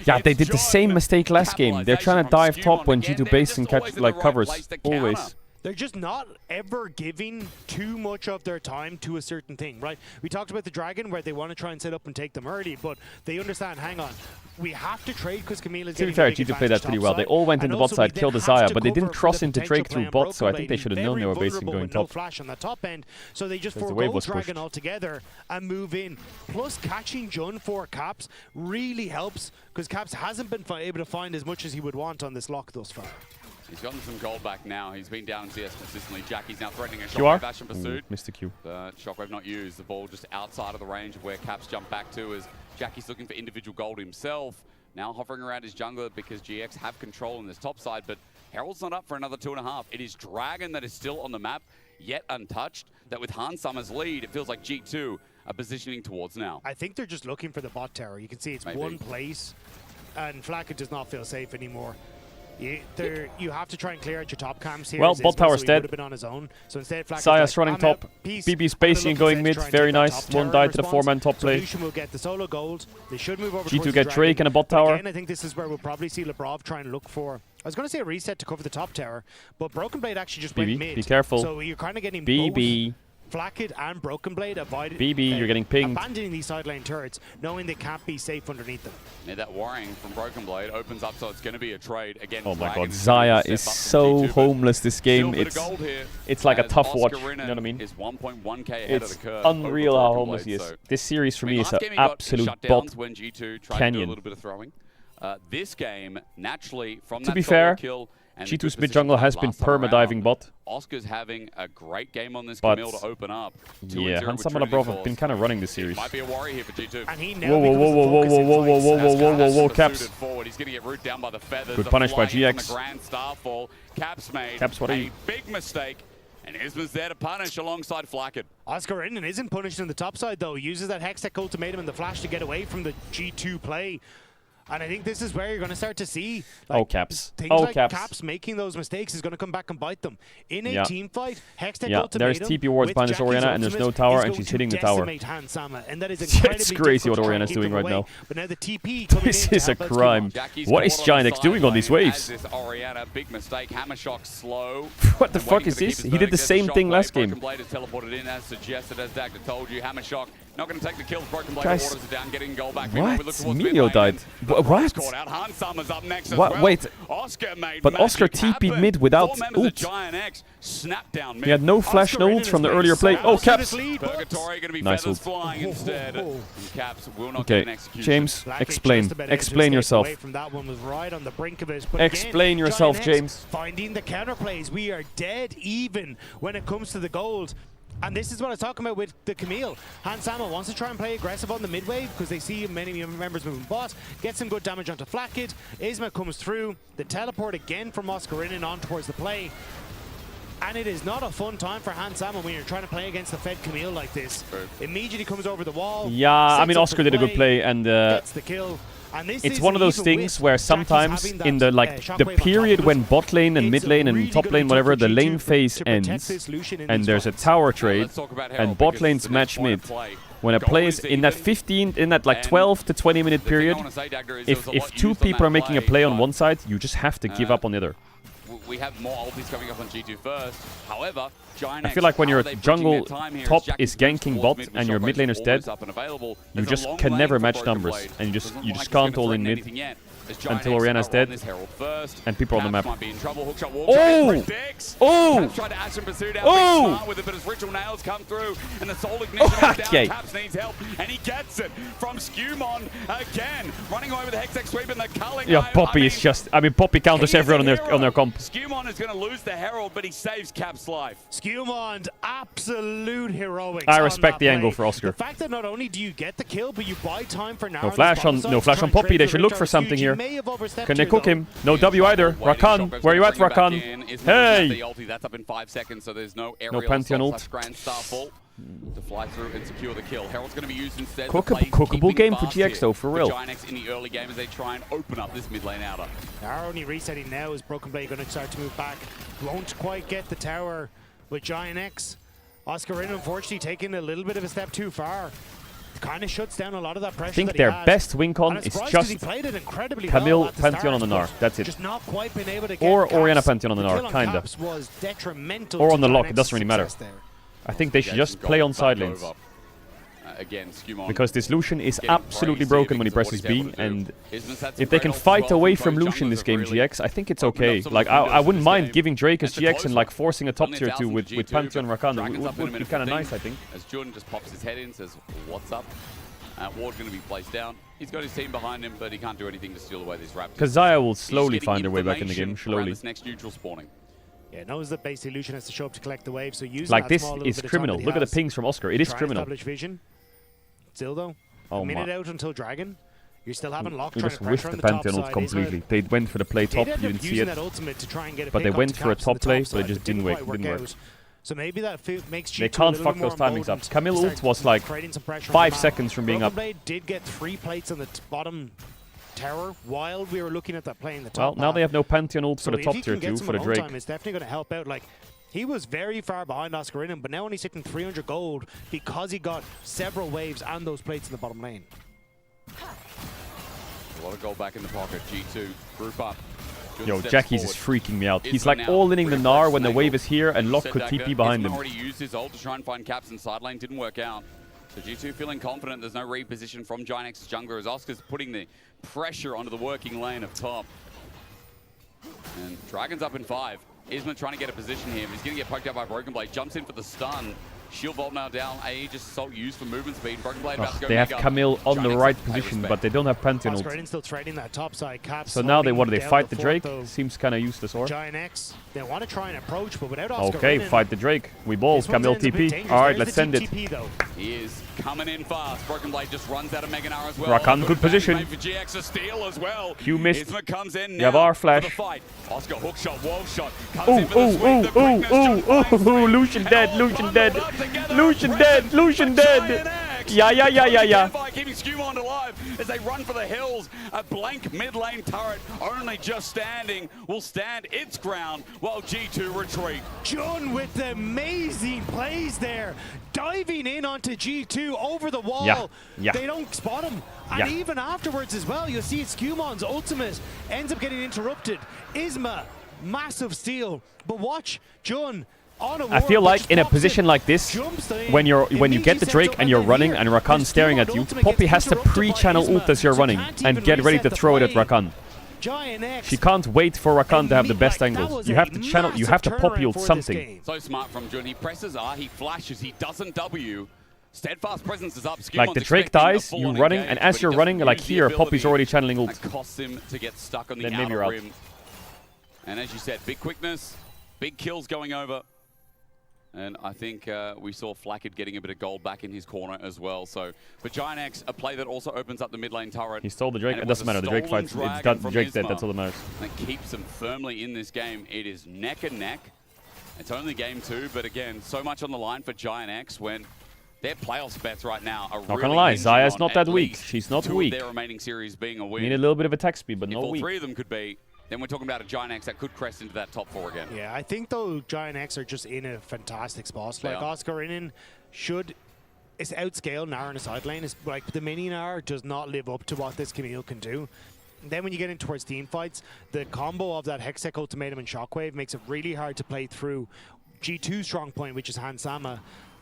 Yeah, they did the same mistake last game. They're trying to dive top when G2 base and catch like covers. Always. They're just not ever giving too much of their time to a certain thing, right? We talked about the Dragon where they want to try and set up and take them early, but they understand, hang on, we have to trade because Camille is to be fair, G2 played that pretty well. They all went into bot side, killed the Xayah, but they didn't cross into Drake through bot, so I think they should have known they were basically going top. No flash on the top end, so they just forego Dragon altogether and move in. Plus, catching Jun for Caps really helps because Caps hasn't been able to find as much as he would want on this lock thus far. He's gotten some gold back now. He's been down in CS consistently. Jackie's now threatening a Shockwave bash in pursuit. Mr. Q. But Shockwave not used. The ball just outside of the range of where Caps jump back to as Jackie's looking for individual gold himself. Now hovering around his jungler because GX have control on this top side, but Herald's not up for another 2.5. It is Dragon that is still on the map, yet untouched. That with Hansama's lead, it feels like G2 are positioning towards now. I think they're just looking for the bot tower. You can see it's one place, and Flacket does not feel safe anymore. You have to try and clear out your top cams here. Well, bot tower's dead. Been on his own. So instead, Xayah's running top. BB spacing and going mid. Very nice. One died to the 4-man top play. Solution will get the solo gold. They should move over G2 get Drake and a bot tower. Again, I think this is where we'll probably see Lebrov try and look for. I was going to say a reset to cover the top tower, but Broken Blade actually just went mid. Be careful. So you're kind of getting BB. both Flacket and Broken Blade BB, you're getting pinged. Abandoning these side lane turrets, knowing they can't be safe underneath them. Yeah, that worrying from Broken Blade opens up, so it's going to be a trade again. Oh my god, Xayah is so homeless this game. It's like a tough watch. You know what I mean? Is 1.1k ahead of the curve. Unreal how homeless he is. So this series for me is an absolute bot when G2 tried canyon. To do a little bit of throwing. This game, naturally, from to that be fair, kill. G2's mid jungle has been perma-diving bot. Oscar's having a great game on this Camille to open up. Yeah, Hansama and Lebrov have been kind of running this series. Might be a worry here for G2. And he whoa, Caps. He's going to get rooted down by the feathers. Good punish by GX. The grand starfall. Caps made what are you? a big mistake. And Isma's there to punish alongside Flacket. Oscar Innen isn't punished on the top side though. He uses that Hextech ultimatum and the flash to get away from the G2 play. And I think this is where you're going to start to see Caps. Things like Caps making those mistakes is going to come back and bite them. In a team fight, Hextech ultimatum there's TP wards behind this Orianna and there's no tower and she's hitting the tower. And that is it's crazy what Orianna's doing right now. But now the TP this is a crime. What is Giant doing on these waves? This Orianna, big mistake. Hammer shock slow. What the fuck is this? He did the same thing last game. Broken Blade is teleported in as suggested, as Dagda told you. Hammer shock not going to take the kills. Broken Blade orders it down, getting goal back. What? Melio died. What? Hansama's up next as what? well. Wait. Oscar made but Oscar TP'd mid without ult. He had no flash, no ult from the earlier play. Oh, Caps! Nice ult. Okay, James, explain. Explain yourself. Explain yourself, James. Finding the counterplays. We are dead even when it comes to the gold. And this is what I was talking about with the Camille. Hansama wants to try and play aggressive on the mid wave because they see many members moving bot, get some good damage onto Flacket. Isma comes through, the teleport again from Oscar in and on towards the play. And it is not a fun time for Hansama when you're trying to play against the fed Camille like this. Immediately comes over the wall. Yeah, I mean, Oscar did a good play and gets the kill. And this it's is one of those even things with where Jackie's sometimes having that, in the the shockwave on period top when of bot lane and it's mid lane and really top gonna lane, be whatever, tough for the lane G2 phase to protect ends, this Lucian in and these there's a fights. tower Now, trade, let's talk about and Herald, bot because lane's it's the next match point mid. of play. When a Goal play is is in that even. 15, in that like And 12 to 20 minute the thing I period, wanna say, Dagger, is if there was a lot two used on people that are making a play, play on but, one side, you just have to give up on the other. We have more ultis coming up on G2 first. However, Giant I feel like when your jungle top is ganking bot and your mid laner's dead, you just can never match numbers, and you just can't all in mid until Orianna's dead and people on the map. Oh! Oh! Oh! With it, but his ritual nails come through, and the soul ignition is down. Okay. Caps needs help, and he gets it from Skewmon again, running away with the Hextech sweep and the culling. Yeah, Poppy is just... I mean, Poppy counters everyone on their comp. Skewmon is going to lose the Herald, but he saves Cap's life. Skewmon's absolute heroics. I on respect that the angle play. for Oscar. The fact that not only do you get the kill, but you buy time for now. No flash on Poppy. They should look for something here. Can they cook him? No W either. Rakan, where you at, Rakan? Hey! That's up in 5 seconds, so there's no No Pantheon ult. Grand Starfall to fly through and secure the kill. Herald's going to be used instead. Cookable game for GX though, for real. Giant X in the early game as they try and open up this mid lane outer. Our only resetting now is Broken Blade going to start to move back. Won't quite get the tower with Giant X. Oscarina unfortunately taking a little bit of a step too far. Kind of shuts down a lot of that pressure. I think that their he had. best win con is just Camille Pantheon on the Gnar. That's it. Just not quite been able to get Or Caps. Orianna Pantheon on the Gnar, kill kinda. Caps was detrimental Or to on the lock, Giant it doesn't really matter. X's success there. I think they should just play on side lanes. Again, Skewmon Because this Lucian is getting absolutely crazy broken when he because of presses what he's B, able to do. and Isma's had some if they great can ults as fight well away from from both Lucian this junglers game, have really GX, I think it's opened up okay. some Like, of the windows I in wouldn't this mind game. giving Drake as It's a GX close and like one. forcing a top Only tier 2 1,000 with G2, Pantheon but Rakan Dragons up in a would be minute kind of 15. nice, I think. As Jordan just pops his head in, says, "What's up?" Ward's going to be placed down. He's got his team behind him, but he can't do anything to steal away these Raptors. Because Xayah will He's slowly getting find their way back in the game, information around slowly. this next neutral spawning. Yeah, knows that basically Lucian has to show up to collect the wave, so using Like, that this small little is bit of time criminal. that he Look at the has pings from Oscar. It to is try and criminal. establish vision. Still though, Oh a minute my. out until Dragon. You still haven't locked We trying just to pressure whiffed on the the top Pantheon ult side. completely. They went for the play top, you didn't see it. That ultimate to try and get a But they pick went onto for a Caps on top the play, top but it side, just didn't didn't quite work. out. So maybe that makes G2 They a can't little fuck more those timings up. emboldened Camille to ult start was like creating some pressure on 5 the map. seconds from being Broken up. Blade did get 3 plates on the bottom tower while we were looking at that play in the Well, top. now they have no Pantheon ult for So the top if he tier can get 2 some for the alone Drake. time, it's definitely going to help out. Like, he was very far behind Oscarina, but now only sitting 300 gold because he got several waves and those plates in the bottom lane. A lot of gold back in the pocket. G2 group up. Yo, Jackie's is freaking me out. He's Isma like now all-inning the pretty Gnar much when the snaggled. wave is here, and Locke Said could Dagger. TP behind Isma him. already used his ult to try and find Caps in side lane. Didn't work out. So G2 feeling confident. There's no reposition from Giant X's jungler as Oscar's putting the pressure onto the working lane of top. And Dragon's up in 5. Isma trying to get a position here, but he's going to get poked out by Broken Blade. Jumps in for the stun. Shield Vault now down. AE just assault used for movement speed. Broken Blade about to go They have mega. Camille on the Giant X right pay position, respect. but they don't have Pantheon ult. Oscarina still trading that top side. Caps So now they holding what do they down fight the fort, Drake? though. Seems kind of useless, or? Giant X, they want to try and approach, but without Oscarina. Okay, fight the Drake. We ball. This one Camille ends a bit TP. dangerous. Alright, There's let's the send it. TP though. He is coming in fast. Broken Blade just runs out of Mega Gnar as well. Rakan, good position. For GX a steal as well. Q missed. Isma comes in You now have our for flash. the fight. Oscar hook shot, wall shot. Comes Ooh, in for the ooh, sweep. ooh, The quickness, jump ooh, Lucian dead, Lucian dead. Lucian dead, Lucian dead. Yeah. By keeping Skewmon alive as they run for the hills. A blank mid lane turret, only just standing, will stand its ground while G2 retreat. Jun with the amazing plays there, diving in onto G2 over the wall. Yeah. They don't spot him. And even afterwards as well, you'll see Skewmon's ultimate ends up getting interrupted. Isma, massive steal. But watch, Jun on a I feel like in a position like this, when you get the Drake and you're running and Rakan's staring at you, Poppy has to pre-channel ult as you're running and get ready to throw it at Rakan. She can't wait for Rakan to have the best angles. You have to channel, you have to Poppy ult something. So smart from Jun. He presses R, he flashes, he doesn't W. Steadfast presence is up. Like the Drake dies, you running, and as you're running, like here, Poppy's already channeling ult. That costs him to get stuck on the Then maybe outer you're out. rim. And as you said, big quickness, big kills going over. And I think we saw Flackett getting a bit of gold back in his corner as well. So for Giant X, a play that also opens up the mid lane turret. He stole the Drake. And It was doesn't a matter. The Drake stolen fights. It's dragon done. from Drake's dead. Isma That's all that matters. That keeps them firmly in this game. It is neck and neck. It's only game 2, but again, so much on the line for Giant X when Their playoffs bets right now are Not really gonna lie, hinging Zaya's on not that at weak. least She's not 2 weak. of their remaining series being a win. Need a little bit of attack speed, but if not all weak. 3 of them could be, then we're talking about a Giant X that could crest into that top 4 again. Yeah, I think though Giant X are just in a fantastic spot. Like Oscarinen should is outscale Nara in the side lane. Is like the mini Nara does not live up to what this Camille can do. And then when you get in towards team fights, the combo of that Hextech Ultimatum and Shockwave makes it really hard to play through G2's strong point, which is Hansama.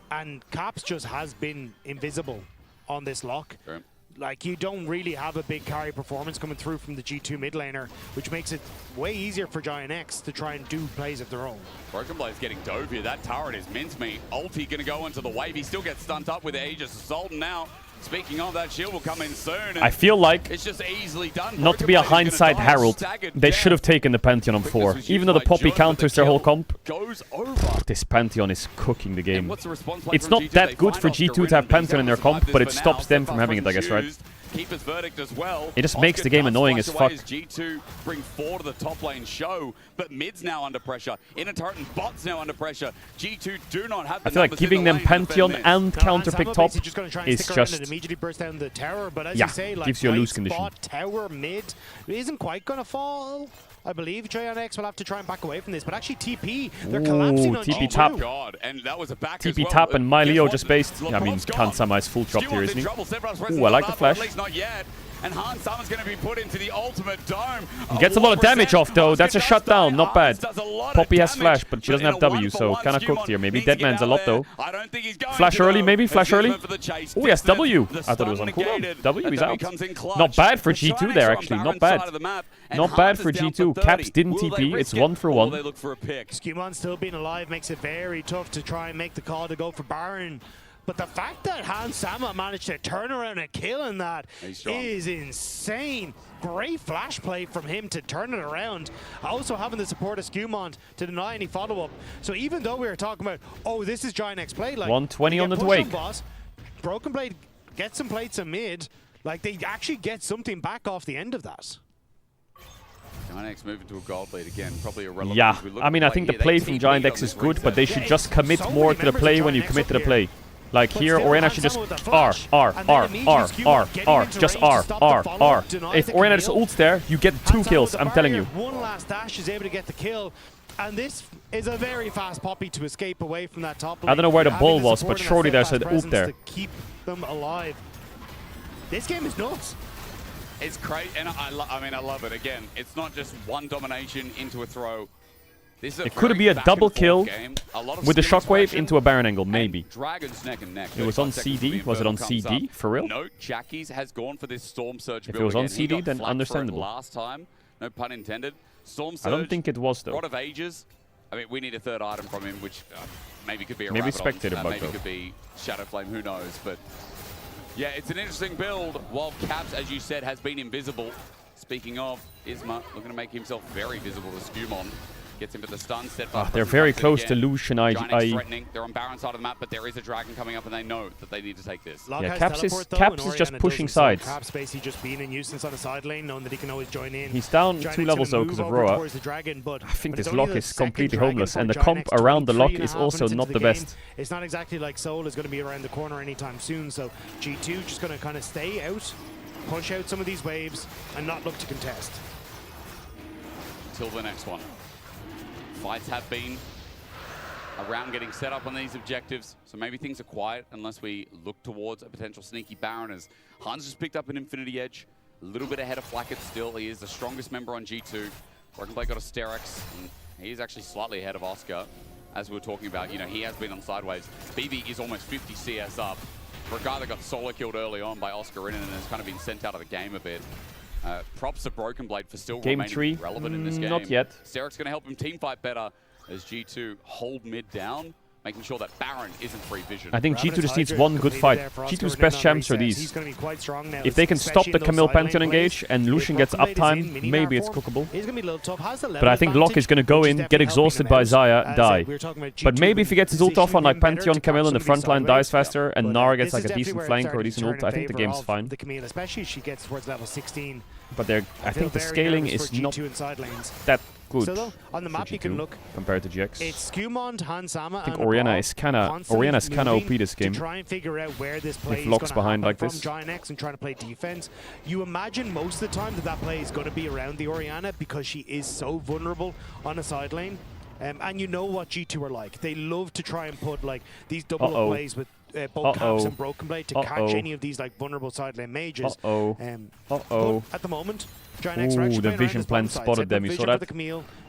And Caps just has been invisible on this lock. Sure. Like, you don't really have a big carry performance coming through from the G2 mid laner, which makes it way easier for Giant X to try and do plays of their own. Broken Blade's getting dove here. That turret is mincemeat. Ulti gonna go into the wave. He still gets stunned up with the Aegis Assault, and now, speaking of, that shield will come in soon. I feel like, it's just easily done. not to be a hindsight Herald, they should have taken the Pantheon on 4. Even though the Poppy counters their whole comp, goes over. this Pantheon is cooking the game. What's the response like It's from not G2? that They good find for Oscar G2 to have Rin, Pantheon in their he's gonna comp, but it survive this stops for them now. from having it, I guess, right? Used. Keeper's verdict as well. It just makes the game does annoying flash as away fuck. G2 bring 4 to the top lane show, but mid's now under pressure. Inner turret and bot's now under pressure. G2 do not have the I feel like numbers in giving the them lane to Pantheon defend and this. counter pick top just going to try and is stick around just... and immediately burst down the tower, but as Yeah, you say, like, gives you a right loose condition. spot, tower, mid, isn't quite going to fall. I believe Giant X will have to try and back away from this, but actually TP, they're collapsing on TP G2. tap. Oh God, and that was a back TP as well. tap and my Guess Leo what? just based. I mean, Kansama is full drop here, isn't he? Ooh, I like the flash. At least not yet. And Han Sama's going to be put into the ultimate dome. He gets a lot of damage off though. That's a shutdown, not bad. Poppy has flash, but she doesn't have W, so kind of cooked here. Maybe Deadman's a lot though. Flash early, maybe? Flash early? Oh, yes, W. I thought it was on cooldown. W is out. Not bad for G2 there, actually. Not bad. Not bad for G2. Caps didn't TP. It's 1 for 1. Skewmon still being alive makes it very tough to try and make the call to go for Baron. But the fact that Hansama managed to turn around and kill in that is insane. Great flash play from him to turn it around. Also having the support of Skewmon to deny any follow-up. So even though we were talking about, oh, this is Giant X play, like 120 on the Dwake. Dwake. Broken Blade gets some plates in mid. Like, they actually get something back off the end of that. Giant X moving to a gold lead again, probably irrelevant. Yeah, I mean, I think the play from Giant X is good, but they should just commit more to the play when you commit to the play. Like here, Orianna should just R, just R. If Orianna just ults there, you get 2 kills, I'm telling you. One last dash is able to get the kill. And this is a very fast Poppy to escape away from that top lane. I don't know where the ball was, but surely there's an ult there. To keep them alive. This game is nuts. It's great, and I mean, I love it. Again, it's not just one domination into a throw. This is It could be a double kill with the shockwave interaction. into a Baron angle, maybe. Dragons neck and neck. It was on 35 seconds CD. till Was it the on inferno comes CD? up. For real? No, Jackie's has gone for this Storm Surge If build it was on again. He CD, got then flagged for it understandable. last time, no pun intended. Storm Surge. I don't think it was though. Rod of Ages. I mean, we need a third item from him, which maybe could be a Maybe Rabadon, Spectator bug, maybe though. could be Shadow Flame, who knows, but yeah, it's an interesting build. While Caps, as you said, has been invisible. Speaking of, Isma looking to make himself very visible to Skewmon. Gets him to the stun, set by They're very close to Lucian. Giant X threatening. They're on Baron side of the map, but there is a dragon coming up, and they know that they need to take this. Yeah, Caps is just pushing sides. Caps basically just being a nuisance on the side lane, knowing that he can always join in. He's down Giant 2 X levels gonna though because of move over Roa. towards the dragon, I think but this it's only lock the is second completely dragon homeless, for and the Giant comp X around the lock 23.5 is also minutes not into the game. best. It's not exactly like Soul is going to be around the corner anytime soon, so G2 just going to kind of stay out, push out some of these waves, and not look to contest. Until the next one. Fights have been around getting set up on these objectives, so maybe things are quiet unless we look towards a potential sneaky Baron, as Hans just picked up an Infinity Edge, a little bit ahead of Flackett still. He is the strongest member on G2. Broken Blade got a Sterex, and he is actually slightly ahead of Oscar. As we were talking about, you know, he has been on sideways. BB is almost 50 CS up for a guy that got solo killed early on by Oscarinen and has kind of been sent out of the game a bit. Props to Broken Blade for still Game remaining 3, relevant in this game. not yet. Sterek's going to help him team fight better as G2 hold mid down, making sure that Baron isn't free vision. I think G2 just needs one good fight. G2's best champs are these. If they can stop the Camille Pantheon engage and Lucian gets uptime, maybe it's cookable. But I think Locke is going to go in, get exhausted by Xayah, die. But maybe if he gets his ult off on like Pantheon, Camille in the front line dies faster, and Nara gets like a decent flank or a decent ult, I think the game's fine. Especially if she gets towards level 16. But I think the scaling is not that good. So though, on the map you can look compared to GX. It's Skumond, Hansama, I think Orianna is kind of OP this game. To try and figure out where this play is locks behind like from this. Giant X and trying to play defense. You imagine most of the time that play is going to be around the Orianna because she is so vulnerable on a side lane. And you know what G2 are like. They love to try and put like these double up plays with both Caps and Broken Blade to catch any of these like vulnerable side lane mages. But at the moment, Giant X are actually the vision plan spotted them. You saw that?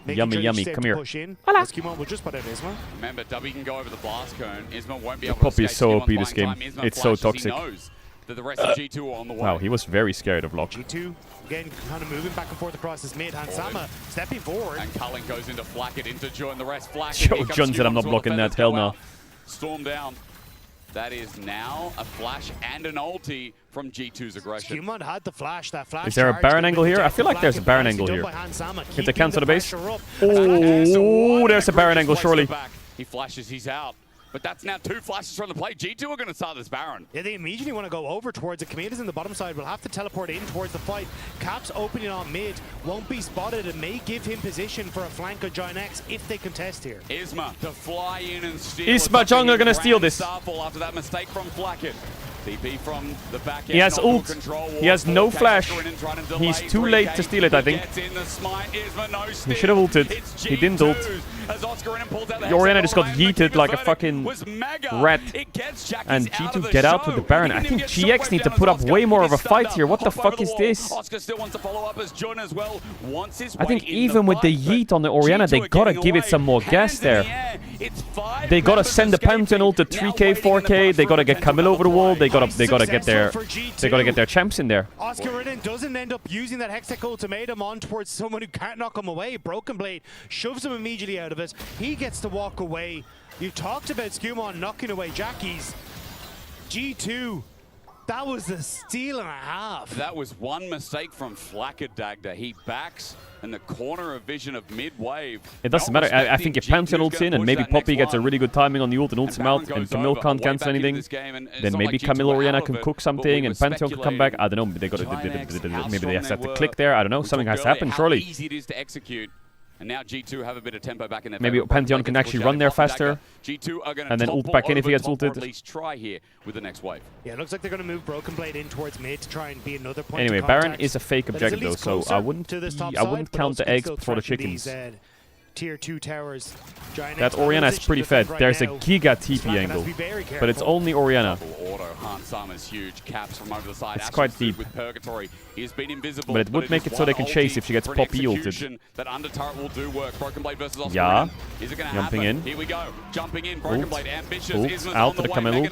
Yummy, come here. Hola. Skimon will just spot out Isma. Remember, W can go over the blast cone. Isma won't be able to Poppy escape. is so OP Skimon's this game. buying time. It's Isma so flashes. toxic. He knows that the rest of G2 are on the way. Wow, he was very scared of Lock. G2 again kind of moving back and forth across this mid. Hansama stepping forward. And Cullen goes into Flacket, into Joe, the rest Flacket. Yo, John said I'm not blocking that. Hell no. Storm down. That is now a flash and an ulti from G2's aggression. Skimon had the flash. That flash. Is there a Baron angle here? I feel like there's a Baron angle here. Hit the cancel the base. Oh, there's a Baron angle, surely. He flashes, he's out. But that's now 2 flashes from the play. G2 are going to start this Baron. Yeah, they immediately want to go over towards it. Commanders in the bottom side will have to teleport in towards the fight. Caps opening on mid, won't be spotted and may give him position for a flank of Giant X if they contest here. Isma to fly in and steal. Isma Jung are going to steal this. Starfall after that mistake from Flacket. TP from the back end. He has ult. He has no flash. He's too late to steal it, I think. He should have ulted. He didn't ult. Orianna just got yeeted like a fucking rat. And G2 get out with the Baron. I think GX need to put up way more of a fight here. What the fuck is this? I think even with the yeet on the Orianna, they gotta give it some more gas there. They gotta send the Pantheon ult to 3k, 4k. They gotta get Camille over the wall. They gotta get their champs in there. Oscar Ridden doesn't end up using that Hextech ultimatum on towards someone who can't knock him away. Broken Blade shoves him immediately out of it. He gets to walk away. You talked about Skimon knocking away Jackies. G2. That was a steal and a half. That was one mistake from Flackadagda. He backs in the corner of vision of mid-wave. It doesn't matter. I think if Pantheon ults in and maybe Poppy gets a really good timing on the ult and ults him out and Camille can't cancel anything, then maybe Camille Orianna can cook something and Pantheon can come back. I don't know. They got maybe they have to click there. I don't know. Something has to happen, surely. How easy it is to execute. And now G2 have a bit of tempo back in their maybe Pantheon can actually run there faster. G2 are going and then ult back in if he gets ulted. At least try here with the next wave. Yeah, it looks like they're going to move Broken Blade in towards mid to try and be another point. Anyway, of Baron is a fake objective though, so I wouldn't count the eggs before the chickens. Tier 2 towers. Giant that Orianna is pretty fed. There's a Giga TP angle, but it's only Orianna. Is huge. Caps from over the side. It's quite deep. With Purgatory. He's been invisible, but it would make it so they can chase if she gets Poppy ulted. That under turret will do work. Broken Blade versus Oscar. Yeah. Is it gonna Jumping happen? in. Here we go. Jumping in. Broken Blade ambitious. Ult. Out to the Camille ult.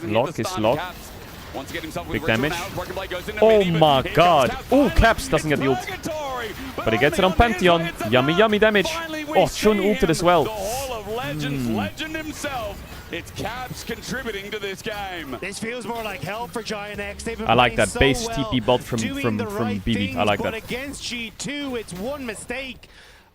Lock is locked. Wants to get himself big damage. Oh my god. Oh, Caps doesn't get the ult. But he gets it on Pantheon. Yummy, yummy damage. Oh, Chun ulted as well. Hall of Legends, legend himself. It's Caps contributing to this game. This feels more like hell for Giant X. I like that base TP bot from BB. I like that. But against G2, it's one mistake.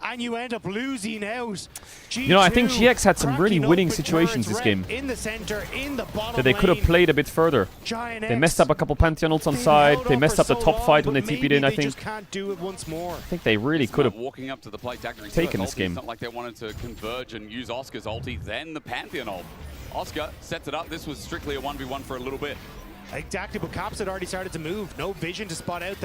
And you end up losing out. You know, I think GX had some really winning situations this game in the center, in the bottom that they could have played a bit further. They messed up a couple Pantheon ults on side. They messed up the top fight when they TP'd in, I think. Just can't do it once more. I think they really could have walking up to the plate taken this game. It's not like they wanted to converge and use Oscar's ulti, then the Pantheon ult. Oscar sets it up. This was strictly a 1v1 for a little bit. Exactly, but Caps had already started to move. No vision to spot out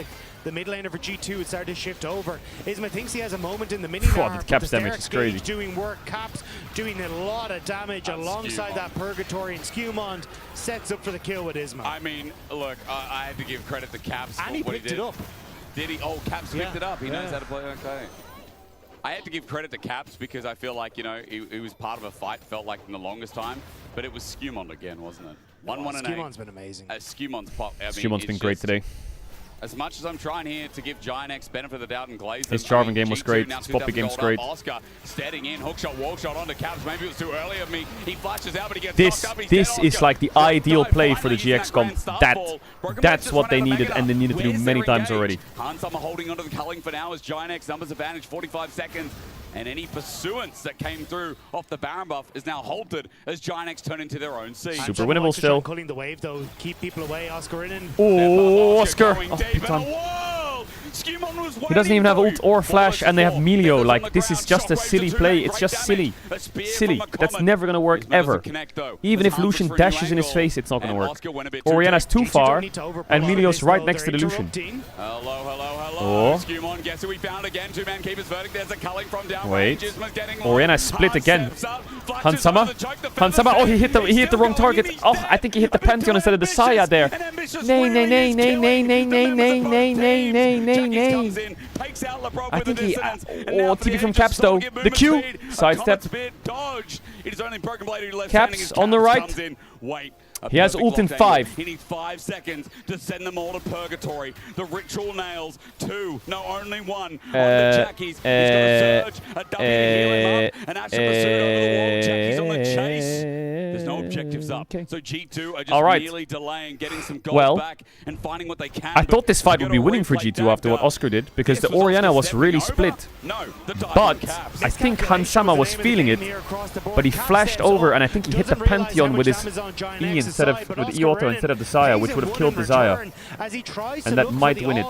the mid laner for G2. It started to shift over. Isma thinks he has a moment in the mini the Caps damage is crazy. Doing work. Caps doing a lot of damage alongside that Purgatory, and Skewmond sets up for the kill with Isma. I mean, look, I had to give credit to Caps and for he what picked he did. it up. Did he? Oh, Caps picked it up. He knows how to play. Okay. I had to give credit to Caps because I feel like, you know, he was part of a fight, felt like in the longest time, but it was Skewmond again, wasn't it? 1-1 and 8. Skewmond's been amazing. Skewmond's pop. I mean, Skewmond's been great today. As much as I'm trying here to give Giant X benefit of the doubt and glaze them, his Jarvan game was great. His Poppy game's great. Oscar steading in, hookshot, wall shot onto Caps. Maybe it was too early of me. He flashes out, but he gets knocked up. This is like the ideal play for the GX comp. That's what they needed, and they needed to do many times already. Hansama holding onto the culling for now as Giant X numbers advantage 45 seconds. And any pursuance that came through off the Baron buff is now halted as Giant X turn into their own siege. Super winnable still. Culling the wave though, keep people away. Oscar in. Oh, Oscar! Going deep in the wall. He doesn't even have ult or flash, and they have Melio. Like, this is just a silly play. It's just silly. Silly. That's never gonna work, ever. Even if Lucian dashes in his face, it's not gonna work. Oriana's too far, and Melio's right next to the Lucian. Oh. Wait. Oriana split again. Hansama? Hansama? Oh, he hit the wrong target. Oh, I think he hit the Pantheon instead of the Saya there. Nay, nay, nay, nay, nay, nay, nay, nay, nay, nay, nay, nay, nay. I think he... Oh, TP from Caps though. The Q. Sidestep. Caps on the right. He has ult in 5. He needs 5 seconds to send them all to purgatory. The ritual nails 2, no, only 1 on the Jackies. He's got a surge, a W to heal him up, and Asher pursued over the wall. Jackie's on the chase. There's no objectives up. So G2 are just really delaying, getting some gold back and finding what they can. I thought this fight would be winning for G2 after what Oscar did, because the Oriana was really split. But I think Hansama was feeling it, but he flashed over, and I think he hit the Pantheon with his E instead of with E auto instead of the Saya, which would have killed the Saya, and that might win it.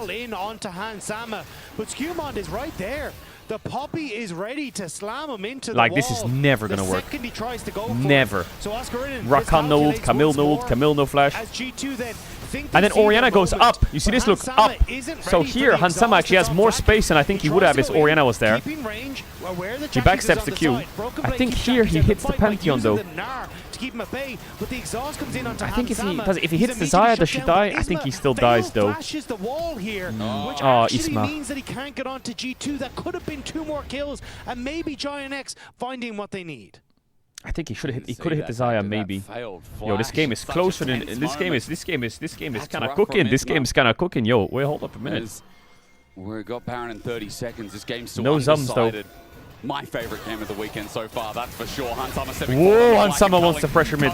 But Skewmond is right there. The Poppy is ready to slam him into the like, wall. this is never gonna work. He tries to go Never. So Rakan no ult, Camille no ult, Camille no flash. As G2 then and then Oriana goes up. You see this? Look, up. So here, Hansama actually has more space than I think he would have if Oriana was there. He backsteps the Q. I think here he hits the Pantheon though. I think if he hits the Zaya, does she die? I think he still dies though. Oh, Isma. means that he can't get onto G2. That could have been 2 more kills, and maybe Giant X finding what they need. I think he should have hit. He could have hit the Zaya maybe. Yo, this game is closer than this game is kind of cooking. This game is kind of cooking. Yo, wait, hold up a minute. We got Baron in 30 seconds. This game's still no zums though. My favorite game of the weekend so far, that's for sure. Hansama stepping forward. Whoa, Hansama wants to pressure mid.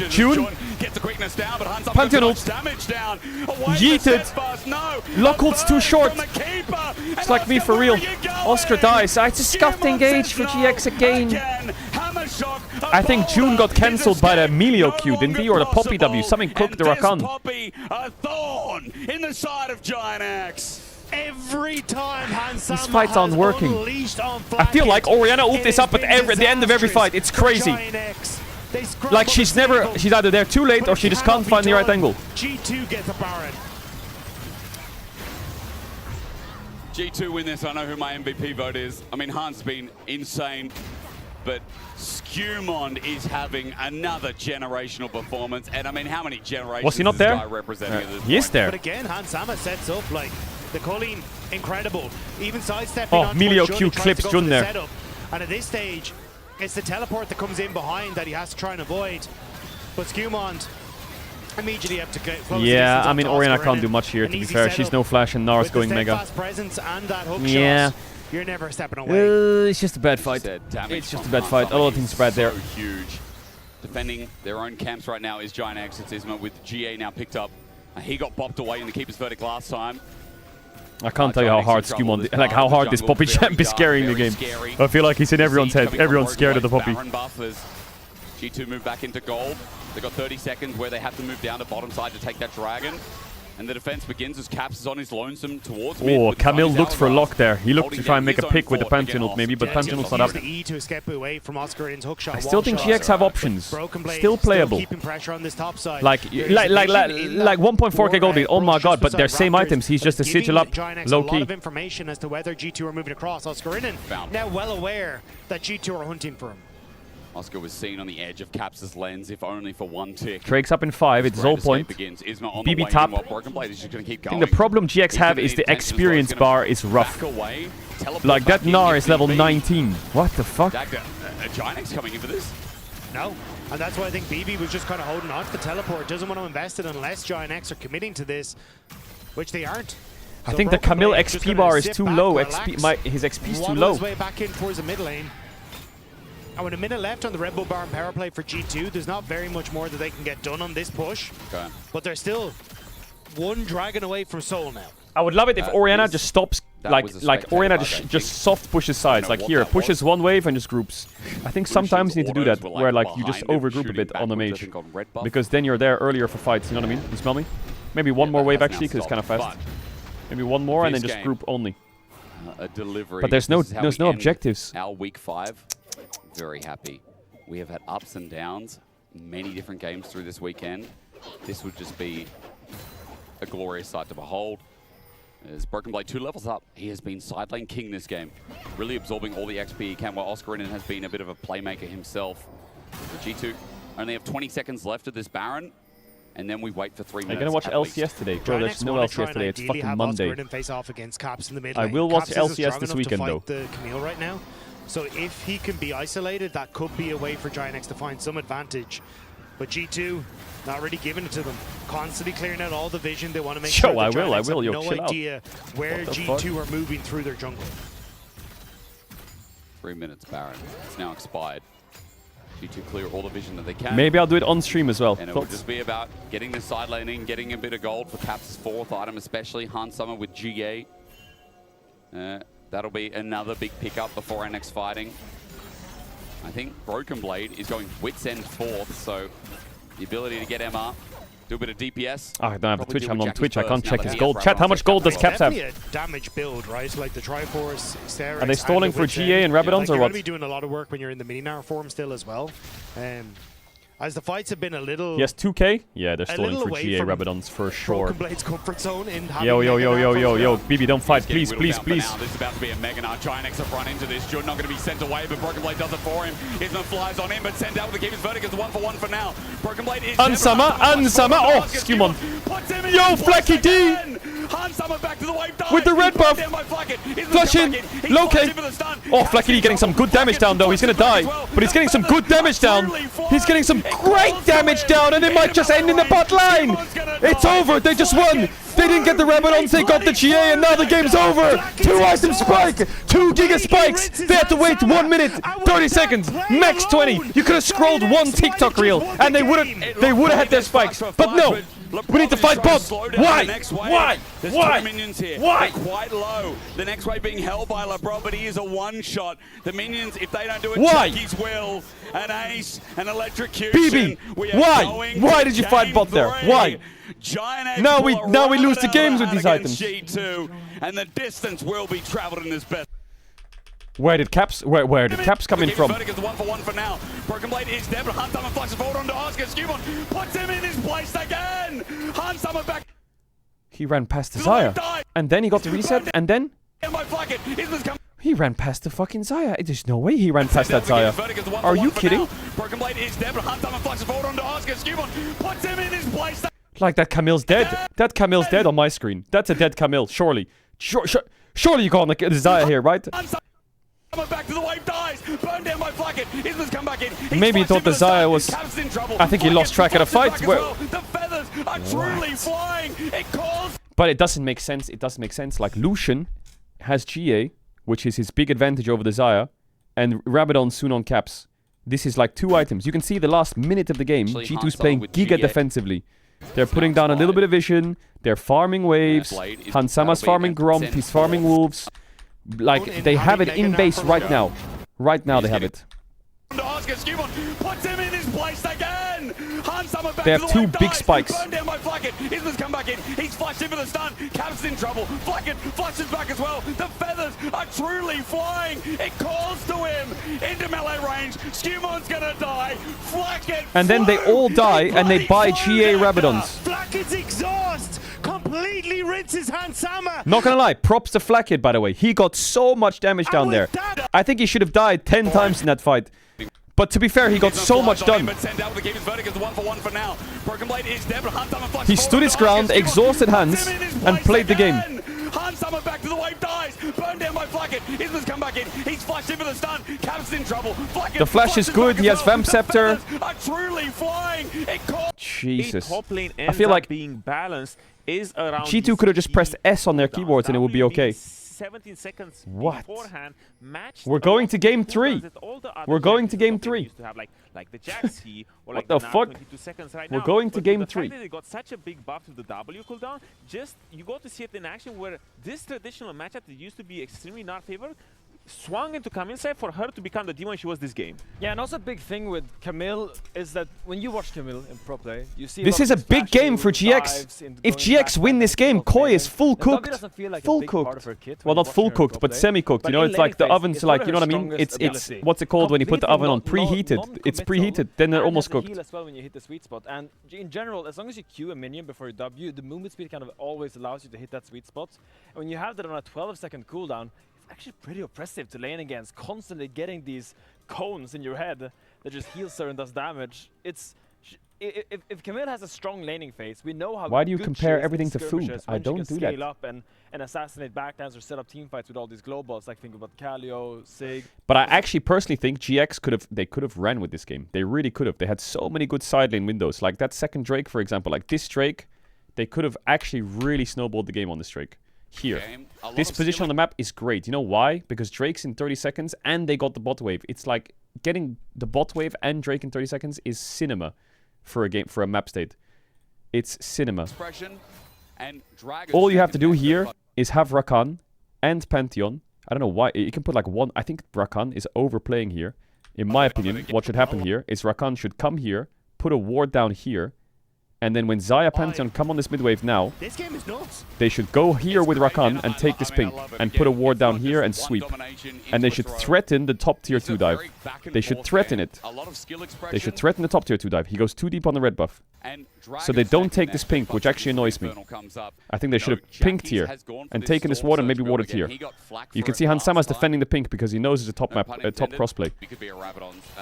June gets the quickness down, but Hansama Pantheon ult. Damage down. Yeeted. Lock ult's too short. It's like me for real. Oscar dies. I just scuffed engage for GX again. I think June got cancelled by the Melio Q, didn't he? Or the Poppy W. Something cooked the Rakan. Poppy, a thorn in the side of Giant X. Every time Hansama these fights aren't working. I feel like Oriana ult is up at the end of every fight. It's crazy. Like she's either there too late or she just can't find the right angle. G2 gets a Baron. G2 win this. I know who my MVP vote is. I mean, Han's been insane, but Skewmond is having another generational performance. And I mean, how many generations was he not there? He is there. But again, Hansama sets up like the Colleen, incredible. Even sidestepping. Oh, Melio Q clips Jun there. Setup. And at this stage, it's the teleport that comes in behind that he has to try and avoid. But Skewmond immediately have to close. Yeah, I mean, Oriana can't do much here, to be fair. She's no flash and Nara's going mega. Presence and that hook yeah. shot, you're never stepping away. It's just a bad fight. It's just a bad fight. A lot of things bad there. Huge. Defending their own camps right now is Giant X. It's Isma with GA now picked up. He got bopped away in the keeper's verdict last time. I can't tell you how hard Skewmond, like how hard this Poppy champ is carrying the game. I feel like he's in everyone's head. Everyone's scared of the Poppy. G2 move back into gold. They've got 30 seconds where they have to move down to bottom side to take that dragon. And the defense begins as Caps is on his lonesome towards mid. Oh, Camille looked for a lock there. He looked to try and make a pick with the Pantheon ult maybe, but Pantheon ult's not up. I still think GX have options. Still playable. Like 1.4k gold lead. Oh my god, but they're same items. He's just a sigil up. Low key. A lot of information as to whether G2 are moving across. Oscarinen now well aware that G2 are hunting for him. Oscar was seen on the edge of Caps' lens, if only for 1 tick. Drake's up in 5, it's all point. BB top. I think the problem GX have is the experience bar is rough. Like that Gnar is level 19. What the fuck? Giant X coming in for this? No. And that's why I think BB was just kind of holding on to the teleport. Doesn't want to invest it unless Giant X are committing to this, which they aren't. I think the Camille XP bar is too low. His XP is too low. His way back in towards the mid lane. And with a minute left on the Red Bull Baron power play for G2, there's not very much more that they can get done on this push. Okay. But they're still 1 dragon away from Soul now. I would love it if Oriana just stops, like Oriana just soft pushes sides. Like here, pushes one wave and just groups. I think sometimes you need to do that, where like you just overgroup a bit on the mage. Because then you're there earlier for fights, you know what I mean? You smell me? Maybe one more wave actually, because it's kind of fast. Maybe one more and then This just game, group only. A delivery. But there's no This is how we no end objectives. Our week 5. Very happy. We have had ups and downs, many different games through this weekend. This would just be a glorious sight to behold. As Broken Blade 2 levels up, he has been side lane king this game, really absorbing all the XP he can, while Oscarinen has been a bit of a playmaker himself. The G2 only have 20 seconds left of this Baron, and then we wait for 3 minutes. I'm gonna watch LCS today. Bro, there's no LCS today. It's fucking Monday. Face off against Caps in the mid I lane. will watch Caps isn't LCS strong this enough weekend, to though. fight the Camille right now. So if he can be isolated, that could be a way for Giant X to find some advantage. But G2, not really giving it to them. Constantly clearing out all the vision. They want to make sure that I Giant X will. have Yo, no chill out. idea where G2 are moving through their jungle. 3 minutes, Baron. It's now expired. G2 clear all the vision that they can. Maybe I'll do it on stream as well. And it will just be about getting the side lane in, getting a bit of gold for Caps' 4th item, especially Han Summer with GA. That'll be another big pickup before our next fighting. I think Broken Blade is going Wits End 4th, so the ability to get MR, do a bit of DPS. Oh, I don't have a Probably Twitch. do I'm with on Jackie's Twitch. I burst can't now check that his he gold. has Chat, how much gold does Caps have? Definitely a damage build, right? Like the Triforce, Sterex, Are they stalling and the for Wits GA End. and Rabadons Like, or you're what? going to be doing a lot of work when you're in the mini-nar form still as well. As the fights have been a little... Yes, 2K? Yeah, they're a stalling little for away GA from Rabadons for sure. Broken Blade's comfort zone in having Yo, Mega BB, don't fight, Getting please, whittled please, down for please. now. This is about to be a Mega Knight. Giant X have run into this. Jun not going to be sent away, but Broken Blade does it for him. Isman flies on him, but sent out with the Keeper's Verdict. It's 1-for-1 for now. Broken Blade is... Unsummer. Oh, Skewmon. Yo, Flacky D! Back to the wave dive. With the red buff. Flush in. Low K. Oh, Flacky D getting some good damage down, though. He's going to die. But he's getting some good damage down. He's getting some great damage down, and it might just end in the bot line. It's over. They just won. They didn't get the Rabadons. They got the GA, and now the game's over. 2-item spike. 2 giga spikes. They had to wait 1 minute, 30 seconds, max 20. You could have scrolled one TikTok reel, and they would have had their spikes. But no. We need to fight bot. Why? Why? There's Why? 2 minions here. Why? They're quite low. The next wave being held by LeBron, but he is a one-shot. The minions, if they don't do it, Why? Jackie's will, an ace, an electrocution. BB, why? Why did you fight bot there? Why? Giant X Now we will lose the run games with out these against items. G2, and the distance will be traveled in this best. Where did Caps come in from? Verdict is 1-for-1 for now. Broken Blade is dead, but Hunsummer flashes forward onto Oscar. Skewmon puts him in his place again. Hunsummer back. He ran past the Zaya, and then he got the reset, and then he ran past the fucking Zaya. There's no way he ran past that Zaya. Are you kidding? Broken Blade is dead, but Hunsummer flashes forward onto Oscar. Skewmon puts him in his place. Like that Camille's dead. That Camille's dead on my screen. That's a dead Camille, surely. Surely you got on the Zaya here, right? Back to the wave dies. Burned down by Flacket. Isma's come back in. Maybe he thought the Zaya was... I think he lost track of the fight. Well, the feathers are truly flying. It calls. But it doesn't make sense. It doesn't make sense. Like Lucian has GA, which is his big advantage over the Zaya, and Rabadon soon on Caps. This is like 2 items. You can see the last minute of the game. Actually, G2's Hansel playing with giga GA. defensively. They're putting down a little bit of vision. They're farming waves. Hansama's farming Gromp. He's farming Wolves. Like, they have it in base right now. Right now they have it. Oscar Skewmon puts him in his place again. Hunsummer back They have to the 2 wave big dies. spikes. Burned down by Flacket. Isma's come back in. He's flashed in for the stun. Caps in trouble. Flacket flashes back as well. The feathers are truly flying. It calls to him into melee range. Skewmon's gonna die. Flacket. And then they all die and they buy GA Rabadons. Flacket's exhaust completely rinses Hansama. Not gonna lie, props to Flackhead, by the way. He got so much damage down there. I think he should have died 10 times in that fight. But to be fair, he got so much done. He stood his ground, exhausted hands, and played the game. Hansummer back to the wave dies. Burned down by Flacket. Isma's come back in. He's flashed in for the stun. Caps in trouble. Flacket The flash is good. He has Vamp Scepter. are truly flying. It Jesus. Top lane I ends feel like up being balanced is around G2 could have just pressed S on their keyboards and it would be okay. 17 seconds What? beforehand. Matched We're going to game who 3. does it. All the other We're going to champions game top lane 3. used to have like the Jaxi or like What the now fuck? 22 seconds right We're now. going to But game the 3. fact that they got such a big buff to the W cooldown, just you got to see it in action where this traditional matchup that used to be extremely not favored swung into Camille's side for her to become the demon she was this game. Yeah, and also a big thing with Camille is that when you watch Camille in pro play, you see this is a big game for GX. If GX win this game, Koi is full cooked. Full cooked. Well, not full cooked, but semi-cooked. You know, it's like the oven's like, you know what I mean? It's what's it called when you put the oven on? Preheated. It's preheated, then they're almost cooked. Heal as well when you hit the sweet spot. And in general, as long as you queue a minion before you W, the movement speed kind of always allows you to hit that sweet spot. And when you have that on a 12-second cooldown, it's actually pretty oppressive to lane against, constantly getting these cones in your head that just heals her and does damage. It's if Camille has a strong laning phase, we know how. Why do you good compare she is everything in to food? skirmishes I when she don't can do scale that. up and assassinate backlands or set up team fights with all these globals. Like think about Kaleo, Sig. But I actually personally think GX could have ran with this game. They really could have. They had so many good side lane windows. Like that second Drake, for example. Like this Drake, they could have actually really snowballed the game on this Drake. Here. This position on the map is great. You know why? Because Drake's in 30 seconds and they got the bot wave. It's like getting the bot wave and Drake in 30 seconds is cinema for a game, for a map state. It's cinema. All you have to do here is have Rakan and Pantheon. I don't know why. You can put like one. I think Rakan is overplaying here. In my opinion, what should happen here is Rakan should come here, put a ward down here, and then when Xayah Pantheon come on this mid wave now, This game is nuts. they should go here with Rakan and take this pink and put a ward down here and sweep. And they should threaten the top tier 2 dive. They should threaten it. They should threaten the top tier 2 dive. He goes too deep on the red buff. So they don't take this pink, which actually annoys me. I think they should have pinked here and taken this ward and maybe warded here. You can see Hansama's defending the pink because he knows it's a top map, a top crossplay.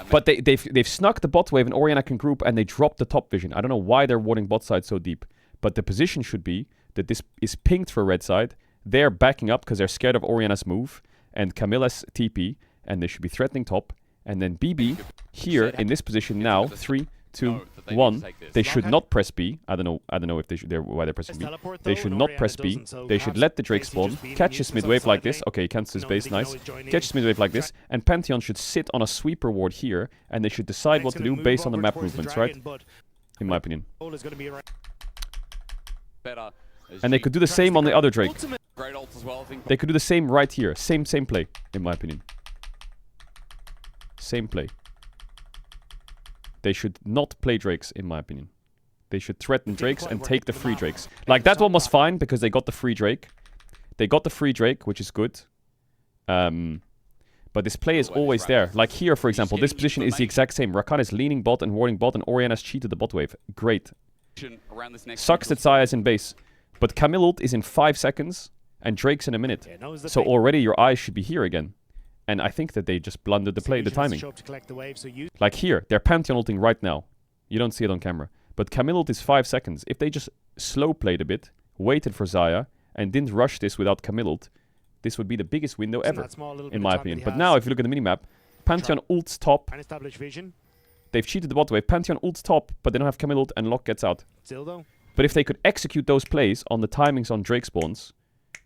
But they've snuck the bot wave and Orianna can group and they dropped the top vision. I don't know why they're warding bot side so deep. But the position should be that this is pinked for red side. They're backing up because they're scared of Orianna's move and Camilla's TP, and they should be threatening top. And then BB here in this position now, 3, 2, 1. They should not press B. I don't know if why they're pressing B. They should not press B. They should let the Drake spawn, catch his mid wave like this. Okay, he cancels his base, nice. Catch his mid wave like this, and Pantheon should sit on a sweeper ward here, and they should decide what to do based on the map movements, right? In my opinion. And they could do the same on the other Drake. They could do the same right here. Same play, in my opinion. Same play. They should not play Drakes, in my opinion. They should threaten Drakes and take the free Drakes. Like, that one was fine because they got the free Drake. They got the free Drake, which is good. But this play is always there. Like here, for example, this position is the exact same. Rakan is leaning bot and warding bot, and Orianna's cheated the bot wave. Great. Sucks that Xayah is in base. But Camille ult is in 5 seconds, and Drake's in a minute. So already your eyes should be here again. And I think that they just blundered the play, the timing. Like here, they're Pantheon ulting right now. You don't see it on camera. But Camille ult is 5 seconds. If they just slow played a bit, waited for Xayah, and didn't rush this without Camille ult, this would be the biggest window ever, in my opinion. But now, if you look at the minimap, Pantheon ults top. They've cheated the bot wave. Pantheon ults top, but they don't have Camille ult, and Locke gets out. But if they could execute those plays on the timings on Drake spawns,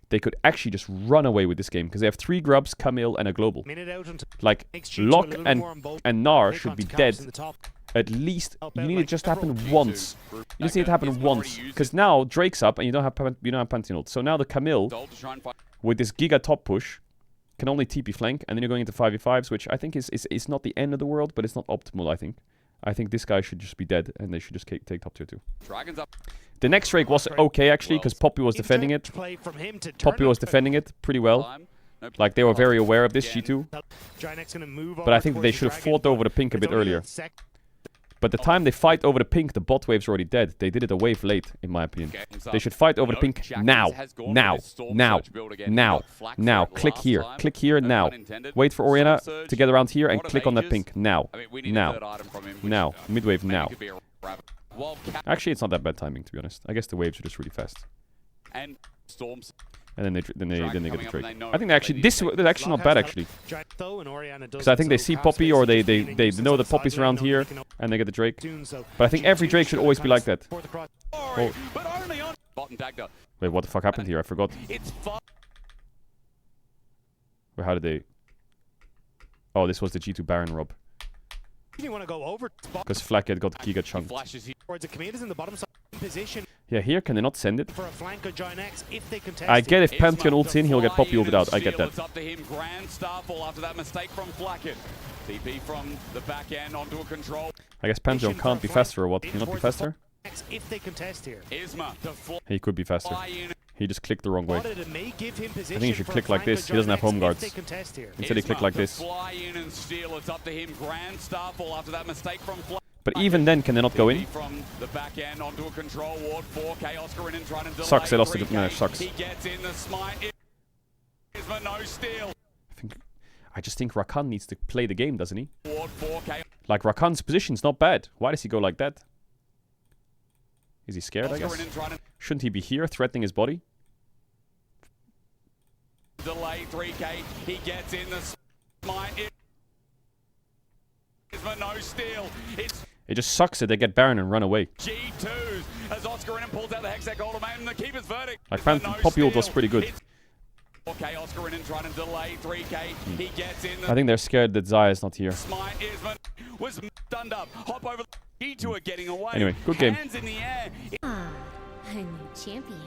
they could actually just run away with this game because they have 3 grubs, Camille, and a global. Like, Locke and Gnar should be dead. At least, you need it just to happen once. You just need it to happen once. Because now, Drake's up and you don't have Pantheon ult. So now the Camille, with this Giga top push, can only TP flank, and then you're going into 5v5s, which I think is not the end of the world, but it's not optimal, I think. I think this guy should just be dead, and they should just take top tier 2. The next Drake was okay, actually, because Poppy was defending it. Poppy was defending it pretty well. Like, they were very aware of this, G2. But I think that they should have fought over the pink a bit earlier. But the time they fight over the pink, the bot wave's already dead. They did it a wave late, in my opinion. They should fight over the pink now. Now. Now. Now. Now. Click here. Click here now. Wait for Orianna to get around here and click on that pink now. Now. Now. Mid-wave now. Actually, it's not that bad timing, to be honest. I guess the waves are just really fast. And then they get the Drake. I think actually this is actually not bad actually, because I think they see Poppy or they know that Poppy's around here and they get the Drake. But I think every Drake should always be like that. Oh. Wait, what the fuck happened here? I forgot. Wait, how did they? Oh, this was the G2 Baron rob. Because Flackhead got Giga chunked. Yeah, here, can they not send it? For a flank of Giant X, if they contest I get it. if Pantheon ults in, he'll get Poppy ulted out. I get that. It's up to him. Grand Starfall after that mistake from Flacken. TP from the back end onto a control. I guess Pantheon can't be faster or what? Can he not be faster? If they contest here. He could be faster. He just clicked the wrong way. Spotted and may give him I think he position should for a click like flank this. of He doesn't have Giant home X if guards. they contest here. Instead he clicked like this. Fly in and steal. It's up to him. Grand Starfall after that mistake from Flacken. But even then, can they not go in? From the back end onto a control ward. 4K Oscar in and trying to delay. Sucks, they lost it. No, 3K. sucks. He gets in the smite. Is for no steal. I just think Rakan needs to play the game, doesn't he? Ward 4K. Like, Rakan's position's not bad. Why does he go like that? Is he scared, I guess? Shouldn't he be here, threatening his body? Delay 3K. He gets in the smite. Is for no steal. It's It just sucks that they get Baron and run away. G2s as Oscar in and pulls out the Hextech ultimatum. The keeper's verdict. Like, Poppy ult was pretty good. Okay, Oscar in and trying to delay 3K. He gets in the I think they're scared that Zaya is not here. smite. Was stunned up. Hop over. G2 are getting away. Anyway, good game. Hands in the air. Ah, a new champion.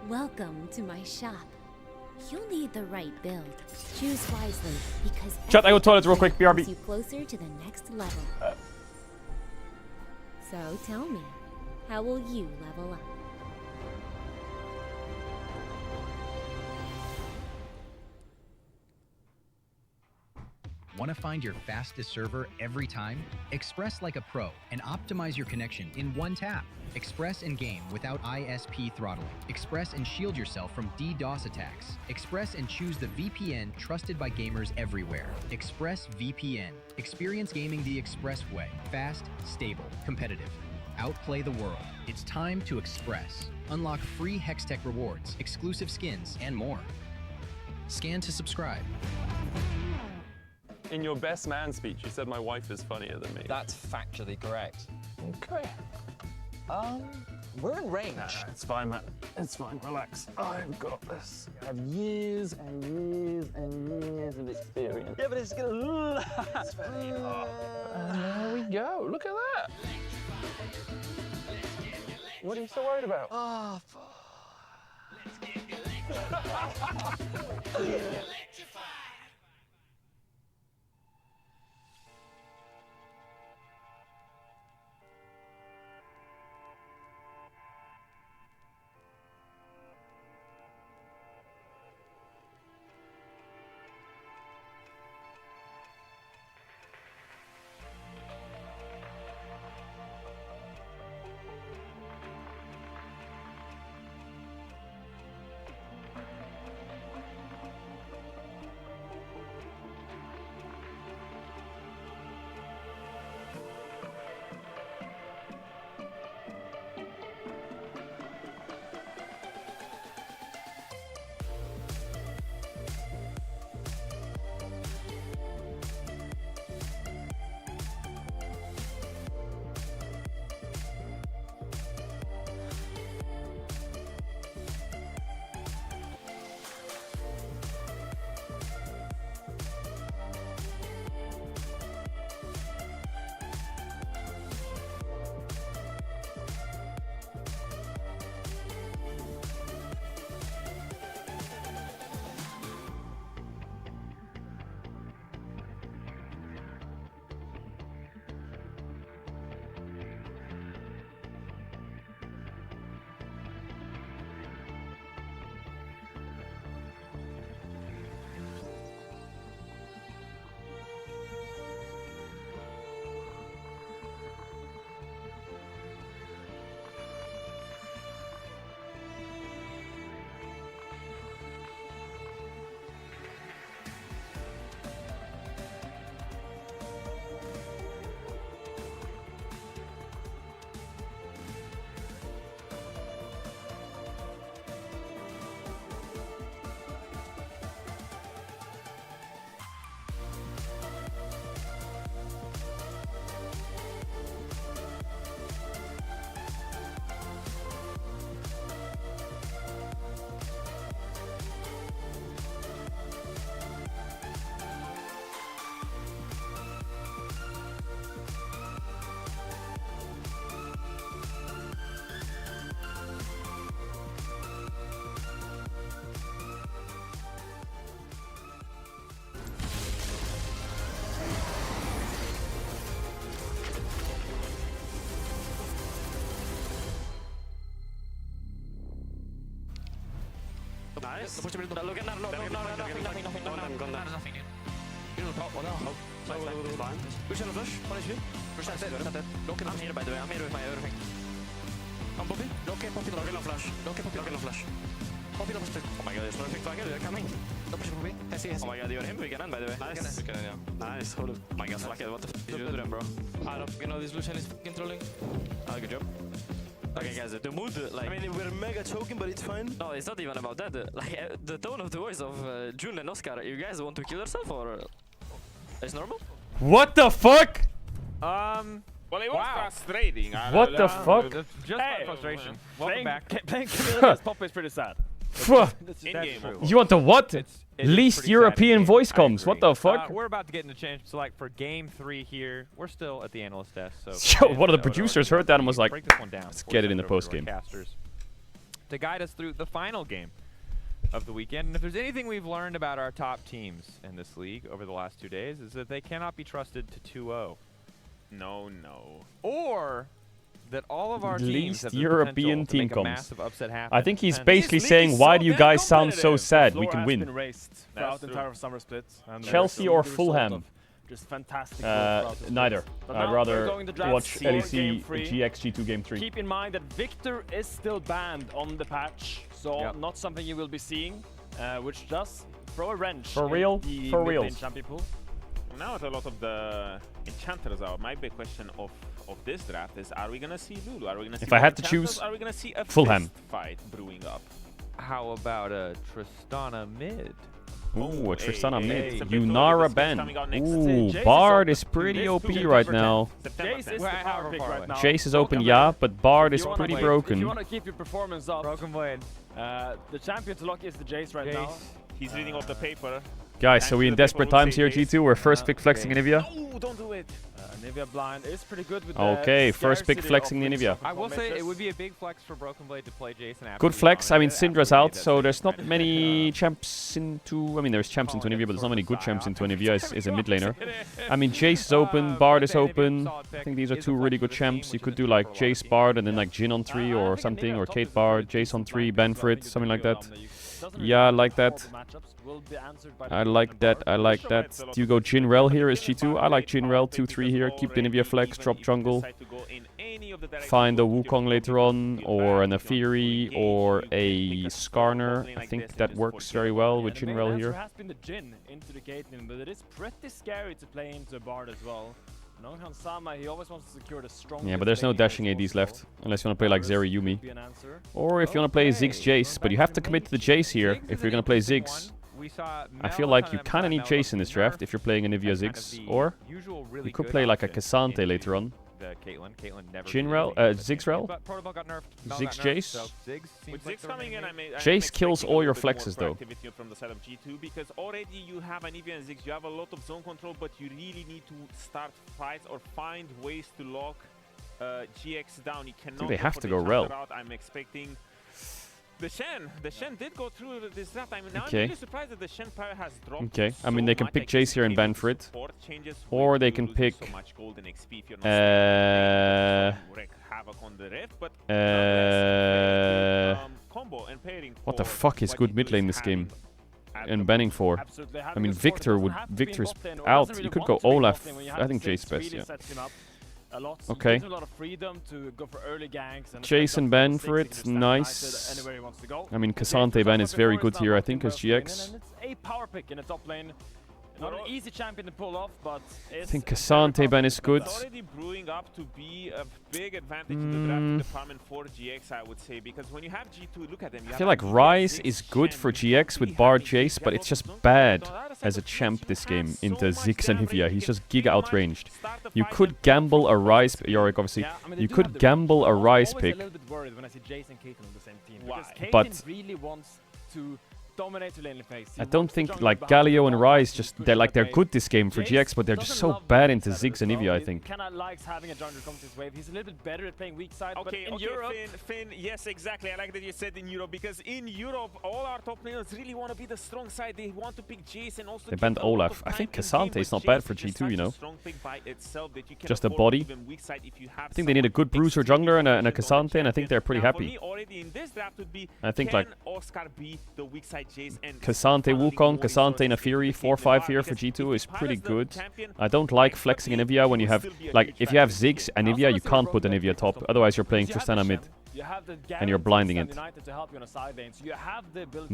Welcome to my shop. You'll need the right build. Choose wisely, because Chat, I go toilets real quick, brings BRB. you closer to the next level. So tell me, how will you level up? Want to find your fastest server every time? Express like a pro and optimize your connection in one tap. Express and game without ISP throttling. Express and shield yourself from DDoS attacks. Express and choose the VPN trusted by gamers everywhere. Express VPN. Experience gaming the Express way. Fast, stable, competitive. Outplay the world. It's time to Express. Unlock free Hextech rewards, exclusive skins, and more. Scan to subscribe. In your best man speech, you said my wife is funnier than me. That's factually correct. Okay. We're in range. No, it's fine, man. It's fine. Relax. I've got this. I have years and years and years of experience. Yeah, but it's gonna. And there we go. Look at that. What are you so worried about? Oh, Nice. Look at that. Nothing. You know, top. Push on the flush. Push that. I'm here, by the way. I'm here with my everything. Come, Poppy. Don't get Poppy. Don't flash. Poppy, don't split. Oh my god, there's no effect flag. They're coming. Don't push Poppy. Oh my god, you're him. We can end, by the way. Nice. We can end, yeah. Nice. Hold up. Oh my god, fuck it. What the f*** did you do to them, bro? I don't know. This Lucian is fucking trolling. Good job. Okay, guys, the mood, like... I mean, we're mega choking, but it's fine. No, it's not even about that. Like, the tone of the voice of June and Oscar, you guys want to kill yourself, or... It's normal? What the fuck? Well, it was frustrating. What the fuck? Just frustration. Welcome back. Playing Chameleon's Pop is pretty sad. You want the what? Least European voice comms. What the fuck? We're about to get into change. So, like, for game 3 here, we're still at the analyst desk. So one of the producers heard that and was like, break this one down. let's get it in the post game. To guide us through the final game of the weekend. And if there's anything we've learned about our top teams in this league over the last 2 days, is that they cannot be trusted to 2-0. No. Or that all of our teams Least have the European potential to team make a comms. massive upset happen. I think he's And basically this league saying, is why so do you damn guys sound so competitive. sad? We Floor can has win. been raised throughout the entire summer split. And Chelsea or Fulham? Just fantastic. But Neither. now I'd we're rather going to draft watch for LEC game 3. GX G2 game 3. Keep in mind that Victor is still banned on the patch, so not something you will be seeing, which does throw a wrench. For real? In the For mid-lane reals. champion pool. Now that a lot of the enchanters out, my big question of this draft is: are we gonna see Lulu? Are we gonna see? If I had to enchanters? choose, are we gonna see a Fulham. fist fight brewing up? How about a Tristana mid? Ooh, a Tristana mid. it's a bit Unara loaded. Ben. Coming out next. Ooh, Jace Bard is is pretty OP Jace right over now. Jace is the power pick right now. Jace is open, Broken yeah, Blade. but Bard If is you wanna- pretty If you broken. want to keep your performance up, Broken Blade. The champion to lock is the Jace right now. He's reading off the paper. Guys, so we in desperate times here, G2. We're first pick flexing Nivea. No, don't do it. Nivea blind is pretty good with Okay, the first pick scarcity flexing of the wings Nivea. of I will say it mages. would be a big flex for Broken Blade to play Jason after. Good we flex. I mean, dominated, Syndra's after we out, made so that there's not decision. many champs into... I mean, there's champs into Nivea, but there's not many good champs into Nivea is a mid laner. I mean, Jace is open, Bard is open. I think these are two really good champs. You could do like Jace Bard and then like Jhin on 3 or something, or Kate Bard, Jace on 3, Ben for it, something like that. Yeah, I like that. I like that. I like that. Do you go Jinrel here as G2? I like Jinrel 2-3 here. Keep the Nivea flex, drop jungle. Find a Wukong later on, or an Aphiri, or a Skarner. I think that works very well with Jinrel here. has been the Jhin into the Caitlyn, but it is pretty scary to play into a Bard as well. Nonghan Sama, he always wants to secure the strong. Yeah, but there's no dashing ADs left, unless you want to play like Zeri Yumi. Or if you want to play Ziggs Jace, but you have to commit to the Jace here if you're going to play Ziggs. I feel like you kind of need Jace in this draft if you're playing a Nivea Ziggs, or you could play like a Cassante later on. Jinrel, Ziggsrel? Ziggs Jace? With Ziggs coming in, Jace kills all your flexes though. From the side of G2, because already you have an Eevee and Ziggs, you have a lot of zone control, but you really need to start fights or find ways to lock GX down. You cannot. They have to go route. Rel. I'm expecting the Shen did go through this draft. I mean, now Okay. I'm really surprised that the Shen power has dropped. Okay, I mean so they can much. pick I guess Jace here and ban for it. support changes Or with they you can losing pick... so much golden XP if you're not wreak havoc on the Rift, but combo and pairing what the for fuck is what good G2 mid is lane this having game? at And the banning for. Absolutely I mean, Victor's out. You could go Olaf. I think Jace best, yeah. Okay. Jace and Ben for it. Nice. I mean, Cassante Ben is very good here, I think, as GX. It's a power pick in the top lane. Not an easy champion to pull off, but I think Cassante Ben is good. It's already brewing up to be a big advantage in the drafting department for GX, I would say, because when you have G2, look at them. I feel like Ryze is good for GX with Bard Jace, but it's just bad as a champ this game into Ziggs and Nivea. He's just giga outranged. You could gamble a Ryze, Yorick obviously. You could gamble a Ryze pick, a little bit worried when I see Jace and Caitlyn on the same team. Because but Caitlyn really wants to dominate the lane phase. I don't think like Galio and Ryze they're good this game for GX, but they're just so bad into Ziggs and Nivea, I think. Kinda likes having a jungler come to his wave. He's a little bit better at playing weak side, but Okay, in Europe... Finn, yes, exactly. I like that you said in Europe, because in Europe, all our top players really want to be the strong side. They want to pick Jace and also... They banned Olaf. I think Cassante is not bad for G2, you know. Just a body. I think they need a good bruiser jungler and a Cassante, and I think they're pretty happy. I think like Cassante Wukong, Cassante Nafiri, 4-5 here for G2 is pretty good. I don't like flexing Nivea when you have, like, if you have Ziggs and Nivea, you can't put the Nivea top, otherwise you're playing Tristana mid. And you're blinding it.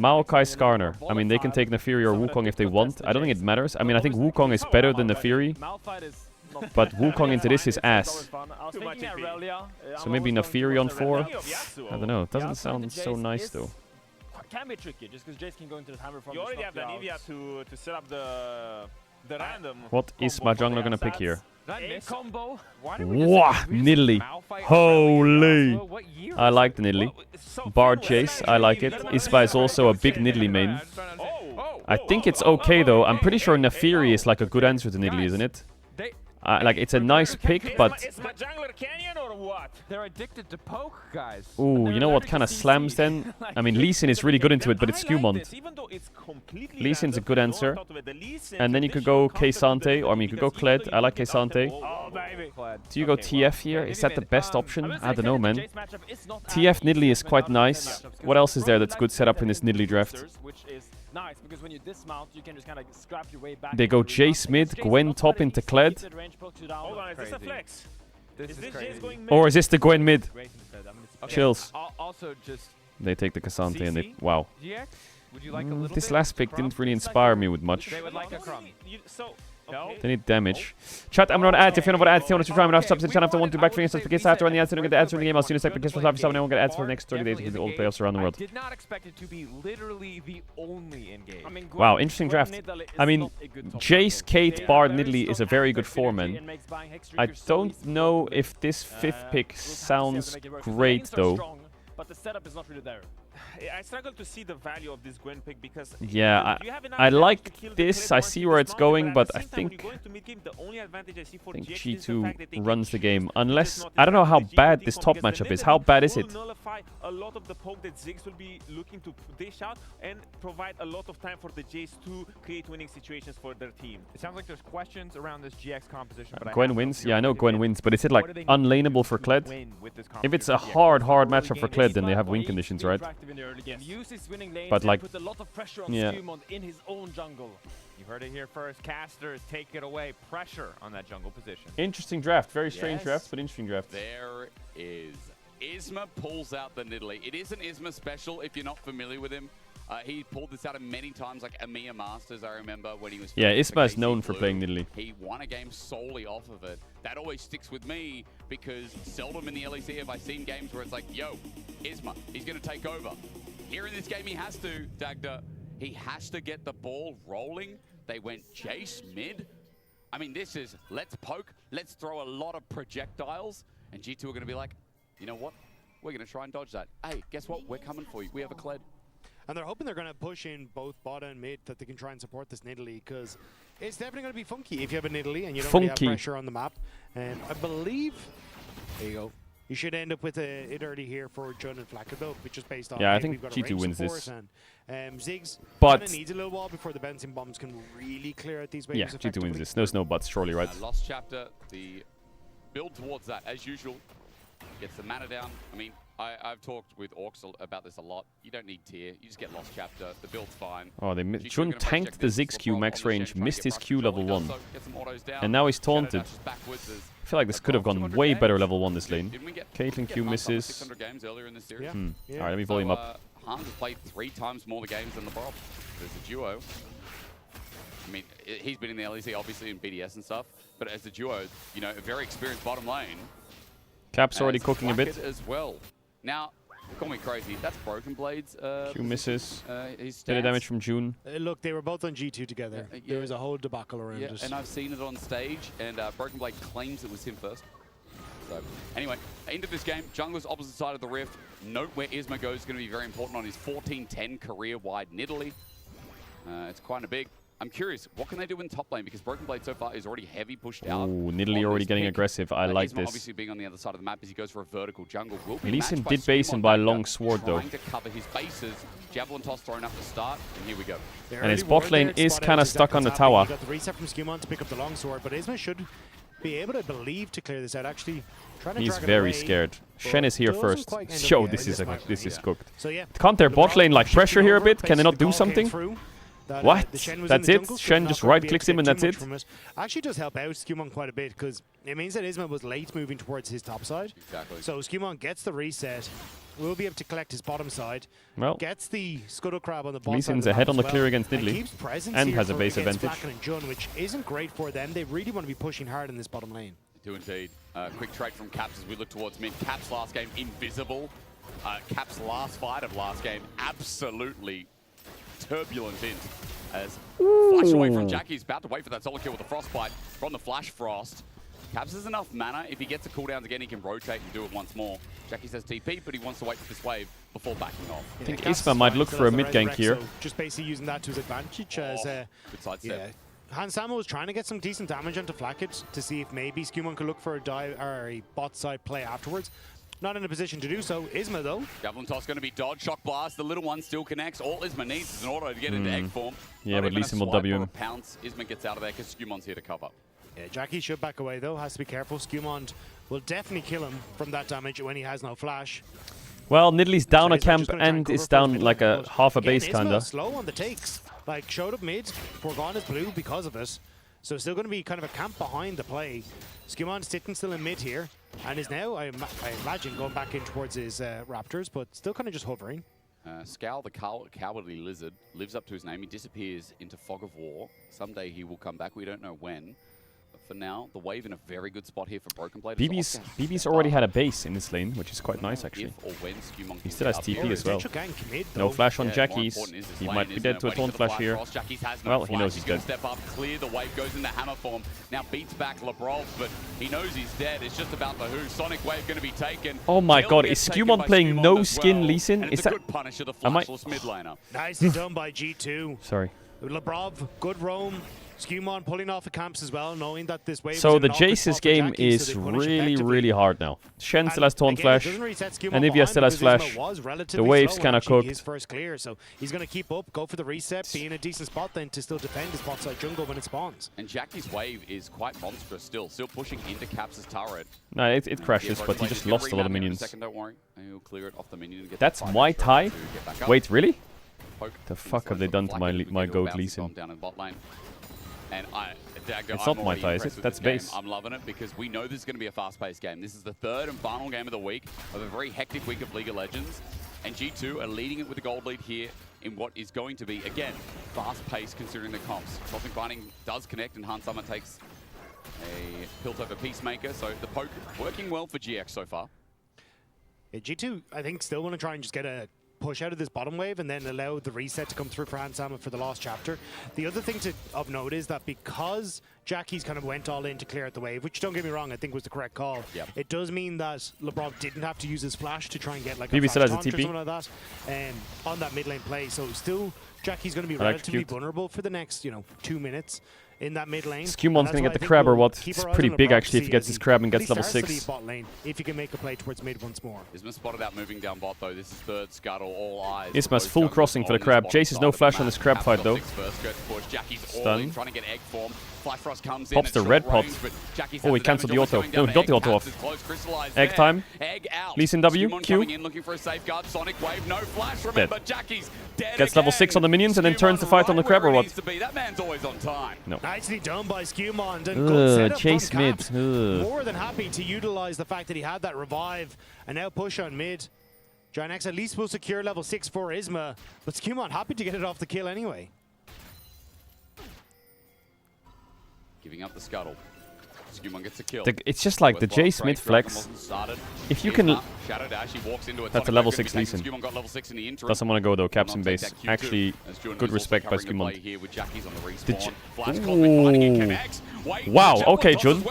Maokai Skarner. I mean, they can take Nafiri or Wukong if they want. I don't think it matters. I mean, I think Wukong is better than Nafiri. But Wukong into this is ass. So maybe Nafiri on 4? I don't know. It doesn't sound so nice though. Can be tricky, just because Jace can go into the hammer from you already have the Nivea to set up the random. What is my jungler gonna pick here? A combo. Wow, Nidalee. Holy. I like the Nidalee. Bard Jace, I like it. Ispa is also a big Nidalee main. I think it's okay though. I'm pretty sure Nafiri is like a good answer to Nidalee, isn't it? Like, it's a nice pick, but... They're addicted to poke, guys. Ooh, you know what kind of slams then? I mean, Lee Sin is really good into it, but it's Skumont. Lee Sin's a good answer. And then you could go Caesante, or I mean, you could go Kled. I like Caesante. Do you go TF here? Is that the best option? I don't know, man. TF Nidalee is quite nice. What else is there that's good setup in this Nidalee draft? Nice, because when you dismount, you can just kind of scrap your way back. They go Jace mid, Gwen top into Kled. Hold on, is this a flex? This is crazy. Or is this the Gwen mid? Okay. Chills. Also, just they take the Cassante and they... Wow. GX? Would you like a little this bit? last pick didn't really inspire me with much. They would like a crumb. They need damage. Chat, I'm not ads. If you know what ads, you want to try enough subs, channel after 1 2 back for instance, because after when the ads don't get the ads in the game, I'll soon as I pick this for live, so I won't get ads for the next 30 days because the old playoffs around the world. I did not expect it to be literally the only in-game. I mean, Wow, interesting draft. I mean, Jace, Kate, Bard, Nidalee is a very good 4-man. I don't know if this 5th pick sounds great though. But the setup is not really there. I struggle to see the value of this Gwen pick because yeah, I like this. I see where it's going, but I think G2 runs the game. Unless I don't know how bad this top matchup is. How bad is it? A lot of the poke that Ziggs will be looking to dish out and provide a lot of time for the Jace to create winning situations for their team. It sounds like there's questions around this GX composition. But Gwen wins. Yeah, I know Gwen wins, but is it like unlaneable for Kled? If it's a hard matchup for Kled, then they have win conditions, right? But like, put a lot of pressure on yeah. Skumont in his own jungle. You heard it here first. Casters take it away. Pressure on that jungle position. Interesting draft. Very strange draft, but interesting draft. There is. Isma pulls out the Nidalee. It is an Isma special if you're not familiar with him. He pulled this out many times, like EMEA Masters, I remember, when he was... Yeah, Isma is known for playing Nidalee. He won a game solely off of it. That always sticks with me, because seldom in the LEC have I seen games where it's like, yo, Isma, he's going to take over. Here in this game, he has to, Dagda. He has to get the ball rolling. They went Jace mid. I mean, this is, let's poke, let's throw a lot of projectiles, and G2 are going to be like, you know what? We're going to try and dodge that. Hey, guess what? We're coming for you. We have a Kled. And they're hoping they're going to push in both bot and mid that they can try and support this Nidalee, because it's definitely going to be funky if you have a Nidalee and you don't really have pressure on the map. And I believe, there you go. You should end up with it early here for Jun and Flacco, though, which is based on... Yeah, I think G2 wins this. And Ziggs but needs a little while before the bouncing bombs can really clear out these waves. Yeah, G2 wins this. No buts, surely, right? Lost chapter, the build towards that, as usual. Gets the mana down. I mean, I've talked with Orcs about this a lot. You don't need tier. You just get lost chapter. The build's fine. Oh, Jun tanked the Ziggs Q max range, missed his Q level 1. And now he's taunted. I feel like this could have gone way better level 1 this lane. Caitlyn Q misses. Alright, let me volume up. Hans has played 3 times more the games than the Bob. There's a duo. I mean, he's been in the LEC, obviously, in BDS and stuff. But as a duo, you know, a very experienced bottom lane. Cap's already cooking a bit. As well. Now, call me crazy. That's Broken Blades. Q misses. Bit of damage from June. Look, they were both on G2 together. There was a whole debacle around it. And I've seen it on stage, and Broken Blade claims it was him first. So anyway, into this game, jungler's opposite side of the rift. Note where Isma goes is going to be very important on his 14-10 career-wide Nidalee. It's quite a big. I'm curious, what can they do in top lane? Because Broken Blade so far is already heavy pushed out. Ooh, Nidalee already getting aggressive. I like Isma this. obviously being on the other side of the map as he goes for a vertical jungle. Will be Lee Sin matched by did base him by a Skumon long Dagger, sword, though. trying to cover his bases. Javelin toss thrown up to start, and here we go. And his bot lane is kind of stuck on the tower. He got the reset from Skumon to pick up the longsword, but Isma should be able to believe to clear this out. Actually, trying to He's drag it very away, scared. but Shen is here doesn't first. quite end up Yo, yet this in is fight. this is cooked. So yeah, Can't their bot lane like pressure here a bit? Can they not do something? What? That's it? Shen just right-clicks him and that's it? Actually does help out Skumon quite a bit because it means that Isma was late moving towards his top side. Exactly. So Skumon gets the reset, will be able to collect his bottom side, Well, gets the Scuttle Crab on the bottom Lee side Sin's of the ahead map on the as clear well, against and Nidalee. keeps presence And here has a base against advantage. Flacken and Jun, which isn't great for them. They really want to be pushing hard in this bottom lane. They do indeed. Quick trade from Caps as we look towards mid. Caps last game, invisible. Caps last fight of last game, absolutely turbulent in. As flash away from Jackie, he's about to wait for that solo kill with the Frostbite from the Flash Frost. Caps has enough mana. If he gets the cooldowns again, he can rotate and do it once more. Jackie says TP, but he wants to wait for this wave before backing off. I think Isma might look for a mid gank here. So just basically using that to his advantage. As, good sidestep. Hans Samo was trying to get some decent damage onto Flacket to see if maybe Skumon could look for a dive or a bot side play afterwards. Not in a position to do so. Isma, though. Javelin toss going to be dodge, shock blast. The little one still connects. All Isma needs is an auto to get into egg form. Yeah, but Lee Sin will W him. Pounce. Isma gets out of there because Skumon's here to cover. Yeah, Jackie should back away, though. Has to be careful. Skumon will definitely kill him from that damage when he has no flash. Well, Nidalee's down a Isma camp just gonna try and cover is for down mid like lane, a but half a again, base, Isma kinda. slow on the takes. Like, showed up mid, forgone his blue because of it. So still going to be kind of a camp behind the play. Skumon's sitting still in mid here, and is now, I imagine, going back in towards his Raptors, but still kind of just hovering. Scowl, the cowardly lizard, lives up to his name. He disappears into Fog of War. Someday he will come back. We don't know when. But for now, the wave in a very good spot here for Broken Blade. BB's already had a base in this lane, which is quite nice, actually. If or when Skumon He still has gets TP out as well. Mid, No flash on Yeah, Jackie's. more important is this He lane, might be isn't dead it? to a Waiting taunt for the flash here. Frost. Jackie's has no Well, he flash. knows he's gonna dead. step up, clear the wave, goes into hammer form. Now beats back Labrov, but he knows he's dead. It's just about the who. Sonic wave going to be taken. Oh my He'll god, get is taken Skumon by playing Skumon no as skin well. Lee Sin? And Is it's a that good punish of the Am I- flashless mid laner. Nicely done by G2. Sorry. Labrov, good roam. Skumon pulling off the camps as well, knowing that this wave So was the an awkward Jace's spot for game Jackie, is so they punish really, effectively. really hard now. Shen still And has taunt again, it flash. doesn't reset Skumon And Nivea behind still has because Isma flash. was The relatively wave's slow kind of on his cooked. first clear, so he's going to keep up, go for the reset, be in a decent spot then to still defend his bot side jungle when it spawns. And Jackie's wave is quite monstrous still pushing into Caps' turret. No, it crashes, Yeah, but he Broken just Blade is lost a lot gonna of rebound here in a minions. second, don't worry. He'll clear it off the minion and get That's the my fight tie? to get back up. Wait, really? Poke. The fuck have they done to my goat Lee Sin? Down in bot lane. And Dagger, It's I'm not my already tie, is impressed it? with That's this game. base. I'm loving it because we know this is going to be a fast-paced game. This is the third and final game of the week of a very hectic week of League of Legends. And G2 are leading it with a gold lead here in what is going to be, again, fast-paced considering the comps. Cosmic Binding does connect and Hans Summer takes a pilt over Peacemaker. So the poke working well for GX so far. Yeah, G2, I think, still want to try and just get a push out of this bottom wave and then allow the reset to come through for Hansama for the last chapter. The other thing of note is that because Jackie's kind of went all in to clear out the wave, which don't get me wrong, I think was the correct call. Yep. It does mean that LeBron didn't have to use his flash to try and get like BB a still flash has a taunt or TP. something like that on that mid lane play. So still Jackie's going to be I like relatively cute. vulnerable for the next 2 minutes in that mid lane. Skumon's gonna get the crab or what? It's pretty big actually if he gets his crab and gets level 6. Bot lane, if he can make a play towards mid once more. Isma spotted out moving down bot though. This is third scuttle, all eyes. Isma's Both full junglers crossing for the on this crab. bottom Jace has side no of the flash on map. this crab Caps fight got though. six first, goes to push. Jackie's all Stun. in, trying to get egg form. Flash Frost comes in. Pops at the short red pot. range, but Jackie's Oh, has he the cancelled the damage, auto. almost No, going he got the down auto to off. egg. Caps is close, crystallized Egg there. time. Egg out. Lee Sin W, Skumon Q. coming in looking for a safeguard. Sonic wave, no flash. Remember, Jackie's dead Gets level 6 on the minions and then turns the fight on the crab or what? That man's always on time. No. Nicely done by Skumon. And good setup Chase from mid. Caps. Ugh. More than happy to utilize the fact that he had that revive and now push on mid. Giant X at least will secure level 6 for Isma, but Skumon happy to get it off the kill anyway. Giving up the scuttle. Skewmon gets a kill. It's just like the Jace mid flex. If you can... Shadow Dash, he walks into it. That's a level 6 Lee Sin. Skewmon got level 6 in the interim. Doesn't want to go though, caps in base. Actually, good respect by Skewmon. Wow, okay, Jun.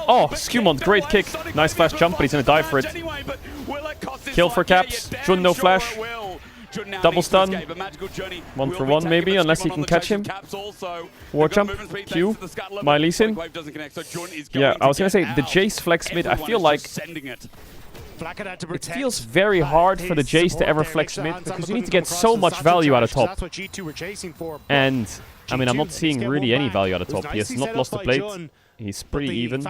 Oh, Skewmon, great kick. Nice flash jump, but he's going to die for it. Kill for caps. Jun, no flash. Double stun. 1 for 1 maybe, unless he can catch him. War jump. Q. My Lee Sin. Yeah, I was going to say, the Jace flex mid, I feel like... It feels very hard for the Jace to ever flex mid, because you need to get so much value out of top. And, I mean, I'm not seeing really any value out of top. He has not lost the plate. He's pretty even.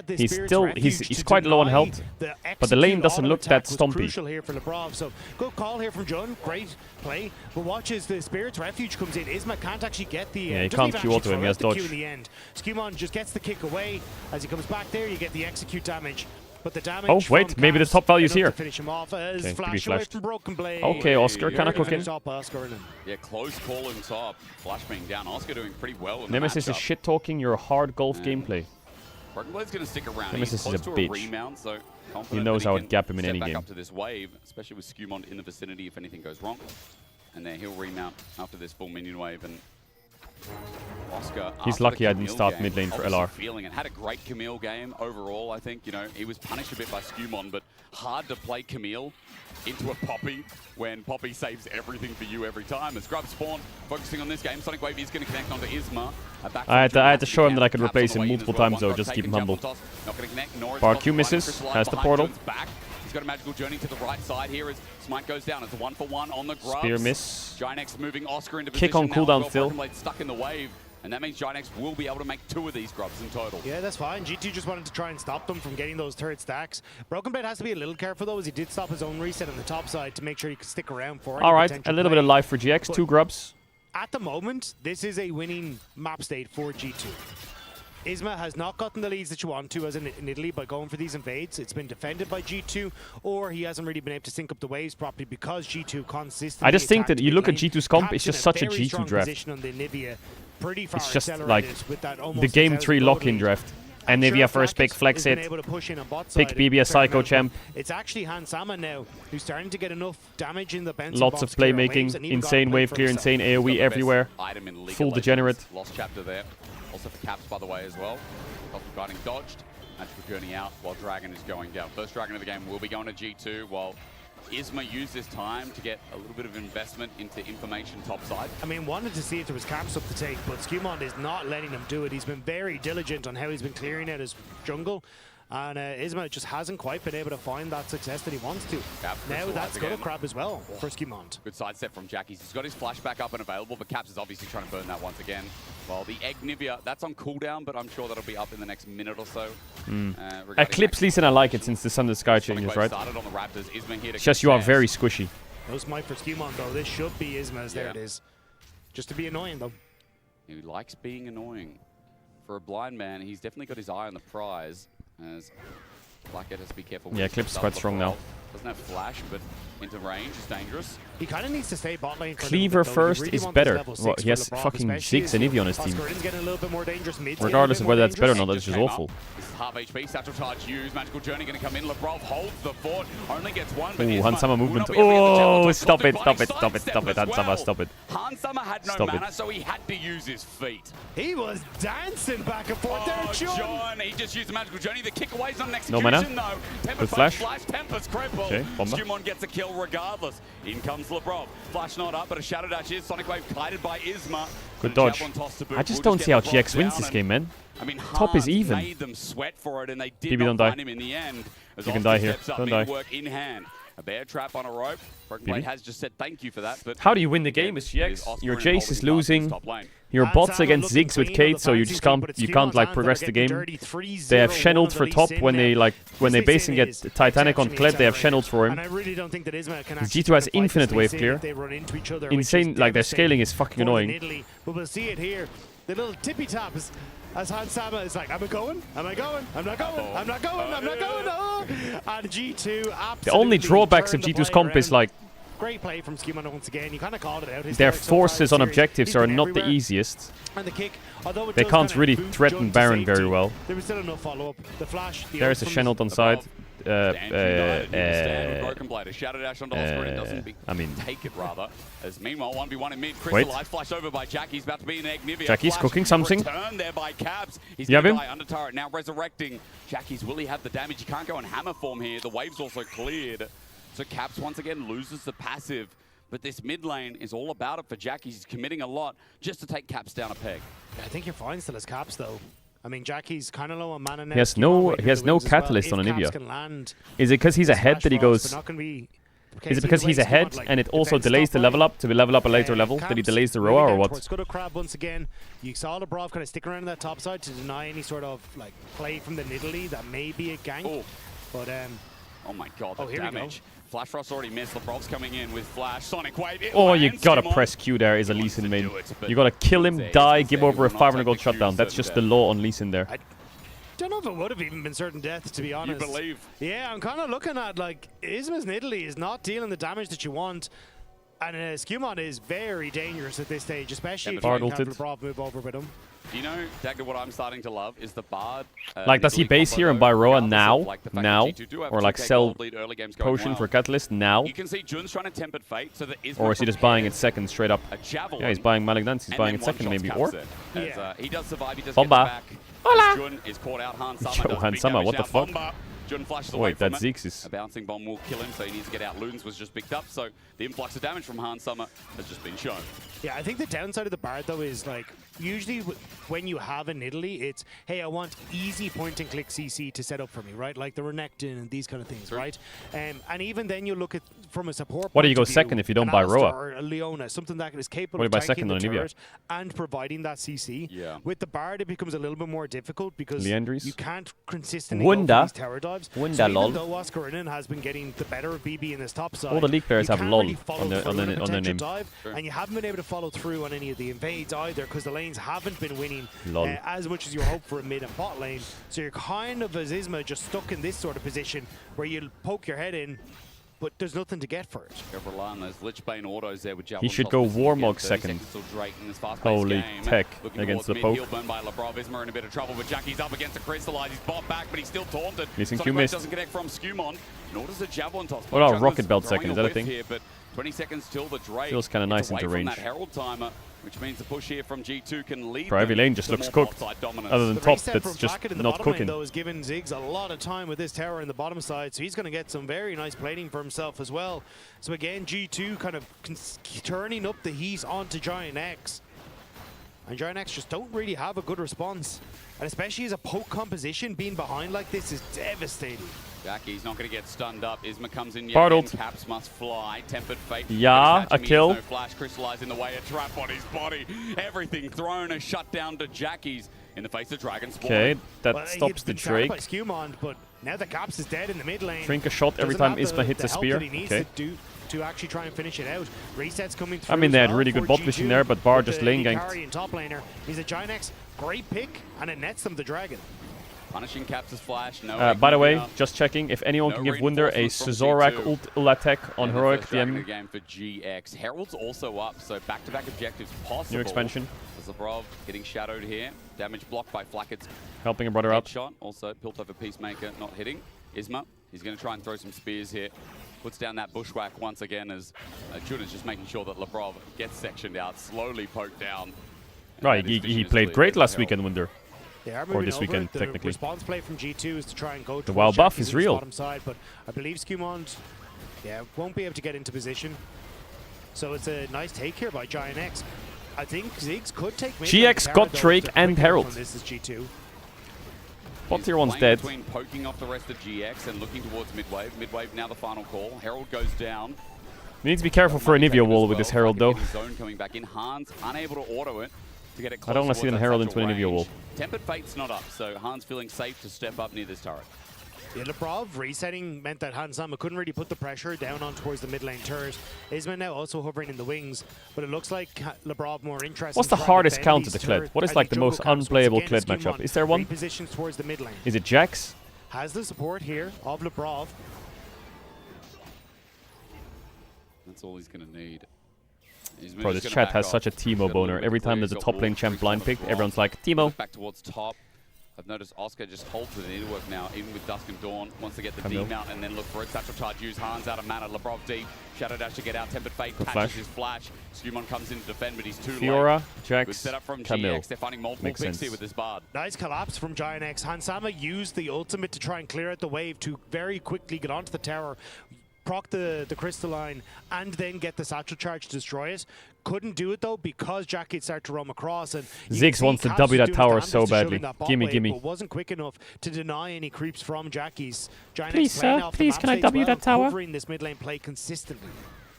He's still he's quite low on health, but the lane doesn't look that stompy. Crucial here for Lebrov. So good call here from Jun. Great play. But watch as the Spirit's Refuge comes in. Isma can't actually get the. Yeah, he can't Q auto him. He has dodge. In the end, Skewmon just gets the kick away. As he comes back there, you get the execute damage. But the damage. Oh wait, maybe the top value's here. Finish him off as okay, Flash away from Broken Blade. Okay, Oscar, kind of cooking. Yeah, close call in top. Flash being down. Oscar doing pretty well in Nemesis is shit talking your hard golf gameplay. Broken Blade's going to stick around. Nemesis is a bitch. Remount, so he knows I would gap him in any game. Up to this wave, especially with Skewmon in the vicinity if anything goes wrong. And then he'll remount after this full minion wave. And Oscar, he's lucky I didn't start mid lane for LR. Feeling and had a great Camille game overall. I think, you know, he was punished a bit by Skewmon, but hard to play Camille into a Poppy when Poppy saves everything for you every time. As Grub spawned, focusing on this game, Sonic Wave is going to connect onto Isma. I had to show him that I could replace him multiple times though, just to keep him humble. Bar Q misses, has the portal. He's got a magical journey to the right side here as Smite goes down. It's a 1-for-1 on the Grubs. Spear miss. Ginex moving Oscar into kick position on cooldown still. Stuck in the wave. And that means Ginex will be able to make 2 of these Grubs in total. Yeah, that's fine. G2 just wanted to try and stop them from getting those third stacks. Broken Blade has to be a little careful though, as he did stop his own reset on the top side to make sure he could stick around for all right, a little bit of life for GX, 2 Grubs. At the moment, this is a winning map state for G2. Isma has not gotten the leads that you want to, as in Italy, by going for these invades. It's been defended by G2, or he hasn't really been able to sync up the waves properly because G2 consistently. I just think that you look at G2's comp, it's just such a G2 draft. It's just like the game 3 lock-in draft. And Navia first pick, flex it, pick BB Psycho Champ. It's actually Hansama now, who's starting to get enough damage in the Benson lots of playmaking, insane wave clear, insane AoE everywhere, full degenerate. Lost chapter there. Also for caps, by the way, as well. Cosmic Guarding dodged. Magical Journey out while Dragon is going down. First Dragon of the game will be going to G2 while Isma used this time to get a little bit of investment into information topside. I mean, wanted to see if there was caps up to take, but Skewmon is not letting him do it. He's been very diligent on how he's been clearing out his jungle. And Isma just hasn't quite been able to find that success that he wants to. Now that's got a crab as well for Skewmon. Good sidestep from Jackie's. He's got his flash back up and available, but Caps is obviously trying to burn that once again. Well, the Egg Nivea, that's on cooldown, but I'm sure that'll be up in the next minute or so. Eclipse Lee Sin, I like it since the Sun to Sky changes, right? It's just you are very squishy. No smite for Skewmon though. This should be Isma's. There it is. Just to be annoying though. He likes being annoying. For a blind man, he's definitely got his eye on the prize. As Blackhead has to be careful. Yeah, Eclipse is quite strong now. Doesn't have flash, but into range is dangerous. He kind of needs to stay bot lane. Cleaver first is better. Well, he has fucking Ziggs and Eevee on his team. Regardless of whether that's better or not, that's just awful. This is half HP. Satchel Charge used. Magical Journey going to come in. Lebrov holds the fort. Only gets 1. Ooh, Hansama movement. Oh, stop it, stop it, stop it, stop it, Hansama, stop it. Hansama had no mana, so he had to use his feet. He was dancing back and forth there, John. He just used the Magical Journey. The kick away is on an no execution, mana. though. With flash. Tempest crippled. Okay, bomber. Skewmon gets a kill regardless. In comes Lebrov. Flash not up, but a Shadow Dash is. Sonic Wave kited by Isma. Good dodge. I just don't see how GX wins this game, man. I mean, top is even. Made them sweat for it, and they did BB not don't die. find him in the end. You can die here. Don't die. Work in hand. A bear trap on a rope. Broken Blade has just said thank you for that. But how do you win the game as GX? Your Jace is losing. Your bot's against Ziggs with Kate, so you just can't like progress the game. They have Shenled for top when they base and get Titanic on Kled, they have Shenled for him. G2 has infinite wave clear. Insane, like their scaling is fucking annoying. But we'll see it here. The little tippy taps as Hansama is like, am I going? Am I going? I'm not going. I'm not going. I'm not going. Oh! And G2 absolutely. The only drawbacks of G2's comp is like great play from Skewman once again. You kind of called it out. Their forces on objectives are not the easiest. And the kick, although it they does can't kinda really boot threaten Jun to Baron safety, very well. There was still enough follow-up. The flash. The There's a Chenault on side. Broken Blade. A Shadow Dash onto Oscar and doesn't take it rather. As meanwhile, 1v1 in mid. Crystallized flash over by Jackie's about to be in egg. Nivea. Jackie's cooking something. Return there by Cabs. He's You have going him? to die under turret. Now resurrecting. Jackie's will he have the damage? He can't go in hammer form here. The wave's also cleared. So Caps once again loses the passive. But this mid lane is all about it for Jackie. He's committing a lot just to take Caps down a peg. Yeah, I think you're fine still as Caps though. I mean, Jackie's kind of low on mana now. He has no catalyst on Anivia. Is it because he's ahead that he goes? Is it because he's ahead and it also delays the level up to level up a later level that he delays the Roa or what? Let's go to Crab once again. You saw LeBron kind of stick around on that top side to deny any sort of like play from the Nidalee that may be a gank. Oh. But oh my god, the here we go. damage. Flash Frost already missed. LeBron's coming in with Flash. Sonic Wave. Oh, you gotta press Q there is a Lee Sin main. You gotta kill him, die, give over a 500 gold shutdown. That's just the law on Lee Sin there. Don't know if it would have even been certain death, to be honest. You believe? Yeah, I'm kind of looking at like Isma's Nidalee is not dealing the damage that you want, and Skewmon is very dangerous at this stage, especially if you have LeBron move over with him. Do you know, Dagda, what I'm starting to love is the Bard. Like, does he base here and buy Roa now? Now? Or like sell early games potion for Catalyst now? You can see Jun's trying to tempered fate, so that is. Or is he just buying it second straight up? A javelin. Yeah, he's buying Malignance, he's buying it second maybe. Or? He does survive, he does Bomba. get back. Hola. Jun is caught out. Han Sama does big damage what the now. fuck? Bomba. Jun flashes away Wait, from that it. Ziggs is... A bouncing bomb will kill him, so he needs to get out. Ludens was just picked up, so the influx of damage from Han Summer has just been shown. Yeah, I think the downside of the Bard, though, is like, usually when you have a Nidalee, it's, hey, I want easy point-and-click CC to set up for me, right? Like the Renekton and these kind of things, right? And even then you look at, from a support What do you go point of second view, if you don't an buy Alistar Roa? or a Leona, something that is capable What do you buy of second tanking on the Anivia? turret and providing that CC. Yeah. With the Bard, it becomes a little bit more difficult because Leandris? you can't consistently go for these tower dives. So even lol. though Oscar Innen has been getting the better of BB in this top side, All the league players you have can't lol really follow on their through a name. potential dive, and you haven't been able to follow through on any of the invades either because the lanes haven't been winning as much as you hope for a mid and bot lane. So you're kind of, as Isma, just stuck in this sort of position where you poke your head in, but there's nothing to get for it. Those Lichbane autos there with He should go Warmog second. Holy tech against the poke. Burn by LeBron. Isma in a bit of trouble, but Jackie's up against the Crystallize. He's bought back, but he's still taunted. Missing Sonic Q Wave missed. doesn't connect from Skewmon, nor does the Javelin toss. What about Jungler's Rocket Belt throwing second? Is that a whiff thing? Here, but 20 seconds till the Drake. Feels kind of nice into away from range. that Herald timer, which means the push here from G2 can lead For every lane just looks cooked. Other than top, that's just not cooking. Lane, though, is giving Ziggs a lot of time with this tower in the bottom side, so he's going to get some very nice plating for himself as well. So again, G2 kind of turning up the heat onto Giant X. And Giant X just don't really have a good response. And especially as a poke composition, being behind like this is devastating. Jackie's not going to get stunned up. Isma comes in yet Bard again. ult. Caps must fly. Tempered fate. Yeah, a kill. No flash. Crystallize in the way. A trap on his body. Everything thrown. A shutdown to Jackie's in the face of Dragon Spawn. Okay, that stops the Drake. By Skewmon, but now the Caps is dead in the mid lane. Drink a shot every time Isma hits a spear. Okay. To actually try and finish it out. Resets coming through. I mean, they had really good bot vision there, but Bar just lane ganked. Hikari and top laner. He's a Giant X. Great pick, and it nets them the dragon. Punishing Caps' flash. No. By the way, just checking, if anyone can give Wunder a Szorak ult attack on Heroic DM. Game for GX. Herald's also up, so back-to-back objectives possible. New expansion. Zabrov getting shadowed here. Damage blocked by Flackett's helping a brother out. Shot. Also, Piltover Peacemaker not hitting. Isma, he's going to try and throw some spears here. Puts down that bushwhack once again as Jun is just making sure that Labrov gets sectioned out, slowly poked down. Right, he played great last weekend, Wunder. Or this weekend, the technically. Response play from G2 is to try and go the wild buff is real. Bottom side, but I believe Skewmon, won't be able to get into position. So it's a nice take here by Giant X. I think Ziggs could take GX got Drake and Herald. This is G2. Bot tier 1's dead. Between poking off the rest of GX and looking towards midwave. Midwave now the final call. Herald goes down. We need to be careful for Anivia wall with this Herald though. Zone coming back in. Hans unable to auto it to get it close. I don't want to see an Herald into an Anivia wall. Tempered Fate's not up, so Hans feeling safe to step up near this turret. Yeah, Labrov resetting meant that Hansama couldn't really put the pressure down on towards the mid lane turret. Isma now also hovering in the wings, but it looks like Labrov more interested. What's the hardest counter to Kled? What is like the most unplayable Kled matchup? Is there one? Repositions towards the mid lane. Is it Jax? Has the support here of Labrov. That's all he's going to need. Bro, this chat has such a Teemo boner. Every time there's a top lane champ blind picked, everyone's like, Teemo. Back towards top. I've noticed Oscar just holds with an inner work now, even with Dusk and Dawn. Wants to get the D mount and then look for it. Satchel charge, use Hans out of mana. Labrov deep. Shadow Dash to get out. Tempered Fate patches his flash. Skewmon comes in to defend, but he's too Fiora, late. Jax, Good setup from Camille. GX. They're finding multiple picks here with this Bard. Nice collapse from Giant X. Hansama used the ultimate to try and clear out the wave to very quickly get onto the tower, proc the crystalline, and then get the satchel charge to destroy it. Couldn't do it though because Jackie started to roam across, and Ziggs wants to W that tower so badly. Gimme, gimme. But wasn't quick enough to deny any creeps from Jackie's. Giant Please, X playing sir, off the please, map can I stage W that tower? Covering this mid lane play consistently.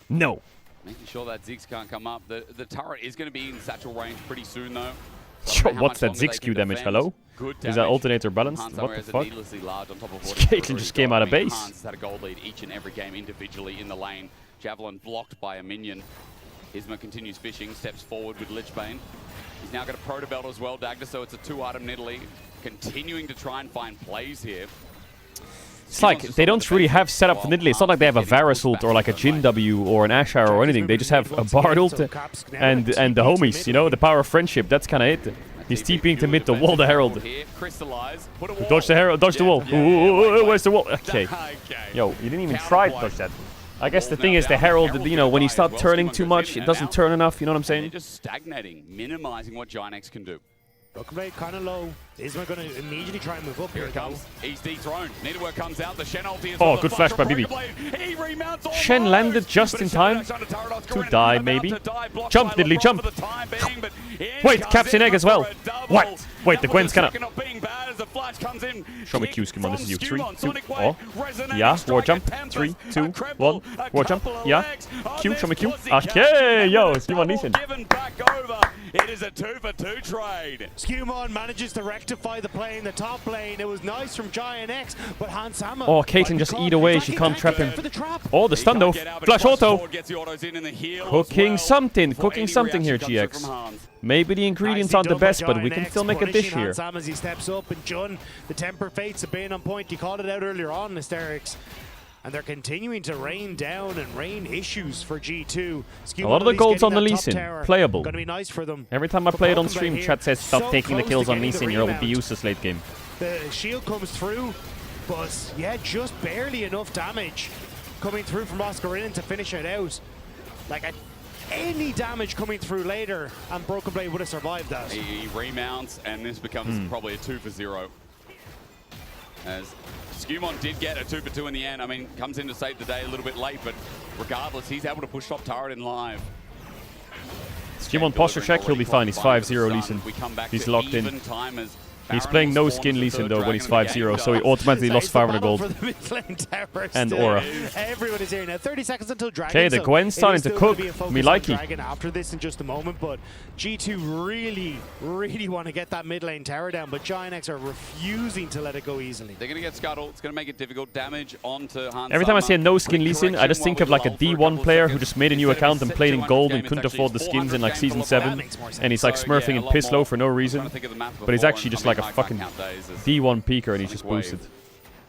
No. Making sure that Ziggs can't come up. The turret is going to be in satchel range pretty soon though. Yo, what's that Ziggs Q damage? Hello? Is that alternator balanced? What the fuck? Caitlyn just came out of base. Hans has had a gold lead each and every game individually in the lane. Javelin blocked by a minion. Isma continues fishing, steps forward with Lichbane. He's now got a Proto Belt as well, Dagda, so it's a 2-item Nidalee. Continuing to try and find plays here. It's like, they don't really have setup for Nidalee. It's not like they have a Varus ult or like a Jhin W or an Ash Arrow or anything. They just have a Bard ult and the homies, you know, the power of friendship. That's kind of it. He's TPing to mid to wall the Herald. Dodge the Herald, dodge the wall. Ooh, where's the wall? Okay. Yo, you didn't even try to dodge that. I guess the thing is the Herald, you know, when you start turning too much, it doesn't turn enough, you know what I'm saying? They're just stagnating, minimizing what Giant X can do. Broken Blade kind of low. Isma going to immediately try and move up. Here it comes. He's dethroned. Needlework comes out. The Shen ulti is oh, good flash by Bibi. Shen landed just in time to die, maybe. Jump, Nidalee, jump. Wait, Caps in egg as well. What? Wait, the Gwen's kind of... Show me Q's, come on, this is you. 3, 2, oh. Yeah, war jump. 3, 2, 1. War jump. Yeah. Q, show me Q. Okay, yo, Skewmon decent. It is a 2-for-2 trade. Skewmon manages to rectify the play in the top lane. It was nice from Giant X, but Hansama... Oh, Caitlyn just eat away. She can't trap him. Oh, the stun though. Flash auto. Cooking something. Cooking something here, GX. Maybe the ingredients aren't the best, but we can still make a dish here. Hansama as he steps up, and Jun, the temper fates have been on point. You called it out earlier on, Asterix. And they're continuing to rain down and rain issues for G2. A lot of the golds on the Lee Sin. Playable. Gonna be nice for them. Every time I play it on stream, chat says stop taking the kills on Lee Sin, you'll be useless late game. The shield comes through, but yeah, just barely enough damage coming through from Oscarinin to finish it out. Like any damage coming through later, and Broken Blade would have survived that. He remounts, and this becomes probably a 2-for-0. As Skewmon did get a 2-for-2 in the end. I mean, comes in to save the day a little bit late, but regardless, he's able to push top turret in live. Skewmon posture check, he'll be fine. He's 5-0 Lee Sin. He's locked in. He's playing no skin Lee Sin though when he's 5-0, so he automatically lost 500 gold. And Aura. Everyone is here now. 30 seconds until Dragon. Okay, the Gwen's starting to cook. Me likey. Dragon after this in just a moment, but G2 really want to get that mid lane tower down, but Giant X are refusing to let it go easily. They're going to get Scuttle. It's going to make it difficult. Damage onto Hansama. Every time I see a no skin Lee Sin, I just think of like a D1 player who just made a new account and played in gold and couldn't afford the skins in like season 7, and he's like smurfing in piss low for no reason, but he's actually just like a fucking D1 peaker and he's just boosted.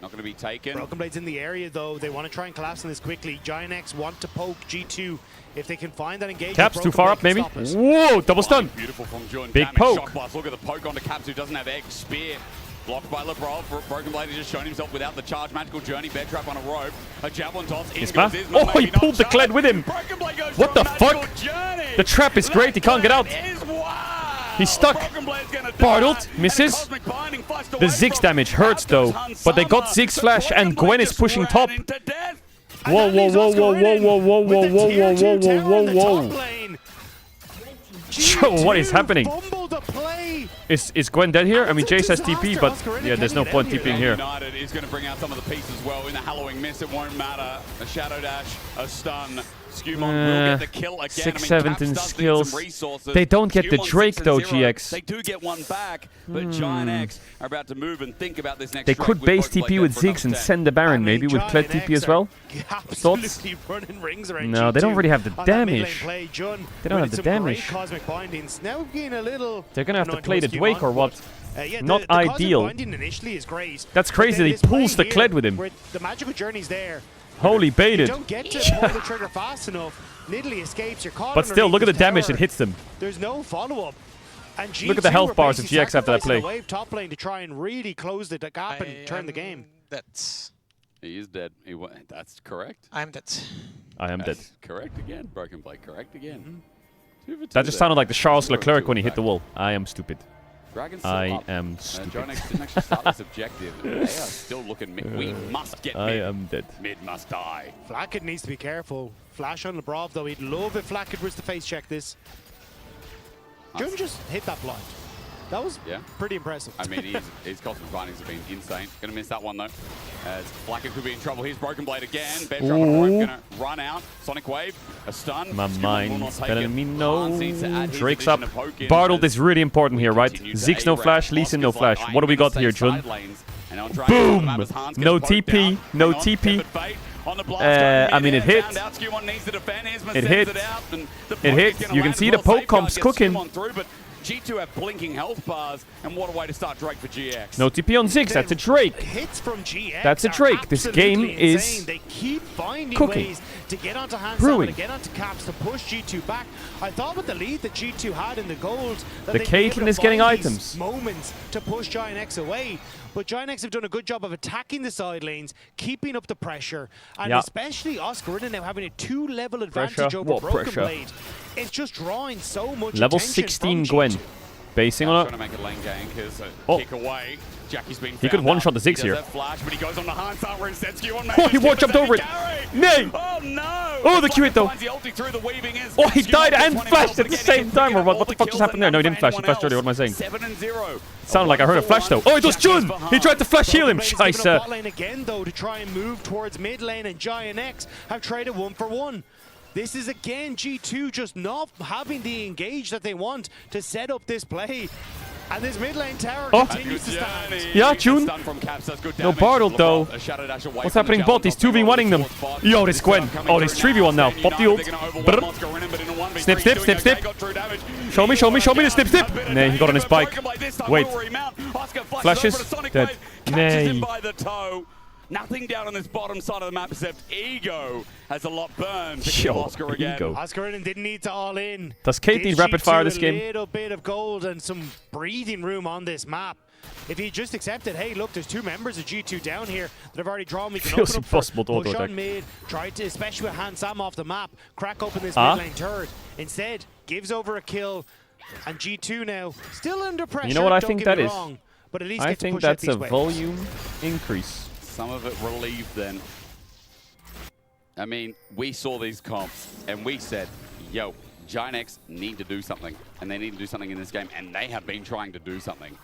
Not going to be taken. Broken Blade's in the area though. They want to try and collapse on this quickly. Giant X want to poke G2 if they can find that engagement. Caps too far up maybe. Whoa, double stun. Beautiful from Jun. Big poke. Look at the poke onto Caps who doesn't have egg. Spear. Blocked by Labrov. Broken Blade has just shown himself without the charge. Magical Journey. Bear trap on a rope. A javelin toss. Isma. Oh, he pulled the Kled with him. What the fuck? The trap is great. He can't get out. He's stuck. Bard ult misses. The Ziggs damage hurts though, but they got Ziggs flash and Gwen is pushing top. Whoa, whoa, whoa, whoa, whoa, whoa, whoa, whoa, whoa, whoa, whoa, whoa, whoa. Yo, what is happening? Is Gwen dead here? I mean, Jace has TP, but yeah, there's no point TPing here. United is going to bring out some of the pieces as well. In the Halloween miss, it won't matter. A Shadow Dash, a stun. Skewmon will get the kill again. 6-7 in skills. They don't get the Drake though, GX. They do get one back, but Giant X are about to move and think about this next. They could base TP with Ziggs and send the Baron maybe with Kled TP as well. Thoughts? No, they don't really have the damage. They don't have the damage. They're gonna have to play the Drake or what? Not ideal. That's crazy that he pulls the Kled with him. The magical journey's there. Holy baited. You don't get to pull the trigger fast enough. Nidalee escapes. You're caught But still, look at the underneath damage tower. it hits them. There's no follow-up. And G2 Look at the health were bars of basically GX after that sacrificing play. the wave top lane to try and really close the gap and turn the game. That's. He is dead. That's correct. I'm dead. I am dead. Correct again. Broken play. Correct again. That just sounded like the Charles Leclerc when he hit the wall. I am stupid. Dragon's I am stupid. Giannex didn't actually start this objective. They are still looking mid. We must get I mid. am dead. Mid must die. Flakked needs to be careful. Flash on Lebrov, though. He'd love if Flakked was to face check this. Jun just hit that blind. That was pretty impressive. I mean, his cosmic bindings have been insane. Gonna miss that one though. As Flakked could be in trouble. Here's Broken Blade again. Bear Trap on the rope, gonna run out. Sonic Wave, a stun. My mind's telling me no. Barnes needs to add his Drake's up. addition of poke in Bartled as is really important here, right? continue to Zeke's no A-Rap. flash, Lee Sin no Oscar's like, flash. I'm What do we gonna got here, stay Jun? side lanes, and I'll try and Boom! grab his hands, No gets poked TP, down. no Hang on, TP. Peppered Fate on the blast going I mean, it mid-air, hit. found out. Skew1 needs to defend. Isma It sends hit. it out, and the It poke hit. is gonna You can land see as the well. poke Safeguard comps gets cooking. Skew1 through, but G2 have blinking health bars, and what a way to start Drake for GX. No TP on Ziggs. That's a Drake. Hits from GX That's a Drake. This game absolutely is insane. They keep finding cooking. ways to get onto Hans Brewing. to get onto Caps, to push G2 back. I thought with the lead that G2 had in the gold, that The they'd be able Caitlyn to is getting find these items. moments to push Giant X away. But Giant X have done a good job of attacking the side lanes, keeping up the pressure, and Yeah. especially Oscar now having a 2-level advantage Pressure. over What Broken pressure? Blade. It's just drawing so much Level attention 16 from Gwen. G2. Basing Trying on to it. make a lane gank as a Oh. kick away. Jackie's been He could found one-shot out. the Ziggs He here. does have flash, but he goes on the Hans where instead Skew1 Oh, he one-jumped over it. Nay. Oh no! Oh, the Q hit though. Finds the ulti through the weaving is. Oh, he Skew1 died gets and 20 flashed health, at the but same again, time. Or all what the fuck kills just happened there? No, he didn't flash. He flashed earlier. What am I saying? 7-0. Sounded like I heard a flash though. Oh, it was Jun! He tried to flash heal him. Blade's giving up Scheisse. bot lane again though to try and move towards mid lane, and Giant X have traded 1-for-1. This is again G2 just not having the engage that they want to set up this play. And this mid lane tower continues to stand. Yeah, Jun. No Bartled though. What's happening bot? He's 2v1ing them. Yo, this Gwen. Oh, this 3v1 now. Pop the ult. Brr. Snip, snip, snip, snip. Show me the snip, snip. Nay, he got on his bike. Wait. Flashes. Dead. Nay. Nothing down on this bottom side of the map except Ego has a lot burned to kill Oscar again. Ego. Oscar didn't need to all in. Does Kate need rapid fire this game? A little bit of gold and some breathing room on this map. If he just accepted, hey, look, there's 2 members of G2 down here that have already drawn. We can Feels open up impossible to push auto-attack. on mid, try to, especially with Hans Sam off the map, crack open this mid lane turret. Instead, gives over a kill, and G2 now still under pressure. You know what I don't think get that me is? wrong, but at least I get to think push out that's a these waves. volume increase. Some of it relieved then. I mean, we saw these comps and we said, yo, Giant X need to do something. And they need to do something in this game. And they have been trying to do something.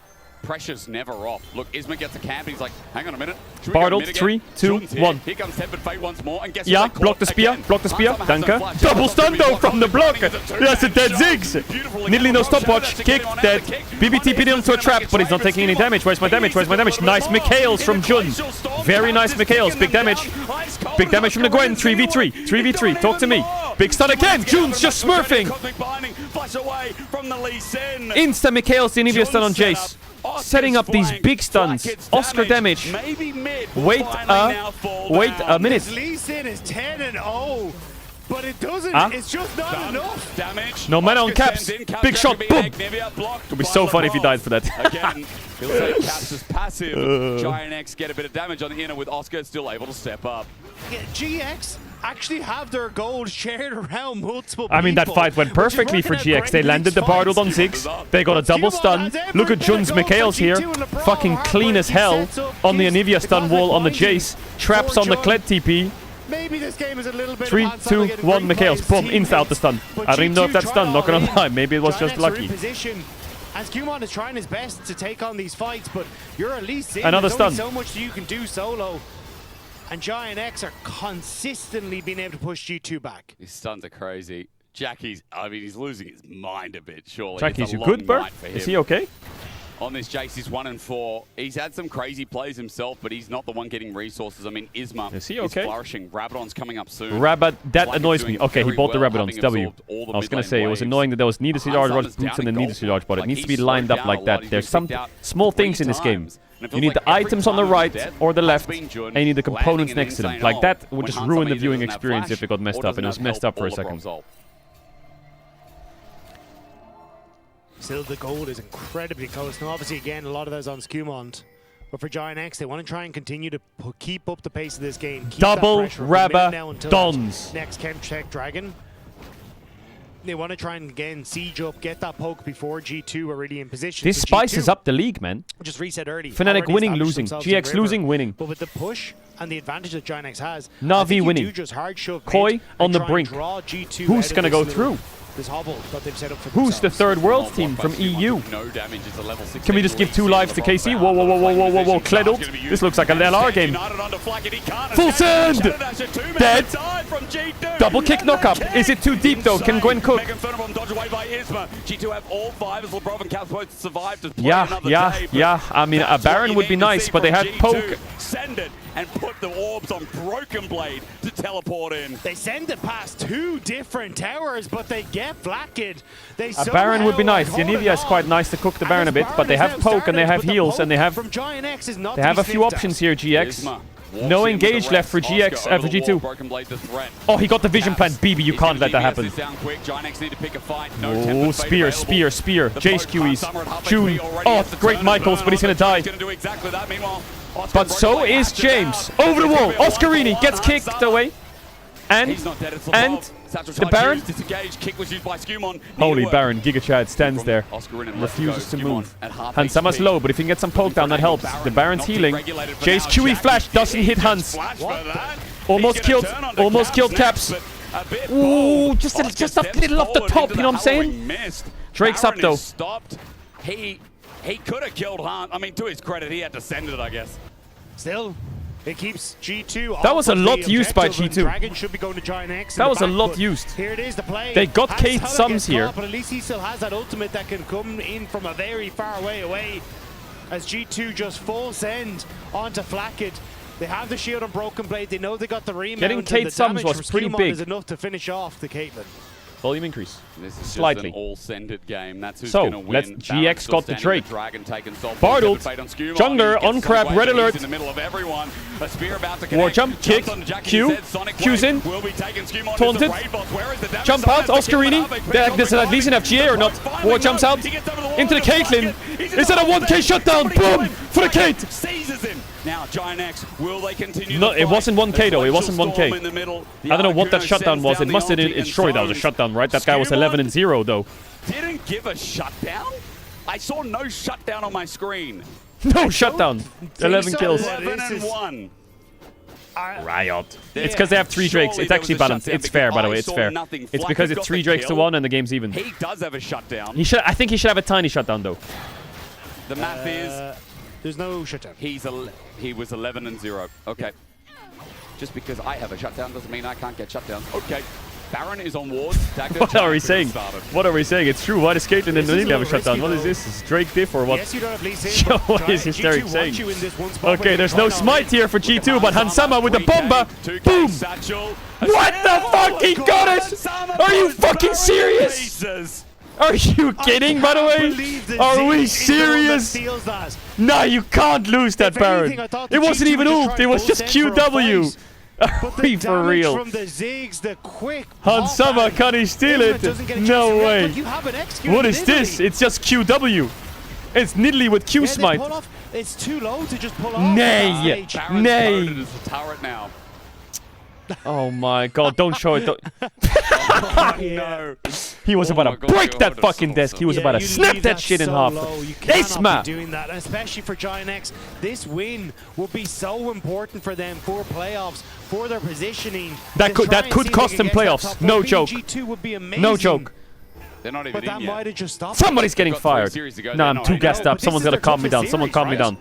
Pressure's never off. Look, Isma gets a camp. He's like, hang on a minute. Bartled, 3, 2, 1. Here comes Tepid Fate once more. And guess Yeah, what? block the spear, block the spear. Danke. Double stun though from the block. That's a dead Ziggs. Nidalee no stopwatch. Kick, dead. BBT put into a trap, but he's not taking any damage. Where's my damage? Where's my damage? Nice Mikhails from Jun. Very nice Mikhails. Big damage. Big damage from the Gwen. 3v3. 3v3. Talk to me. Big stun again. Jun's just smurfing. Insta Mikhails the Anivia stun on Jace. Setting up these big stuns. Oscar damage. Wait a minute. Lee Sin is 10-0, but it doesn't. It's just not enough. Damage. No mana on Caps. Big shot. Boom. It would be so funny if he died for that. Again, feels like Caps is passive. Giant X get a bit of damage on the inner with Oscar still able to step up. Yeah, GX actually have their gold shared around multiple I mean, that people, fight went which is perfectly for working out GX. They great landed the fights. Bartled on Ziggs. They got a double stun. Look at Jun's Mikhails here. Fucking clean as hell on the Anivia stun wall on the Jace. Traps on the Kled TP. Maybe this game is a little bit 3, 2, 1, Mikhails. Boom, insta out the stun. I don't even know if that's stun, not gonna lie. Maybe it was just lucky. As Skew1 is trying his best to take on these fights, but you're at least in. Another There's only stun. so much you can do solo. And Giant X are consistently being able to push G2 back. His stuns are crazy. Jackie's, I mean, he's losing his mind a bit, surely. Jackie's, It's a you good, long Bert? night for Is him. he okay? on this Jace. He's 1-4. He's had some crazy plays himself, but he's not the one getting resources. I mean, Isma is okay? flourishing. Rabadon's coming up soon. That annoys me. Okay, he bought the Rabadons. W. I was going to say, it was annoying that there was needed to large boots and then needed to large, but it needs to be lined up like that. There's some small things in this game. You need the items on the right or the left, and you need the components next to them. Like that would just ruin the viewing experience if it got messed up, and it was messed up for a second. Still, the goal is incredibly close. Now, obviously, again, a lot of those on Skumond. But for Giant X, they want to try and continue to keep up the pace of this game. Double Rabadons. Next Chem Check Dragon. They want to try and, again, siege up, get that poke before G2 are really in position. This spices up the league, man. Just reset early. Fnatic winning, losing. GX losing, winning. But with the push and the advantage that Giant X has, Navi winning. Koi on the brink. Who's going to go through? This hobble that they've set up for Who's the third world team from EU? No damage. It's a level 6. Can we just give 2 lives to KC? Whoa, whoa, whoa, whoa, whoa, whoa, whoa. Cledled. This looks like an LR game. Full send! Dead. Double kick knockup. Is it too deep though? Can Gwen cook? G2 have all 5 as LeBron and Cal both survived. Yeah. I mean, a Baron would be nice, but they had poke. Send it and put the orbs on Broken Blade to teleport in. They send it past 2 different towers, but they get flanked. A Baron would be nice. Yanivia is quite nice to cook the Baron a bit, but they have poke and they have heals and they have a few options here, GX. No engage left for GX, for G2. Oh, he got the vision plant. BB, you can't let that happen. Oh, spear. Jace QEs. June. Oh, great Michaels, but he's going to die. But so is James. Over the wall. Oscarini gets kicked away. And the Baron. Holy Baron. Giga Chad stands there. Refuses to move. Hansama's low, but if he can get some poke down, that helps. The Baron's healing. Jace QE flash doesn't hit Hans. Almost killed Caps. Ooh, just a little off the top, you know what I'm saying? Drake's up though. He could have killed Hans. I mean, to his credit, he had to send it, I guess. Still, it keeps G2. That was a lot used by G2. Dragon should be going to Giant X. That was a lot used. Here it is, the play. They got Kate Sums here. But at least he still has that ultimate that can come in from a very far way away. As G2 just full send onto Flacket. They have the shield on Broken Blade. They know they got the remount. Getting Kate Sums was pretty big. Is enough to finish off the Caitlyn. Volume increase. This is slightly. Just an all-sended game. That's who's so, gonna win. let's GX got the Drake. Bartled. Jungler, on crab, red alert. In the middle of everyone. A spear about to War jump, kick, Q, Q's in, taunted, jump out, Oscarini. There's at least an FGA or not. War jumps out, into the Caitlyn. Is that a 1K shutdown? Boom! For the Kate! Now, Giant X, will they continue? No, it wasn't 1K though, it wasn't 1K. I don't know what that shutdown was. It must have been, surely that was a shutdown, right? That guy was 11-0 though. Didn't give a shutdown? I saw no shutdown on my screen. No shutdown. 11 kills. 11-1. Riot. It's because they have 3 Drakes. It's actually balanced. It's fair, by the way. It's fair. It's because it's 3 Drakes to 1 and the game's even. He does have a shutdown. I think he should have a tiny shutdown though. The math is... There's no shutdown. He was 11-0. Okay. Just because I have a shutdown doesn't mean I can't get shutdowns. Okay. Baron is on wards. What are we saying? What are we saying? It's true. Why does Caitlyn and didn't have a shutdown? What is this? Is Drake diff or what? Yes, you don't have Lee Sin. What is Hysteric saying? Okay, there's no smite here for G2, but Hansama with the bomba. Boom! What the fuck? He got it! Are you fucking serious? Are you kidding, by the way? Are we serious? Nah, you can't lose that Baron. It wasn't even ult, it was just QW. Are we for real? Hansama, can he steal it? No way. What is this? It's just QW. It's Nidalee with Q smite. It's too low to just pull off. Nay. Nay. Turret now. Oh my god, don't show it. Oh, no. He was about to break that fucking desk. He was about to snap that shit in half. Isma! Doing that, and especially for Giant X, this win will be so important for them for playoffs, for their positioning. That could cost them playoffs. No joke. No joke. They're not even in yet. Might have just stopped. Somebody's getting fired. Nah, I'm too gassed up. Someone's got to calm me down. Someone calm me down.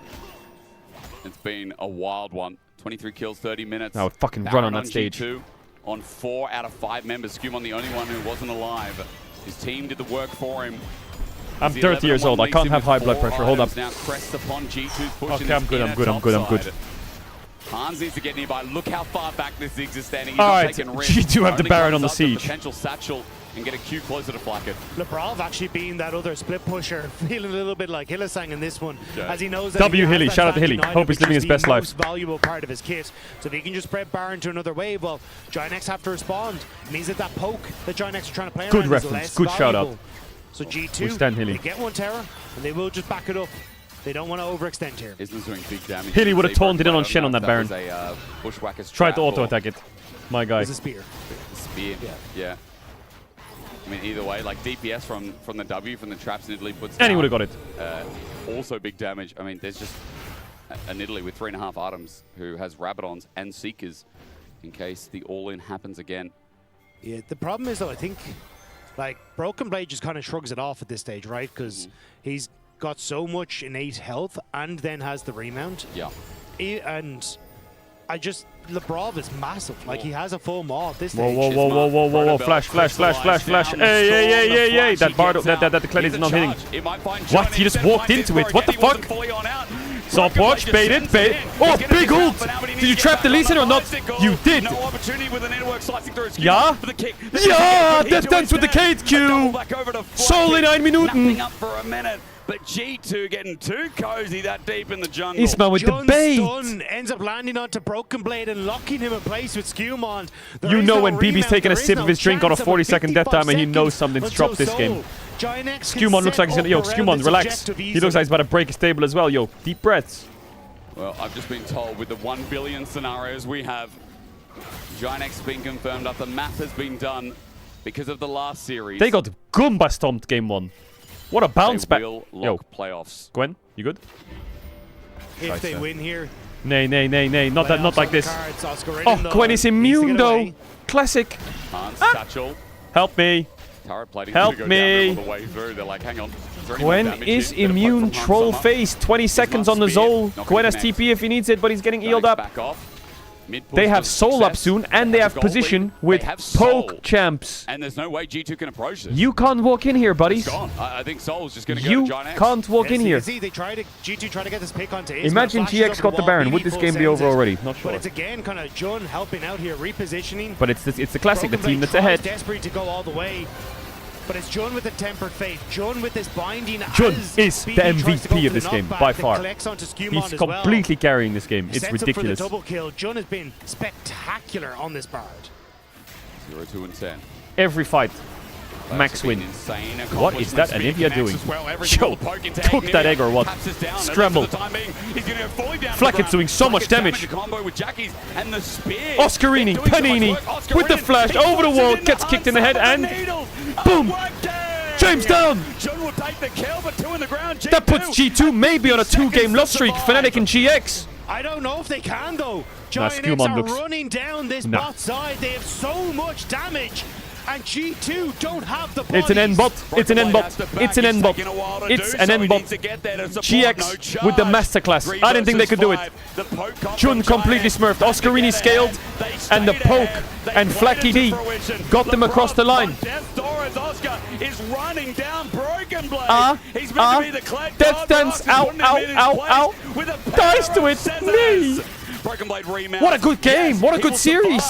It's been a wild one. 23 kills, 30 minutes. I would fucking run on that stage. G2 on 4 out of 5 members. Skumon the only one who wasn't alive. His team did the work for him. I'm 30 years old. I can't have high blood pressure. Hold up. Now crest upon G2's Okay, I'm good. I'm good. I'm good. I'm good. Hans needs to get nearby. Look how far back this Ziggs is standing. He's All not right, taking risks. G2 have the Only Baron comes on the up to siege. Potential satchel and get a Q closer to Flacket. Lebrov actually being that other split pusher, feeling a little bit like Hylissang in this one, Okay. as he knows that W he has Hilly, that shout out to Stanky Hilly. 9, Hope he's which living is his best the life. most valuable part of his kit. So if he can just spread Baron to another wave, well, Giants have to respond. It means that that poke that Giants are trying to play Good around reference, is less good shout out. valuable. So We G2, stand Hilly. they get one Terror, and they will just back it up. They don't want to overextend here. Isma's doing big damage. Hilly would have taunted in on I Shen don't on know that if Baron. was a, Bushwhacker's Tried to trap auto or attack it. My guy. It's a spear. Spear. Yeah. I mean, either way, like DPS from the W, from the traps Nidalee puts And he down, would have got it. Also big damage. I mean, there's just a Nidalee with 3.5 items who has Rabadons and Seekers in case the all-in happens again. Yeah, the problem is, though, I think, like, Broken Blade just kind of shrugs it off at this stage, right? Because he's got so much innate health and then has the remount. Yeah. And I just... Lebrov is massive. Like, he has a full maw at this Whoa, stage. whoa, whoa, whoa, whoa, whoa, whoa. Flash, flash, flash, flash, flash. Hey, hey, hey, hey, hey. That Bardo, that Declan is not hitting. What? He just walked into it. What the fuck? Soft watch, baited, bait. Oh, big ult! Did you trap the Lee Sin or not? You did! No opportunity with a network slicing through his Yeah? Yeah! Death Dance with the Cade Q! Solely 9 Minuten! Nothing up for a minute. But G2 getting too cozy that deep in the jungle. Isma with the bait! Stun ends up landing onto Broken Blade and locking him in place with Skewmond. You know when BB's taking a sip of his drink on a 40-second death timer, he knows something's dropped this game. Skewmond looks like he's gonna... Yo, Skewmond, relax. He looks like he's about to break his table as well, yo. Deep breaths. Well, I've just been told with the 1 billion scenarios we have, Giant X being confirmed after math has been done because of the last series. They got Goomba stomped game 1. What a bounce back. Will lock playoffs. Gwen, you good? If they win here. Nay, nay, nay, nay. Not that, not like this. Cards, Oh, Gwen is immune though. Classic. Hans, Satchel. Help me. Turret plating Help go me. down all the way through. They're like, hang on. Is there any more Gwen damage is here? Bit of poke immune. from Hans Troll Summer. face. 20 seconds on the Spear. Zol. Not Gwen gonna has connect. TP if he needs it, but he's getting healed up. Back off. Mid push They have was Soul up success. soon, and they have gold position lead. with They have Soul. Poke champs. And there's no way G2 can approach this. You can't walk in here, buddies. It's gone. I think Soul's just going to go You to Giant X. can't walk in here. See, they tried to, G2 tried to get this pick onto Isma. Imagine Flashes GX over got the wall, Baron. Would BB this full game be sends over it. already? Not sure. But it's again kind of Jun helping out here, repositioning. But it's the classic, the Broken team Blade that's ahead. tries desperate to go all the way. But it's Jun with the tempered fate. Jun with this binding. Jun as is BB the tries to go MVP for of the this game, knockback by that far. collects onto Skewmond He's as well. completely carrying this game. It's Sets ridiculous. up for the double kill. Jun has been spectacular on this Bard. 0, 2, and 10. Every fight. Max win. What is that Anivia doing? Yo, took that egg or what? Scramble. Flacket's doing so much damage. Oscarini, Panini, with the flash, over the wall, gets kicked in the head, and boom! James down! That puts G2 maybe on a 2-game loss streak. Fnatic and GX. I don't know if they can though. Nah, Giant X Skewmond are looks... running down this Nah. bot side. They have so much damage. And G2 don't have the bodies. It's an N bot. It's an N bot. It's an N bot. It's an N bot. GX with the masterclass. I didn't think they could do it. Jun completely smurfed. Oscarini scaled, and the poke and Flacky D got them across the line. Is running down Broken Blade. Death Dance. Ow, ow, ow, ow. Dies to it. Me. Broken Blade remount. What a good game. What a good series.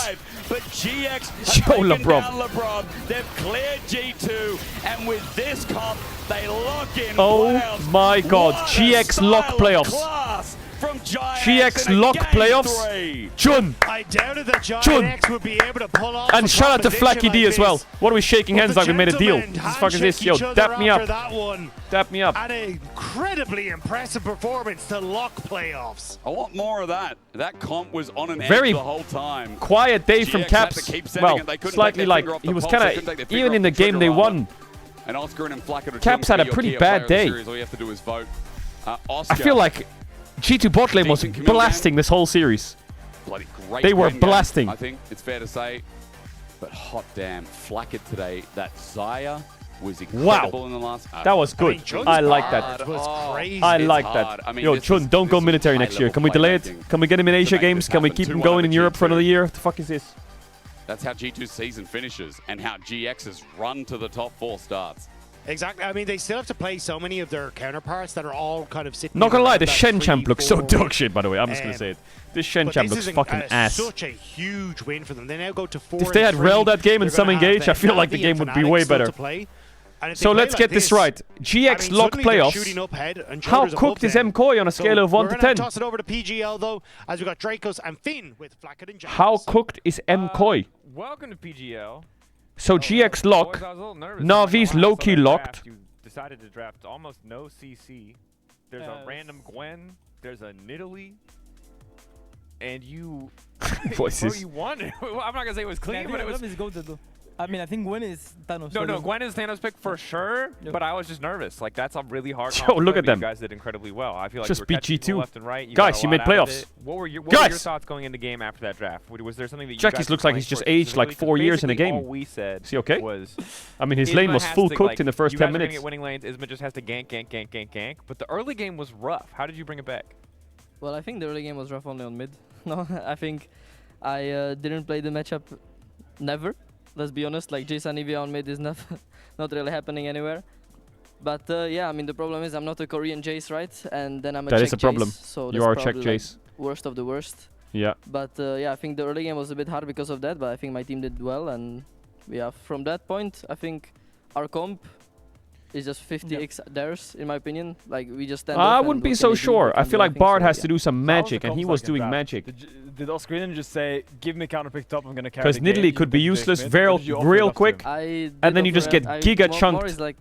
But GX Yo, Lebrov. down Lebrov. They've cleared G2, and with this comp, they lock in Oh playoffs. my god. What GX lock playoffs. class from Giant GX lock playoffs. Jun. I doubted that Giant Jun. X would be able to pull off And a shout out to composition Flacky D like as well. this. What are we shaking hands like we made a deal? Gentlemen What the fuck is this? handshake Yo, each other dap me after up. that one. Dap me up. An incredibly impressive performance to lock playoffs. I want more of that. That comp was on an Very edge the whole time. quiet day from GX had to Caps. keep sending Well, it. They couldn't slightly take their like finger off he the was pulse. They kind couldn't take their of finger even in off the the game trigger they rather. won. And Oscar and Flacket are Caps had a pretty bad day. All you have to do is vote. I Oscar, feel like G2 bot lane was Decent community blasting this whole series. bloody great They were win game, blasting. I think it's fair to say. But hot damn, Flacket today. That Xayah was incredible in the last. That was good. I like that. I like that. I mean, Yo, Chun, don't go military next year. Can we delay it? Can we get him in Asia Games? Can we keep him going in Europe for another year? What the fuck is this? That's how G2's season finishes and how GX's run to the top 4 starts. Exactly. I mean, they still have to play so many of their counterparts that are all kind of sitting. Not gonna lie, around the that Shen 3, champ looks so 4 dog shit, by the way. I'm just gonna say it. This Shen champ looks fucking ass. Such a huge win for them. They now go to 4. If they had Rel that game and some engage, I feel like the game would be way better. So let's get this right. GX lock playoffs. How cooked is MKoi on a scale of 1 to 10? Toss it over to PGL though, as we got Dracos and Finn with Flacket and James. How cooked is MKoi? Welcome to PGL. So GX lock, Navi's low-key locked. You decided to draft almost no CC. There's a random Gwen. There's a Nidalee. And you... Voices. you won. Well, I'm not going to say it was clean, but it was... I mean, I think Gwen is Thanos. No, Gwen is Thanos pick for sure, but I was just nervous. Like, that's a really hard Yo, look at them. You guys did incredibly well. I feel like Just you were beat catching people G2. left and right. Guys, you made playoffs. What were your thoughts going into game after that draft? Was there something that you Jackie's guys looks were like he's playing just for aged like specifically? 4 years in a Basically, game. all we said Is he okay? was, I mean, his lane was full cooked in the first 10 minutes. You guys are get winning lanes. Isma just has to gank. But the early game was rough. How did you bring it back? Well, I think the early game was rough only on mid. No, I think I didn't play the matchup never. Let's be honest, like Jason Evia on mid is not really happening anywhere. But yeah, I mean the problem is I'm not a Korean Jace, right? And then I'm a That Czech is a problem. Jace, so You that's are a Czech probably, like, Jace. worst of the worst. Yeah. But yeah, I think the early game was a bit hard because of that, but I think my team did well, and yeah, from that point, I think our comp is just 50x theirs, in my opinion. Like we just stand I up wouldn't and be what so can they do, sure. what I can feel do, like think Bard so, has yeah. to do some magic, and he was doing magic. Did Oscarina just say, give me counter picked up, I'm gonna carry Because the game, Nidalee could be you useless mid? real Or did you offer it real up to quick, him? and then you just get giga More chunked. is like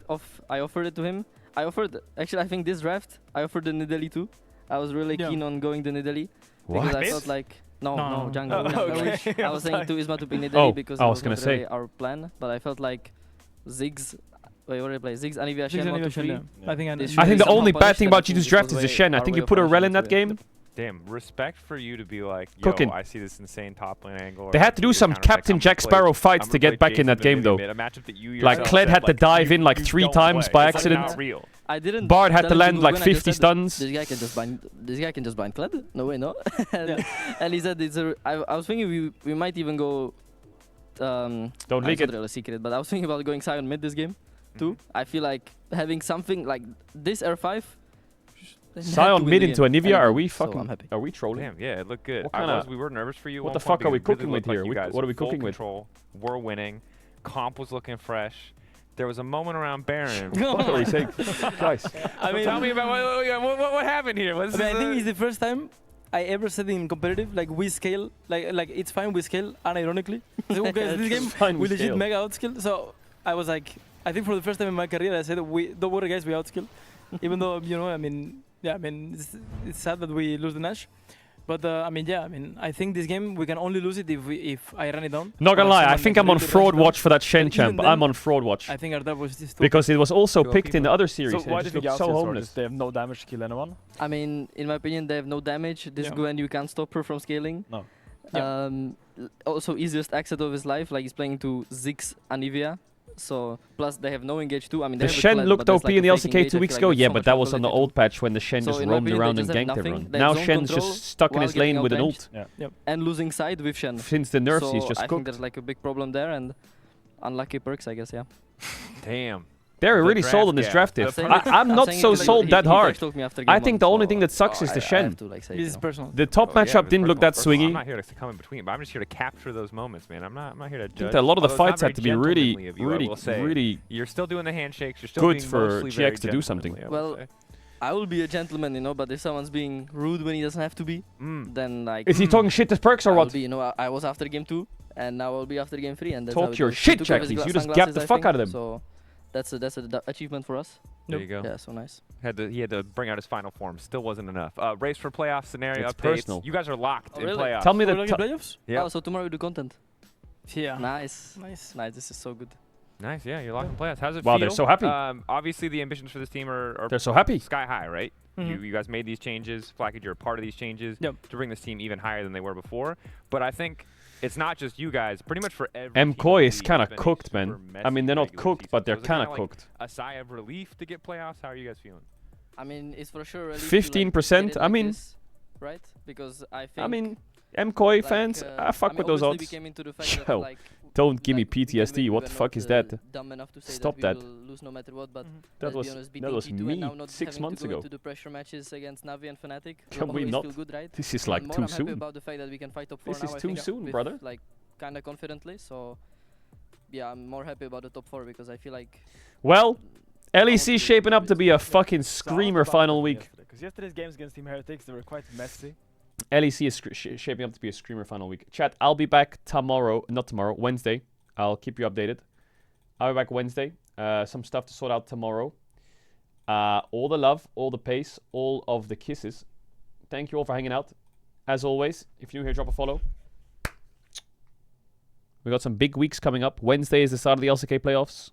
I offered it to him. I offered, actually I think this draft, I offered the Nidalee too. I was really keen on going the Nidalee. Because What? I felt like, no, jungle. Oh, okay. I was saying to Isma to pick Nidalee because I it was was gonna not really say. our plan. But I felt like Ziggs, wait, what did I play? Ziggs, Anivia, Ziggs, Shen, 1 Anivia, to Shen, 3. yeah. I think I think the only bad thing about you G2's draft is the Shen. I think you put a Rel in that game. Damn, respect for you to be like, yo, Cooking. I see this insane top lane angle. They had to do some Captain Jack Sparrow fights to get back in that game, though. Like, Kled had to dive in like 3 times by accident. I didn't. Bard had to tell him land go like when I just 50 said stuns. This guy can just bind. This guy can just bind Kled. No way, no. And he said it's a. I was thinking we might even go. Don't it's leak not it. really a secret, but I was thinking about going Sion mid this game, too. I feel like having something like this R5. Sion mid into Anivia, are we so I'm fucking, happy. are we trolling? Damn, yeah, it looked good. What kinda- we were nervous for you. what at the one point fuck are we because it cooking really with looked like here? you guys What are we were full cooking with? control, we're winning. Comp was looking fresh. There was a moment around Baron. What are we saying? Guys. I mean, tell me about what happened here. I think it's the first time I ever said in competitive, like we scale, like it's fine we scale, unironically. So okay, this game fine we we legit scale. mega outscale. So I was like, I think for the first time in my career, I said, don't worry guys, we outscale. Even though, you know, I mean, yeah, I mean, it's sad that we lose the Nash. But I mean, yeah, I mean, I think this game we can only lose it if I run it down. Not gonna lie, I think I'm on fraud watch for that Shen And champ. even I'm then, on fraud watch. I think our dub was just Because it was also Two picked in the people. other series. So and why it do you just think looked so so homeless. They have no damage to kill anyone? I mean, in my opinion, they have no damage. This Yeah. Gwen, you can't stop her from scaling. No. Also, easiest exit of his life, like he's playing to Ziggs Anivia. So, plus they have no engage too. I mean, The they have a Shen Kled, looked but that's OP like in the a fake LCK engage. 2 I weeks feel ago. like Yeah, there's but so that much was on the ability old patch when the Shen So just in my roamed opinion, around they and just have ganked nothing. everyone. They Now have zone Shen's control just stuck in while his lane getting with an ult. outanged and losing side with Shen. Since the nerfs, so he's just I think cooked. there's like a big problem there and unlucky perks, I guess, yeah. Damn. They're The really sold on this draft draft gap. diff. I'm not saying so it like sold he- that he hard. told me after I game think one, the only so thing that sucks is the I Shen. have to, like, say, This you is know. personal. The top Oh, yeah, matchup but didn't look that personal. I'm swingy. not here to come in between, but I'm just here to capture those moments, man. I'm not here to judge. I think that a lot of the Although it's not fights had very to be really, gentlemanly of you, I will say. really You're still doing the handshakes. You're still good being for mostly very GX to do something. gentlemanly, I will Well, say. I will be a gentleman, you know, but if someone's being rude when he doesn't have to be, then like... Is he talking shit to perks or I will what? be, you know, I was after game 2, and now I'll be after game 3, and that's how Talk it your goes. shit, He took off his Jackies. You just sunglasses, gapped the I fuck think, out of them. So that's a achievement for us. There you go. Yeah, so nice. He had to bring out his final form. Still wasn't enough. Race for playoff scenario It's updates. personal. You guys are locked in really? playoffs. Tell me We're the looking playoffs? Yeah. Oh, so tomorrow we do content. Yeah. Nice. Nice. This is so good. Nice, yeah, you're locked in playoffs. How's it Wow, feel? they're so happy. Obviously, the ambitions for this team are They're so happy. sky high, right? Mhm. You guys made these changes. Flacked, you're a part of these changes Yep. to bring this team even higher than they were before. But I think it's not just you guys. Pretty much for every team in MKoi the is league, kind it's of been a cooked, super man. I messy mean, they're not regular cooked, season. but they're So is it kind kinda of like cooked. a sigh of relief to get playoffs. How are you guys feeling? I mean, it's for sure. 15%, I mean- right? Because I think. I mean, MKoi like, fans, I fuck I mean, with those obviously odds. we came into the fact that Yo. like Don't give me Like, we PTSD. What were the fuck not, is that? Dumb enough to say Stop that that. we will lose no matter what, but That let's was be honest, beating that was G2 and me now not 6 having months to go ago. into the pressure matches against Navi and Fnatic Can will we always not? feel good, right? This is More like and more, too I'm happy soon. about the fact that we can fight top 4 This now. is I too think soon, with, brother. Like kind of confidently, so yeah, I'm more happy about the top 4 because I feel like. Well, LEC shaping up to be a fucking screamer final week. Because yesterday's games against Team Heretics, they were quite messy. LEC is shaping up to be a screamer final week. Chat, I'll be back tomorrow. Not tomorrow, Wednesday. I'll keep you updated. I'll be back Wednesday. Some stuff to sort out tomorrow. All the love, all the pace, all of the kisses. Thank you all for hanging out. As always, if you're new here, drop a follow. We got some big weeks coming up. Wednesday is the start of the LCK playoffs.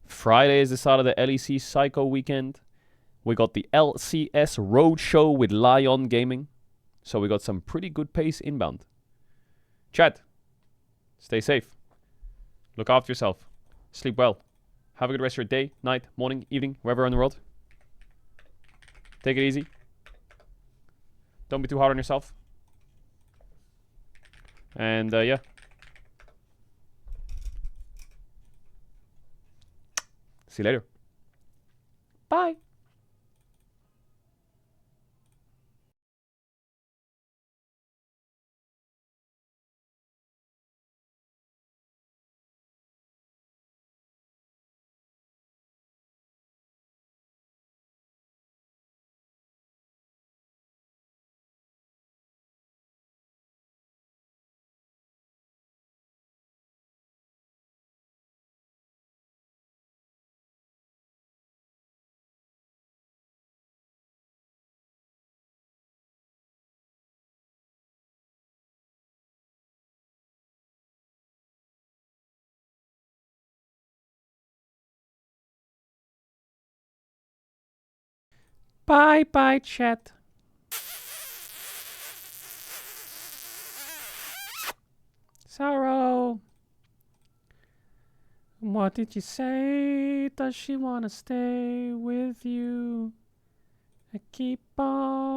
Friday is the start of the LEC Psycho weekend. We got the LCS Roadshow with Lion Gaming. So we got some pretty good pace inbound. Chat, stay safe. Look after yourself. Sleep well. Have a good rest of your day, night, morning, evening, wherever in the world. Take it easy. Don't be too hard on yourself. And yeah. See you later. Bye. Bye bye, chat. Sorrow. What did you say? Does she wanna stay with you? I keep on.